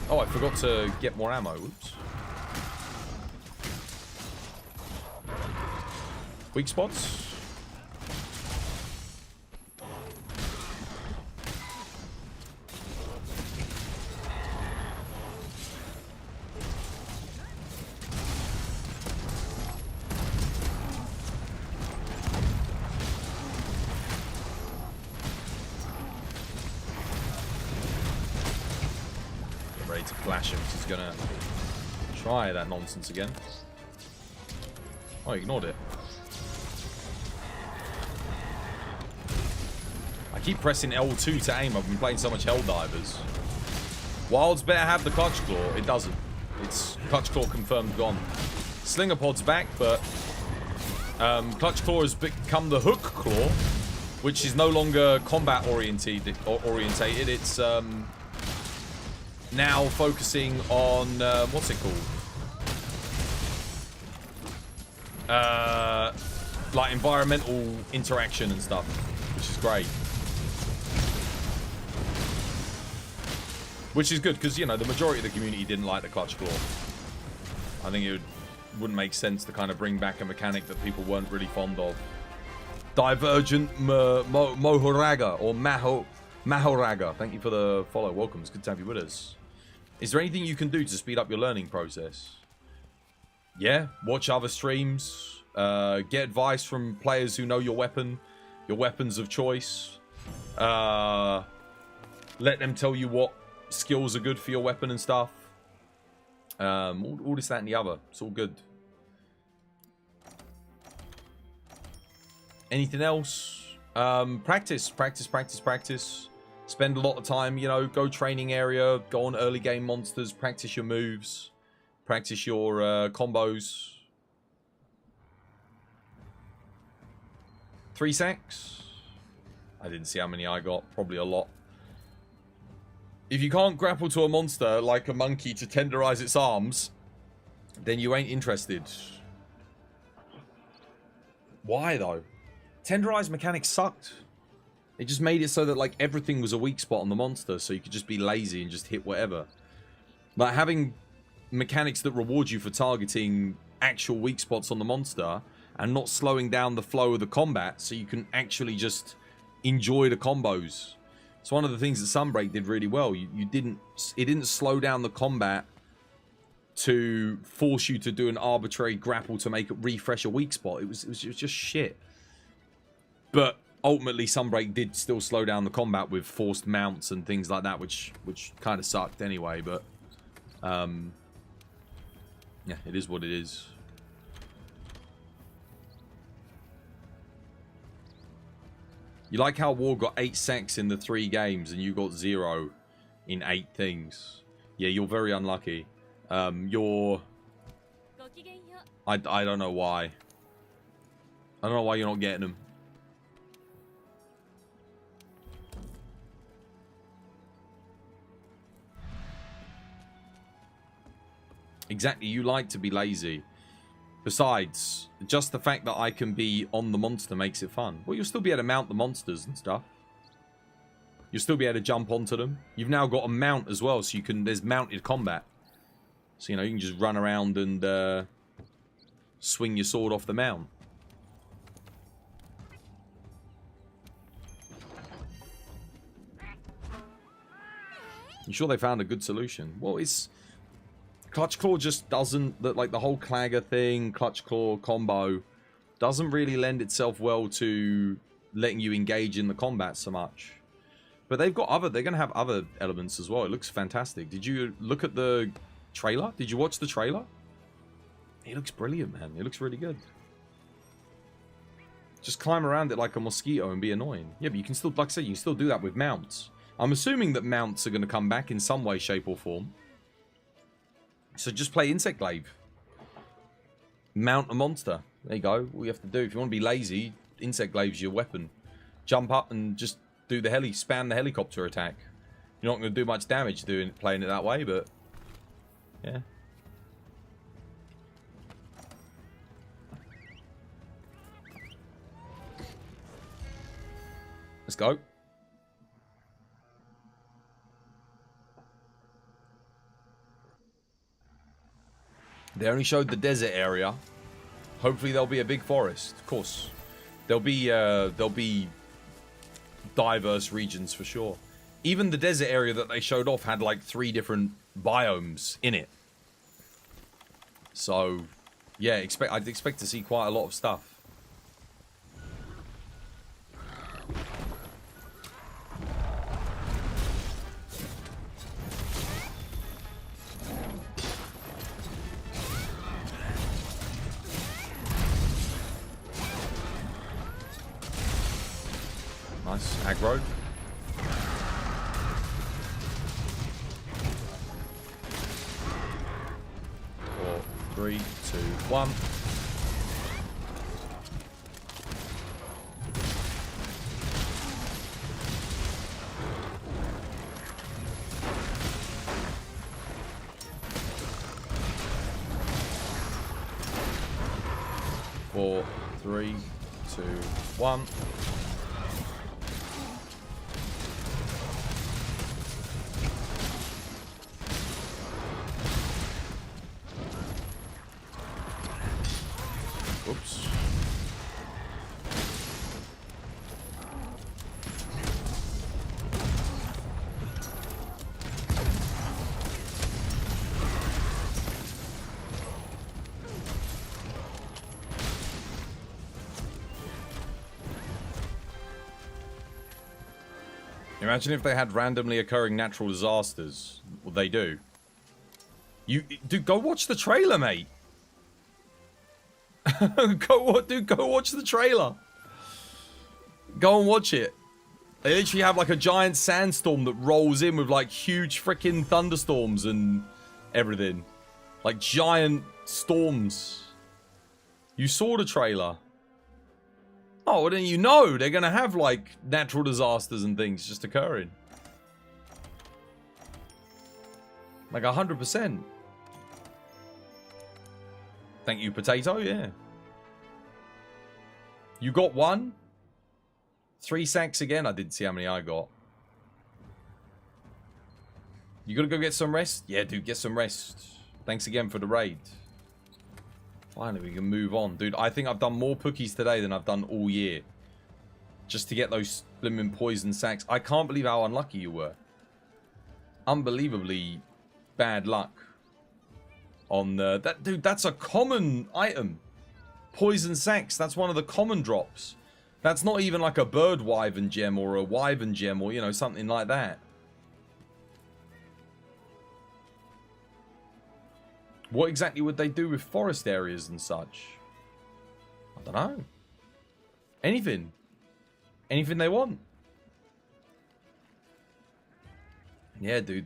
Oh, I forgot to get more ammo. Oops. Weak spots. Ready to flash him. He's gonna try that nonsense again. Oh, he ignored it. I keep pressing L2 to aim. I've been playing so much Helldivers. Wilds better have the Clutch Claw. It doesn't. It's Clutch Claw confirmed gone. Slinger Pod's back, but Clutch Claw has become the Hook Claw, which is no longer combat orientated. It's now focusing on what's it called? Like environmental interaction and stuff, which is great. Which is good because, you know, the majority of the community didn't like the Clutch Claw. I think it wouldn't make sense to kind of bring back a mechanic that people weren't really fond of. Divergent Mohoraga or Mahoraga. Thank you for the follow. Welcome. It's good to have you with us. Is there anything you can do to speed up your learning process? Yeah, watch other streams. Get advice from players who know your weapon, your weapons of choice. Let them tell you what skills are good for your weapon and stuff. All this, that, and the other. It's all good. Anything else? Practice. Spend a lot of time, you know, go training area, go on early game monsters, practice your moves, practice your combos. 3 sacks? I didn't see how many I got. Probably a lot. If you can't grapple to a monster like a monkey to tenderize its arms, then you ain't interested. Why, though? Tenderized mechanics sucked. It just made it so that, like, everything was a weak spot on the monster, so you could just be lazy and just hit whatever. Like, having mechanics that reward you for targeting actual weak spots on the monster and not slowing down the flow of the combat so you can actually just enjoy the combos. It's one of the things that Sunbreak did really well. It didn't slow down the combat to force you to do an arbitrary grapple to make it refresh a weak spot. It was just shit. But ultimately, Sunbreak did still slow down the combat with forced mounts and things like that, which kind of sucked anyway. But yeah, it is what it is. You like how War got 8 sacks in the 3 games and you got 0 in 8 things. Yeah, you're very unlucky. I don't know why. I don't know why you're not getting them. Exactly, you like to be lazy. Besides, just the fact that I can be on the monster makes it fun. Well, you'll still be able to mount the monsters and stuff. You'll still be able to jump onto them. You've now got a mount as well, so you can. There's mounted combat. So, you know, you can just run around and swing your sword off the mount. I'm sure they found a good solution. Well, it's... Clutch Claw just doesn't... Like, the whole Clagger thing, Clutch Claw combo, doesn't really lend itself well to letting you engage in the combat so much. But they've got other... They're going to have other elements as well. It looks fantastic. Did you look at the trailer? Did you watch the trailer? It looks brilliant, man. It looks really good. Just climb around it like a mosquito and be annoying. Yeah, but you can still... Like I said, you can still do that with mounts. I'm assuming that mounts are going to come back in some way, shape, or form. So just play Insect Glaive. Mount a monster. There you go. All you have to do. If you want to be lazy, Insect Glaive's your weapon. Jump up and just do the spam the helicopter attack. You're not going to do much damage playing it that way, but... Yeah. Let's go. They only showed the desert area. Hopefully there'll be a big forest. Of course. There'll be diverse regions for sure. Even the desert area that they showed off had like 3 different biomes in it. So, yeah, I'd expect to see quite a lot of stuff. Nice. Aggro. Four, 3, 2, 1. Four, 3, 2, 1. Oops. Imagine if they had randomly occurring natural disasters. Well, they do. Dude, go watch the trailer, mate. Go watch the trailer. Go and watch it. They literally have like a giant sandstorm that rolls in with like huge freaking thunderstorms and everything. Like giant storms. You saw the trailer. Oh, well then you know they're going to have like natural disasters and things just occurring. Like 100%. Thank you, Potato, yeah. You got 1? 3 sacks again? I didn't see how many I got. You gotta go get some rest? Yeah, dude, get some rest. Thanks again for the raid. Finally, we can move on. Dude, I think I've done more Pookies today than I've done all year. Just to get those blimmin' poison sacks. I can't believe how unlucky you were. Unbelievably bad luck. On that, dude, that's a common item. Poison sacks, that's one of the common drops. That's not even like a bird wyvern gem or a wyvern gem or, you know, something like that. What exactly would they do with forest areas and such? I don't know. Anything. Anything they want. Yeah, dude.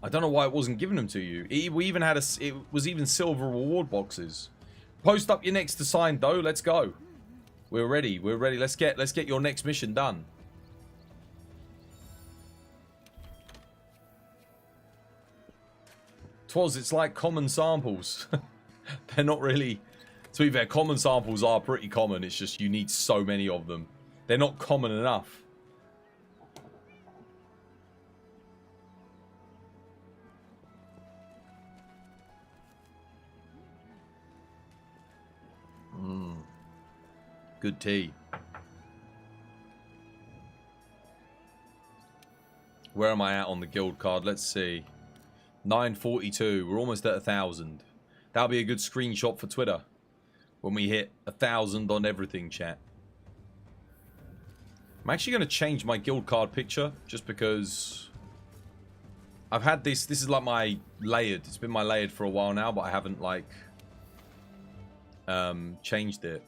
I don't know why it wasn't giving them to you. We even had it was even silver reward boxes. Post up your next assigned though. Let's go. We're ready. We're ready. Let's get your next mission done. It's like common samples. They're not really To be fair, common samples are pretty common. It's just you need so many of them. They're not common enough. Good tea. Where am I at on the guild card? Let's see. 942. We're almost at 1,000. That'll be a good screenshot for Twitter. When we hit 1,000 on everything, chat. I'm actually going to change my guild card picture. Just because... I've had this... This is like my layered. It's been my layered for a while now. But I haven't like... changed it.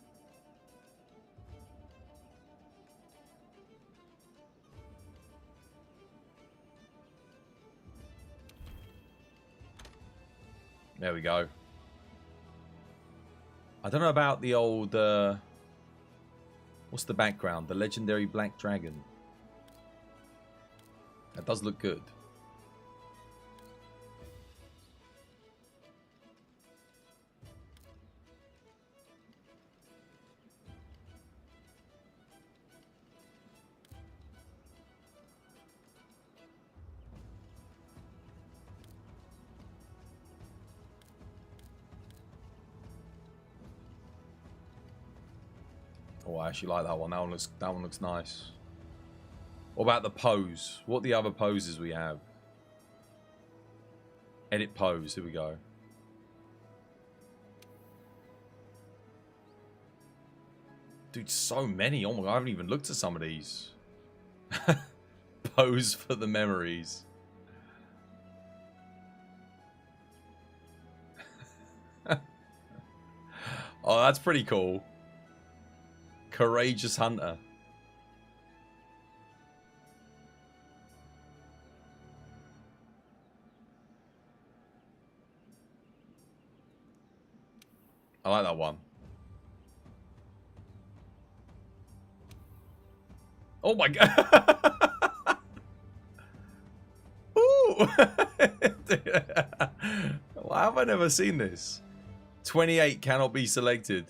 There we go. I don't know about the old... what's the background? The legendary black dragon. That does look good. Oh, I actually like that one. That one looks nice. What about the pose? What are the other poses we have? Edit pose. Here we go. Dude, so many. Oh my god, I haven't even looked at some of these. Pose for the memories. Oh, that's pretty cool. Courageous hunter. I like that one. Oh my god. Ooh. Why have I never seen this? 28 cannot be selected.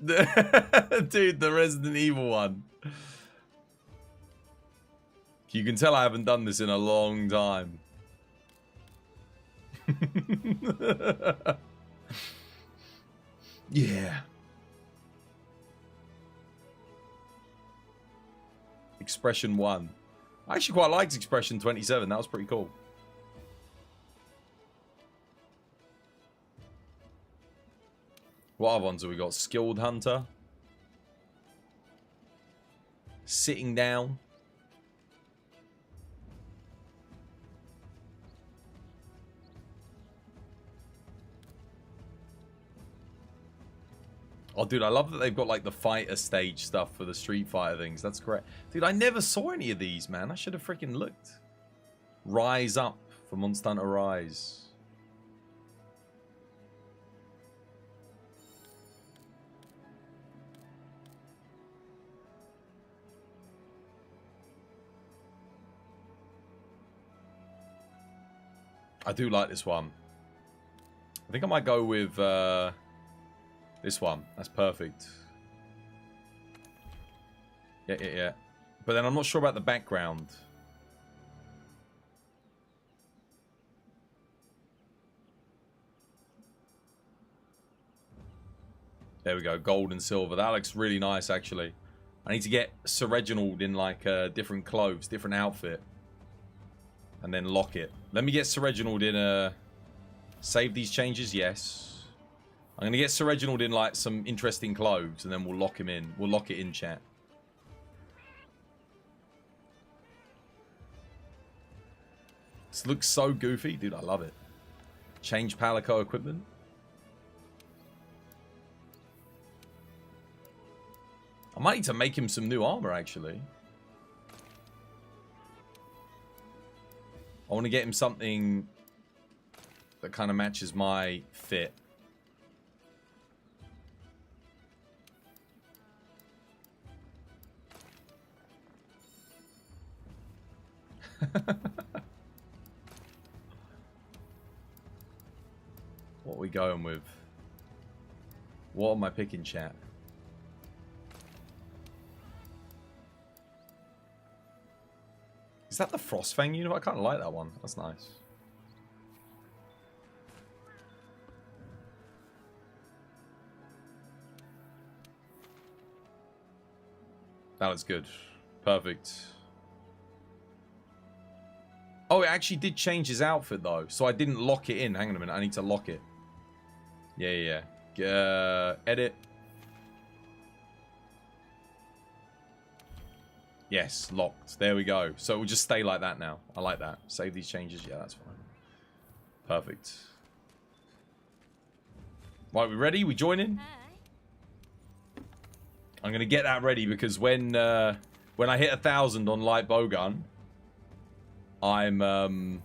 Dude, the Resident Evil one. You can tell I haven't done this in a long time. Yeah. Expression 1. I actually quite liked Expression 27. That was pretty cool. What other ones have we got? Skilled Hunter. Sitting down. Oh, dude, I love that they've got, like, the fighter stage stuff for the Street Fighter things. That's great. Dude, I never saw any of these, man. I should have freaking looked. Rise Up for Monster Hunter Rise. I do like this one. I think I might go with this one. That's perfect. Yeah. But then I'm not sure about the background. There we go. Gold and silver. That looks really nice, actually. I need to get Sir Reginald in, like, different clothes, different outfit. And then lock it. Let me get Sir Reginald in a... Save these changes? Yes. I'm going to get Sir Reginald in, like, some interesting clothes. And then we'll lock him in. We'll lock it in, chat. This looks so goofy. Dude, I love it. Change Palico equipment. I might need to make him some new armor, actually. I want to get him something that kind of matches my fit. What are we going with? What am I picking, chat? Is that the Frostfang unit? I kind of like that one. That's nice. That was good. Perfect. Oh, it actually did change his outfit, though. So I didn't lock it in. Hang on a minute. I need to lock it. Yeah. Edit. Yes, locked. There we go. So it will just stay like that now. I like that. Save these changes. Yeah, that's fine. Perfect. Right, we ready? We joining? I'm going to get that ready because when I hit 1,000 on light bowgun, I'm going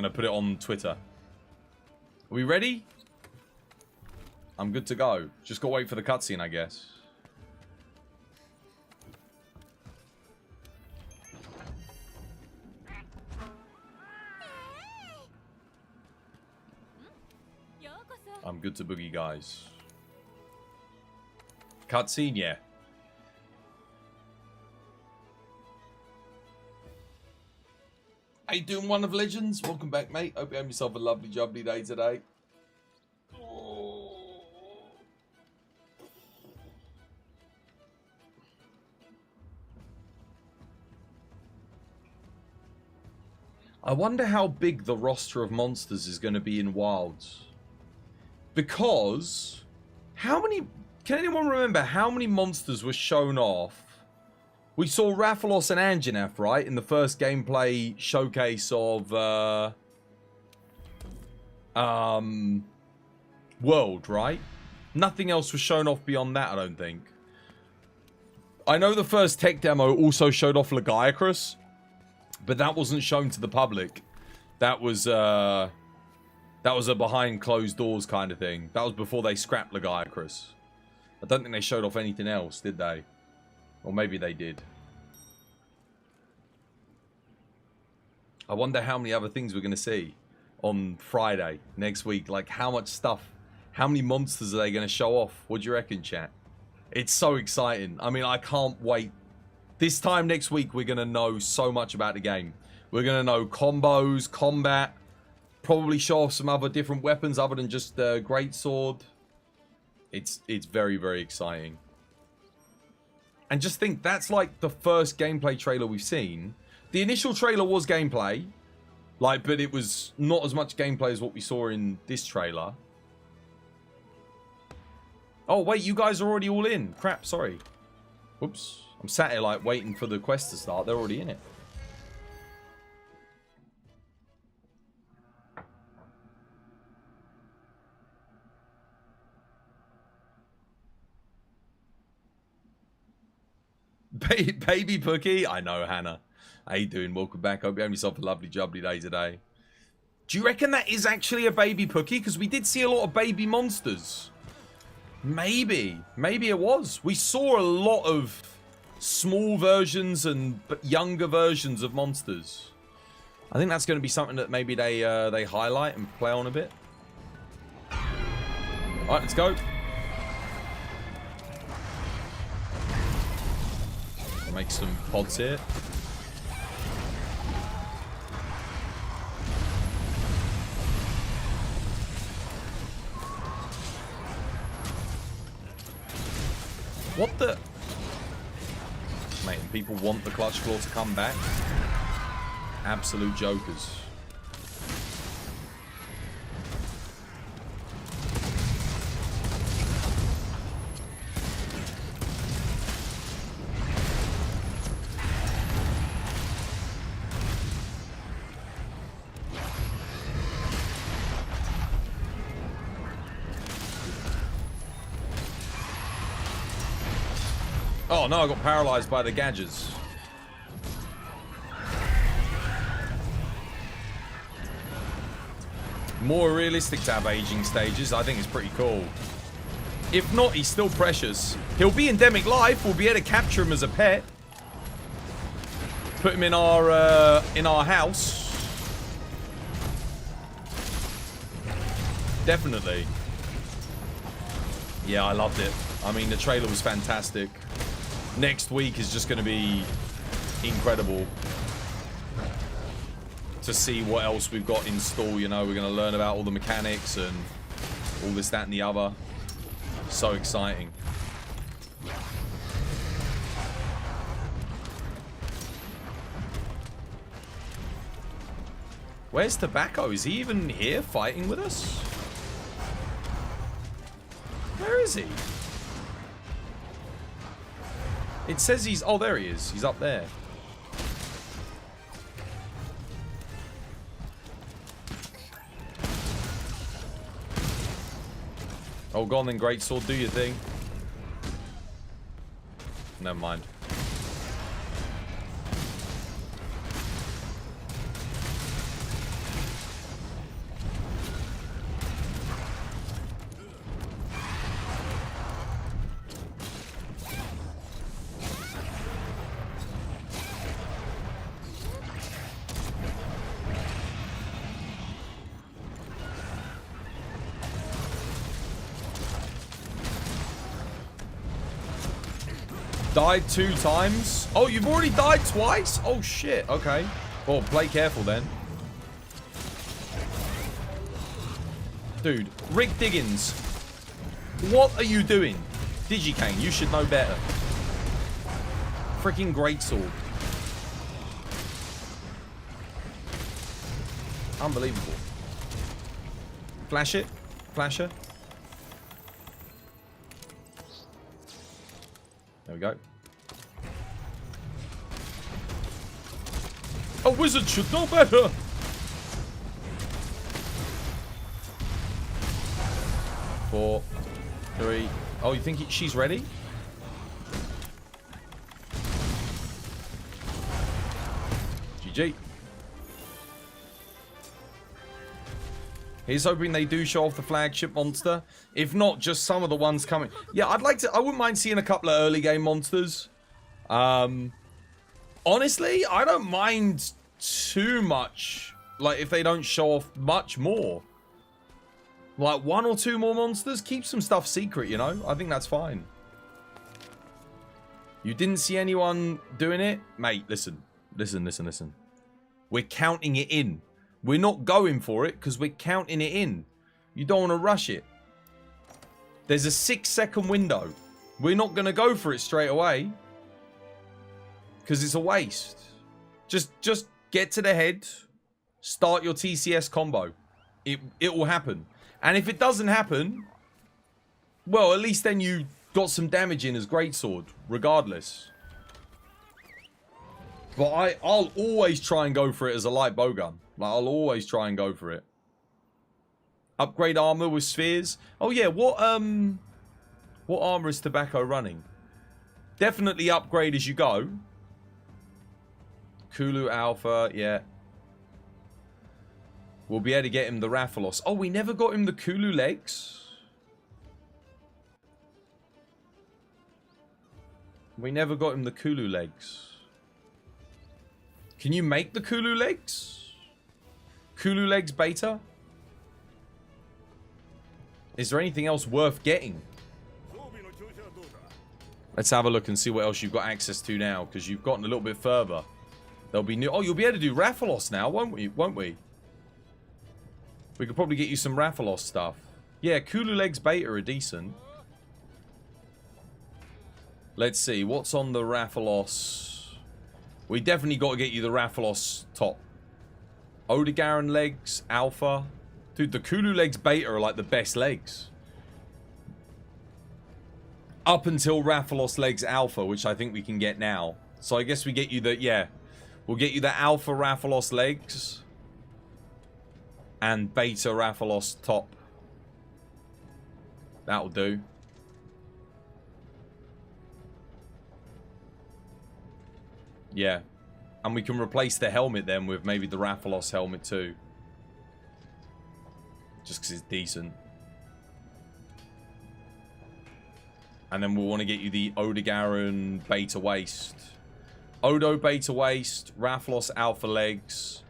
to put it on Twitter. Are we ready? I'm good to go. Just got to wait for the cutscene, I guess. I'm good to boogie, guys. Cutscene, yeah. How you doing, One of Legends? Welcome back, mate. Hope you have yourself a lovely, jubbly day today. I wonder how big the roster of monsters is going to be in Wilds. Because, how many... Can anyone remember how many monsters were shown off? We saw Rathalos and Anjanath, right? In the first gameplay showcase of... World, right? Nothing else was shown off beyond that, I don't think. I know the first tech demo also showed off Lagiacrus, but that wasn't shown to the public. That was a behind closed doors kind of thing. That was before they scrapped Lagiacrus. I don't think they showed off anything else, did they? Or maybe they did. I wonder how many other things we're going to see on Friday next week. Like, how much stuff, how many monsters are they going to show off? What do you reckon, chat? It's so exciting. I mean, I can't wait. This time next week, we're going to know so much about the game. We're going to know combos, combat, probably show off some other different weapons other than just the greatsword. It's very, very exciting. And just think, that's like the first gameplay trailer we've seen. The initial trailer was gameplay, like, but it was not as much gameplay as what we saw in this trailer. Oh, wait, you guys are already all in. Crap, sorry. Whoops. I'm sat here, like, waiting for the quest to start. They're already in it. Baby Pookie? I know, Hannah. How you doing? Welcome back. Hope you have yourself a lovely, jubbly day today. Do you reckon that is actually a baby Pookie? Because we did see a lot of baby monsters. Maybe. Maybe it was. We saw a lot of small versions and younger versions of monsters. I think that's going to be something that maybe they highlight and play on a bit. Alright, let's go. Make some pods here. What the... Mate, and people want the Clutch Claw to come back? Absolute jokers. Oh no, I got paralyzed by the gadgets. More realistic to have aging stages. I think it's pretty cool. If not, he's still precious. He'll be endemic life. We'll be able to capture him as a pet. Put him in our house. Definitely. Yeah, I loved it. I mean, the trailer was fantastic. Next week is just going to be incredible to see what else we've got in store. You know, we're going to learn about all the mechanics and all this, that, and the other. So exciting. Where's Tobacco? Is he even here fighting with us? Where is he? It says he's... Oh, there he is. He's up there. Oh, go on then, Greatsword. Do your thing. Never mind. Died 2 times. Oh, you've already died twice? Oh, shit. Okay. Well, play careful then. Dude, Rick Diggins. What are you doing? Digicane, you should know better. Freaking Greatsword. Unbelievable. Flash it. Flasher. There we go. A wizard should know better. Four, three. Oh, you think she's ready? GG. He's hoping they do show off the flagship monster. If not, just some of the ones coming. Yeah, I wouldn't mind seeing a couple of early game monsters. Honestly, I don't mind too much. Like, if they don't show off much more. Like, 1 or 2 more monsters. Keep some stuff secret, you know? I think that's fine. You didn't see anyone doing it? Mate, listen. Listen. We're counting it in. We're not going for it because we're counting it in. You don't want to rush it. There's a 6-second window. We're not going to go for it straight away. Because it's a waste. Just get to the head. Start your TCS combo. It will happen. And if it doesn't happen, well, at least then you got some damage in as Greatsword, regardless. But I'll always try and go for it as a light bowgun. Like, I'll always try and go for it. Upgrade armor with spheres. Oh yeah, what armor is Tobacco running? Definitely upgrade as you go. Kulu Alpha, yeah. We'll be able to get him the Rathalos. Oh, we never got him the Kulu legs. We never got him the Kulu legs. Can you make the Kulu legs? Kulu legs beta? Is there anything else worth getting? Let's have a look and see what else you've got access to now, because you've gotten a little bit further. There'll be new... Oh, you'll be able to do Rathalos now, won't we? We could probably get you some Rathalos stuff. Yeah, Kulu legs beta are decent. Let's see, what's on the Rathalos? We definitely got to get you the Rathalos top. Odegaran legs, Alpha. Dude, the Kulu legs beta are like the best legs. Up until Rathalos legs Alpha, which I think we can get now. So I guess we get you the, yeah. We'll get you the Alpha Rathalos legs. And Beta Rathalos top. That'll do. Yeah. And we can replace the helmet then with maybe the Rathalos helmet too. Just because it's decent. And then we'll want to get you the Odegaran Beta Waist. Odo Beta Waist. Rathalos Alpha Legs.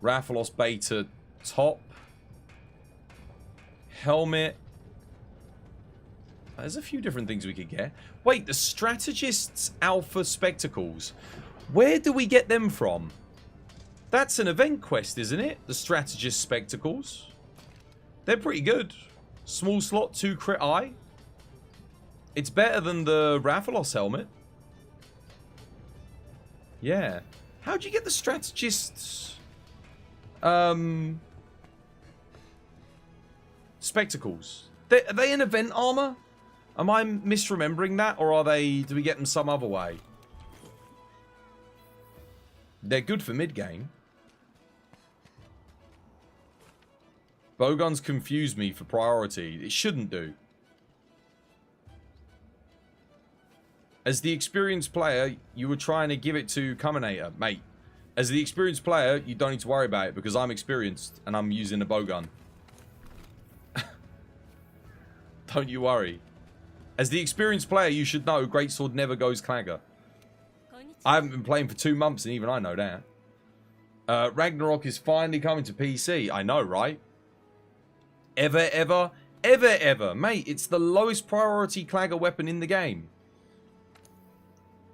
Rathalos Beta Top. Helmet. There's a few different things we could get. Wait, the Strategist's Alpha Spectacles. Where do we get them from? That's an event quest, isn't it? The Strategist Spectacles. They're pretty good. Small slot, 2 crit eye. It's better than the Rathalos helmet. Yeah. How'd you get the Strategist's... spectacles? Are they an event armor? Am I misremembering that, or are they? Do we get them some other way? They're good for mid game. Bowguns confuse me for priority. It shouldn't do. As the experienced player, you were trying to give it to Combinator, mate. As the experienced player, you don't need to worry about it because I'm experienced and I'm using a bowgun. Don't you worry. As the experienced player, you should know Greatsword never goes clagger. I haven't been playing for 2 months and even I know that. Ragnarok is finally coming to PC. I know, right? Ever. Mate, it's the lowest priority clagger weapon in the game.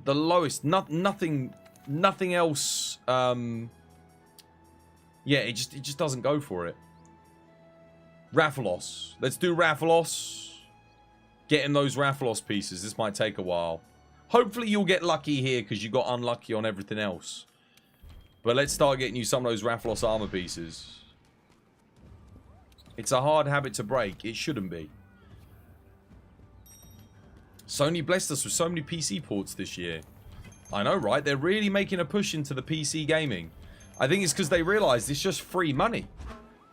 The lowest. Nothing else. Yeah, it just doesn't go for it. Rathalos. Let's do Rathalos. Getting those Rathalos pieces. This might take a while. Hopefully you'll get lucky here because you got unlucky on everything else. But let's start getting you some of those Rathalos armor pieces. It's a hard habit to break. It shouldn't be. Sony blessed us with so many PC ports this year. I know, right? They're really making a push into the PC gaming. I think it's because they realize it's just free money.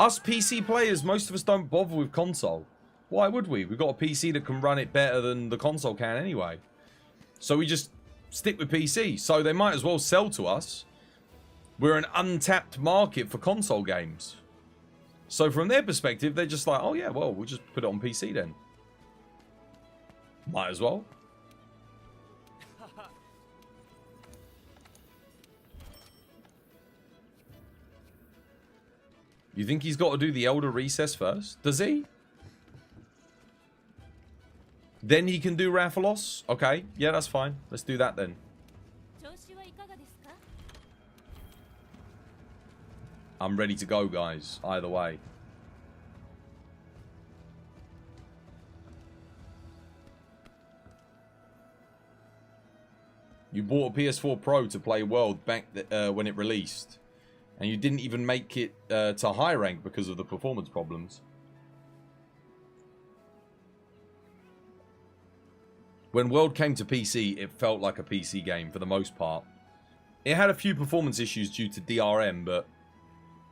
Us PC players, most of us don't bother with console. Why would we? We've got a PC that can run it better than the console can anyway. So we just stick with PC. So they might as well sell to us. We're an untapped market for console games. So from their perspective, they're just like, oh yeah, well, we'll just put it on PC then. Might as well. You think he's got to do the Elder Recess first? Does he? Then he can do Rathalos? Okay, yeah, that's fine. Let's do that then. I'm ready to go, guys. Either way. You bought a PS4 Pro to play World back when it released. And you didn't even make it to high rank because of the performance problems. When World came to PC, it felt like a PC game for the most part. It had a few performance issues due to DRM, but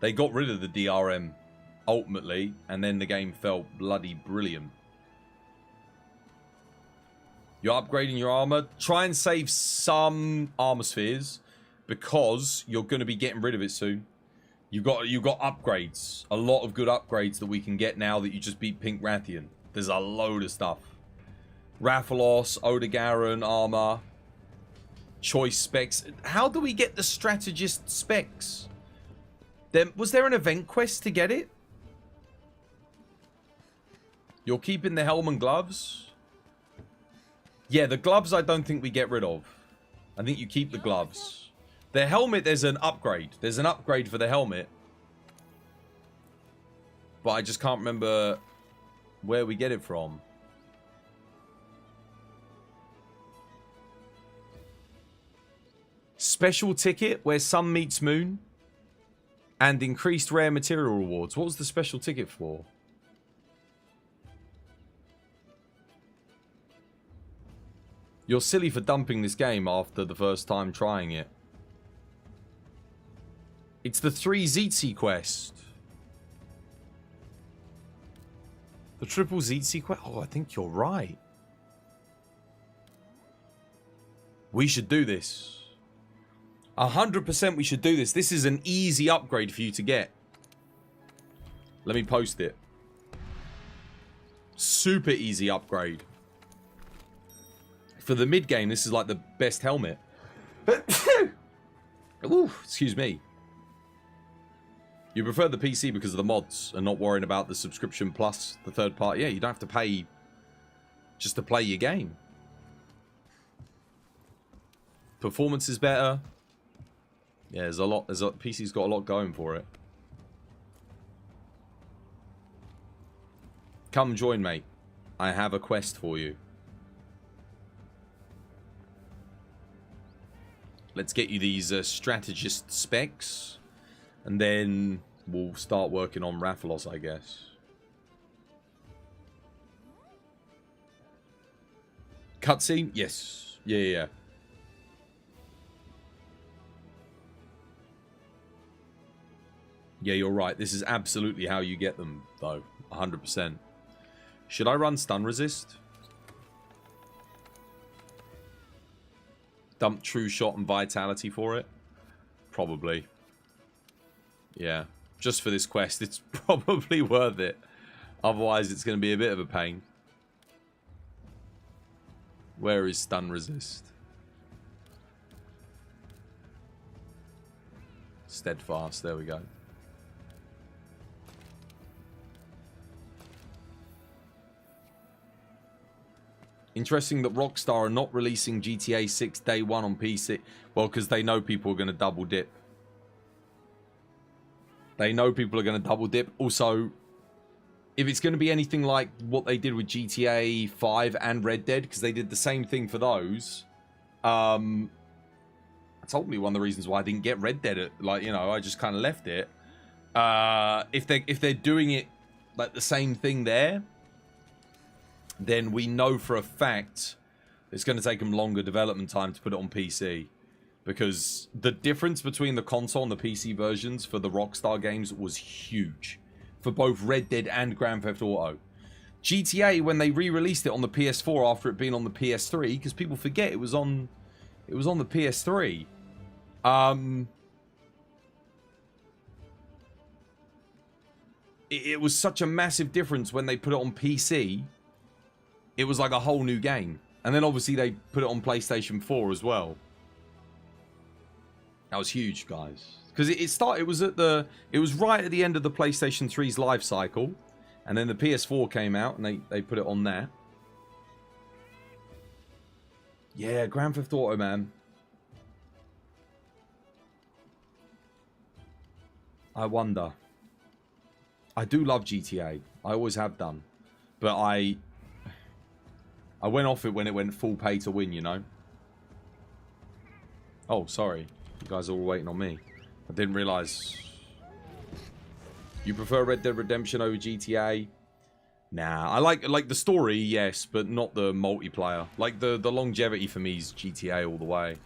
they got rid of the DRM ultimately, and then the game felt bloody brilliant. You're upgrading your armor. Try and save some armor spheres, because you're going to be getting rid of it soon. You've got upgrades. A lot of good upgrades that we can get now that you just beat Pink Rathian. There's a load of stuff. Rathalos, Odogaron, armor. Choice specs. How do we get the strategist specs? Was there an event quest to get it? You're keeping the helm and gloves? Yeah, the gloves I don't think we get rid of. I think you keep the gloves. The helmet, there's an upgrade. There's an upgrade for the helmet. But I just can't remember where we get it from. Special ticket where sun meets moon. And increased rare material rewards. What was the special ticket for? You're silly for dumping this game after the first time trying it. It's the 3 Zitzi quest. The triple Zitzi quest? Oh, I think you're right. We should do this. 100% we should do this. This is an easy upgrade for you to get. Let me post it. Super easy upgrade. For the mid game, this is like the best helmet. Ooh, excuse me. You prefer the PC because of the mods and not worrying about the subscription plus the third party. Yeah, you don't have to pay just to play your game. Performance is better. Yeah, there's a lot. PC's got a lot going for it. Come join, mate. I have a quest for you. Let's get you these strategist specs, and then we'll start working on Rathalos, I guess. Cutscene? Yes. Yeah. Yeah, you're right. This is absolutely how you get them, though. 100%. Should I run stun resist? Dump true shot and vitality for it? Probably. Yeah. Just for this quest, it's probably worth it. Otherwise, it's going to be a bit of a pain. Where is stun resist? Steadfast. There we go. Interesting that Rockstar are not releasing GTA 6 day one on PC. Well, because they know people are going to double dip. They know people are going to double dip. Also, if it's going to be anything like what they did with GTA 5 and Red Dead, because they did the same thing for those, it's ultimately one of the reasons why I didn't get Red Dead. Like, you know, I just kind of left it. If they're doing it like the same thing there, then we know for a fact it's going to take them longer development time to put it on PC. Because the difference between the console and the PC versions for the Rockstar games was huge. For both Red Dead and Grand Theft Auto. GTA, when they re-released it on the PS4 after it being on the PS3, because people forget it was on the PS3. It was such a massive difference when they put it on PC. It was like a whole new game. And then obviously they put it on PlayStation 4 as well. That was huge, guys. Because it was right at the end of the PlayStation 3's life cycle. And then the PS4 came out and they put it on there. Yeah, Grand Theft Auto, man. I wonder. I do love GTA. I always have done. But I went off it when it went full pay to win, you know? Oh, sorry. You guys are all waiting on me. I didn't realise. You prefer Red Dead Redemption over GTA? Nah, I like the story, yes, but not the multiplayer. Like, the longevity for me is GTA all the way.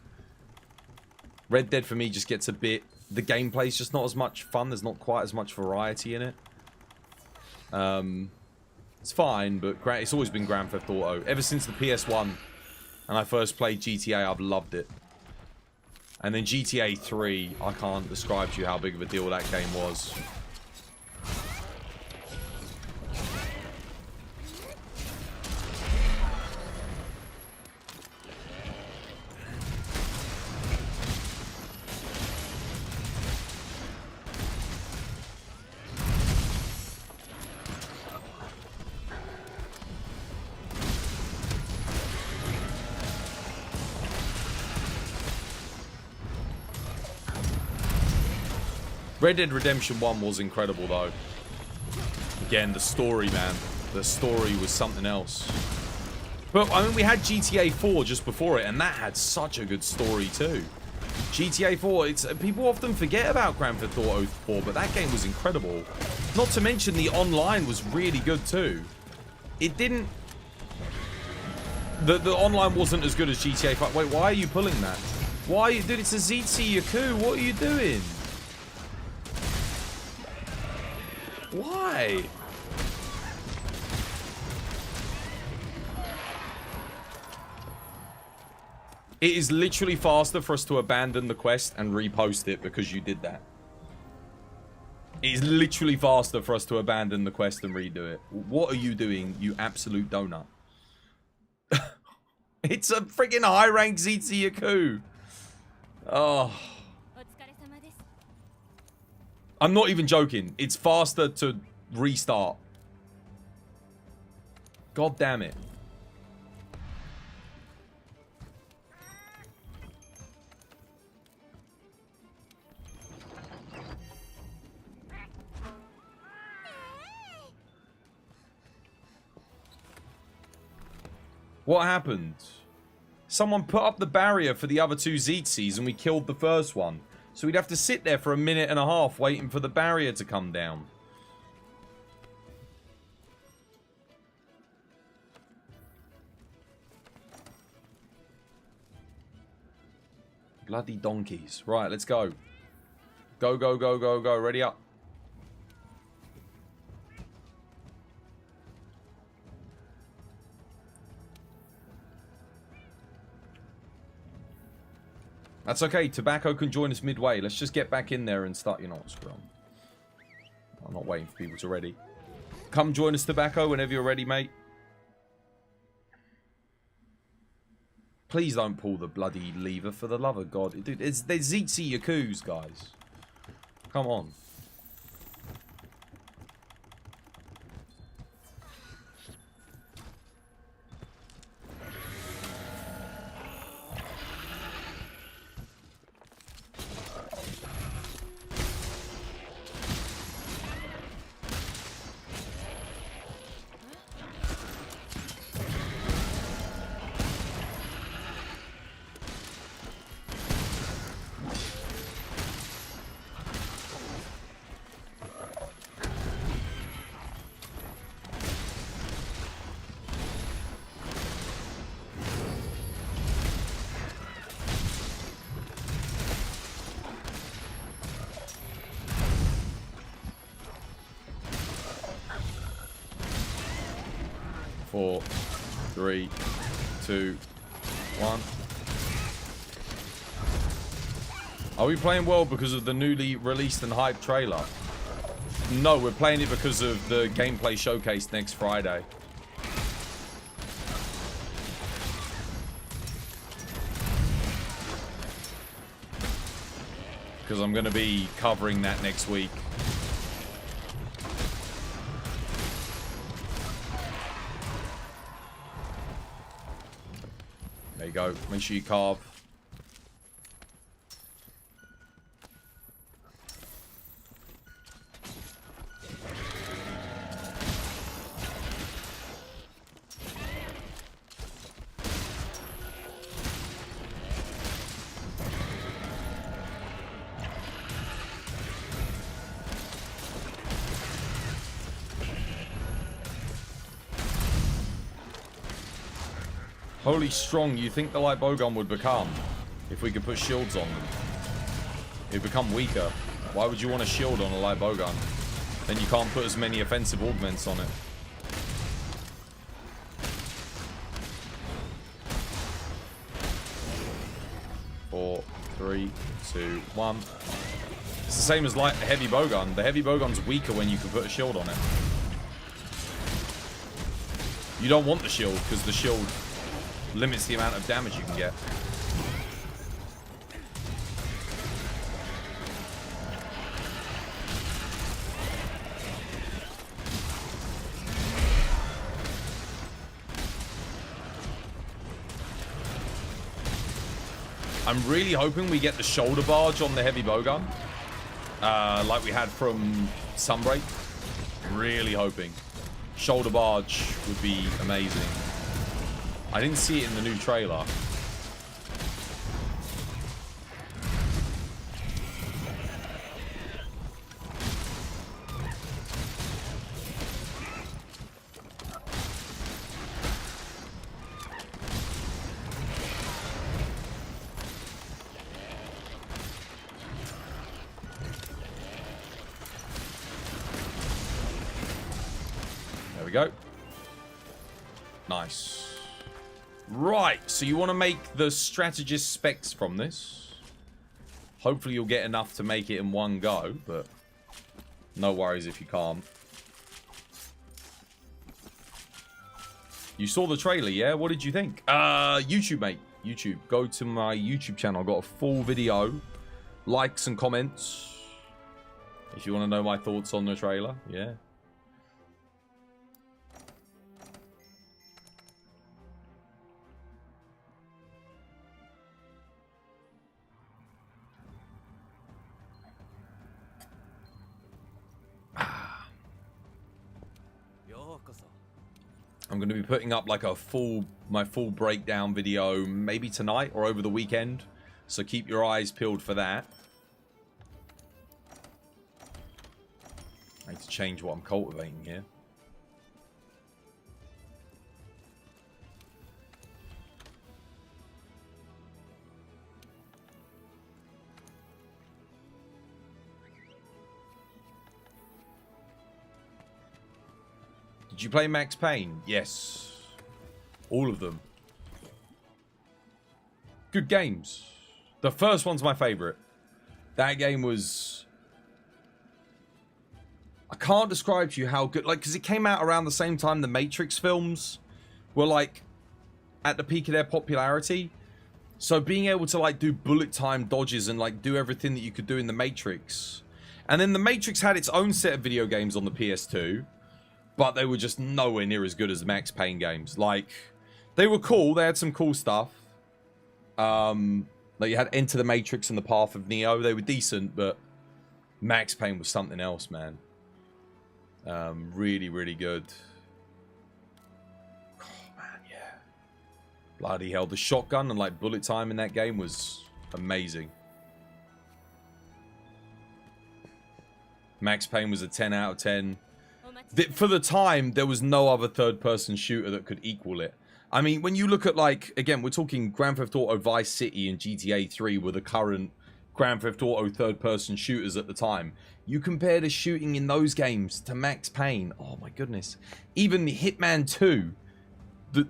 Red Dead for me just gets a bit... The gameplay's just not as much fun. There's not quite as much variety in it. It's fine, but it's always been Grand Theft Auto. Ever since the PS1 and I first played GTA, I've loved it. And then GTA 3, I can't describe to you how big of a deal that game was. Red Dead Redemption 1 was incredible, though. Again, the story, man. The story was something else. But, I mean, we had GTA 4 just before it, and that had such a good story, too. GTA 4, people often forget about Grand Theft Auto 4, but that game was incredible. Not to mention the online was really good, too. It didn't... The online wasn't as good as GTA 5. Wait, why are you pulling that? Why are you... Dude, it's a ZT Yaku. What are you doing? Why? It is literally faster for us to abandon the quest and repost it because you did that. It is literally faster for us to abandon the quest and redo it. What are you doing, you absolute donut? It's a freaking high rank ZT Yaku. Oh. I'm not even joking. It's faster to restart. God damn it. What happened? Someone put up the barrier for the other two Zeetsies and we killed the first one. So we'd have to sit there for a minute and a half waiting for the barrier to come down. Bloody donkeys. Right, let's go. Go, go, go, go, go. Ready up. That's okay. Tobacco can join us midway. Let's just get back in there and start. You know what, screw on. I'm not waiting for people to ready. Come join us, Tobacco, whenever you're ready, mate. Please don't pull the bloody lever, for the love of God. Dude, there's Zeetsi Yakuza, guys. Come on. Four, 3, 2, 1. Are we playing well because of the newly released and hyped trailer? No, we're playing it because of the gameplay showcase next Friday. Because I'm going to be covering that next week. There you go. Make sure you carve. Holy strong, you think the light bowgun would become if we could put shields on them? It'd become weaker. Why would you want a shield on a light bowgun? Then you can't put as many offensive augments on it. Four, 3, 2, 1. It's the same as light heavy bowgun. The heavy bowgun's weaker when you can put a shield on it. You don't want the shield because the shield limits the amount of damage you can get. I'm really hoping we get the shoulder barge on the heavy bowgun, like we had from Sunbreak. Really hoping. Shoulder barge would be amazing. I didn't see it in the new trailer. There we go. Nice. Right, so you want to make the strategist specs from this. Hopefully you'll get enough to make it in one go, but no worries if you can't. You saw the trailer, yeah? What did you think? YouTube, mate. YouTube. Go to my YouTube channel. I've got a full video. Likes and comments. If you want to know my thoughts on the trailer, yeah. I'm going to be putting up like my full breakdown video maybe tonight or over the weekend. So keep your eyes peeled for that. I need to change what I'm cultivating here. Did you play Max Payne? Yes. All of them. Good games. The first one's my favorite. That game was... I can't describe to you how good... Like, because it came out around the same time the Matrix films were, like, at the peak of their popularity. So being able to, like, do bullet time dodges and, like, do everything that you could do in the Matrix. And then the Matrix had its own set of video games on the PS2. But they were just nowhere near as good as the Max Payne games. Like, they were cool. They had some cool stuff. Like, you had Enter the Matrix and The Path of Neo. They were decent, but Max Payne was something else, man. Really, really good. Oh, man, yeah. Bloody hell. The shotgun and, like, bullet time in that game was amazing. Max Payne was a 10 out of 10. For the time, there was no other third-person shooter that could equal it. I mean, when you look at, like, again, we're talking Grand Theft Auto Vice City and GTA 3 were the current Grand Theft Auto third-person shooters at the time. You compare the shooting in those games to Max Payne. Oh, my goodness. Even the Hitman 2,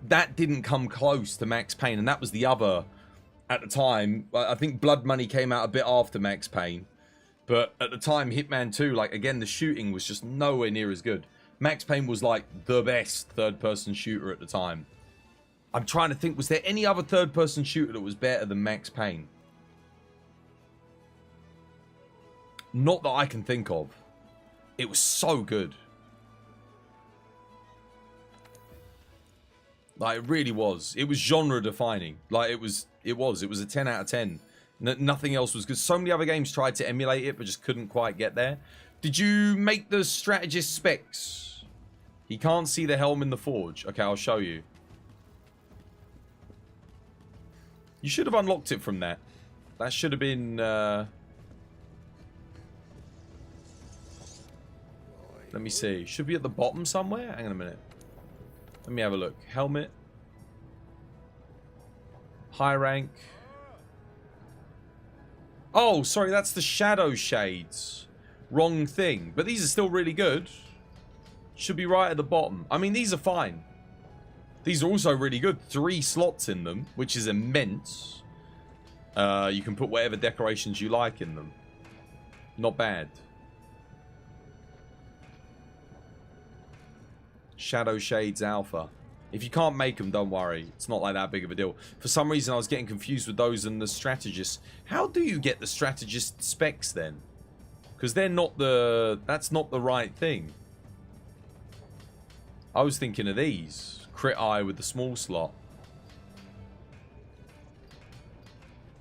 that didn't come close to Max Payne. And that was the other, at the time. I think Blood Money came out a bit after Max Payne. But at the time, Hitman 2, like, again, the shooting was just nowhere near as good. Max Payne was, like, the best third-person shooter at the time. I'm trying to think, was there any other third-person shooter that was better than Max Payne? Not that I can think of. It was so good. Like, it really was. It was genre-defining. Like, it was a 10 out of 10. Nothing else was good. So many other games tried to emulate it, but just couldn't quite get there. Did you make the strategist specs? He can't see the helm in the forge. Okay, I'll show you. You should have unlocked it from that. That should have been... Let me see. Should be at the bottom somewhere? Hang on a minute. Let me have a look. Helmet. High rank. Oh, sorry, that's the shadow shades. Wrong thing. But these are still really good. Should be right at the bottom. I mean, these are fine. These are also really good. 3 slots in them, which is immense. You can put whatever decorations you like in them. Not bad. Shadow Shades Alpha. If you can't make them, don't worry. It's not like that big of a deal. For some reason, I was getting confused with those and the strategists. How do you get the strategist specs then? Because they're not the... That's not the right thing. I was thinking of these. Crit Eye with the small slot.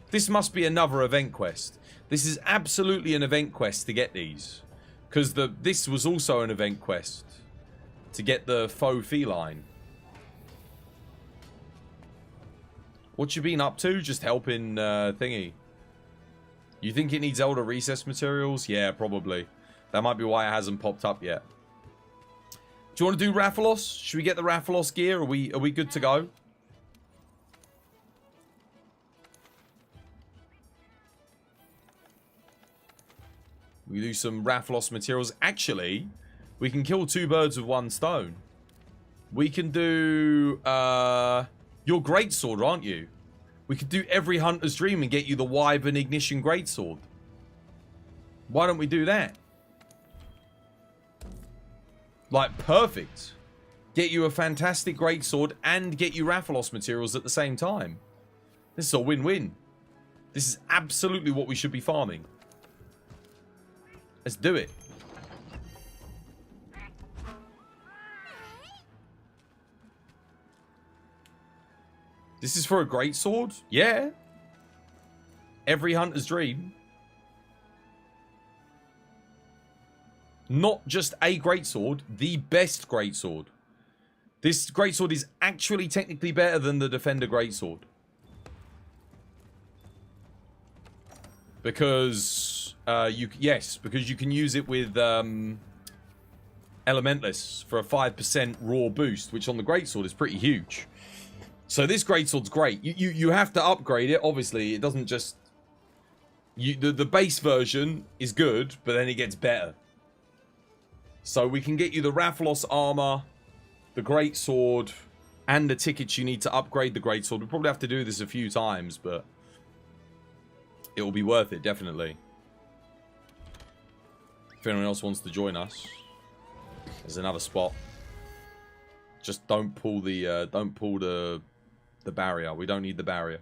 This must be another event quest. This is absolutely an event quest to get these. Because this was also an event quest. To get the faux feline. What you been up to? Just helping thingy. You think it needs Elder Recess materials? Yeah, probably. That might be why it hasn't popped up yet. Do you want to do Rathalos? Should we get the Rathalos gear? Are we good to go? We do some Rathalos materials. Actually, we can kill 2 birds with 1 stone. We can do... You're Greatsword, aren't you? We could do every Hunter's Dream and get you the Wyvern Ignition Greatsword. Why don't we do that? Like, perfect. Get you a fantastic Greatsword and get you Rathalos materials at the same time. This is a win-win. This is absolutely what we should be farming. Let's do it. This is for a greatsword? Yeah. Every Hunter's Dream. Not just a greatsword, the best greatsword. This greatsword is actually technically better than the Defender greatsword. Because, because you can use it with Elementless for a 5% raw boost, which on the greatsword is pretty huge. So this greatsword's great. You have to upgrade it, obviously. It doesn't just... The base version is good, but then it gets better. So we can get you the Rathalos armor, the greatsword, and the tickets you need to upgrade the greatsword. We'll probably have to do this a few times, but it will be worth it, definitely. If anyone else wants to join us, there's another spot. Just don't pull the barrier. We don't need the barrier.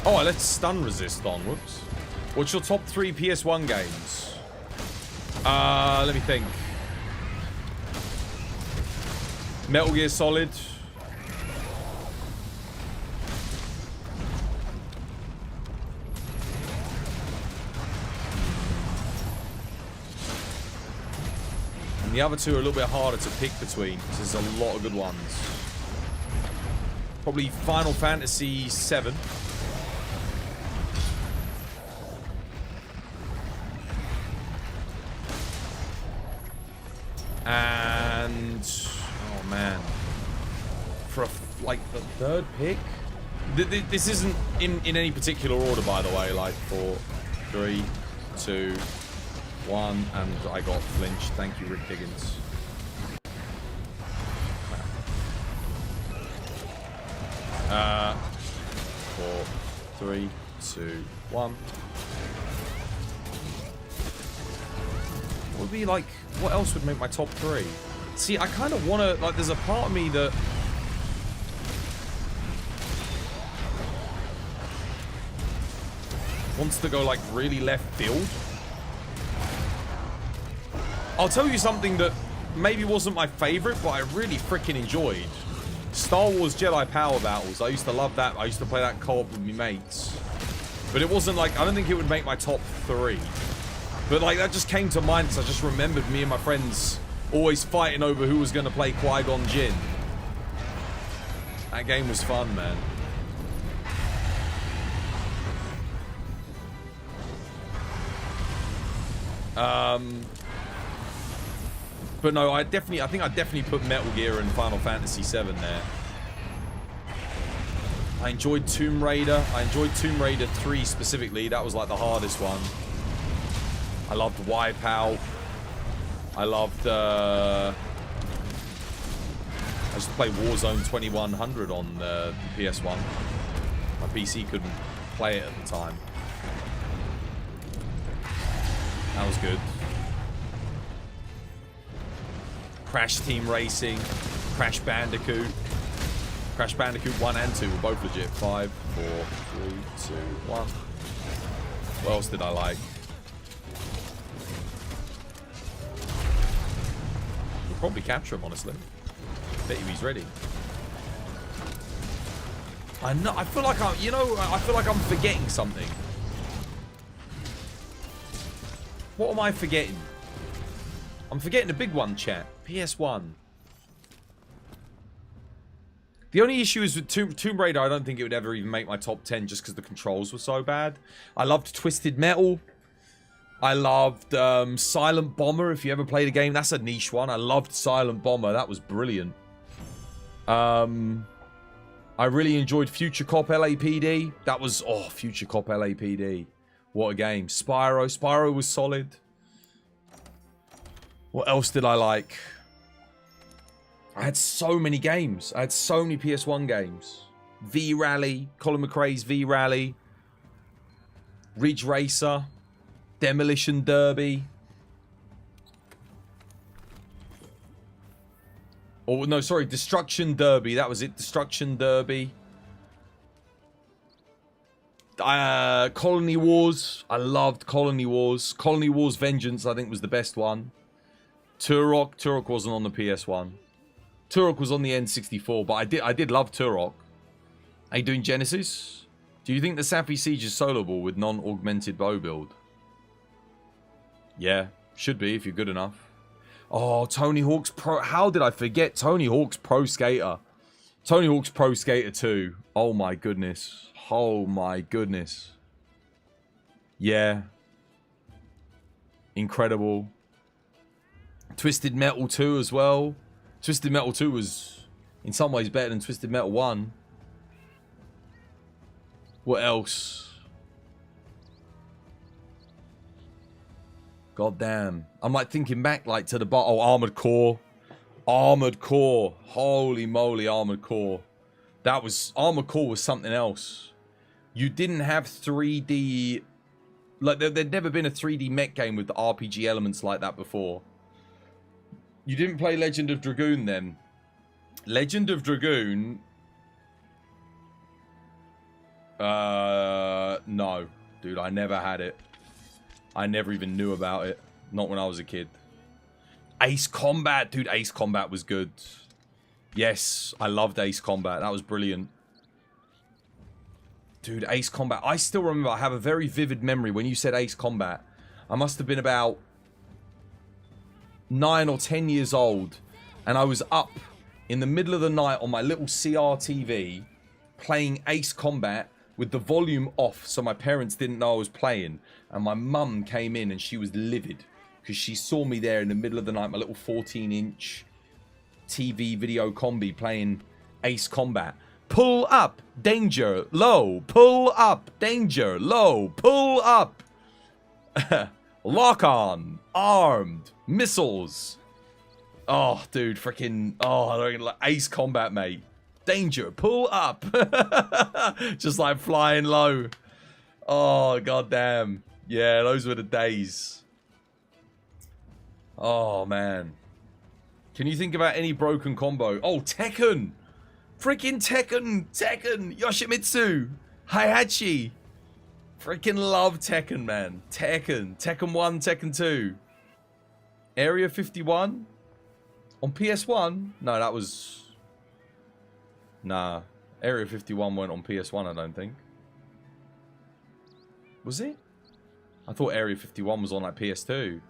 Oh, let's stun resist on. Whoops. What's your top 3 PS1 games? Let me think. Metal Gear Solid. And the other two are a little bit harder to pick between, because there's a lot of good ones. Probably Final Fantasy VII. And oh man, for like the third pick, this isn't in any particular order, by the way. Like 4, 3, 2, 1, and I got flinched. Thank you, Rick Diggins. 4, 3, 2, 1. Would be like, what else would make my top 3? See, I kind of want to, like, there's a part of me that wants to go like really left field. I'll tell you something that maybe wasn't my favorite, but I really freaking enjoyed. Star Wars Jedi Power Battles. I used to love that. I used to play that co-op with my mates. But it wasn't like, I don't think it would make my top 3. But like that just came to mind because I just remembered me and my friends always fighting over who was going to play Qui-Gon Jinn. That game was fun, man. But no, I think I definitely put Metal Gear and Final Fantasy VII there. I enjoyed Tomb Raider. I enjoyed Tomb Raider 3 specifically. That was like the hardest one. I loved Wipeout. I loved, I used to play Warzone 2100 on the PS1. My PC couldn't play it at the time. That was good. Crash Team Racing, Crash Bandicoot. Crash Bandicoot 1 and 2 were both legit. 5, 4, 3, 2, 1. What else did I like? We'll probably capture him, honestly. Bet you he's ready. I know. I feel like I feel like I'm forgetting something. What am I forgetting? I'm forgetting a big one, chat. PS1. The only issue is with Tomb Raider, I don't think it would ever even make my top 10 just because the controls were so bad. I loved Twisted Metal. I loved Silent Bomber, if you ever played a game. That's a niche one. I loved Silent Bomber. That was brilliant. I really enjoyed Future Cop LAPD. That was... Oh, Future Cop LAPD. What a game. Spyro. Spyro was solid. What else did I like? I had so many games. I had so many PS1 games. V-Rally. Colin McRae's V-Rally. Ridge Racer. Demolition Derby. Oh, no, sorry. Destruction Derby. That was it. Destruction Derby. Colony Wars. I loved Colony Wars. Colony Wars Vengeance, I think, was the best one. Turok. Turok wasn't on the PS1. Turok was on the N64, but I did love Turok. Are you doing Genesis? Do you think the Sappy Siege is soloable with non-augmented bow build? Yeah, should be if you're good enough. Oh, Tony Hawk's Pro... How did I forget Tony Hawk's Pro Skater? Tony Hawk's Pro Skater 2. Oh my goodness. Oh my goodness. Yeah. Incredible. Twisted Metal 2 as well. Twisted Metal 2 was in some ways better than Twisted Metal 1. What else? God damn. I'm like thinking back like to the Armored Core. Armored Core. Holy moly, Armored Core. That was... Armored Core was something else. You didn't have 3D... Like, there'd never been a 3D mech game with the RPG elements like that before. You didn't play Legend of Dragoon then. Legend of Dragoon... No. Dude, I never had it. I never even knew about it. Not when I was a kid. Ace Combat. Dude, Ace Combat was good. Yes, I loved Ace Combat. That was brilliant. Dude, Ace Combat. I still remember, I have a very vivid memory when you said Ace Combat. I must have been about 9 or 10 years old. And I was up in the middle of the night on my little CRTV playing Ace Combat with the volume off so my parents didn't know I was playing. And my mum came in and she was livid because she saw me there in the middle of the night, my little 14-inch TV video combi playing Ace Combat. Pull up, danger, low, pull up, danger, low, pull up. Lock on, armed, missiles. Oh, dude, freaking, oh, I don't like Ace Combat, mate. Danger, pull up. Just like flying low. Oh, goddamn. Yeah, those were the days. Oh, man. Can you think about any broken combo? Oh, Tekken. Freaking Tekken. Tekken. Yoshimitsu. Heihachi. Freaking love Tekken, man. Tekken. Tekken 1, Tekken 2. Area 51? On PS1? No, that was... Nah. Area 51 weren't on PS1, I don't think. Was it? I thought Area 51 was on like PS2.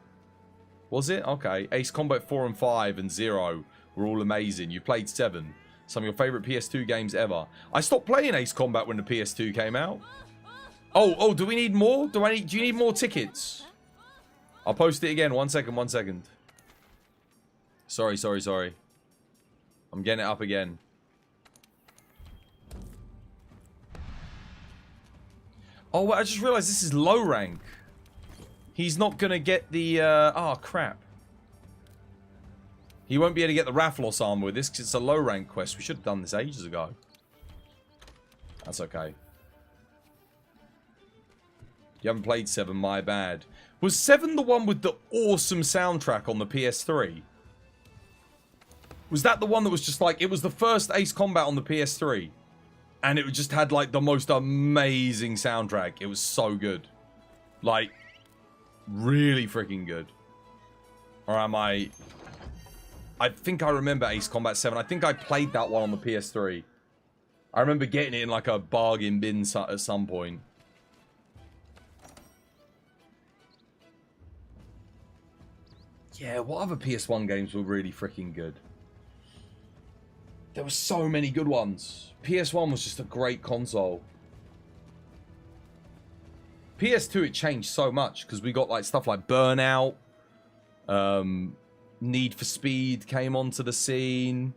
Was it? Okay. Ace Combat 4 and 5 and 0 were all amazing. You played 7. Some of your favourite PS2 games ever. I stopped playing Ace Combat when the PS2 came out. Oh, do we need more? Do you need more tickets? I'll post it again. 1 second, 1 second. Sorry. I'm getting it up again. Oh, well, I just realised this is low rank. He's not going to get the... oh, crap. He won't be able to get the Rathlos armor with this because it's a low rank quest. We should have done this ages ago. That's okay. You haven't played 7, my bad. Was 7 the one with the awesome soundtrack on the PS3? Was that the one that was just like... It was the first Ace Combat on the PS3. And it just had like the most amazing soundtrack. It was so good. Like, really freaking good. Or am I think I remember Ace Combat 7. I think I played that one on the PS3. I remember getting it in like a bargain bin at some point. Yeah, what other PS1 games were really freaking good? There were so many good ones. PS1 was just a great console. PS2 it changed so much because we got like stuff like Burnout, Need for Speed came onto the scene.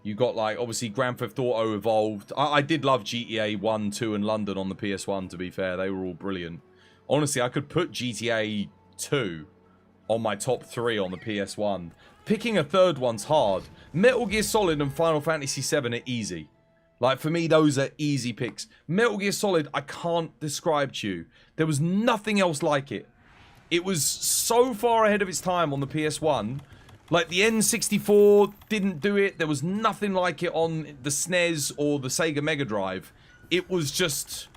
You got like obviously Grand Theft Auto evolved. I did love GTA 1, 2, and London on the PS1. To be fair, they were all brilliant. Honestly, I could put GTA 2 on my top 3 on the PS1. Picking a third one's hard. Metal Gear Solid and Final Fantasy 7 are easy. Like, for me, those are easy picks. Metal Gear Solid, I can't describe to you. There was nothing else like it. It was so far ahead of its time on the PS1. Like, the N64 didn't do it. There was nothing like it on the SNES or the Sega Mega Drive. It was just...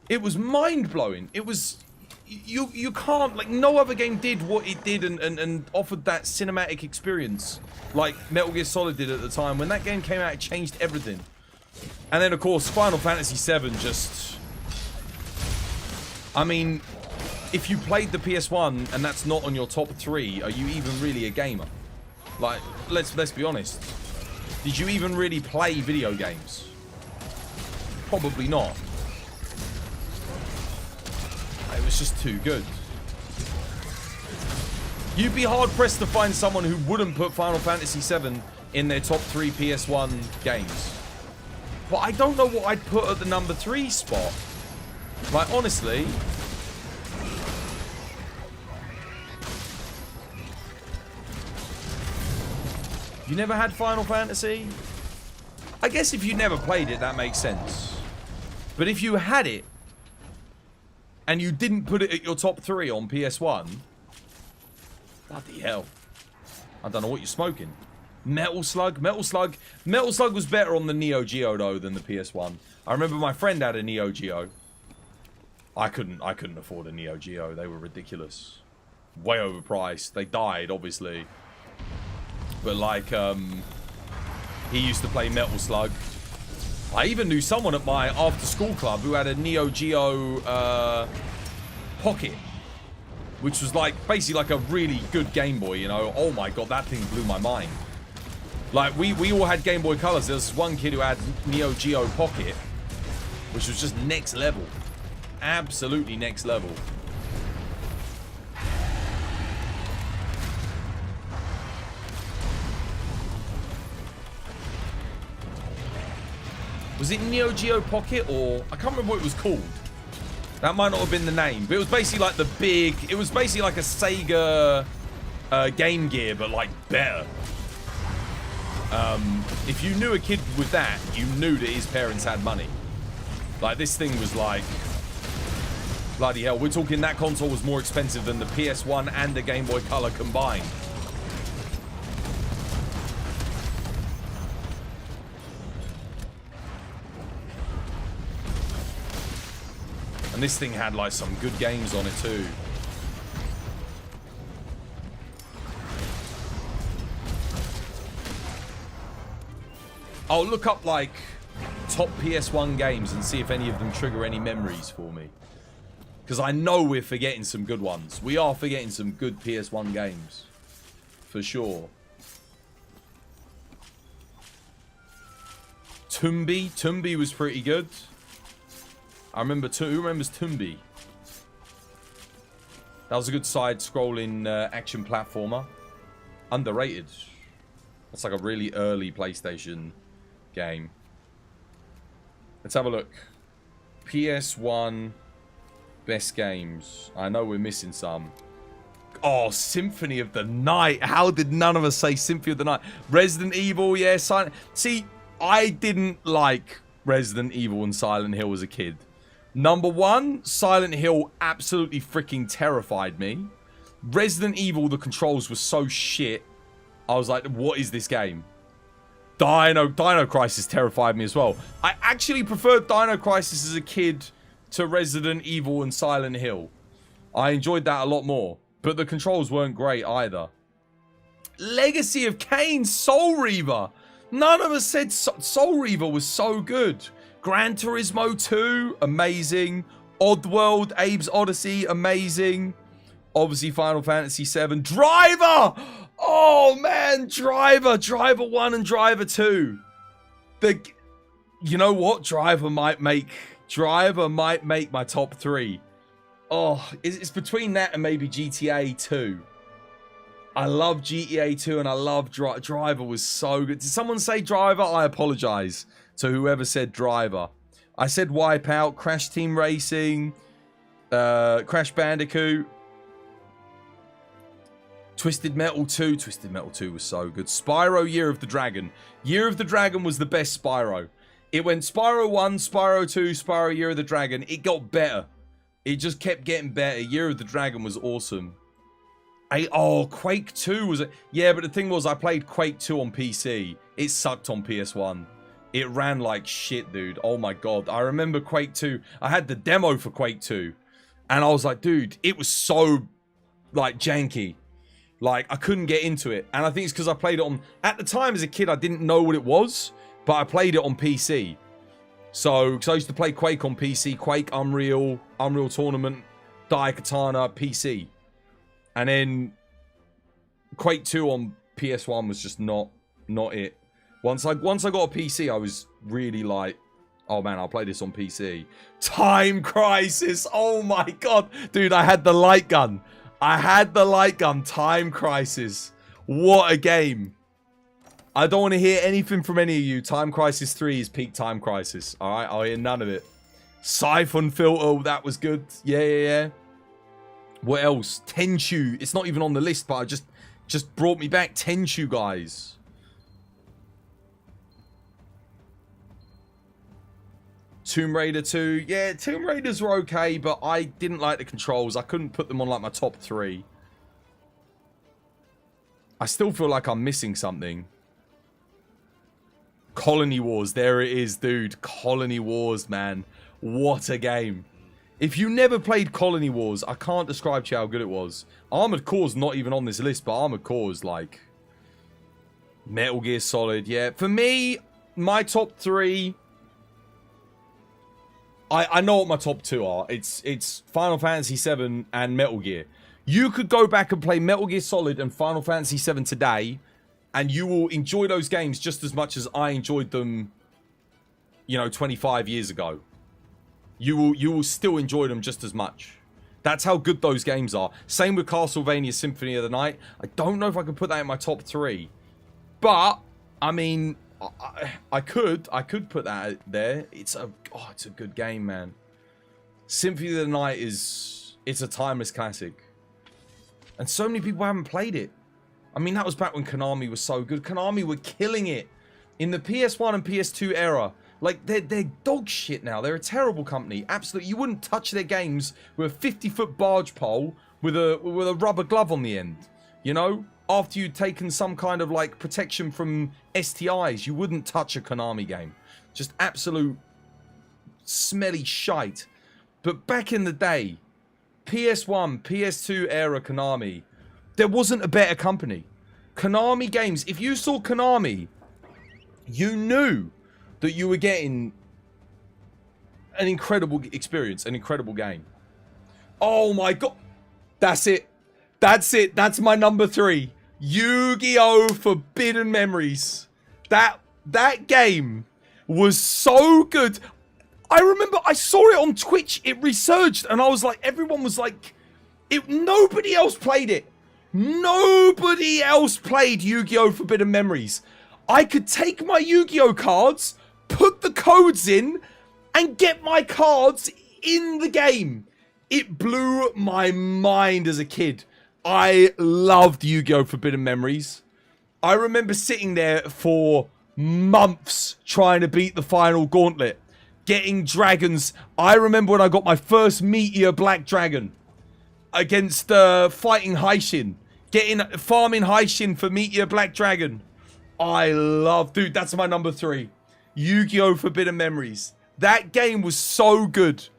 It was mind-blowing. It was... You can't... Like, no other game did what it did and offered that cinematic experience like Metal Gear Solid did at the time. When that game came out, it changed everything. And then, of course, Final Fantasy 7 just... I mean, if you played the PS1 and that's not on your top 3, are you even really a gamer? Like, let's be honest. Did you even really play video games? Probably not. It was just too good. You'd be hard-pressed to find someone who wouldn't put Final Fantasy 7 in their top 3 PS1 games. But I don't know what I'd put at the number 3 spot. Like, honestly... You never had Final Fantasy? I guess if you never played it, that makes sense. But if you had it, and you didn't put it at your top 3 on PS1, bloody hell. I don't know what you're smoking. Metal Slug? Metal Slug was better on the Neo Geo, though, than the PS1. I remember my friend had a Neo Geo. I couldn't afford a Neo Geo. They were ridiculous. Way overpriced. They died, obviously. But, like, he used to play Metal Slug. I even knew someone at my after-school club who had a Neo Geo Pocket, which was like basically like a really good Game Boy, you know. Oh my god, that thing blew my mind. Like, we all had Game Boy Colors. There was one kid who had Neo Geo Pocket, which was just next level. Absolutely next level. Was it Neo Geo Pocket or... I can't remember what it was called. That might not have been the name. But it was basically like the big... It was basically like a Sega Game Gear, but like better. If you knew a kid with that, you knew that his parents had money. Like, this thing was like... Bloody hell. We're talking that console was more expensive than the PS1 and the Game Boy Color combined. And this thing had like some good games on it too. I'll look up like top PS1 games and see if any of them trigger any memories for me. Because I know we're forgetting some good ones. We are forgetting some good PS1 games. For sure. Tumby was pretty good. I remember, who remembers Tumby? That was a good side-scrolling action platformer. Underrated. That's like a really early PlayStation game. Let's have a look. PS1 best games. I know we're missing some. Oh, Symphony of the Night. How did none of us say Symphony of the Night? Resident Evil, yeah. See, I didn't like Resident Evil and Silent Hill as a kid. Number 1, Silent Hill absolutely freaking terrified me. Resident Evil, the controls were so shit. I was like, what is this game? Dino Crisis terrified me as well. I actually preferred Dino Crisis as a kid to Resident Evil and Silent Hill. I enjoyed that a lot more. But the controls weren't great either. Legacy of Kain, Soul Reaver. None of us said Soul Reaver was so good. Gran Turismo 2, amazing. Oddworld, Abe's Odyssey, amazing. Obviously, Final Fantasy 7. Driver! Oh, man, Driver. Driver 1 and Driver 2. You know what? Driver might make my top 3. Oh, it's between that and maybe GTA 2. I love GTA 2 and I love Driver was so good. Did someone say Driver? I apologize to whoever said Driver. I said Wipeout, Crash Team Racing, Crash Bandicoot, Twisted Metal 2. Twisted Metal 2 was so good. Spyro Year of the Dragon. Year of the Dragon was the best Spyro. It went Spyro 1, Spyro 2, Spyro Year of the Dragon. It got better. It just kept getting better. Year of the Dragon was awesome. Quake 2 was... Yeah, but the thing was, I played Quake 2 on PC. It sucked on PS1. It ran like shit, dude. Oh my god. I remember Quake 2. I had the demo for Quake 2. And I was like, dude, it was so, like, janky. Like, I couldn't get into it. And I think it's because I played it on... At the time, as a kid, I didn't know what it was. But I played it on PC. So, because I used to play Quake on PC. Quake, Unreal Tournament, Daikatana, PC. And then Quake 2 on PS1 was just not it. Once I got a PC, I was really like, oh man, I'll play this on PC. Time Crisis. Oh my god. Dude, I had the light gun. Time Crisis. What a game. I don't want to hear anything from any of you. Time Crisis 3 is peak Time Crisis. Alright, I'll hear none of it. Siphon Filter, that was good. Yeah. What else? Tenchu. It's not even on the list, but I just brought me back. Tenchu, guys. Tomb Raider 2. Yeah, Tomb Raiders were okay, but I didn't like the controls. I couldn't put them on like my top 3. I still feel like I'm missing something. Colony Wars. There it is, dude. Colony Wars, man. What a game. If you never played Colony Wars, I can't describe to you how good it was. Armored Core's not even on this list, but Armored Core's like... Metal Gear Solid, yeah. For me, my top 3... I know what my top 2 are. It's Final Fantasy 7 and Metal Gear. You could go back and play Metal Gear Solid and Final Fantasy 7 today, and you will enjoy those games just as much as I enjoyed them, 25 years ago. You will still enjoy them just as much. That's how good those games are. Same with Castlevania Symphony of the Night. I don't know if I could put that in my top 3. But, I mean, I could put that there. It's a good game, man. Symphony of the Night it's a timeless classic. And so many people haven't played it. I mean, that was back when Konami was so good. Konami were killing it in the PS1 and PS2 era. Like, they're dog shit now. They're a terrible company. Absolutely. You wouldn't touch their games with a 50-foot barge pole with a rubber glove on the end. After you'd taken some kind of, like, protection from STIs, you wouldn't touch a Konami game. Just absolute smelly shite. But back in the day, PS1, PS2 era Konami, there wasn't a better company. Konami games, if you saw Konami, you knew that you were getting an incredible experience, an incredible game. Oh my god. That's it. That's my number 3. Yu-Gi-Oh! Forbidden Memories. That game was so good. I remember I saw it on Twitch. It resurged and I was like, everyone was like, nobody else played it. Nobody else played Yu-Gi-Oh! Forbidden Memories. I could take my Yu-Gi-Oh! Cards, put the codes in, and get my cards in the game. It blew my mind as a kid. I loved Yu-Gi-Oh! Forbidden Memories. I remember sitting there for months trying to beat the final gauntlet. Getting dragons. I remember when I got my first Meteor Black Dragon against fighting Haishin. Farming Haishin for Meteor Black Dragon. Dude, that's my number 3. Yu-Gi-Oh! Forbidden Memories. That game was so good.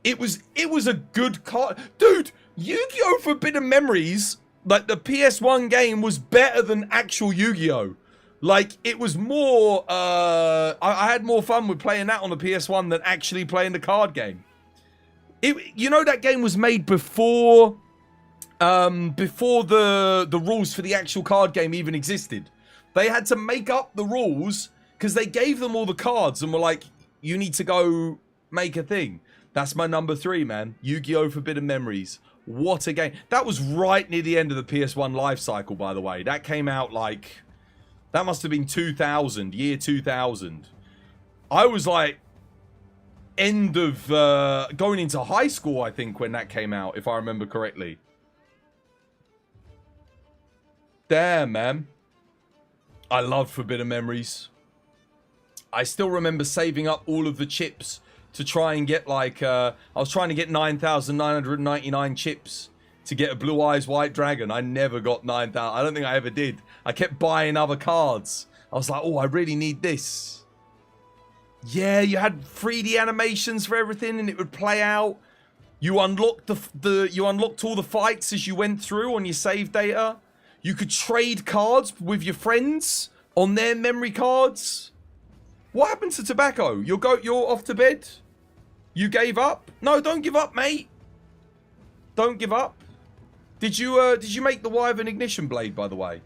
It was a good card. Dude, Yu-Gi-Oh! Forbidden Memories, like the PS1 game, was better than actual Yu-Gi-Oh! Like, it was more, I had more fun with playing that on the PS1 than actually playing the card game. That game was made before the rules for the actual card game even existed. They had to make up the rules because they gave them all the cards and were like, you need to go make a thing. That's my number 3, man. Yu-Gi-Oh! Forbidden Memories. What a game. That was right near the end of the PS1 life cycle, by the way. That came out like... That must have been 2000, year 2000. I was like... End of... going into high school, I think, when that came out, if I remember correctly. Damn, man. I love Forbidden Memories. I still remember saving up all of the chips to try and get like, I was trying to get 9,999 chips to get a Blue Eyes White Dragon. I never got 9,000. I don't think I ever did. I kept buying other cards. I was like, oh, I really need this. Yeah, you had 3D animations for everything and it would play out. You unlocked you unlocked all the fights as you went through on your save data. You could trade cards with your friends on their memory cards. What happened to Tobacco? You're off to bed? You gave up? No, don't give up, mate. Don't give up. Did you make the Wyvern Ignition Blade, by the way?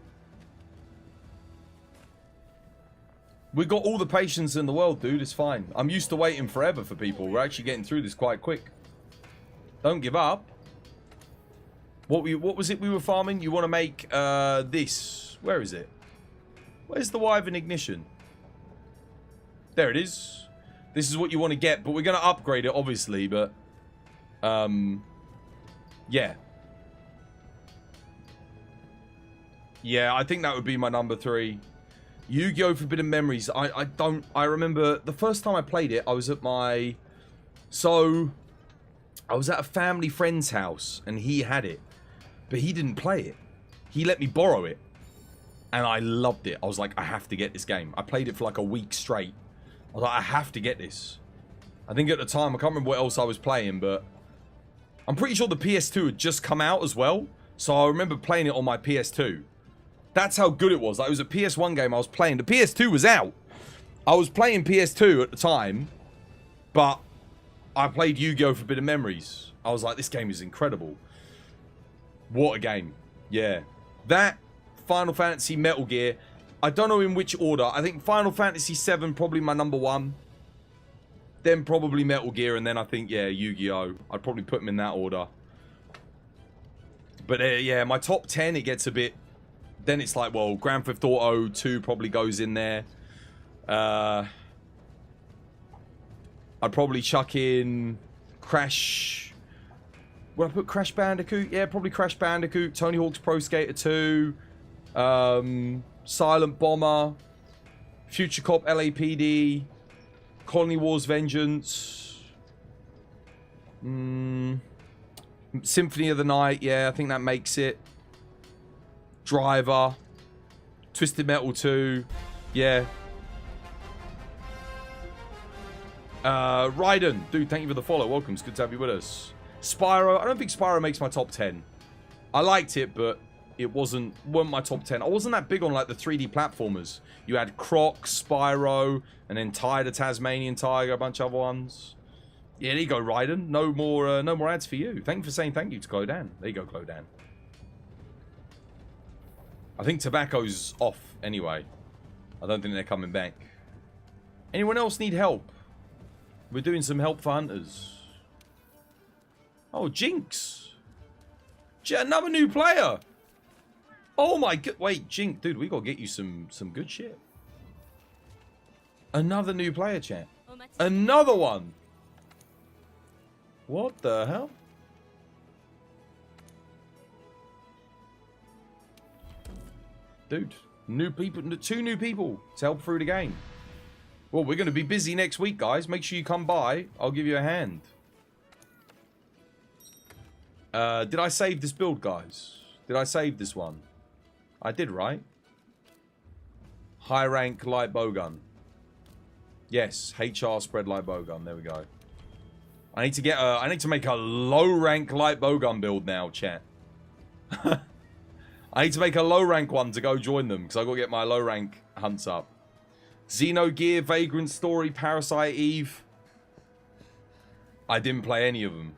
We got all the patience in the world, dude. It's fine. I'm used to waiting forever for people. We're actually getting through this quite quick. Don't give up. What was it we were farming? You want to make this. Where is it? Where's the Wyvern Ignition? There it is. This is what you want to get, but we're going to upgrade it, obviously, but... yeah. Yeah, I think that would be my number 3. Yu-Gi-Oh! Forbidden Memories. I remember the first time I played it, I was at my... So, I was at a family friend's house, and he had it. But he didn't play it. He let me borrow it. And I loved it. I was like, I have to get this game. I played it for like a week straight. I was like, I have to get this. I think at the time, I can't remember what else I was playing, but... I'm pretty sure the PS2 had just come out as well. So I remember playing it on my PS2. That's how good it was. Like, it was a PS1 game I was playing. The PS2 was out. I was playing PS2 at the time. But I played Yu-Gi-Oh! Forbidden Memories. I was like, this game is incredible. What a game. Yeah. That, Final Fantasy, Metal Gear. I don't know in which order. I think Final Fantasy 7 probably my number 1. Then probably Metal Gear. And then I think, yeah, Yu-Gi-Oh! I'd probably put them in that order. But yeah, my top 10, it gets a bit... Then it's like, well, Grand Theft Auto 2 probably goes in there. I'd probably chuck in Crash. Would I put Crash Bandicoot? Yeah, probably Crash Bandicoot. Tony Hawk's Pro Skater 2. Silent Bomber. Future Cop LAPD. Colony Wars Vengeance. Symphony of the Night. Yeah, I think that makes it. Driver. Twisted Metal 2. Yeah. Raiden. Dude, thank you for the follow. Welcome. It's good to have you with us. Spyro. I don't think Spyro makes my top 10. I liked it, but it wasn't my top 10. I wasn't that big on like the 3D platformers. You had Croc, Spyro, and then Ty the Tasmanian Tiger, a bunch of other ones. Yeah, there you go, Raiden. No more ads for you. Thank you for saying thank you to Clodan. There you go, Clodan. I think Tobacco's off anyway. I don't think they're coming back. Anyone else need help? We're doing some help for hunters. Oh, Jinx. Another new player. Oh my god. Wait, Jinx. Dude, we gotta get you some good shit. Another new player, chat. Another one. What the hell? Dude, new people, 2 new people to help through the game. Well, we're going to be busy next week, guys. Make sure you come by. I'll give you a hand. Did I save this build, guys? Did I save this one? I did, right? High rank light bowgun. Yes, HR spread light bowgun. There we go. I need to get I need to make a low rank light bowgun build now, chat. I need to make a low rank one to go join them because I got to get my low rank hunts up. Xenogear, Vagrant Story, Parasite Eve. I didn't play any of them.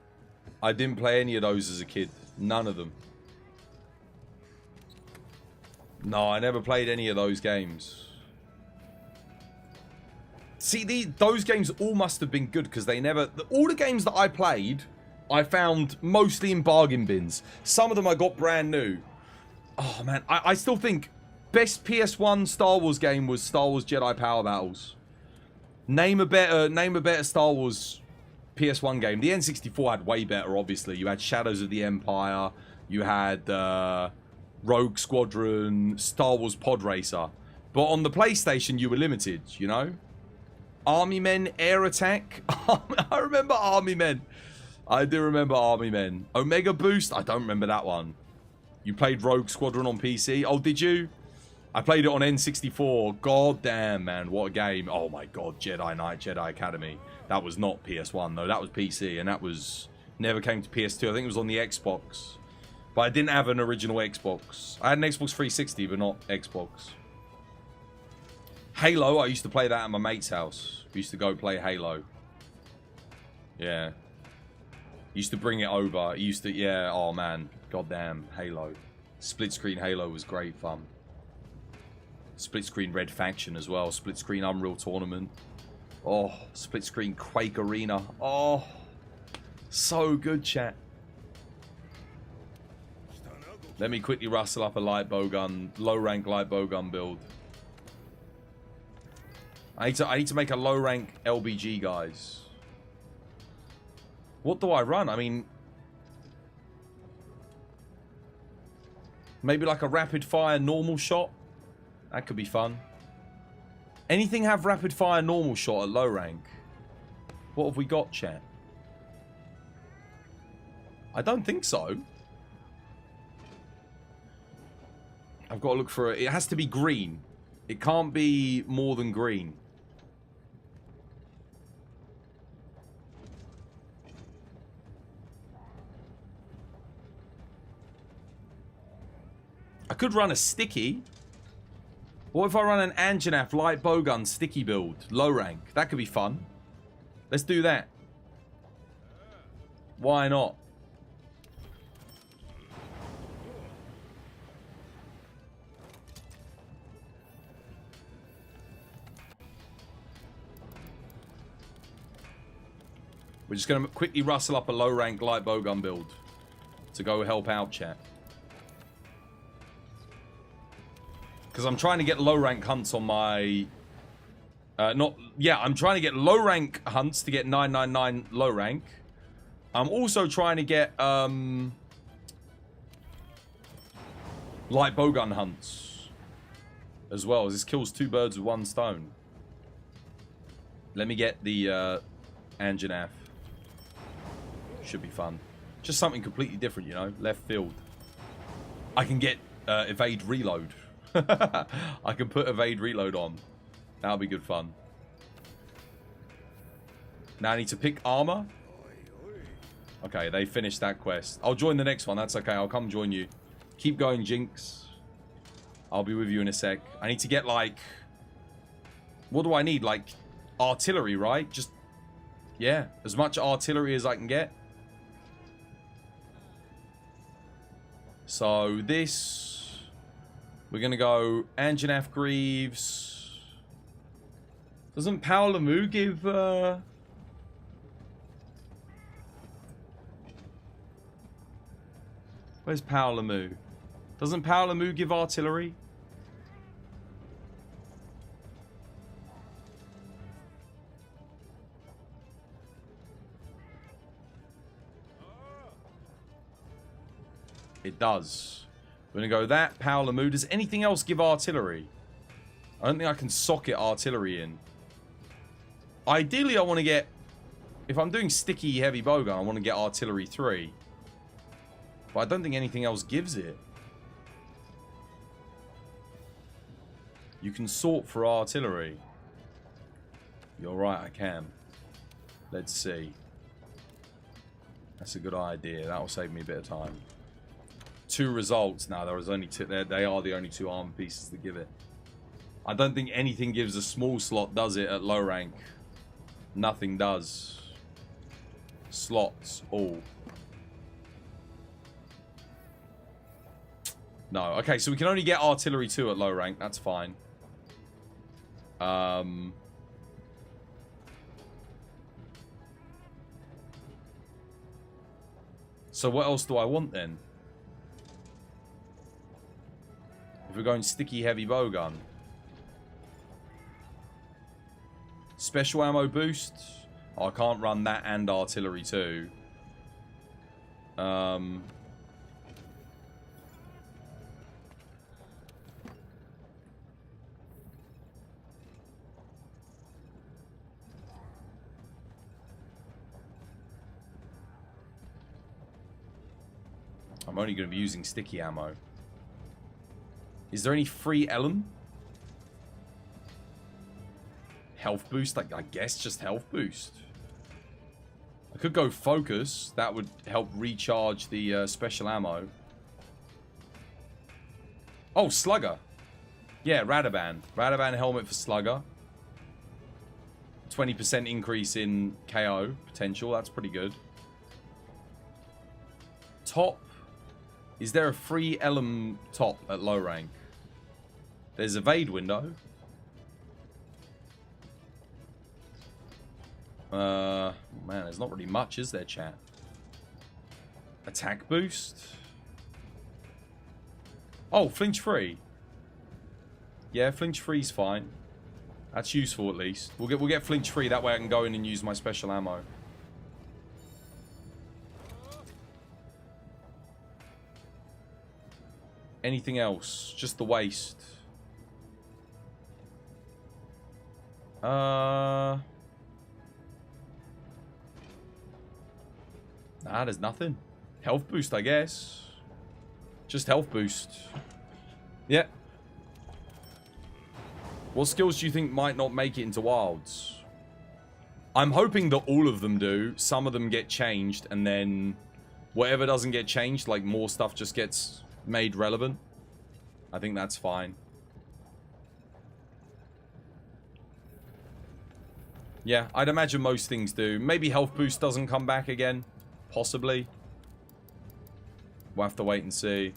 I didn't play any of those as a kid. None of them. No, I never played any of those games. See, those games all must have been good because they never... All the games that I played, I found mostly in bargain bins. Some of them I got brand new. Oh, man. I still think best PS1 Star Wars game was Star Wars Jedi Power Battles. Name a better Star Wars PS1 game. The N64 had way better, obviously. You had Shadows of the Empire. You had Rogue Squadron, Star Wars Pod Racer. But on the PlayStation, you were limited, you know? Army Men Air Attack. I remember Army Men. I do remember Army Men. Omega Boost. I don't remember that one. You played Rogue Squadron on PC? Oh, did you? I played it on N64. God damn, man. What a game. Oh, my God. Jedi Knight, Jedi Academy. That was not PS1, though. That was PC, and that was... Never came to PS2. I think it was on the Xbox. But I didn't have an original Xbox. I had an Xbox 360, but not Xbox. Halo, I used to play that at my mate's house. We used to go play Halo. Yeah. Used to bring it over. Used to, yeah, oh man. Goddamn, Halo. Split screen Halo was great fun. Split screen Red Faction as well. Split screen Unreal Tournament. Oh, split screen Quake Arena. Oh, so good, chat. Let me quickly rustle up a light bowgun, low rank light bowgun build. I need to make a low rank LBG, guys. What do I run? I mean, maybe like a rapid fire normal shot. That could be fun. Anything have rapid fire normal shot at low rank? What have we got, chat? I don't think so. I've got to look for it. It has to be green. It can't be more than green. I could run a sticky. What if I run an Anjanaf light bowgun sticky build? Low rank. That could be fun. Let's do that. Why not? We're just going to quickly rustle up a low rank light bowgun build to go help out, chat. Because I'm trying to get low rank hunts on my... I'm trying to get low rank hunts to get 999 low rank. I'm also trying to get light bowgun hunts as well. This kills two birds with one stone. Let me get the Anjanaf. Should be fun. Just something completely different, you know? Left field. I can get evade reload. I can put evade reload on. That'll be good fun. Now I need to pick armor. Okay, they finished that quest. I'll join the next one. That's okay. I'll come join you. Keep going, Jinx. I'll be with you in a sec. I need to get, like... What do I need? Like, artillery, right? Just... Yeah, as much artillery as I can get. So, this... We're going to go Anjanaf Greaves. Doesn't Power Lamu give... Where's Power Lamu? Doesn't Power Lamu give artillery? It does. We're going to go that, Power Lamu. Does anything else give artillery? I don't think I can socket artillery in. Ideally, I want to get... If I'm doing sticky heavy bowgun, I want to get artillery 3. But I don't think anything else gives it. You can sort for artillery. You're right, I can. Let's see. That's a good idea. That'll save me a bit of time. 2 results. Now there is only 2. They are the only 2 armor pieces that give it. I don't think anything gives a small slot, does it, at low rank? Nothing does. Slots, all. No. Okay, so we can only get artillery 2 at low rank. That's fine. So what else do I want then? If we're going sticky heavy bowgun. Special ammo boost. Oh, I can't run that and artillery too. I'm only going to be using sticky ammo. Is there any free element? Health boost? I guess just health boost. I could go focus. That would help recharge the special ammo. Oh, slugger. Yeah, Radaban. Radaban helmet for slugger. 20% increase in KO potential. That's pretty good. Top. Is there a free element top at low rank? There's evade window. Man, there's not really much, is there, chat? Attack boost. Oh, flinch free. Yeah, flinch free's fine. That's useful at least. We'll get flinch free. That way I can go in and use my special ammo. Anything else? Just the waist. Nah, there's nothing. Health boost, I guess. Just health boost. Yeah. What skills do you think might not make it into Wilds? I'm hoping that all of them do. Some of them get changed, and then whatever doesn't get changed, like more stuff just gets made relevant. I think that's fine. Yeah, I'd imagine most things do. Maybe health boost doesn't come back again. Possibly. We'll have to wait and see.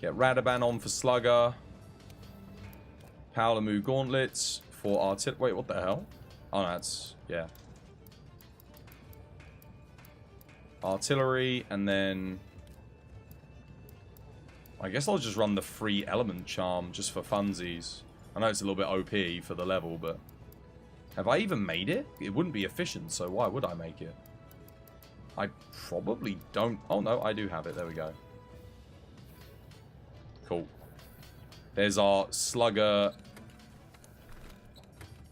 Get Radaban on for Slugger. Paolamu Gauntlets for artillery. Wait, what the hell? Oh, no, that's... yeah. Artillery, and then... I guess I'll just run the free element charm just for funsies. I know it's a little bit OP for the level, but... have I even made it? It wouldn't be efficient, so why would I make it? I probably don't... oh, no, I do have it. There we go. Cool. There's our Slugger.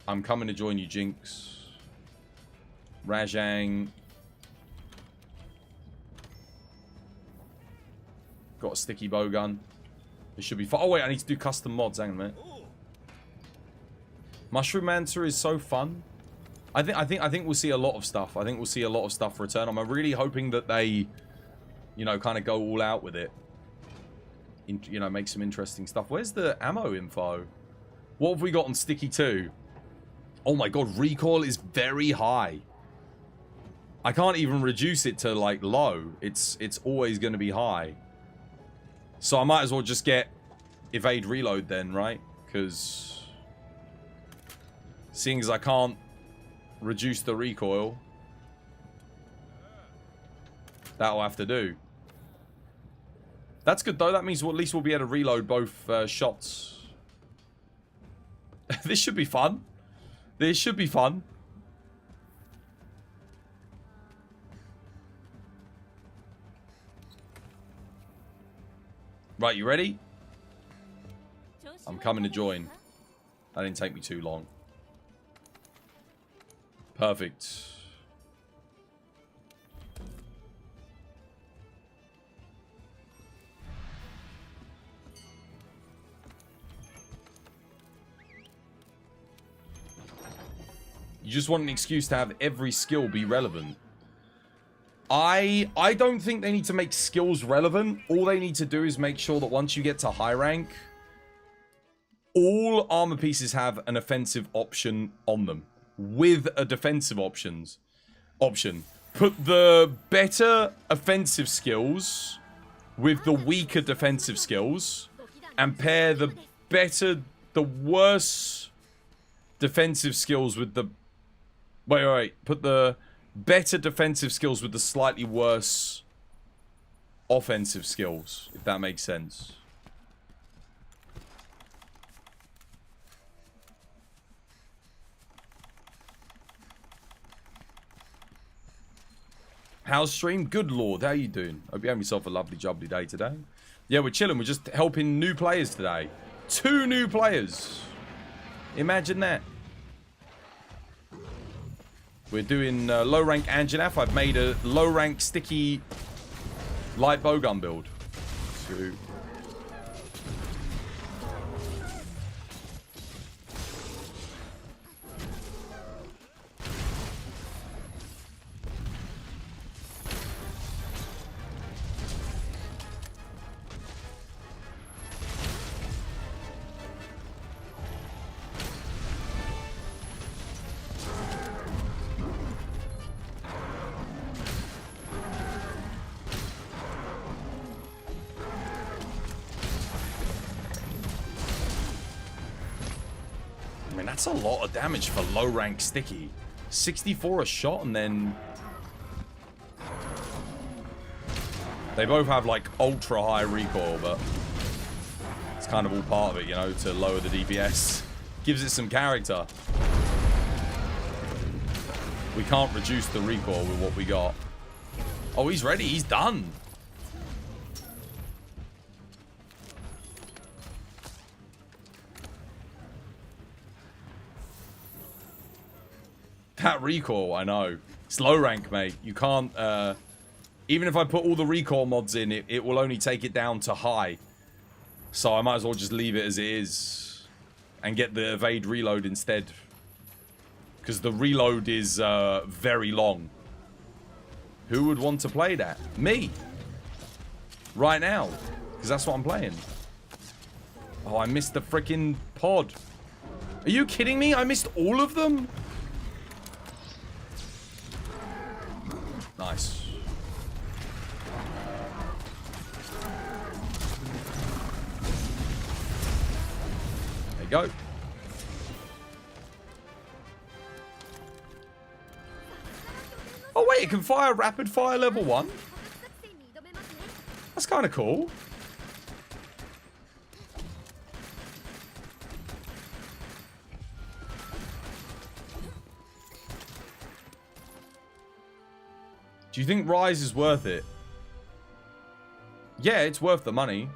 I'm coming to join you, Jinx. Rajang. Got a sticky bowgun. This should be fun. Oh, wait, I need to do custom mods. Hang on a minute. Mushroom Mancer is so fun. I think we'll see a lot of stuff. I think we'll see a lot of stuff return. I'm really hoping that they, you know, kind of go all out with it. You know, make some interesting stuff. Where's the ammo info? What have we got on Sticky 2? Oh my god, recoil is very high. I can't even reduce it to, like, low. It's always going to be high. So I might as well just get evade reload then, right? Because seeing as I can't reduce the recoil, that'll have to do. That's good though. That means at least we'll be able to reload both shots. This should be fun. This should be fun. Right, you ready? I'm coming to join. That didn't take me too long. Perfect. You just want an excuse to have every skill be relevant. I don't think they need to make skills relevant. All they need to do is make sure that once you get to high rank, all armor pieces have an offensive option on them with a defensive option. Put the better offensive skills with the weaker defensive skills and pair the worse defensive skills with the... Wait. Put the better defensive skills with the slightly worse offensive skills, if that makes sense. How's stream? Good lord, how you doing? Hope you have yourself a lovely jubbly day today. Yeah, we're chilling. We're just helping new players today. 2 new players. Imagine that. We're doing low rank Anjanath. I've made a low rank sticky light bowgun build. So that's a lot of damage for low rank sticky. 64 a shot, and then they both have like ultra high recoil, but it's kind of all part of it, you know, to lower the DPS. Gives it some character. We can't reduce the recoil with what we got. Oh, he's ready. He's done. That recoil, I know. It's low rank, mate. You can't, even if I put all the recoil mods in, it will only take it down to high. So I might as well just leave it as it is. And get the evade reload instead. Because the reload is very long. Who would want to play that? Me. Right now. Because that's what I'm playing. Oh, I missed the freaking pod. Are you kidding me? I missed all of them? Nice. There you go. Oh wait, it can fire rapid fire level 1? That's kind of cool. Do you think Rise is worth it? Yeah, it's worth the money.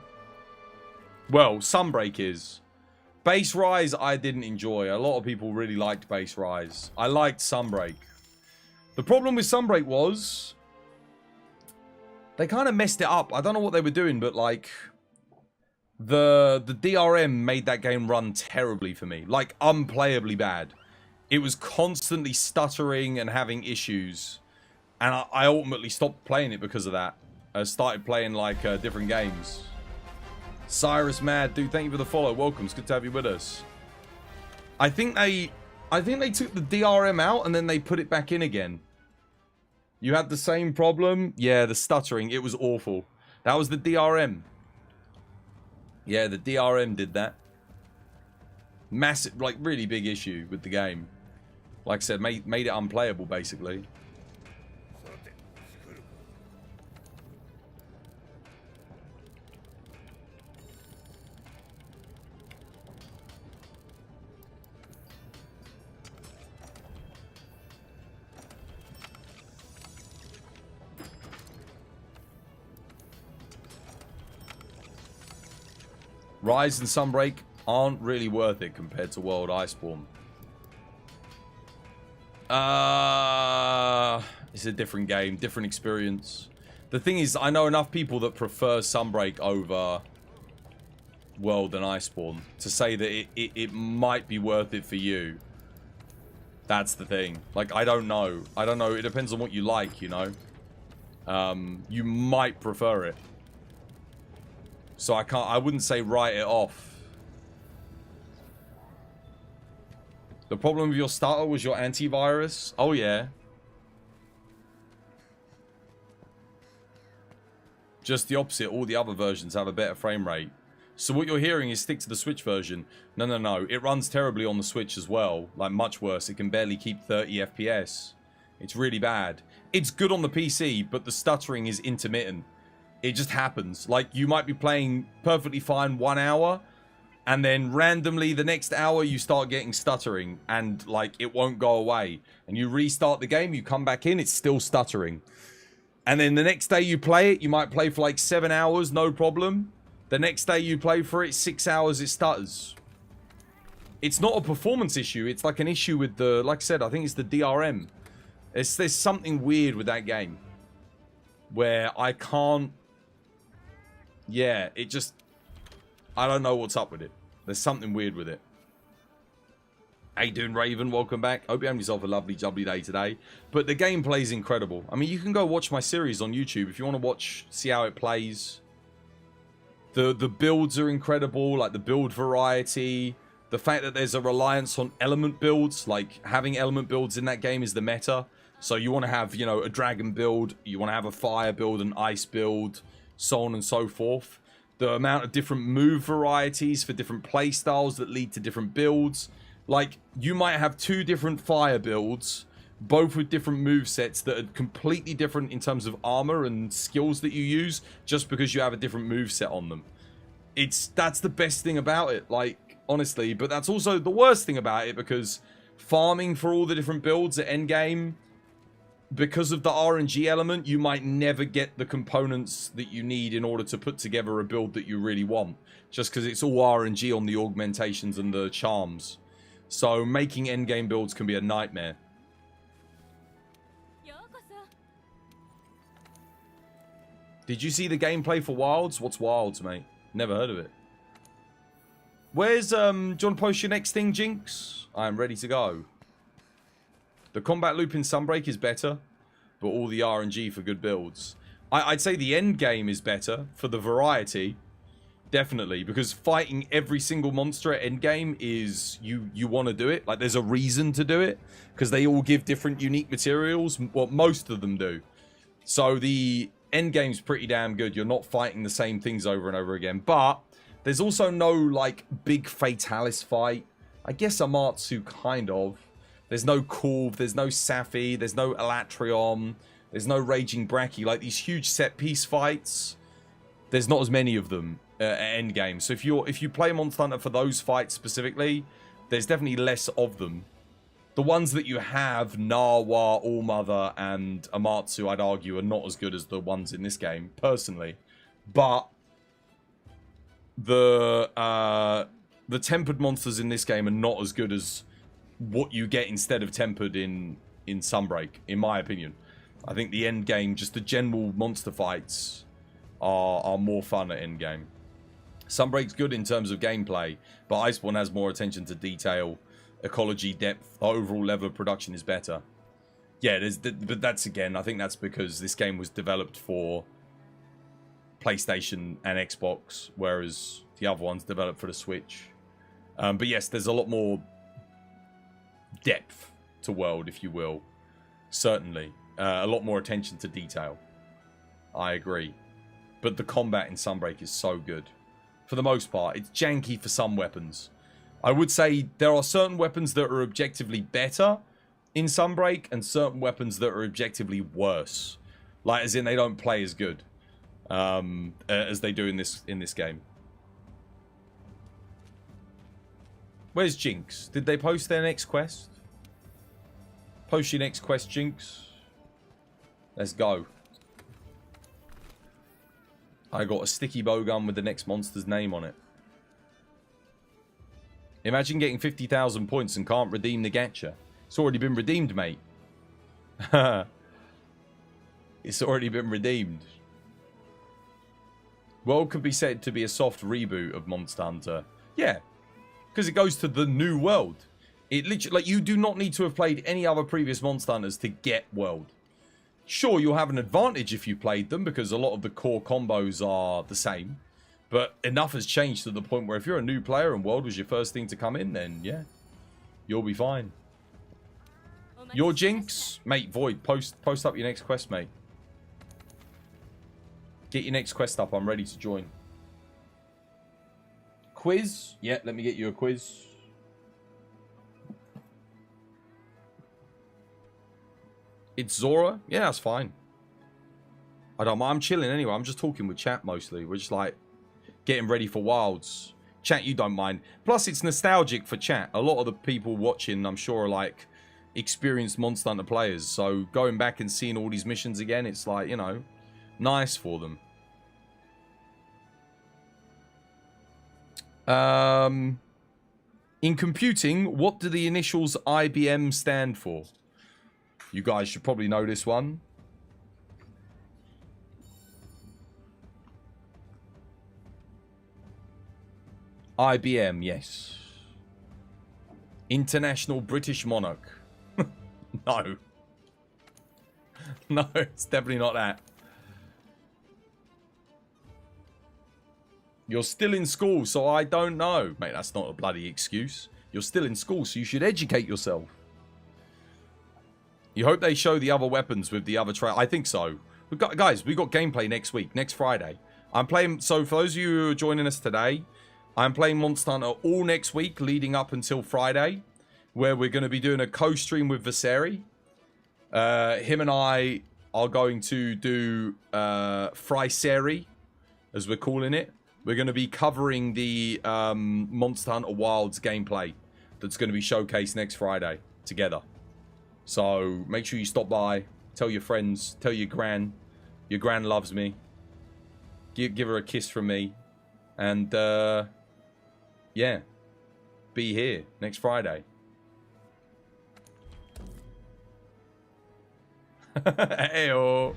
Well, Sunbreak is. Base Rise, I didn't enjoy. A lot of people really liked Base Rise. I liked Sunbreak. The problem with Sunbreak was they kind of messed it up. I don't know what they were doing, but like the DRM made that game run terribly for me. Like unplayably bad. It was constantly stuttering and having issues. And I ultimately stopped playing it because of that. I started playing like different games. Cyrus Mad, dude, thank you for the follow. Welcome, it's good to have you with us. I think they took the DRM out and then they put it back in again. You had the same problem? Yeah, the stuttering, it was awful. That was the DRM. Yeah, the DRM did that. Massive, like really big issue with the game. Like I said, made it unplayable basically. Rise and Sunbreak aren't really worth it compared to World Iceborne. It's a different game, different experience. The thing is, I know enough people that prefer Sunbreak over World and Iceborne to say that it might be worth it for you. That's the thing. Like, I don't know. I don't know. It depends on what you like, you know. You might prefer it. So I wouldn't say write it off. The problem with your starter was your antivirus? Oh yeah. Just the opposite, all the other versions have a better frame rate. So what you're hearing is stick to the Switch version. No. It runs terribly on the Switch as well. Like much worse. It can barely keep 30 FPS. It's really bad. It's good on the PC, but the stuttering is intermittent. It just happens. Like, you might be playing perfectly fine 1 hour, and then randomly the next hour you start getting stuttering, and like it won't go away. And you restart the game, you come back in, it's still stuttering. And then the next day you play it, you might play for like 7 hours, no problem. The next day you play for it, 6 hours, it stutters. It's not a performance issue, it's like an issue with the, like I said, I think it's the DRM. There's something weird with that game. Where I can't... Yeah, it just... I don't know what's up with it. There's something weird with it. How you doing, Raven? Welcome back. Hope you have yourself a lovely, jubbly day today. But the gameplay is incredible. I mean, you can go watch my series on YouTube if you want to see how it plays. The builds are incredible, like the build variety. The fact that there's a reliance on element builds, like having element builds in that game is the meta. So you want to have, you know, a dragon build, you want to have a fire build, an ice build, so on and so forth. The amount of different move varieties for different play styles that lead to different builds. Like, you might have 2 different fire builds, both with different move sets that are completely different in terms of armor and skills that you use, just because you have a different move set on them. That's the best thing about it, like, honestly. But that's also the worst thing about it, because farming for all the different builds at endgame, because of the RNG element, you might never get the components that you need in order to put together a build that you really want. Just because it's all RNG on the augmentations and the charms. So making endgame builds can be a nightmare. Did you see the gameplay for Wilds? What's Wilds, mate? Never heard of it. Where's, do you want to post your next thing, Jinx? I am ready to go. The combat loop in Sunbreak is better, but all the RNG for good builds. I'd say the end game is better for the variety, definitely, because fighting every single monster at end game is you want to do it. Like, there's a reason to do it, because they all give different unique materials. Well, most of them do. So the end game's pretty damn good. You're not fighting the same things over and over again, but there's also no like big Fatalis fight. I guess Amatsu kind of. There's no Corv, there's no Safi, there's no Elatrion, there's no Raging Bracky. Like, these huge set-piece fights, there's not as many of them at endgame. So if you play Monster Hunter for those fights specifically, there's definitely less of them. The ones that you have, Nawa, Allmother, and Amatsu, I'd argue, are not as good as the ones in this game, personally. But the tempered monsters in this game are not as good as what you get instead of tempered in Sunbreak, in my opinion. I think the end game, just the general monster fights, are more fun at end game. Sunbreak's good in terms of gameplay, but Iceborne has more attention to detail, ecology, depth. The overall level of production is better. Yeah, but that's, again, I think that's because this game was developed for PlayStation and Xbox, whereas the other one's developed for the Switch. But yes, there's a lot more depth to world, if you will. Certainly. A lot more attention to detail. I agree. But the combat in Sunbreak is so good. For the most part, it's janky for some weapons. I would say there are certain weapons that are objectively better in Sunbreak, and certain weapons that are objectively worse. Like, as in, they don't play as good as they do in this game. Where's Jinx? Did they post their next quest? Post your next quest, Jinx. Let's go. I got a sticky bowgun with the next monster's name on it. Imagine getting 50,000 points and can't redeem the gacha. It's already been redeemed, mate. It's already been redeemed. World could be said to be a soft reboot of Monster Hunter. Yeah, because it goes to the new world. It literally, like, you do not need to have played any other previous Monster Hunters to get world. Sure, you'll have an advantage if you played them, because a lot of the core combos are the same. But enough has changed to the point where if you're a new player and world was your first thing to come in, then yeah, you'll be fine. Your Jinx? Mate, Void, post up your next quest, mate. Get your next quest up, I'm ready to join. Quiz? Yeah, let me get you a quiz. It's Zora? Yeah, that's fine. I don't mind. I'm chilling anyway. I'm just talking with chat mostly. We're just like getting ready for Wilds. Chat, you don't mind. Plus, it's nostalgic for chat. A lot of the people watching, I'm sure, are like experienced Monster Hunter players. So going back and seeing all these missions again, it's like, you know, nice for them. In computing, what do the initials IBM stand for? You guys should probably know this one. IBM, yes. International British Monarch. No. No, it's definitely not that. You're still in school, so I don't know. Mate, that's not a bloody excuse. You're still in school, so you should educate yourself. You hope they show the other weapons with the other trail. I think so. Guys, we got gameplay next week, next Friday. I'm playing, so for those of you who are joining us today, I'm playing Monster Hunter all next week leading up until Friday, where we're going to be doing a co-stream with Viseri. Him and I are going to do Fryseri, as we're calling it. We're going to be covering the Monster Hunter Wilds gameplay that's going to be showcased next Friday together. So make sure you stop by, tell your friends, tell your gran. Your gran loves me. Give her a kiss from me. And, yeah. Be here next Friday. Heyo.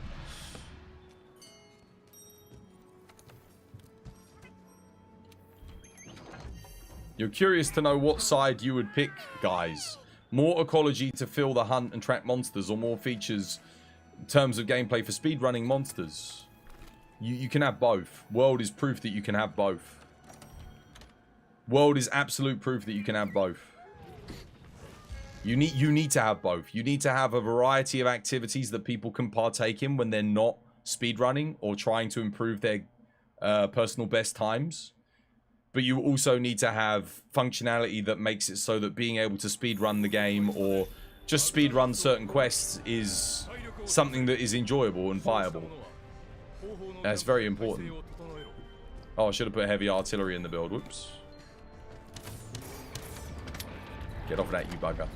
You're curious to know what side you would pick, guys. More ecology to fill the hunt and track monsters, or more features in terms of gameplay for speedrunning monsters? You can have both. World is proof that you can have both. World is absolute proof that you can have both. You need to have both. You need to have a variety of activities that people can partake in when they're not speedrunning or trying to improve their personal best times. But you also need to have functionality that makes it so that being able to speedrun the game or just speedrun certain quests is something that is enjoyable and viable. That's very important. Oh, I should have put heavy artillery in the build. Whoops. Get off of that, you bugger.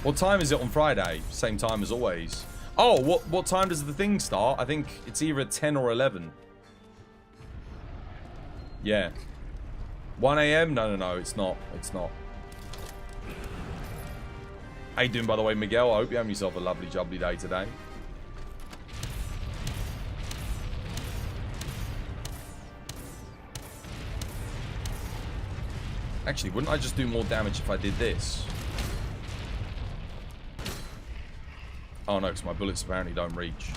What time is it on Friday? Same time as always. Oh, what time does the thing start? I think it's either 10 or 11. Yeah. 1 a.m.? No, it's not. It's not. How you doing, by the way, Miguel? I hope you have yourself a lovely, jubbly day today. Actually, wouldn't I just do more damage if I did this? Oh no, because my bullets apparently don't reach.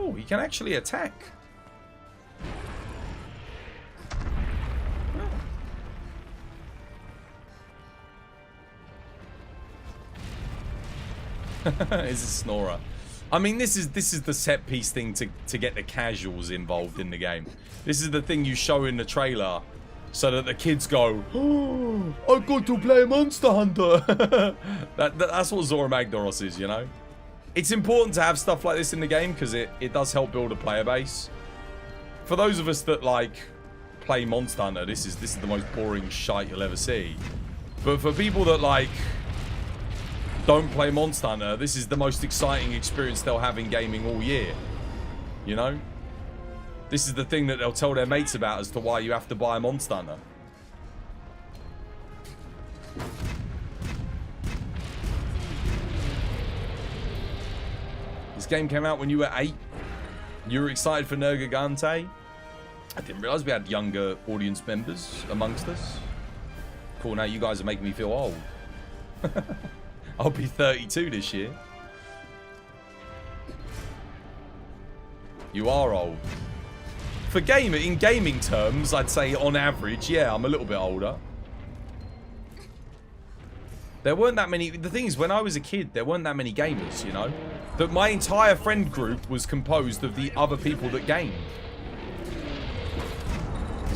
Oh, he can actually attack. Is a snorer. I mean, this is the set piece thing to get the casuals involved in the game. This is the thing you show in the trailer so that the kids go, "Oh, I got to play Monster Hunter." That's what Zora Magdaros is, you know. It's important to have stuff like this in the game because it does help build a player base. For those of us that like play Monster Hunter, this is the most boring shite you'll ever see. But for people that like don't play Monster Hunter, this is the most exciting experience they'll have in gaming all year. You know? This is the thing that they'll tell their mates about as to why you have to buy a Monster Hunter. This game came out when you were 8. You were excited for Nergigante. I didn't realise we had younger audience members amongst us. Cool, now you guys are making me feel old. I'll be 32 this year. You are old. For in gaming terms, I'd say on average, yeah, I'm a little bit older. There weren't that many. The thing is, when I was a kid, there weren't that many gamers, you know? That my entire friend group was composed of the other people that gamed.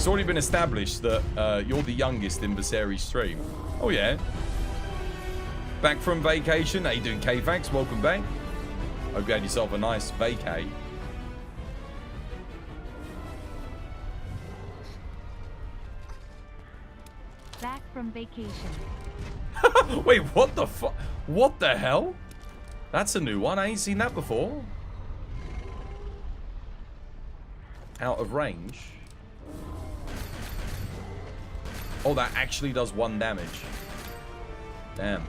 It's already been established that you're the youngest in Viserys' stream. Oh, yeah. Back from vacation. How you doing, K-Fax? Welcome back. Hope you had yourself a nice vacay. Back from vacation. Wait, what the fuck? What the hell? That's a new one. I ain't seen that before. Out of range. Oh, that actually does 1 damage. Damn.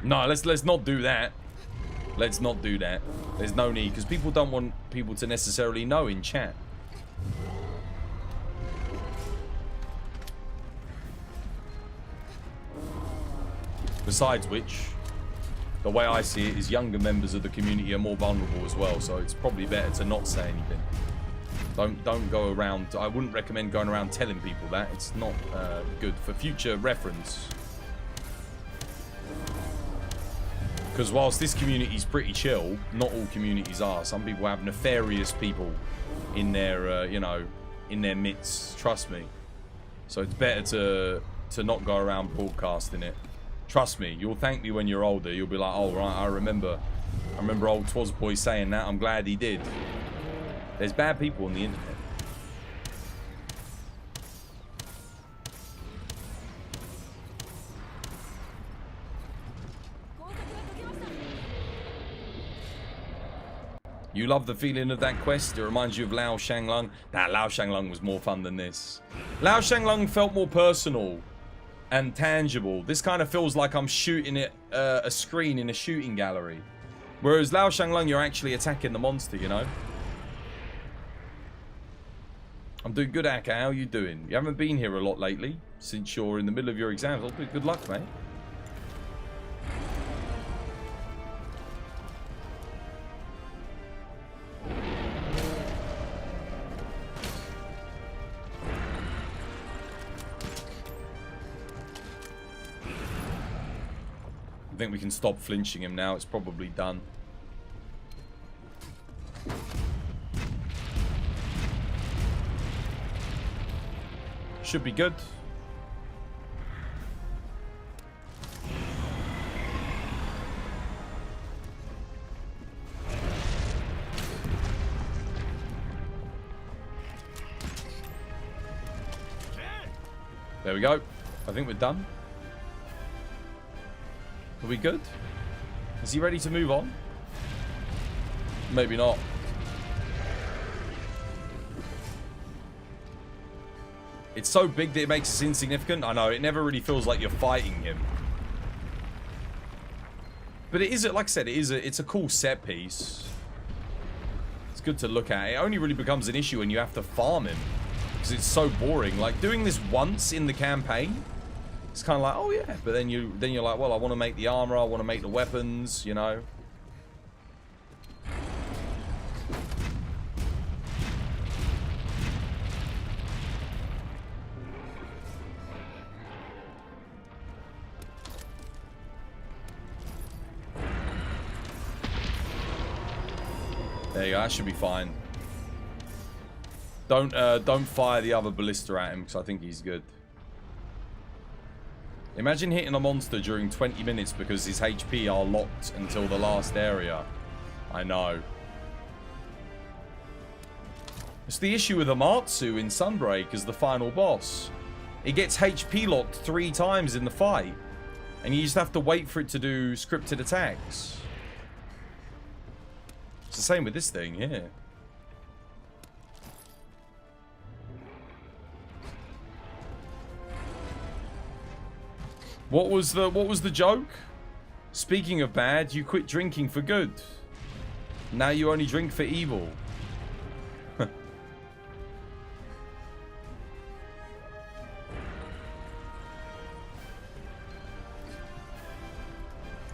No, let's not do that. Let's not do that. There's no need, because people don't want people to necessarily know in chat. Besides which, the way I see it is younger members of the community are more vulnerable as well, so it's probably better to not say anything. Don't go around. I wouldn't recommend going around telling people that. It's not good for future reference. Because whilst this community is pretty chill, not all communities are. Some people have nefarious people in their, you know, in their midst. Trust me. So it's better to not go around broadcasting it. Trust me, you'll thank me when you're older. You'll be like, oh right, I remember old Twazboy saying that. I'm glad he did. There's bad people on the internet. You love the feeling of that quest? It reminds you of Lao Shanglung. Nah, Lao Shanglung was more fun than this. Lao Shanglung felt more personal and tangible. This kind of feels like I'm shooting at a screen in a shooting gallery. Whereas Lao Shanglung, you're actually attacking the monster, you know? I'm doing good, Akka. How are you doing? You haven't been here a lot lately, since you're in the middle of your exams. Well, good luck, mate. I think we can stop flinching him now. It's probably done. Should be good. There we go. I think we're done. Are we good? Is he ready to move on? Maybe not. It's so big that it makes us insignificant. I know, it never really feels like you're fighting him. But it is, like I said, it's a cool set piece. It's good to look at. It only really becomes an issue when you have to farm him. Because it's so boring. Like, doing this once in the campaign, it's kind of like, oh yeah. But then you're like, well, I want to make the armor, I want to make the weapons, you know. There you go, that should be fine. Don't fire the other ballista at him, because I think he's good. Imagine hitting a monster during 20 minutes because his HP are locked until the last area. I know. It's the issue with Amatsu in Sunbreak as the final boss. It gets HP locked 3 times in the fight. And you just have to wait for it to do scripted attacks. It's the same with this thing here. What was the joke? Speaking of bad, you quit drinking for good. Now you only drink for evil.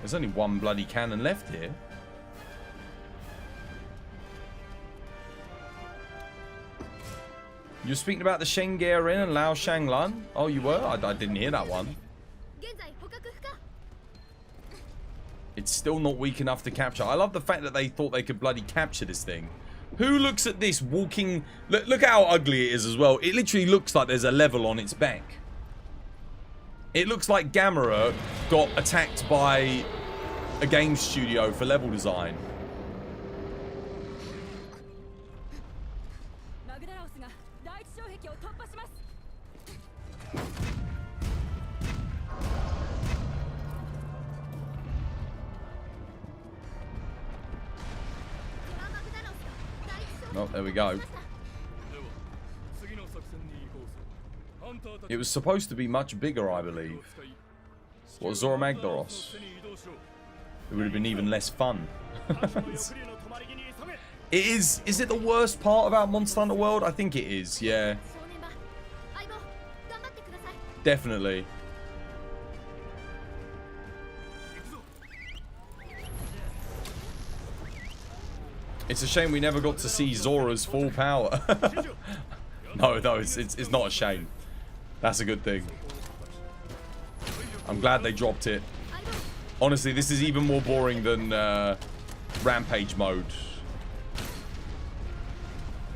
There's only one bloody cannon left here. You're speaking about the Shengerin and Lao Shanglan? Oh, you were? I didn't hear that one. It's still not weak enough to capture. I love the fact that they thought they could bloody capture this thing. Who looks at this walking... Look how ugly it is as well. It literally looks like there's a level on its back. It looks like Gamera got attacked by a game studio for level design. Oh, there we go. It was supposed to be much bigger, I believe. What, Zoromagdaros? It would have been even less fun. It is it the worst part about Monster Hunter World? I think it is, yeah. Definitely. It's a shame we never got to see Zora's full power. No, it's not a shame. That's a good thing. I'm glad they dropped it. Honestly, this is even more boring than Rampage mode.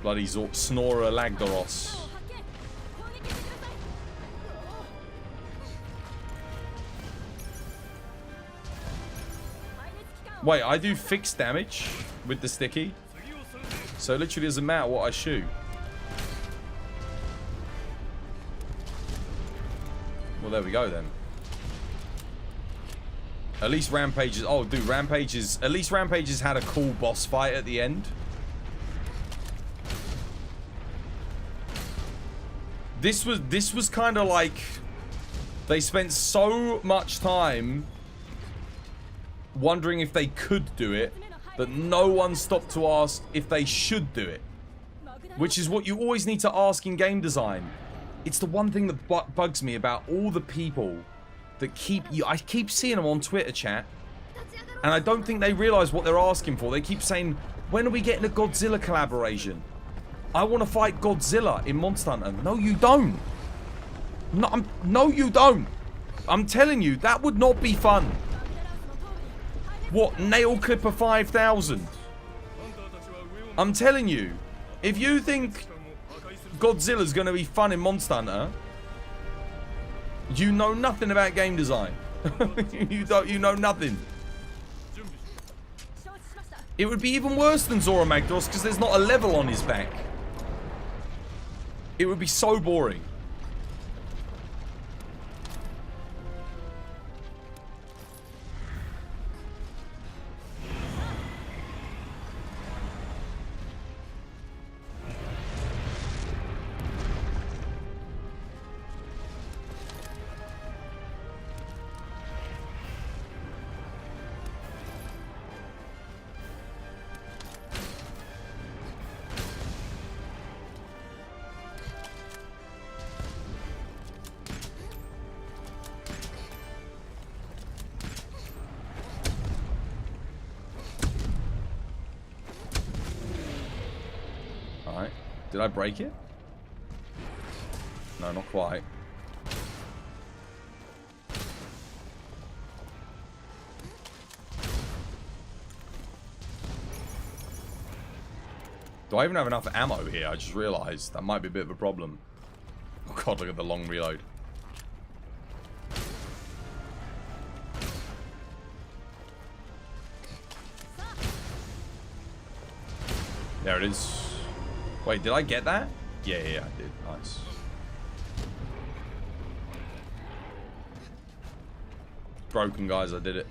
Bloody Snora Lagdaros. Wait, I do fixed damage with the sticky? So it literally doesn't matter what I shoot. Well, there we go then. At least Rampage's... Oh, dude, Rampage's... At least Rampage's had a cool boss fight at the end. This was kind of like... They spent so much time wondering if they could do it, that no one stopped to ask if they should do it. Which is what you always need to ask in game design. It's the one thing that bugs me about all the people that I keep seeing them on Twitter chat, and I don't think they realize what they're asking for. They keep saying, when are we getting a Godzilla collaboration? I want to fight Godzilla in Monster Hunter. No, you don't. No, you don't. I'm telling you, that would not be fun. What, Nail Clipper 5000? I'm telling you, if you think Godzilla's going to be fun in Monster Hunter, you know nothing about game design. You know nothing. It would be even worse than Zoromagdaros because there's not a level on his back. It would be so boring. Did I break it? No, not quite. Do I even have enough ammo here? I just realized that might be a bit of a problem. Oh god, look at the long reload. There it is. Wait, did I get that? Yeah, I did. Nice. Broken, guys. I did it.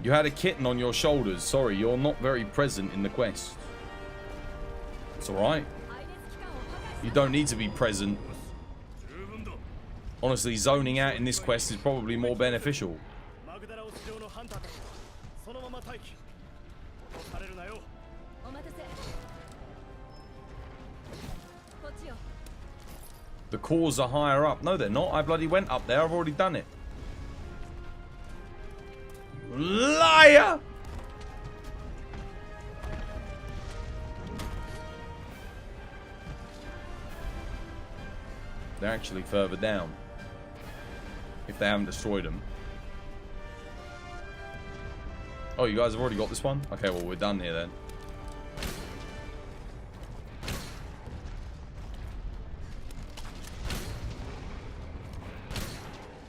You had a kitten on your shoulders. Sorry, you're not very present in the quest. It's alright. You don't need to be present. Honestly, zoning out in this quest is probably more beneficial. The cores are higher up. No, they're not. I bloody went up there. I've already done it. Liar! They're actually further down. If they haven't destroyed them. Oh, you guys have already got this one? Okay, well, we're done here then.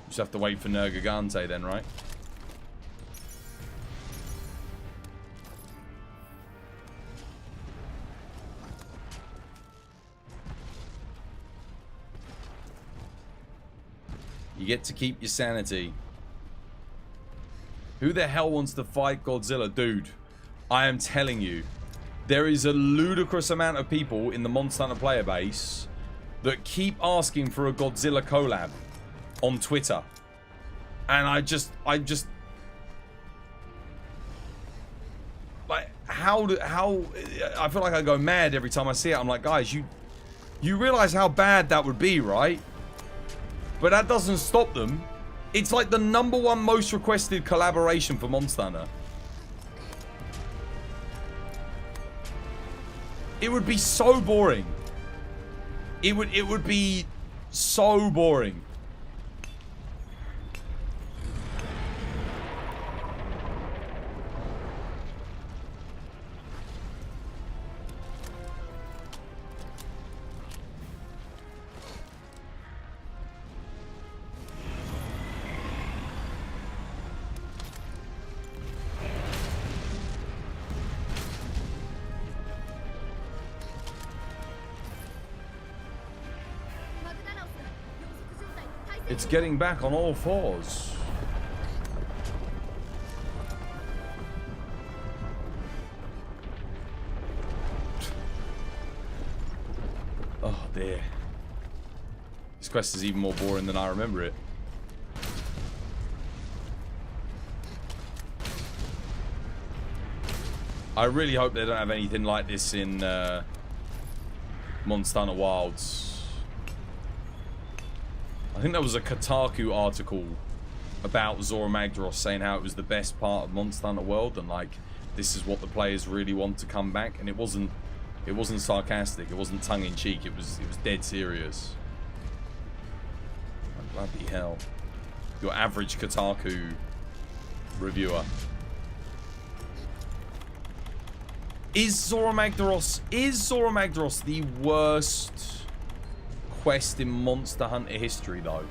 Just have to wait for Nergigante then, right? You get to keep your sanity. Who the hell wants to fight Godzilla? Dude, I am telling you, there is a ludicrous amount of people in the Monster Hunter player base that keep asking for a Godzilla collab on Twitter. And I just like, how I feel like I go mad every time I see it. I'm like, guys, you realize how bad that would be, right? But that doesn't stop them. It's like the #1 most requested collaboration for Monster Hunter. It would be so boring. It would be so boring. It's getting back on all fours. Oh dear. This quest is even more boring than I remember it. I really hope they don't have anything like this in Monster Hunter Wilds. I think there was a Kotaku article about Zora Magdaros saying how it was the best part of Monster Hunter World, and like this is what the players really want to come back. And it wasn't sarcastic, it wasn't tongue-in-cheek, it was dead serious. Oh, bloody hell. Your average Kotaku reviewer. Is Zora Magdaros the worst quest in Monster Hunter history, though?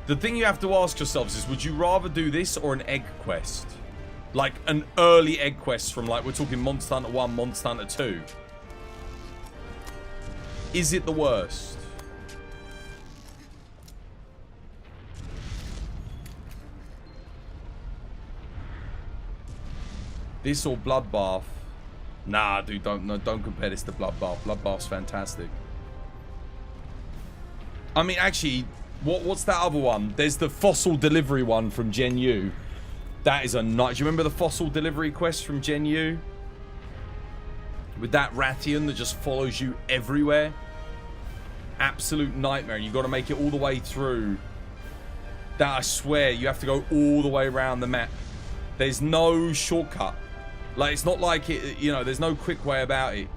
The thing you have to ask yourselves is, would you rather do this or an egg quest? Like an early egg quest from, like, we're talking Monster Hunter 1, Monster Hunter 2. Is it the worst? This or Bloodbath? Nah, dude, don't compare this to Bloodbath. Bloodbath's fantastic. I mean, actually, what's that other one? There's the fossil delivery one from Gen U. That is a night. Do you remember the fossil delivery quest from Gen U? With that Rathian that just follows you everywhere? Absolute nightmare. And you've got to make it all the way through. That, I swear, you have to go all the way around the map. There's no shortcut. Like, it's not like it, you know, there's no quick way about it.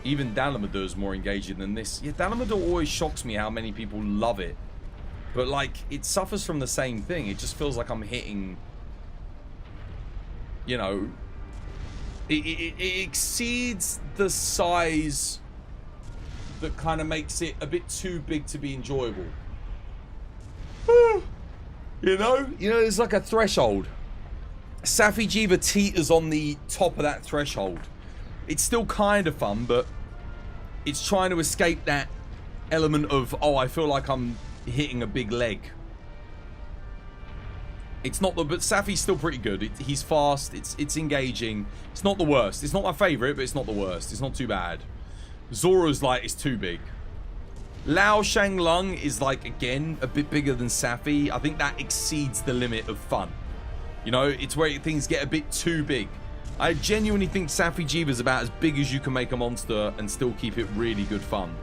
Even Dalamador is more engaging than this. Yeah, Dalamador always shocks me how many people love it. But, like, it suffers from the same thing. It just feels like I'm hitting... You know... It exceeds the size that kind of makes it a bit too big to be enjoyable. You know? You know, there's like a threshold. Safi Jiva teeters on the top of that threshold. It's still kind of fun, but it's trying to escape that element of, oh, I feel like I'm hitting a big leg. It's not the, but Safi's still pretty good. He's fast. It's engaging. It's not the worst. It's not my favorite, but it's not the worst. It's not too bad. Zora's like, it's too big. Lao Shanglung is like, again, a bit bigger than Safi. I think that exceeds the limit of fun. You know, it's where things get a bit too big. I genuinely think Safi Jiva is about as big as you can make a monster and still keep it really good fun.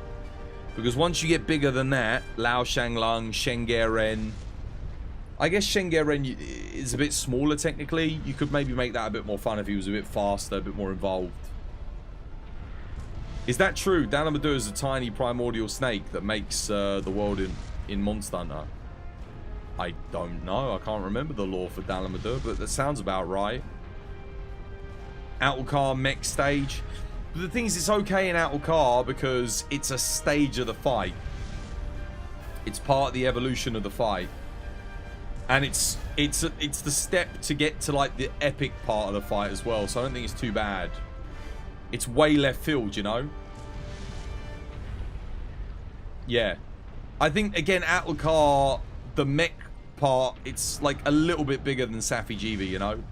Because once you get bigger than that, Lao Shanglung, Shengeren, I guess Shengeren is a bit smaller technically. You could maybe make that a bit more fun if he was a bit faster, a bit more involved. Is that true? Dalamador is a tiny primordial snake that makes the world in Monster Hunter. I don't know. I can't remember the lore for Dalamador, but that sounds about right. Atlkar mech stage. But the thing is, it's okay in Atlkar because it's a stage of the fight. It's part of the evolution of the fight. And it's the step to get to like the epic part of the fight as well. So I don't think it's too bad. It's way left field, you know? Yeah. I think, again, Atlkar, the mech part, it's like a little bit bigger than Safi GB, you know?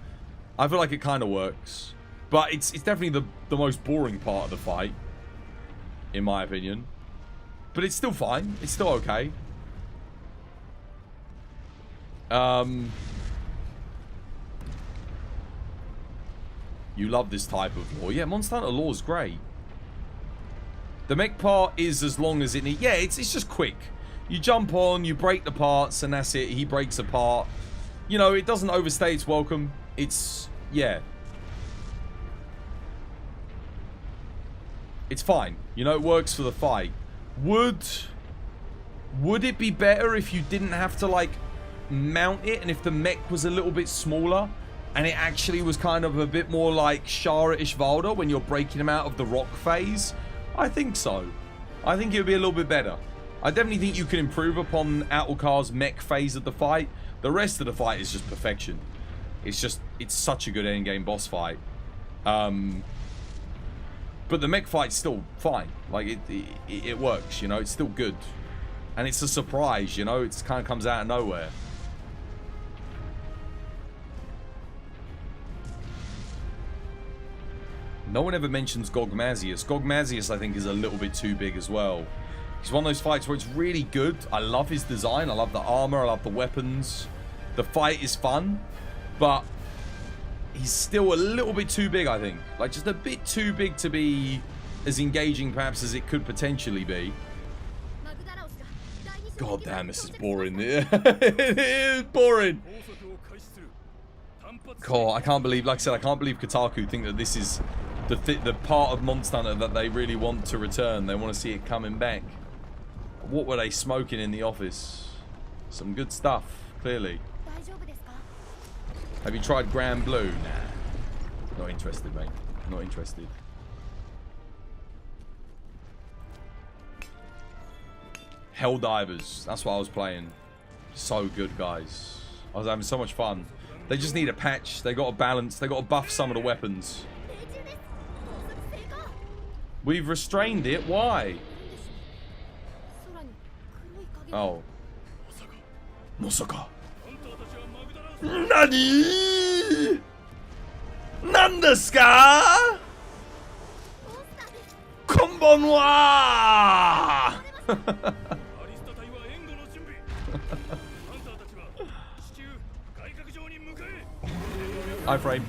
I feel like it kind of works. But it's definitely the most boring part of the fight, in my opinion. But it's still fine. It's still okay. You love this type of lore. Yeah, Monster Hunter lore is great. The mech part is as long as it needs. Yeah, it's just quick. You jump on, you break the parts, and that's it. He breaks apart. You know, it doesn't overstay its welcome. It's, yeah. It's fine. You know, it works for the fight. Would it be better if you didn't have to, like, mount it, and if the mech was a little bit smaller, and it actually was kind of a bit more like Shara Ishvalda when you're breaking him out of the rock phase? I think so. I think it would be a little bit better. I definitely think you can improve upon Atlkar's mech phase of the fight. The rest of the fight is just perfection. It's such a good endgame boss fight. But the mech fight's still fine. Like, it works, you know? It's still good. And it's a surprise, you know? It kind of comes out of nowhere. No one ever mentions Gogmazius. Gogmazius, I think, is a little bit too big as well. He's one of those fights where it's really good. I love his design. I love the armor. I love the weapons. The fight is fun. But he's still a little bit too big, I think. Like, just a bit too big to be as engaging, perhaps, as it could potentially be. God damn, this is boring. It is boring. God, I can't believe, like I said, I can't believe Kotaku think that this is the part of Monster Hunter that they really want to return. They want to see it coming back. What were they smoking in the office? Some good stuff, clearly. Have you tried Grand Blue? Nah. Not interested, mate. Not interested. Helldivers. That's what I was playing. So good, guys. I was having so much fun. They just need a patch. They got to balance. They got to buff some of the weapons. We've restrained it. Why? Oh. Mosaka. Nani? Nandesu ka? Konbanwa! iFrame.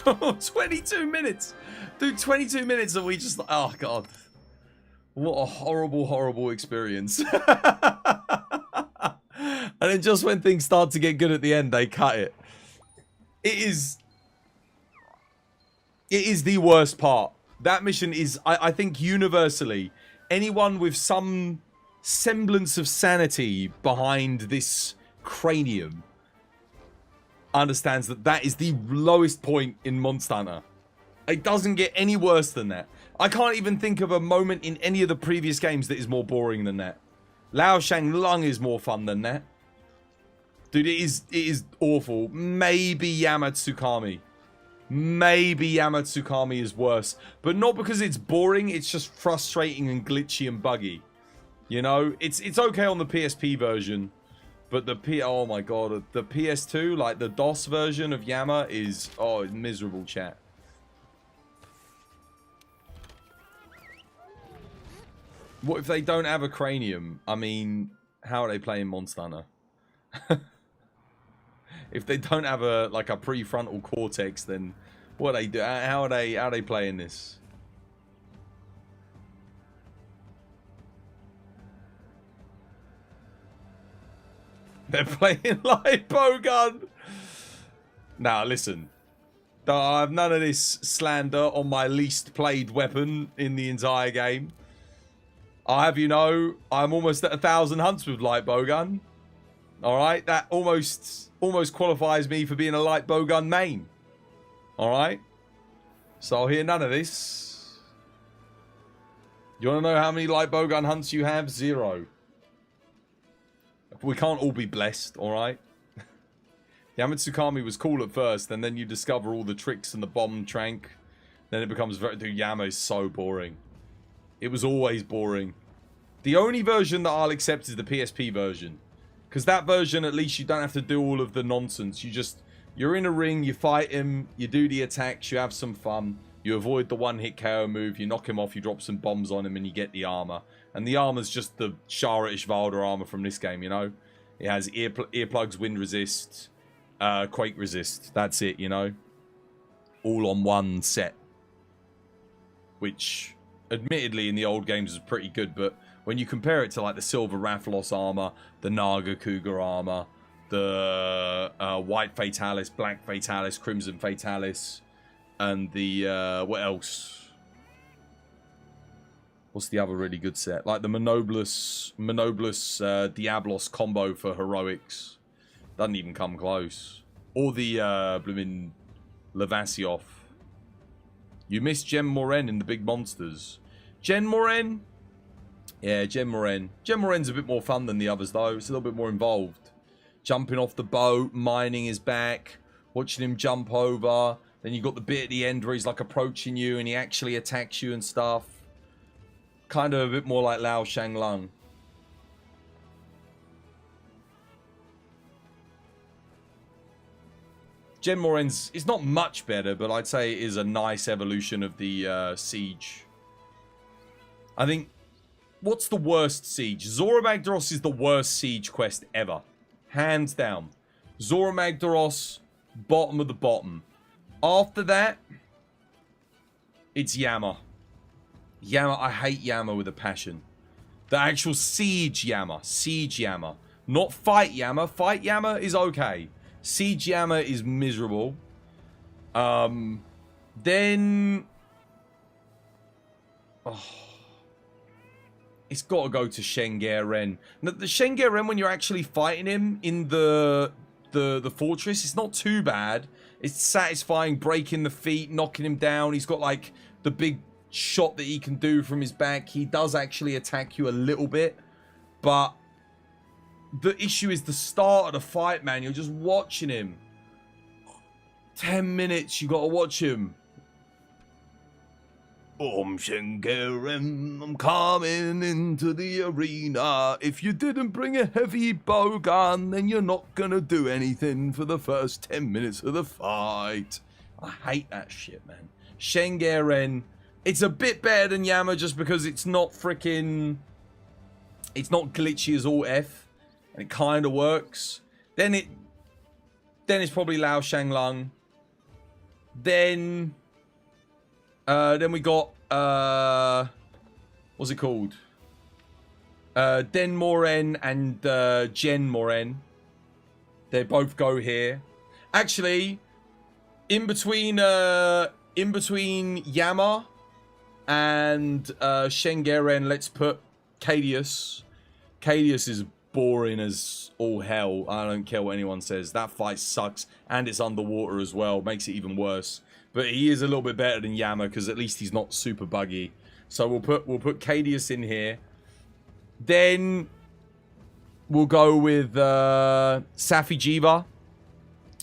Oh, 22 minutes. Dude, 22 minutes and we just... Oh, God. What a horrible, horrible experience. And then just when things start to get good at the end, they cut it. It is the worst part. That mission is, I think, universally, anyone with some semblance of sanity behind this cranium understands that that is the lowest point in Monster Hunter. It doesn't get any worse than that. I can't even think of a moment in any of the previous games that is more boring than that. Lao Shang Lung is more fun than that. Dude, it is awful. Maybe Yamatsukami. Maybe Yamatsukami is worse. But not because it's boring, it's just frustrating and glitchy and buggy. You know? It's okay on the PSP version. But oh my god, the PS2, like the DOS version of Yama is, oh, miserable, chat. What if they don't have a cranium? I mean, how are they playing Monster Hunter? If they don't have a prefrontal cortex, then what they do? How are they playing this? They're playing light bowgun. Now listen, I have none of this slander on my least played weapon in the entire game. I have you know, I'm almost at 1,000 hunts with light bowgun. All right, that almost qualifies me for being a light bowgun main. All right, so I'll hear none of this. You want to know how many light bowgun hunts you have? 0. We can't all be blessed, all right? Yamatsukami was cool at first, and then you discover all the tricks and the bomb trank. Then it becomes very... Dude, Yama is so boring. It was always boring. The only version that I'll accept is the PSP version. Because that version, at least you don't have to do all of the nonsense. You're in a ring, you fight him, you do the attacks, you have some fun. You avoid the one-hit KO move, you knock him off, you drop some bombs on him, and you get the armor. And the armor's just the Shara Ishvalda armor from this game, you know? It has earplugs, wind resist, quake resist. That's it, you know? All on one set. Which, admittedly, in the old games was pretty good, but when you compare it to, like, the Silver Rathalos armor, the Naga Cougar armor, the White Fatalis, Black Fatalis, Crimson Fatalis, and the, what else? What's the other really good set? Like the Monoblus Diablos combo for heroics. Doesn't even come close. Or the blooming Levasioff. You missed Gem Moren in the big monsters. Gen Moren? Yeah, Gen Moren. Gen Moren's a bit more fun than the others though. It's a little bit more involved. Jumping off the boat, mining his back, watching him jump over. Then you got the bit at the end where he's like approaching you and he actually attacks you and stuff. Kind of a bit more like Lao Shanglung. Gen Moren's is not much better, but I'd say it is a nice evolution of the Siege. I think, what's the worst Siege? Zora Magdaros is the worst Siege quest ever. Hands down. Zora Magdaros, bottom of the bottom. After that, it's Yama. Yama, I hate Yama with a passion. The actual Siege Yama. Siege Yama. Not Fight Yama. Fight Yama is okay. Siege Yama is miserable. Then... Oh, it's got to go to Shengaren. Now, the Shengaren, when you're actually fighting him in the fortress, it's not too bad. It's satisfying, breaking the feet, knocking him down. He's got, like, the big shot that he can do from his back. He does actually attack you a little bit, but the issue is the start of the fight, man. You're just watching him. 10 minutes, you gotta watch him. Shengaren, I'm coming into the arena. If you didn't bring a heavy bowgun, then you're not gonna do anything for the first 10 minutes of the fight. I hate that shit, man. Shengaren, it's a bit better than Yama just because it's not freaking... It's not glitchy as all F. And it kind of works. Then it's probably Lao Shanglung. Then we got... what's it called? Den Moren and Gen Moren. They both go here. Actually, in between Yama and Shengaren, let's put Cadius. Cadius is boring as all hell. I don't care what anyone says. That fight sucks, and it's underwater as well. Makes it even worse. But he is a little bit better than Yama because at least he's not super buggy. So we'll put Cadius in here. Then we'll go with Safi Jiva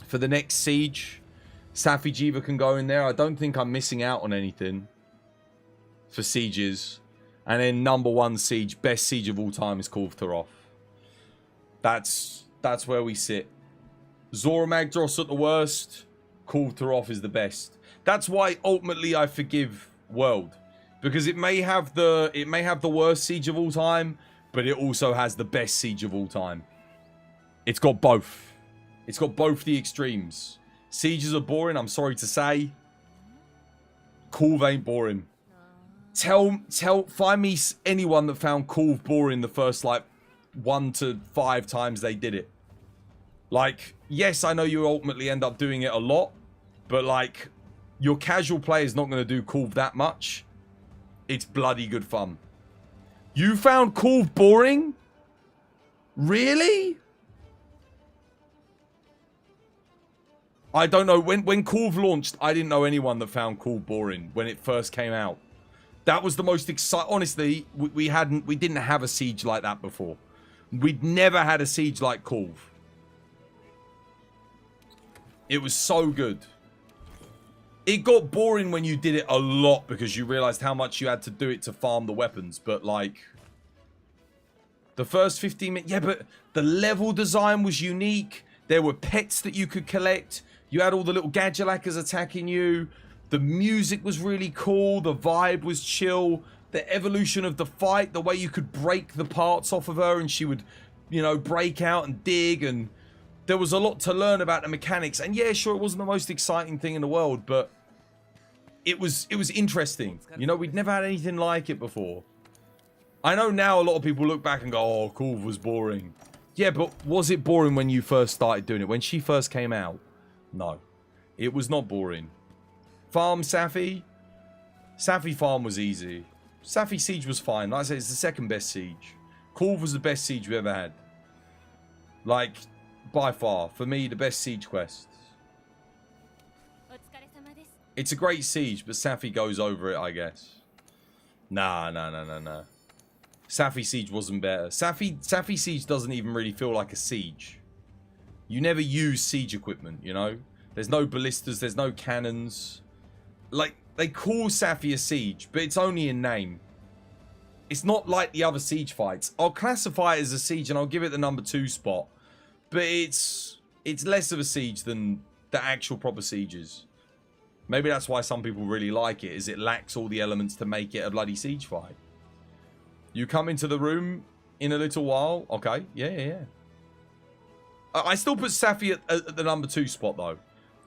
for the next siege. Safi Jiva can go in there. I don't think I'm missing out on anything for sieges. And then number one siege, best siege of all time, is Khorne Taroth. That's where we sit. Zora Magdaros at the worst. Khorne Taroth is the best. That's why ultimately I forgive World. Because it may have the worst siege of all time, but it also has the best siege of all time. It's got both. It's got both the extremes. Sieges are boring, I'm sorry to say. Kulve ain't boring. Find me anyone that found Kulve boring the first, like, 1 to 5 times they did it. Like, yes, I know you ultimately end up doing it a lot, but, like, your casual player is not going to do Kulve that much. It's bloody good fun. You found Kulve boring? Really? I don't know. When Kulve launched, I didn't know anyone that found Kulve boring when it first came out. That was the most exciting. Honestly, we didn't have a siege like that before. We'd never had a siege like Kulve. It was so good. It got boring when you did it a lot because you realized how much you had to do it to farm the weapons. But like, the first 15 minutes, yeah, but the level design was unique. There were pets that you could collect. You had all the little gadgelackers attacking you. The music was really cool. The vibe was chill. The evolution of the fight, the way you could break the parts off of her and she would, you know, break out and dig. And there was a lot to learn about the mechanics. And yeah, sure, it wasn't the most exciting thing in the world, but it was interesting. You know, we'd never had anything like it before. I know now a lot of people look back and go, oh, Kulve was boring. Yeah, but was it boring when you first started doing it? When she first came out? No. It was not boring. Farm Safi? Safi farm was easy. Safi siege was fine. Like I said, it's the second best siege. Kulve was the best siege we ever had. Like, by far. For me, the best siege quests. It's a great siege, but Safi goes over it, I guess. Nah. Safi siege wasn't better. Safi siege doesn't even really feel like a siege. You never use siege equipment, you know? There's no ballistas, there's no cannons. Like, they call Safi a siege, but it's only in name. It's not like the other siege fights. I'll classify it as a siege and I'll give it the number 2 spot. But it's less of a siege than the actual proper sieges. Maybe that's why some people really like it, is it lacks all the elements to make it a bloody siege fight. You come into the room in a little while. Okay, yeah. I still put Safi at the number 2 spot, though.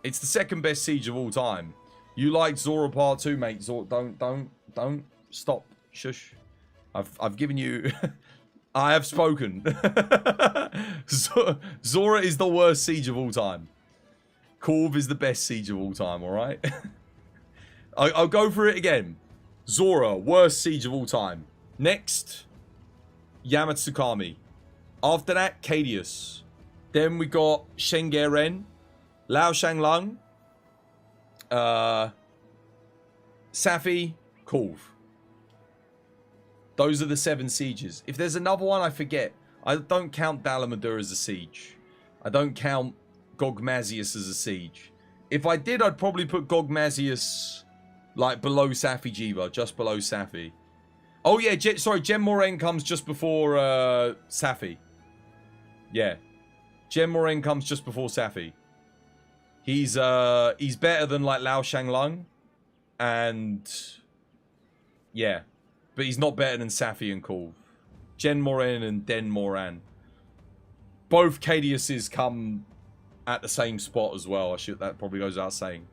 It's the second best siege of all time. You like Zora Part 2, mate. Zora, don't stop. Shush. I've given you... I have spoken. Zora is the worst siege of all time. Kulve is the best siege of all time, alright? I'll go for it again. Zora, worst siege of all time. Next, Yamatsukami. After that, Cadius. Then we got Shengeren, Lao Shanglung, Safi, Kulve. Those are the 7 sieges. If there's another one, I forget. I don't count Dalamadur as a siege. I don't count Gogmazius as a siege. If I did, I'd probably put Gogmazius like below Safi Jiva, just below Safi. Oh yeah, sorry, Gem Moraine comes just before Safi. Yeah. Gem Moraine comes just before Safi. He's better than like Lao Shanglung. And yeah. But he's not better than Safi and Kulve. Gen Moraine and Den Moran. Both Cadiuses come at the same spot as well. That probably goes without saying.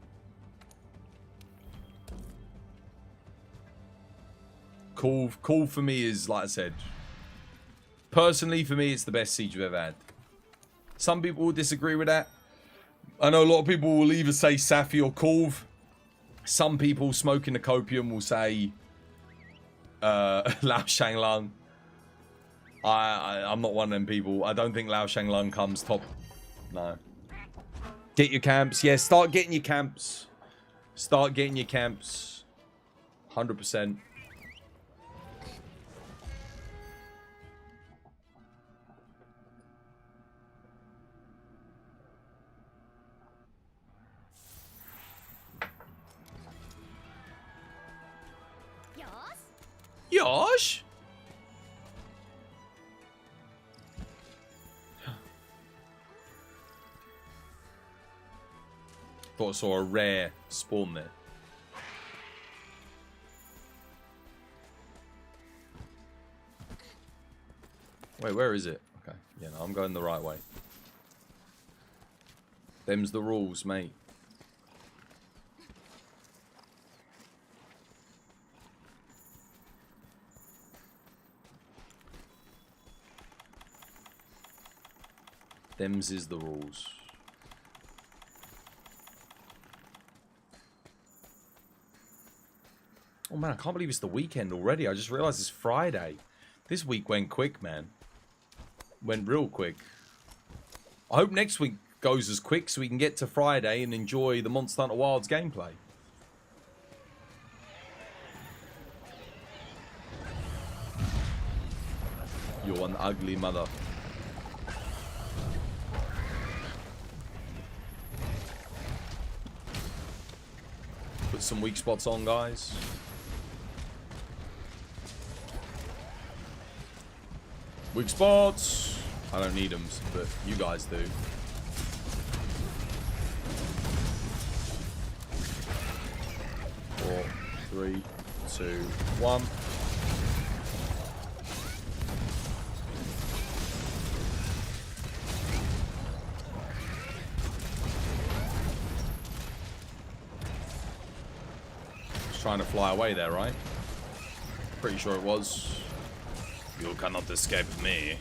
Kulve for me is, like I said, personally for me, it's the best siege we've ever had. Some people will disagree with that. I know a lot of people will either say Safi or Kulve. Some people smoking the copium will say Lao Shanglung. I'm not one of them people. I don't think Lao Shanglung comes top. No. Get your camps. Yeah, start getting your camps. Start getting your camps. 100%. Yosh? Thought I saw a rare spawn there. Wait, where is it? Okay. Yeah, no, I'm going the right way. Them's the rules, mate. Them's is the rules. Oh man, I can't believe it's the weekend already. I just realized it's Friday. This week went quick, man. Went real quick. I hope next week goes as quick so we can get to Friday and enjoy the Monster Hunter Wilds gameplay. You're an ugly mother. Put some weak spots on, guys. Weak spots. I don't need them, but you guys do. Four, 3, 2, 1. Trying to fly away there, right? Pretty sure it was. You cannot escape me.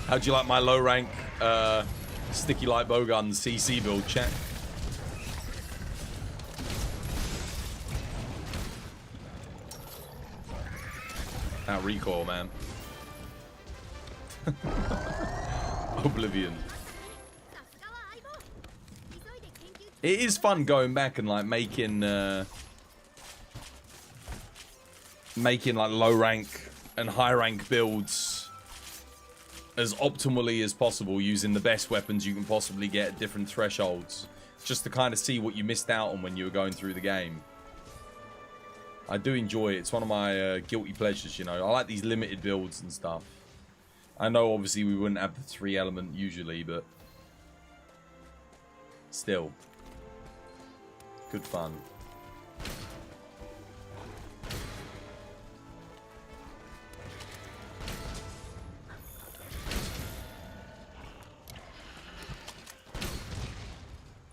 How'd you like my low rank sticky light bowgun CC build, chat? That recoil, man. Oblivion. It is fun going back and like making like low rank and high rank builds as optimally as possible using the best weapons you can possibly get at different thresholds, just to kind of see what you missed out on when you were going through the game. I do enjoy it. It's one of my guilty pleasures, you know. I like these limited builds and stuff. I know obviously we wouldn't have the 3 element usually, but still. Good fun.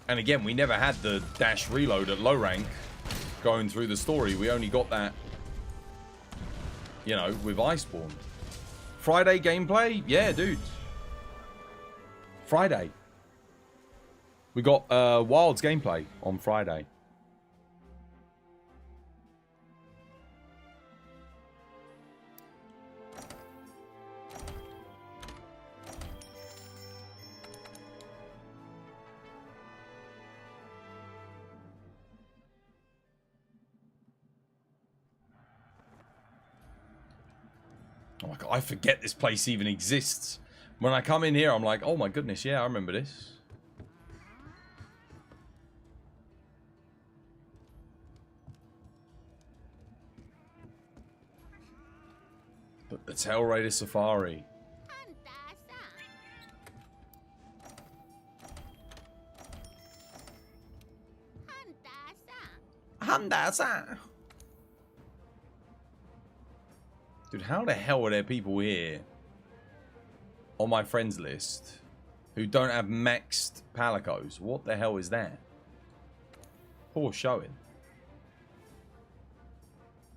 And again, we never had the dash reload at low rank going through the story. We only got that, you know, with Iceborne. Friday gameplay? Yeah, dude. Friday. We got Wilds gameplay on Friday. Oh my God, I forget this place even exists. When I come in here, I'm like, oh my goodness, yeah, I remember this. But the Tail Raider Safari. Handasa. Dude, how the hell are there people here on my friends list who don't have maxed palicos? What the hell is that? Poor showing.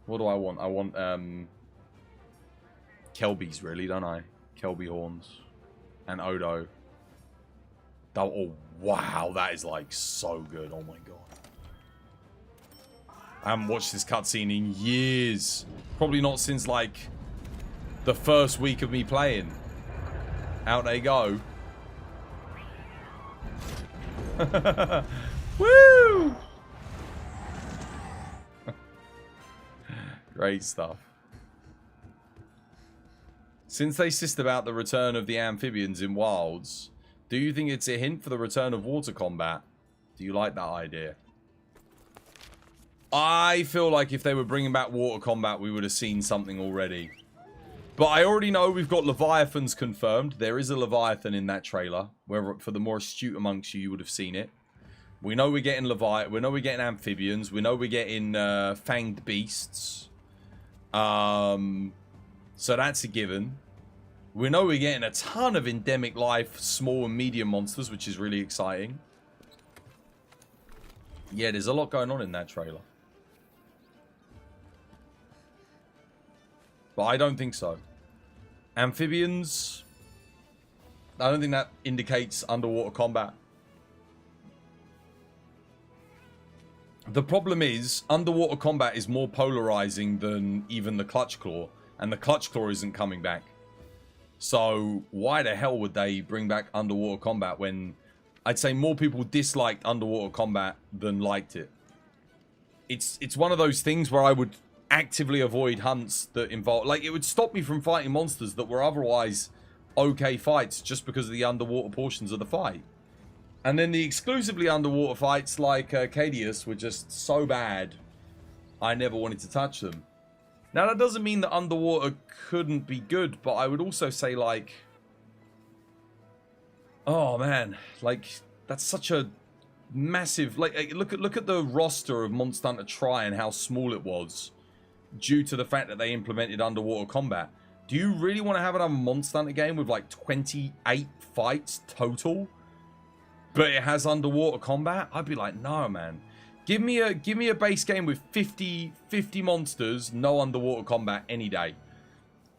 What do I want? I want Kelbies, really, don't I? Kelby horns and Odo. Oh wow, that is like so good. Oh my God. I haven't watched this cutscene in years. Probably not since like the first week of me playing. Out they go. Woo! Great stuff. Since they insist about the return of the amphibians in Wilds, do you think it's a hint for the return of water combat? Do you like that idea? I feel like if they were bringing back water combat, we would have seen something already. But I already know we've got Leviathans confirmed. There is a Leviathan in that trailer. Where for the more astute amongst you, you would have seen it. We know we're getting Leviathan. We know we're getting amphibians. We know we're getting fanged beasts. So that's a given. We know we're getting a ton of endemic life, small and medium monsters, which is really exciting. Yeah, there's a lot going on in that trailer. But I don't think so. Amphibians, I don't think that indicates underwater combat. The problem is, underwater combat is more polarizing than even the Clutch Claw, and the Clutch Claw isn't coming back. So why the hell would they bring back underwater combat when I'd say more people disliked underwater combat than liked it? It's one of those things where I would actively avoid hunts that involve, like, it would stop me from fighting monsters that were otherwise okay fights just because of the underwater portions of the fight. And then the exclusively underwater fights like Cadius were just so bad, I never wanted to touch them. Now, that doesn't mean that underwater couldn't be good, but I would also say, like, oh man, like, that's such a massive, like, look at the roster of Monster Hunter Tri and how small it was due to the fact that they implemented underwater combat. Do you really want to have another Monster Hunter game with like 28 fights total, but it has underwater combat? I'd be like, no, man. Give me a base game with 50 monsters, no underwater combat any day.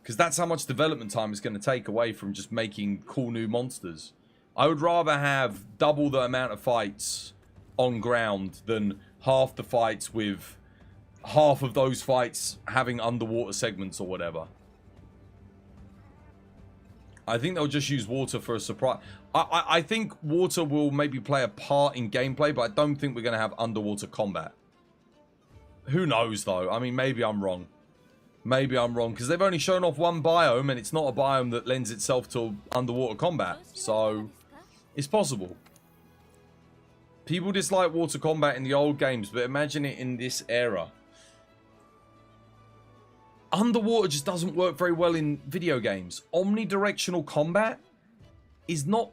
Because that's how much development time it's going to take away from just making cool new monsters. I would rather have double the amount of fights on ground than half the fights with half of those fights having underwater segments or whatever. I think they'll just use water for a surprise. I think water will maybe play a part in gameplay, but I don't think we're going to have underwater combat. Who knows, though? I mean, maybe I'm wrong. Maybe I'm wrong, because they've only shown off one biome, and it's not a biome that lends itself to underwater combat. So, it's possible. People dislike water combat in the old games, but imagine it in this era. Underwater just doesn't work very well in video games. Omnidirectional combat is not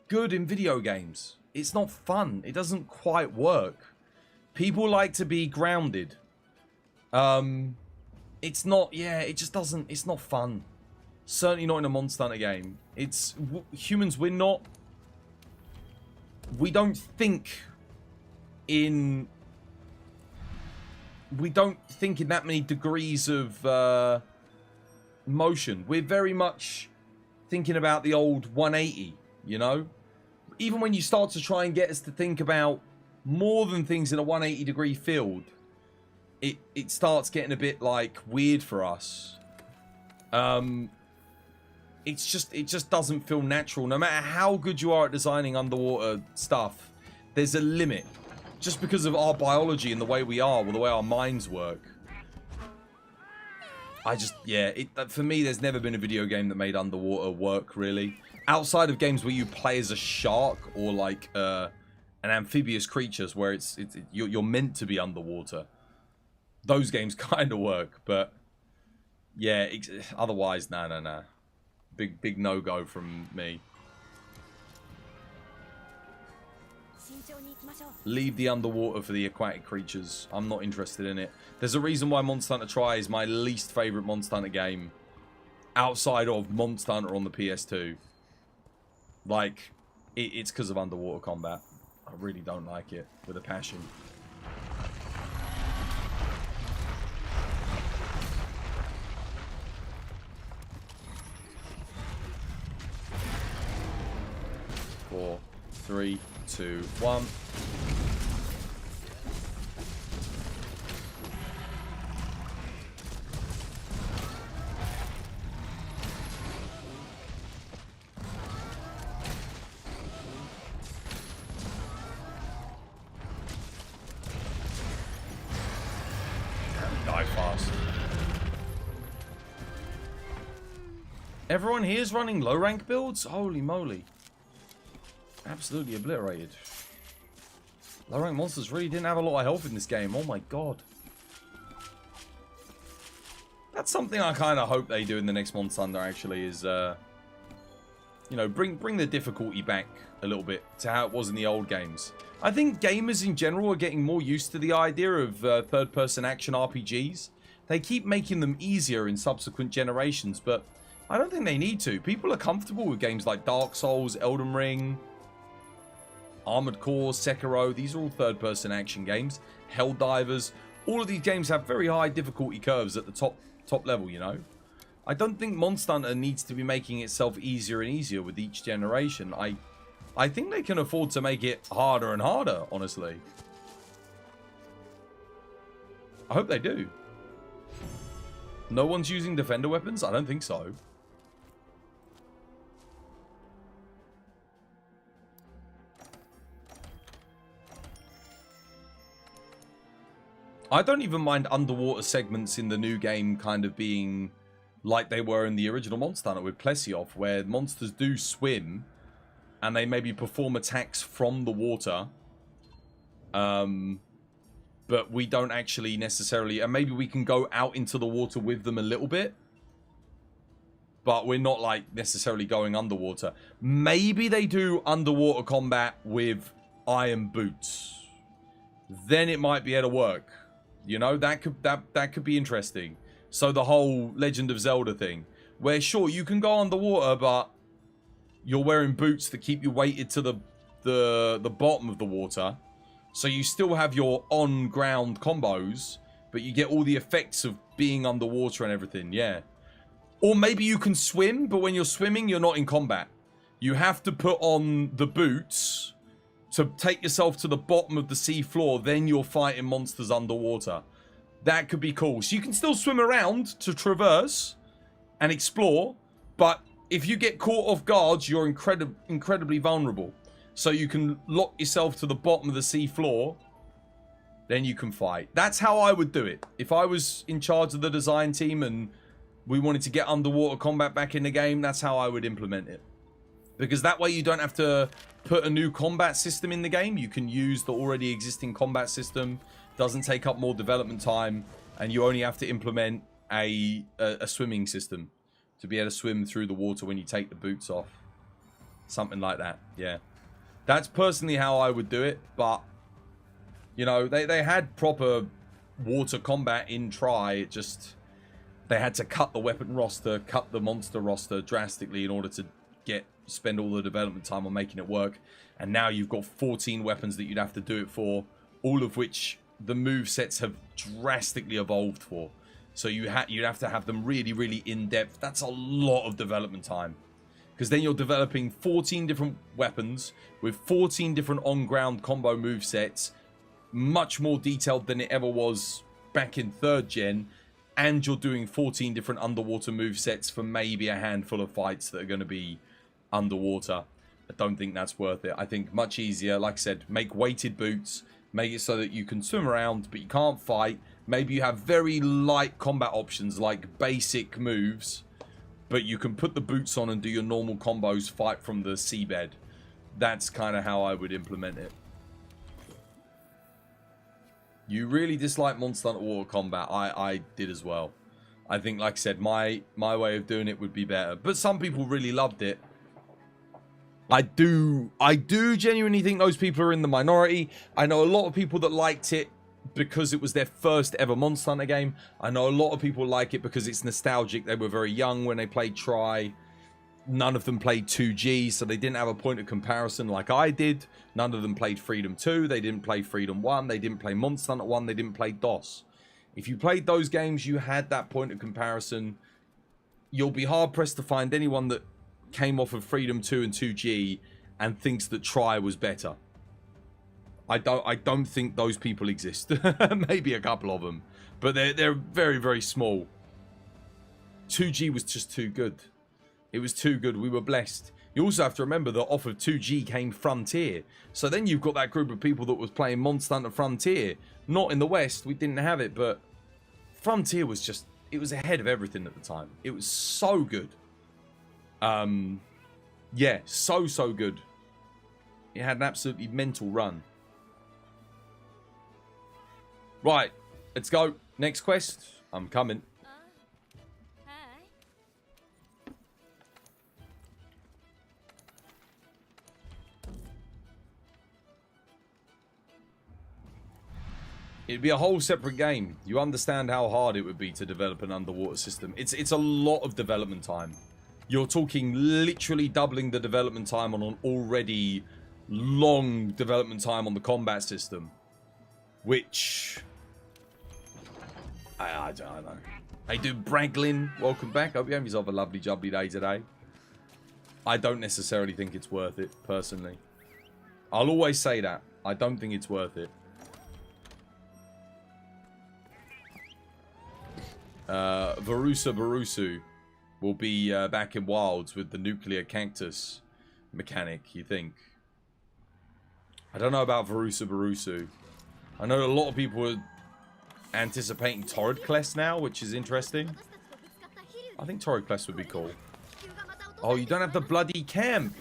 good in video games. It's not fun. It doesn't quite work. People like to be grounded. It's not, yeah, it just doesn't, it's not fun. Certainly not in a Monster Hunter game. It's, humans win not. We don't think in that many degrees of motion. We're very much thinking about the old 180, you know? Even when you start to try and get us to think about more than things in a 180 degree field, it starts getting a bit like weird for us. It just doesn't feel natural. No matter how good you are at designing underwater stuff, there's a limit. Just because of our biology and the way we are, or the way our minds work. For me, there's never been a video game that made underwater work, really. Outside of games where you play as a shark or like an amphibious creatures where you're meant to be underwater. Those games kind of work, but yeah, otherwise, nah. Big no-go from me. Leave the underwater for the aquatic creatures. I'm not interested in it. There's a reason why Monster Hunter Tri is my least favorite Monster Hunter game outside of Monster Hunter on the PS2. Like, it's because of underwater combat. I really don't like it with a passion. Four, 3, 2, 1. Die fast. Everyone here is running low rank builds? Holy moly. Absolutely obliterated. Low rank monsters really didn't have a lot of health in this game. Oh my god. That's something I kind of hope they do in the next Monster Hunter, actually, is, you You know, bring the difficulty back a little bit to how it was in the old games. I think gamers in general are getting more used to the idea of third-person action RPGs. They keep making them easier in subsequent generations, but I don't think they need to. People are comfortable with games like Dark Souls, Elden Ring, Armored Core, Sekiro. These are all third-person action games. Helldivers. All of these games have very high difficulty curves at the top level, you know. I don't think Monster Hunter needs to be making itself easier and easier with each generation. I think they can afford to make it harder and harder, honestly. I hope they do. No one's using defender weapons? I don't think so. I don't even mind underwater segments in the new game kind of being like they were in the original Monster Hunter with Plesioth, where monsters do swim and they maybe perform attacks from the water. But we don't actually necessarily... And maybe we can go out into the water with them a little bit. But we're not, like, necessarily going underwater. Maybe they do underwater combat with iron boots. Then it might be able to work. You know, that could be interesting. So the whole Legend of Zelda thing. Where, sure, you can go underwater, but you're wearing boots that keep you weighted to the bottom of the water. So you still have your on-ground combos, but you get all the effects of being underwater and everything, yeah. Or maybe you can swim, but when you're swimming, you're not in combat. You have to put on the boots to take yourself to the bottom of the sea floor, then you're fighting monsters underwater. That could be cool. So you can still swim around to traverse and explore, but if you get caught off guard, you're incredibly vulnerable. So you can lock yourself to the bottom of the sea floor, then you can fight. That's how I would do it. If I was in charge of the design team and we wanted to get underwater combat back in the game, that's how I would implement it. Because that way you don't have to put a new combat system in the game. You can use the already existing combat system. Doesn't take up more development time. And you only have to implement a swimming system to be able to swim through the water when you take the boots off. Something like that, yeah. That's personally how I would do it, but, you know, they had proper water combat in Tri. It just, they had to cut the weapon roster, cut the monster roster drastically in order to spend all the development time on making it work. And now you've got 14 weapons that you'd have to do it for, all of which the move sets have drastically evolved for. So you'd have to have them really, really in-depth. That's a lot of development time. Because then you're developing 14 different weapons with 14 different on-ground combo movesets, much more detailed than it ever was back in 3rd gen, and you're doing 14 different underwater movesets for maybe a handful of fights that are going to be underwater. I don't think that's worth it. I think much easier, like I said, make weighted boots, make it so that you can swim around, but you can't fight. Maybe you have very light combat options like basic moves, but you can put the boots on and do your normal combos, fight from the seabed. That's kind of how I would implement it. You really dislike Monster Hunter Water Combat. I did as well. I think, like I said, my way of doing it would be better. But some people really loved it. I do genuinely think those people are in the minority. I know a lot of people that liked it because it was their first ever Monster Hunter game. I know a lot of people like it because it's nostalgic. They were very young when they played Tri. None of them played 2G, so they didn't have a point of comparison like I did. None of them played Freedom 2. They didn't play Freedom 1. They didn't play Monster Hunter 1. They didn't play DOS. If you played those games, you had that point of comparison. You'll be hard-pressed to find anyone that came off of Freedom 2 and 2G and thinks that Tri was better. I don't think those people exist. Maybe a couple of them, but they're very, very small. 2G was just too good. It was too good. We were blessed. You also have to remember that off of 2G came Frontier. So then you've got that group of people that was playing Monster Hunter Frontier. Not in the West. We didn't have it, but Frontier was just, it was ahead of everything at the time. It was so good. Yeah, so good. It had an absolutely mental run. Right, let's go. Next quest. I'm coming. It'd be a whole separate game. You understand how hard it would be to develop an underwater system. It's a lot of development time. You're talking literally doubling the development time on an already long development time on the combat system. Which... I don't know. Hey, dude, Braglin, welcome back. Hope you have yourself a lovely, jubbly day today. I don't necessarily think it's worth it, personally. I'll always say that. I don't think it's worth it. Varusa Barusu will be back in Wilds with the nuclear cactus mechanic, you think? I don't know about Varusa Barusu. I know a lot of people are anticipating Torrid Clest now, which is interesting. I think Torrid Clest would be cool. Oh, you don't have the bloody camp.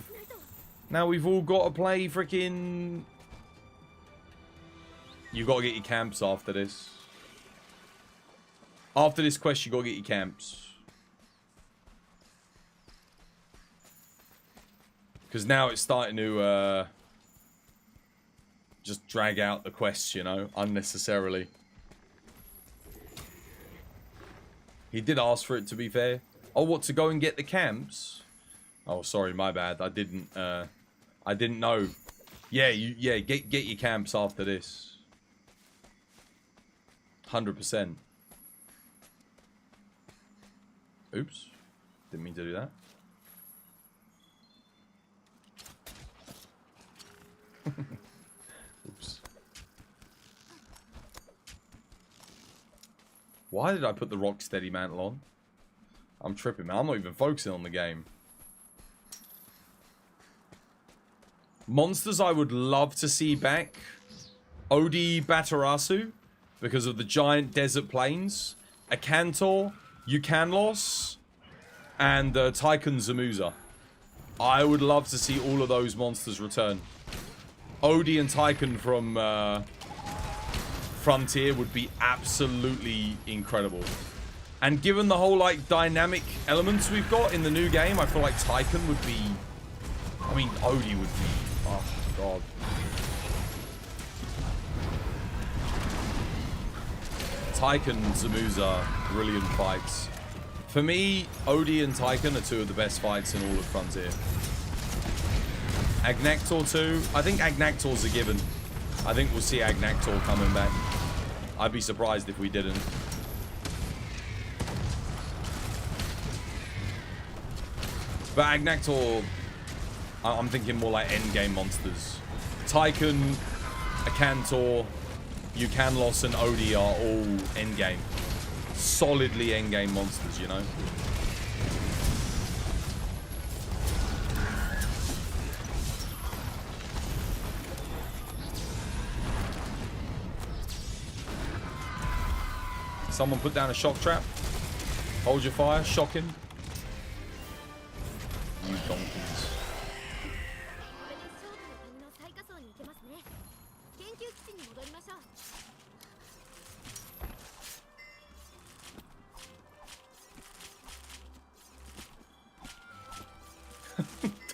Now we've all got to play freaking... You got to get your camps after this. After this quest, you got to get your camps. Because now it's starting to just drag out the quests, you know, unnecessarily. He did ask for it, to be fair. Oh, what, to go and get the camps? Oh, sorry, my bad. I didn't know. Yeah, get your camps after this. 100%. Oops. Didn't mean to do that. Oops. Why did I put the Rocksteady mantle on? I'm tripping, man. I'm not even focusing on the game. Monsters I would love to see back. Odi Batarasu, because of the giant desert plains. Akantor, Yukanlos, and Tycoon Zamuza. I would love to see all of those monsters return. Odi and Tycoon from Frontier would be absolutely incredible. And given the whole, like, dynamic elements we've got in the new game, I feel like Tycoon would be... I mean, Odi would be... Oh, God. Tycoon and Zamuza, brilliant fights. For me, Odi and Tycoon are two of the best fights in all of Frontier. Agnactor too. I think Agnactor's a given. I think we'll see Agnactor coming back. I'd be surprised if we didn't. But Agnactor, I'm thinking more like endgame monsters. Tycoon, Akantor, Yukanlos, and Odi are all endgame. Solidly endgame monsters, you know? Someone put down a shock trap. Hold your fire. Shock him. You donkeys.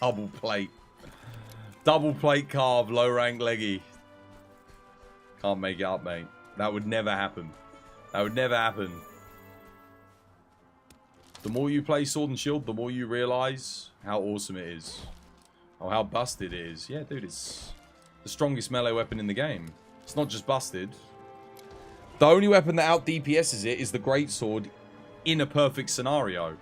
Double plate. Double plate carve, low rank leggy. Can't make it up, mate. That would never happen. That would never happen. The more you play Sword and Shield, the more you realize how awesome it is. Oh, how busted it is. Yeah, dude, it's the strongest melee weapon in the game. It's not just busted. The only weapon that out DPSs it is the Greatsword in a perfect scenario.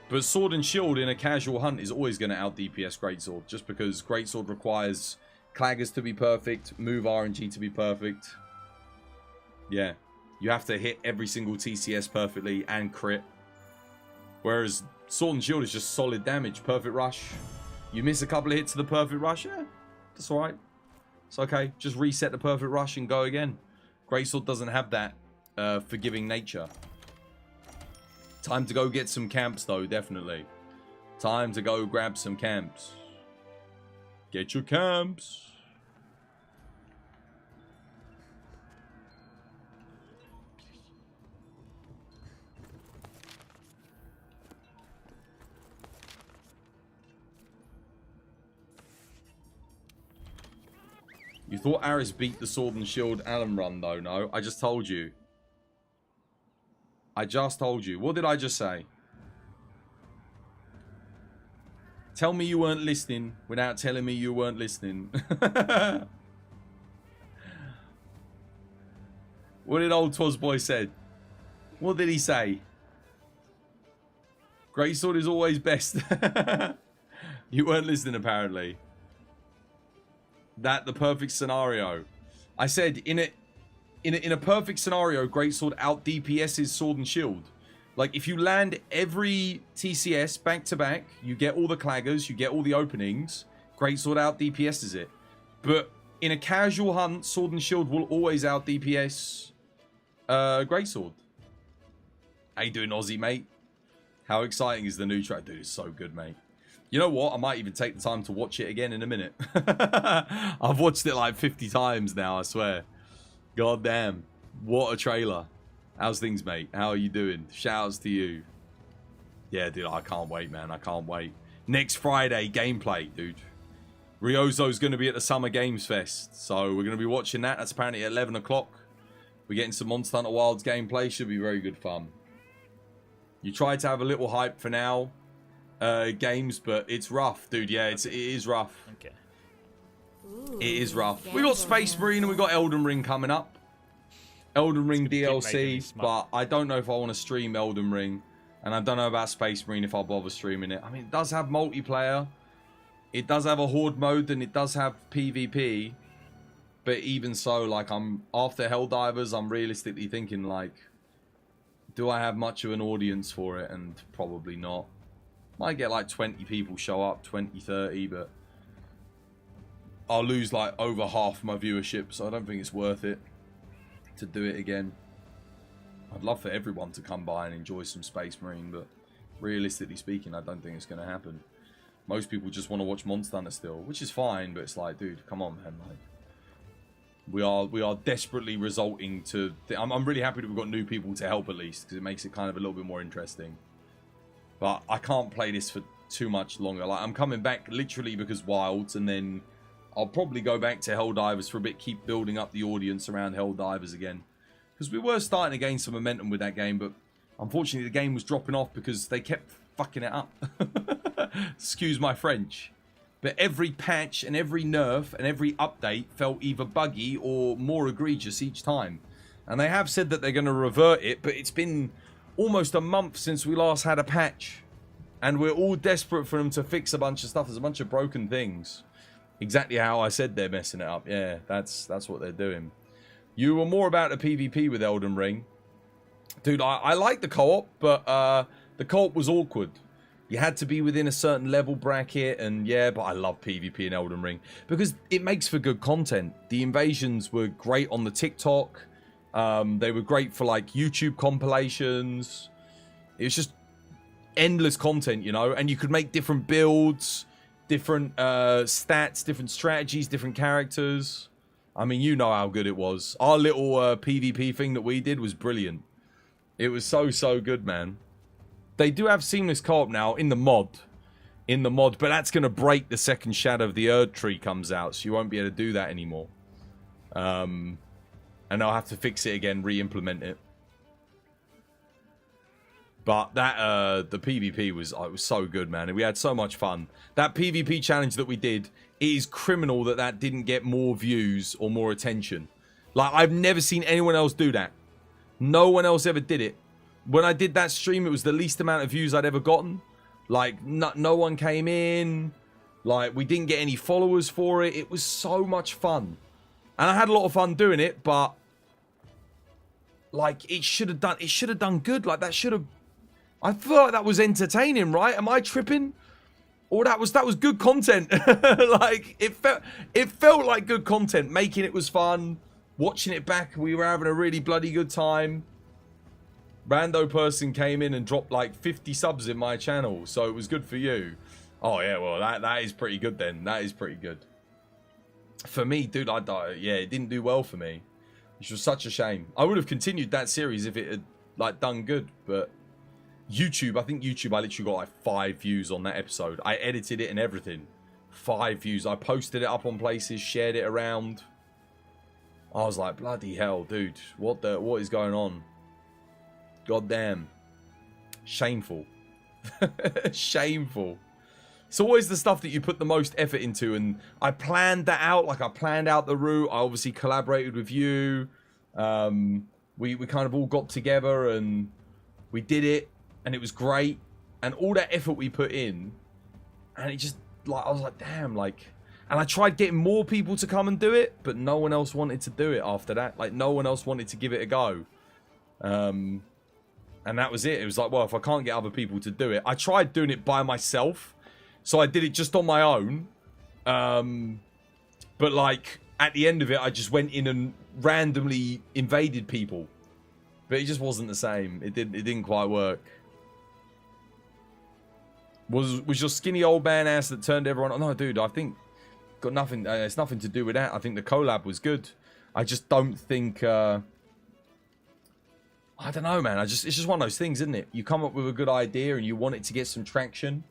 But Sword and Shield in a casual hunt is always going to out DPS Greatsword. Just because Greatsword requires claggers to be perfect, move RNG to be perfect. Yeah. You have to hit every single TCS perfectly and crit. Whereas Sword and Shield is just solid damage, perfect rush. You miss a couple of hits to the perfect rush, yeah, that's alright. It's okay, just reset the perfect rush and go again. Greatsword doesn't have that forgiving nature. Time to go get some camps though, definitely. Time to go grab some camps. Get your camps. You thought Aris beat the Sword and Shield Alan run, though, no? I just told you. I just told you. What did I just say? Tell me you weren't listening without telling me you weren't listening. What did old Twozboy said? What did he say? Greatsword is always best. You weren't listening, apparently. That the perfect scenario. I said in a perfect scenario, Greatsword out DPS's Sword and Shield. Like if you land every TCS back to back, you get all the claggers, you get all the openings. Greatsword out DPS's it. But in a casual hunt, Sword and Shield will always out DPS Greatsword. How you doing, Aussie, mate? How exciting is the new track? Dude, it's so good, mate. You know what? I might even take the time to watch it again in a minute. I've watched it like 50 times now, I swear. God damn. What a trailer. How's things, mate? How are you doing? Shouts to you. Yeah, dude, I can't wait, man. I can't wait. Next Friday, gameplay, dude. Ryozo's going to be at the Summer Games Fest. So we're going to be watching that. That's apparently at 11 o'clock. We're getting some Monster Hunter Wilds gameplay. Should be very good fun. You tried to have a little hype for now. Games, but it's rough, dude. Yeah, it is rough. Okay. It is rough. We got Space Marine and we got Elden Ring coming up. Elden Ring DLC, but I don't know if I want to stream Elden Ring. And I don't know about Space Marine if I'll bother streaming it. I mean, it does have multiplayer. It does have a horde mode and it does have PvP. But even so, like, I'm after Helldivers, I'm realistically thinking, like, do I have much of an audience for it? And probably not. Might get like 20 people show up, 20, 30, but I'll lose like over half my viewership, so I don't think it's worth it to do it again. I'd love for everyone to come by and enjoy some Space Marine, but realistically speaking, I don't think it's going to happen. Most people just want to watch Monster Hunter still, which is fine, but it's like, dude, come on, man. Like, we are desperately resulting to... I'm really happy that we've got new people to help at least, because it makes it kind of a little bit more interesting. But I can't play this for too much longer. Like, I'm coming back literally because Wilds, and then I'll probably go back to Helldivers for a bit, keep building up the audience around Helldivers again. Because we were starting to gain some momentum with that game, but unfortunately the game was dropping off because they kept fucking it up. Excuse my French. But every patch and every nerf and every update felt either buggy or more egregious each time. And they have said that they're going to revert it, but it's been almost a month since we last had a patch. And we're all desperate for them to fix a bunch of stuff. There's a bunch of broken things. Exactly how I said they're messing it up. Yeah, that's what they're doing. You were more about the PvP with Elden Ring. Dude, I like the co-op, but the co-op was awkward. You had to be within a certain level bracket, and yeah, but I love PvP in Elden Ring because it makes for good content. The invasions were great on the TikTok. They were great for like YouTube compilations. It was just endless content, you know, and you could make different builds, different stats, different strategies, different characters. I mean, you know how good it was. Our little PvP thing that we did was brilliant. It was so good, man. They do have seamless co-op now in the mod. But that's going to break the second Shadow of the Erd tree comes out, so you won't be able to do that anymore. And I'll have to fix it again, re-implement it. But that the PvP was so good, man. And we had so much fun. That PvP challenge that we did, it is criminal that didn't get more views or more attention. Like, I've never seen anyone else do that. No one else ever did it. When I did that stream, it was the least amount of views I'd ever gotten. Like, no one came in. Like, we didn't get any followers for it. It was so much fun. And I had a lot of fun doing it, but like, it should have done good. Like, that should have... I feel like that was entertaining, right? Am I tripping? Or that was good content. Like, it felt like good content. Making it was fun. Watching it back, we were having a really bloody good time. Rando person came in and dropped like 50 subs in my channel, so it was good for you. Oh yeah, well that is pretty good then. That is pretty good. For me, dude, yeah, it didn't do well for me, which was such a shame. I would have continued that series if it had like done good, but YouTube, I literally got like 5 views on that episode. I edited it and everything. 5 views. I posted it up on places, shared it around. I was like, bloody hell, dude. What is going on? God damn. Shameful. Shameful. It's always the stuff that you put the most effort into, and I planned that out. Like, I planned out the route. I obviously collaborated with you. We kind of all got together and we did it, and it was great. And all that effort we put in, and it just, like, I was like, damn, like... And I tried getting more people to come and do it, but no one else wanted to do it after that. Like, no one else wanted to give it a go. And that was it. It was like, well, if I can't get other people to do it... I tried doing it by myself, so I did it just on my own. But, like, at the end of it, I just went in and randomly invaded people. But it just wasn't the same. It didn't quite work. Was your skinny old man ass that turned everyone on? No, dude, I think... Got nothing. It's nothing to do with that. I think the collab was good. I just don't think. I don't know, man. It's just one of those things, isn't it? You come up with a good idea and you want it to get some traction,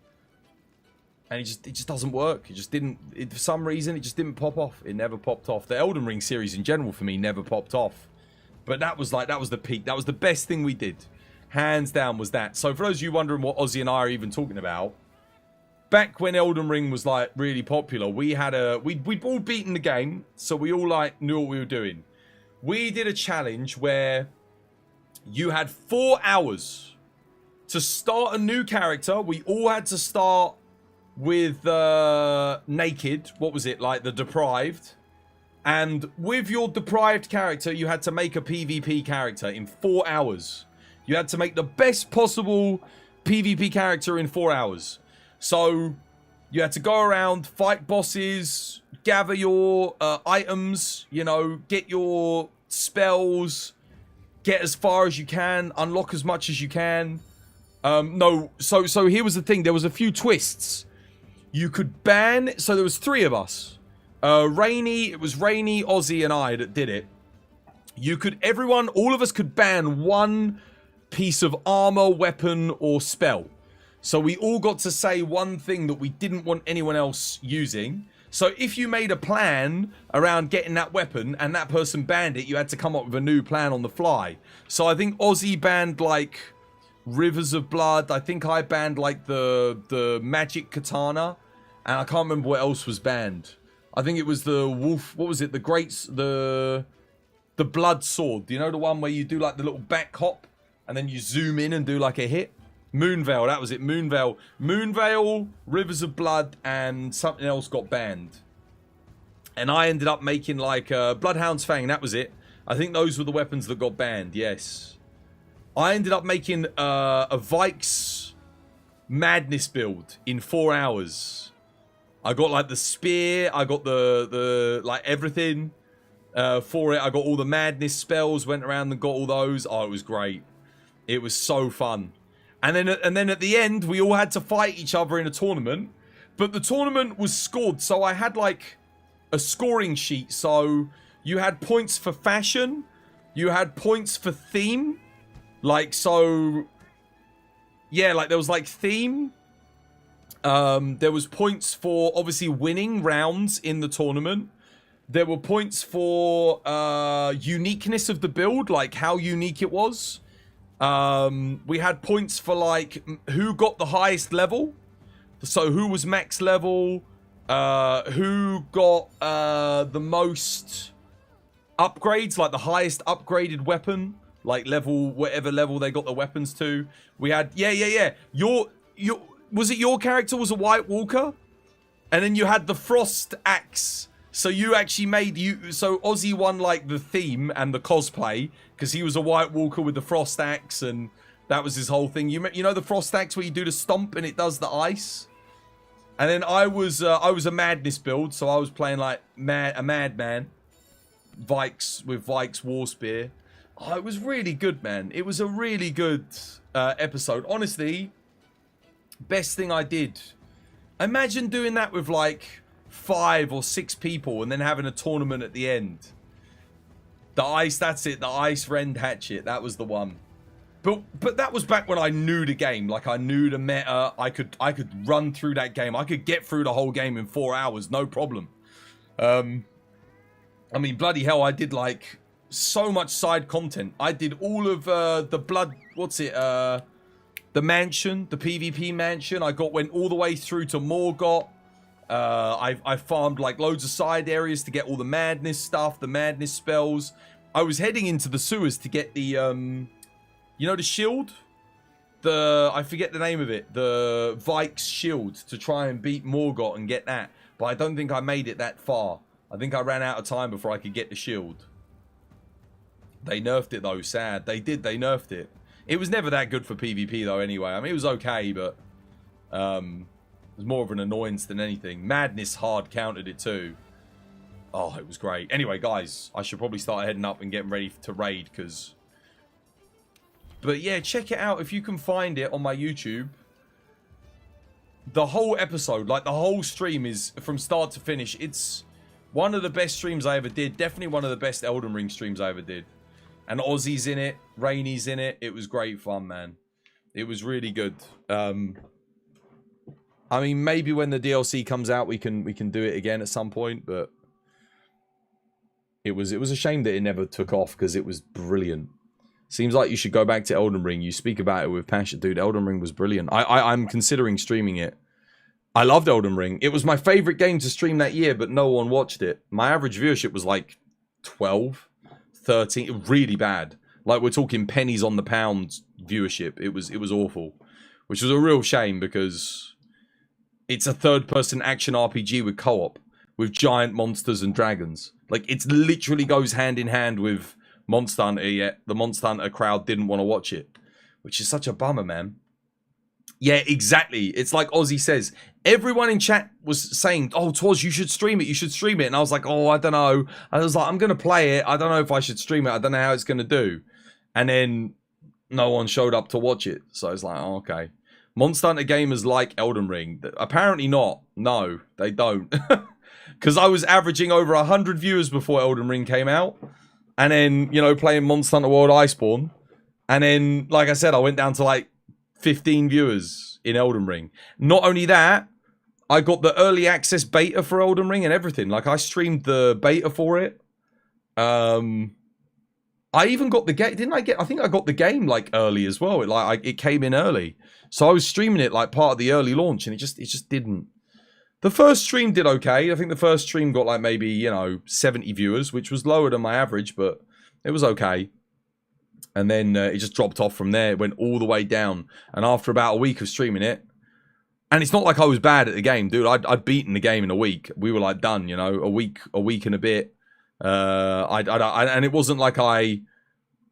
and it just doesn't work. It just didn't. For some reason, it just didn't pop off. It never popped off. The Elden Ring series in general for me never popped off. But that was the peak. That was the best thing we did, hands down. Was that? So for those of you wondering what Ozzy and I are even talking about. Back when Elden Ring was, like, really popular, we'd all beaten the game, so we all, like, knew what we were doing. We did a challenge where you had 4 hours to start a new character. We all had to start with naked. What was it? Like, the deprived. And with your deprived character, you had to make a PvP character in 4 hours. You had to make the best possible PvP character in 4 hours. So, you had to go around, fight bosses, gather your items, you know, get your spells, get as far as you can, unlock as much as you can. So here was the thing. There was a few twists. You could ban... So, there was 3 of us. It was Rainy, Ozzy, and I that did it. All of us could ban 1 piece of armor, weapon, or spell. So we all got to say one thing that we didn't want anyone else using. So if you made a plan around getting that weapon and that person banned it, you had to come up with a new plan on the fly. So I think Ozzy banned, like, Rivers of Blood. I think I banned, like, the magic katana. And I can't remember what else was banned. I think it was the wolf... What was it? The blood sword. You know, the one where you do, like, the little back hop and then you zoom in and do, like, a hit? Moonveil, that was it. Moonveil, Rivers of Blood, and something else got banned. And I ended up making, like, Bloodhound's Fang, that was it. I think those were the weapons that got banned, yes. I ended up making a Vikes Madness build in 4 hours. I got, like, the spear, I got the like, everything for it. I got all the Madness spells, went around and got all those. Oh, it was great. It was so fun. And then at the end, we all had to fight each other in a tournament. But the tournament was scored, so I had, like, a scoring sheet. So you had points for fashion. You had points for theme. Like, so... Yeah, like, there was, like, theme. There was points for, obviously, winning rounds in the tournament. There were points for uniqueness of the build, like, how unique it was. We had points for, like, who got the highest level. So who was max level, who got the most upgrades, like the highest upgraded weapon, like level, whatever level they got the weapons to. We had, yeah. Was it your character was a White Walker? And then you had the Frost Axe. So you actually so Ozzy won, like, the theme and the cosplay because he was a White Walker with the Frost Axe, and that was his whole thing. You know the Frost Axe where you do the stomp and it does the ice? And then I was a Madness build, so I was playing, like, a madman. Vikes with Vikes War Spear. Oh, it was really good, man. It was a really good episode. Honestly, best thing I did. Imagine doing that with, like, 5 or 6 people and then having a tournament at the end. The ice, that's it. The ice rend hatchet. That was the one. But that was back when I knew the game. Like, I knew the meta. I could run through that game. I could get through the whole game in 4 hours, no problem. I mean, bloody hell, I did like so much side content. I did all of the blood, the mansion, the PvP mansion. went all the way through to Morgott. I farmed like loads of side areas to get all the madness stuff, the madness spells. I was heading into the sewers to get the, you know, the shield? I forget the name of it. The Vike's shield to try and beat Morgott and get that. But I don't think I made it that far. I think I ran out of time before I could get the shield. They nerfed it though, sad. They did, they nerfed it. It was never that good for PvP though anyway. I mean, it was okay, but it was more of an annoyance than anything. Madness hard countered it too. Oh, it was great. Anyway, guys, I should probably start heading up and getting ready to raid, because... But yeah, check it out if you can find it on my YouTube. The whole episode, like the whole stream is from start to finish. It's one of the best streams I ever did. Definitely one of the best Elden Ring streams I ever did. And Ozzy's in it. Rainy's in it. It was great fun, man. It was really good. I mean, maybe when the DLC comes out, we can do it again at some point. But it was a shame that it never took off, because it was brilliant. Seems like you should go back to Elden Ring. You speak about it with passion, dude. Elden Ring was brilliant. I'm considering streaming it. I loved Elden Ring. It was my favorite game to stream that year, but no one watched it. My average viewership was like 12, 13. Really bad. Like, we're talking pennies on the pound viewership. It was awful. Which was a real shame, because it's a third-person action RPG with co-op. With giant monsters and dragons. Like, it literally goes hand in hand with Monster Hunter, yet the Monster Hunter crowd didn't want to watch it. Which is such a bummer, man. Yeah, exactly. It's like Ozzy says. Everyone in chat was saying, oh, Twas, you should stream it. You should stream it. And I was like, oh, I don't know. I was like, I'm going to play it. I don't know if I should stream it. I don't know how it's going to do. And then no one showed up to watch it. So I was like, oh, okay. Monster Hunter gamers like Elden Ring. Apparently not. No, they don't. Because I was averaging over 100 viewers before Elden Ring came out. And then, you know, playing Monster Hunter World Iceborne. And then, like I said, I went down to like 15 viewers in Elden Ring. Not only that, I got the early access beta for Elden Ring and everything. Like, I streamed the beta for it. I even got the game. Didn't I get? I think I got the game like early as well. It came in early, so I was streaming it like part of the early launch, and it just didn't. The first stream did okay. I think the first stream got like maybe, you know, 70 viewers, which was lower than my average, but it was okay. And then it just dropped off from there. It went all the way down. And after about a week of streaming it, and it's not like I was bad at the game, dude. I'd beaten the game in a week. We were like done, you know, a week and a bit. And it wasn't like I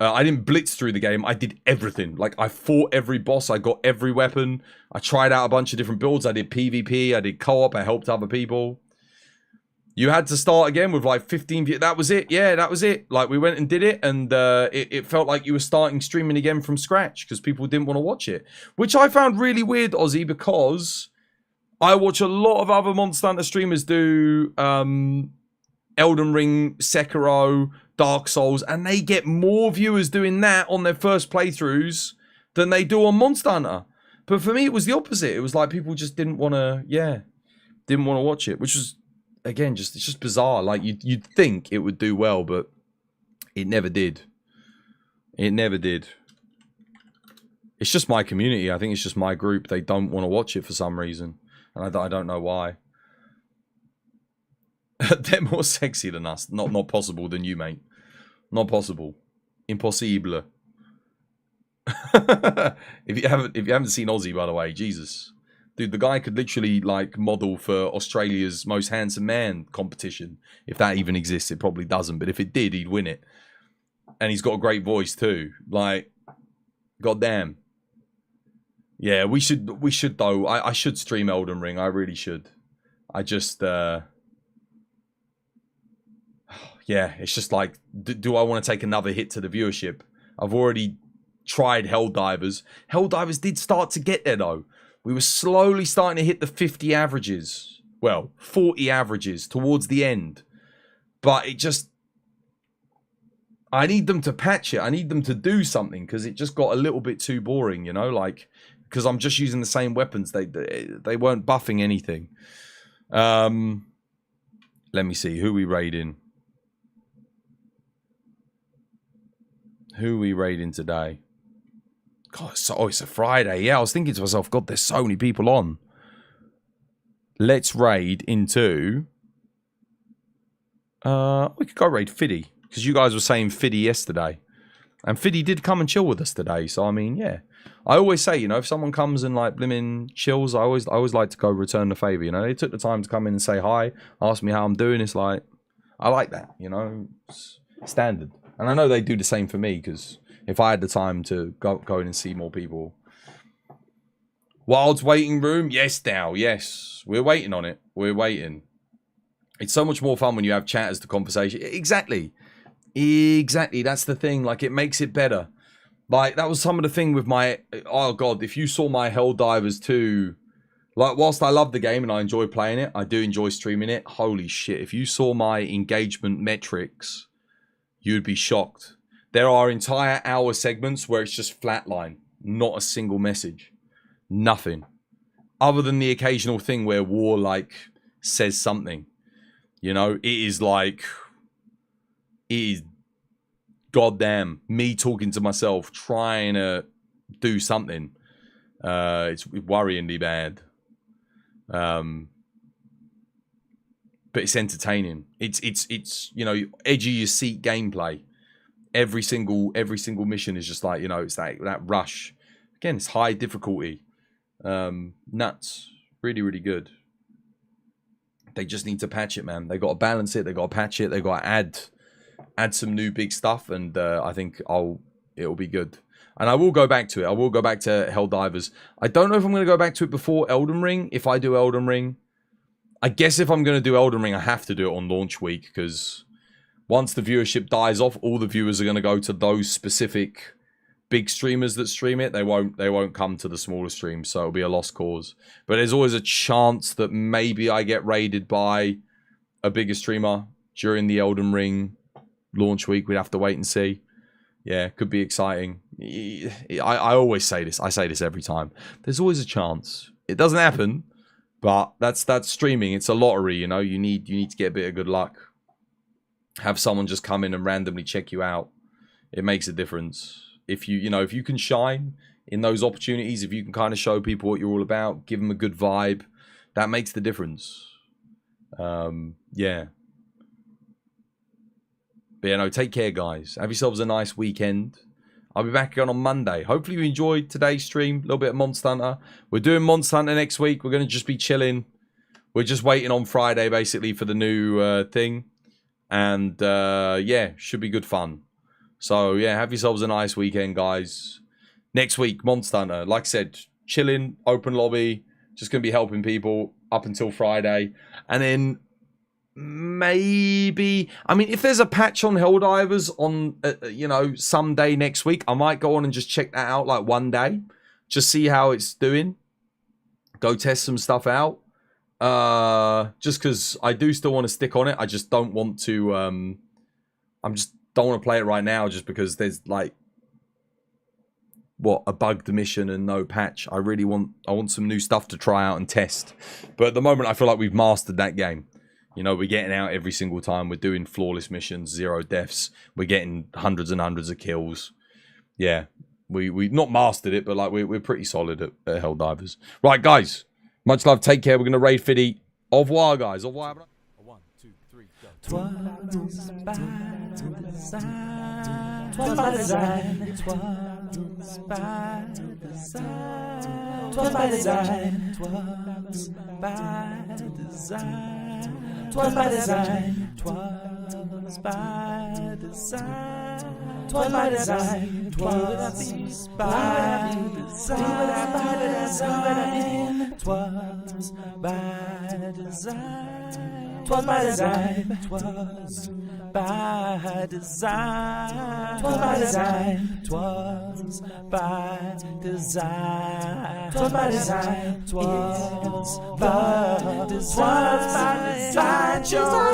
didn't blitz through the game. I did everything. Like, I fought every boss. I got every weapon. I tried out a bunch of different builds. I did PvP. I did co-op. I helped other people. You had to start again with like 15. That was it. Yeah, that was it. Like, we went and did it, and it felt like you were starting streaming again from scratch because people didn't want to watch it. Which I found really weird, Ozzy, because I watch a lot of other Monster Hunter streamers do Elden Ring, Sekiro, Dark Souls, and they get more viewers doing that on their first playthroughs than they do on Monster Hunter. But for me, it was the opposite. It was like people just didn't want to, didn't want to watch it, which was, again, it's just bizarre. Like, you'd think it would do well, but it never did. It never did. It's just my community. I think it's just my group. They don't want to watch it for some reason, and I don't know why. They're more sexy than us. Not possible than you, mate. Not possible. Impossible. If you haven't seen Ozzy, by the way, Jesus, dude, the guy could literally like model for Australia's Most Handsome Man competition, if that even exists. It probably doesn't, but if it did, he'd win it. And he's got a great voice too. Like, goddamn. Yeah, we should though. I should stream Elden Ring. I really should. I just yeah, it's just like, do I want to take another hit to the viewership? I've already tried Helldivers. Helldivers did start to get there, though. We were slowly starting to hit the 50 averages. Well, 40 averages towards the end. But it just... I need them to patch it. I need them to do something, because it just got a little bit too boring, you know? Like, because I'm just using the same weapons. They weren't buffing anything. Let me see. Who we raiding? Who are we raiding today? God, it's a Friday. Yeah, I was thinking to myself, God, there's so many people on. Let's raid into... we could go raid Fiddy. Because you guys were saying Fiddy yesterday. And Fiddy did come and chill with us today. So, I mean, yeah. I always say, you know, if someone comes and, like, blimmin' chills, I always like to go return the favour, you know. They took the time to come in and say hi, ask me how I'm doing. It's like, I like that, you know. It's standard. And I know they do the same for me, because if I had the time to go in and see more people. Wild's waiting room? Yes, Dow, yes. We're waiting on it. We're waiting. It's so much more fun when you have chat as the conversation. Exactly. Exactly. That's the thing. Like, it makes it better. Like, that was some of the thing with my... Oh, God. If you saw my Helldivers 2... Like, whilst I love the game and I enjoy playing it, I do enjoy streaming it. Holy shit. If you saw my engagement metrics, you'd be shocked. There are entire hour segments where it's just flatline. Not a single message. Nothing. Other than the occasional thing where War, like, says something. You know, it is like... It is goddamn me talking to myself, trying to do something. It's worryingly bad. But it's entertaining. It's you know, edge of your seat gameplay. Every single mission is just like, you know, it's that rush. Again, it's high difficulty. Nuts. Really, really good. They just need to patch it, man. They got to balance it. They got to patch it. They got to add some new big stuff, and I think it'll be good. And I will go back to it. I will go back to Helldivers. I don't know if I'm going to go back to it before Elden Ring. If I do Elden Ring, I guess if I'm going to do Elden Ring, I have to do it on launch week, because once the viewership dies off, all the viewers are going to go to those specific big streamers that stream it. They won't come to the smaller streams, so it'll be a lost cause. But there's always a chance that maybe I get raided by a bigger streamer during the Elden Ring launch week. We'd have to wait and see. Yeah, could be exciting. I always say this. I say this every time. There's always a chance. It doesn't happen, but that's streaming. It's a lottery, you know. You need to get a bit of good luck. Have someone just come in and randomly check you out. It makes a difference. If if you can shine in those opportunities, if you can kind of show people what you're all about, give them a good vibe, that makes the difference. Yeah. But yeah, no, take care, guys. Have yourselves a nice weekend. I'll be back again on Monday. Hopefully you enjoyed today's stream. A little bit of Monster Hunter. We're doing Monster Hunter next week. We're going to just be chilling. We're just waiting on Friday, basically, for the new thing. And, yeah, should be good fun. So, yeah, have yourselves a nice weekend, guys. Next week, Monster Hunter. Like I said, chilling, open lobby. Just going to be helping people up until Friday. And then... maybe, I mean, if there's a patch on Helldivers on, someday next week, I might go on and just check that out, like, one day. Just see how it's doing. Go test some stuff out. Just because I do still want to stick on it. I just don't want to, don't want to play it right now just because there's, like, a bugged mission and no patch. I want some new stuff to try out and test. But at the moment, I feel like we've mastered that game. You know, we're getting out every single time. We're doing flawless missions, 0 deaths. We're getting hundreds and hundreds of kills. Yeah, we not mastered it, but like we're pretty solid at Helldivers. Right, guys. Much love. Take care. We're gonna raid Fiddy. Au revoir, guys. Au revoir. 1, 2, 3, go. Twas by design. Twas by design. Twas by design. Twas by design. Twas by design. Twas by design. Twas by design. Twas by design. Twas by design. Twas by design. Twas by design. Twas by design. Twas by design. Twas by design. Twas by design. Twas by design.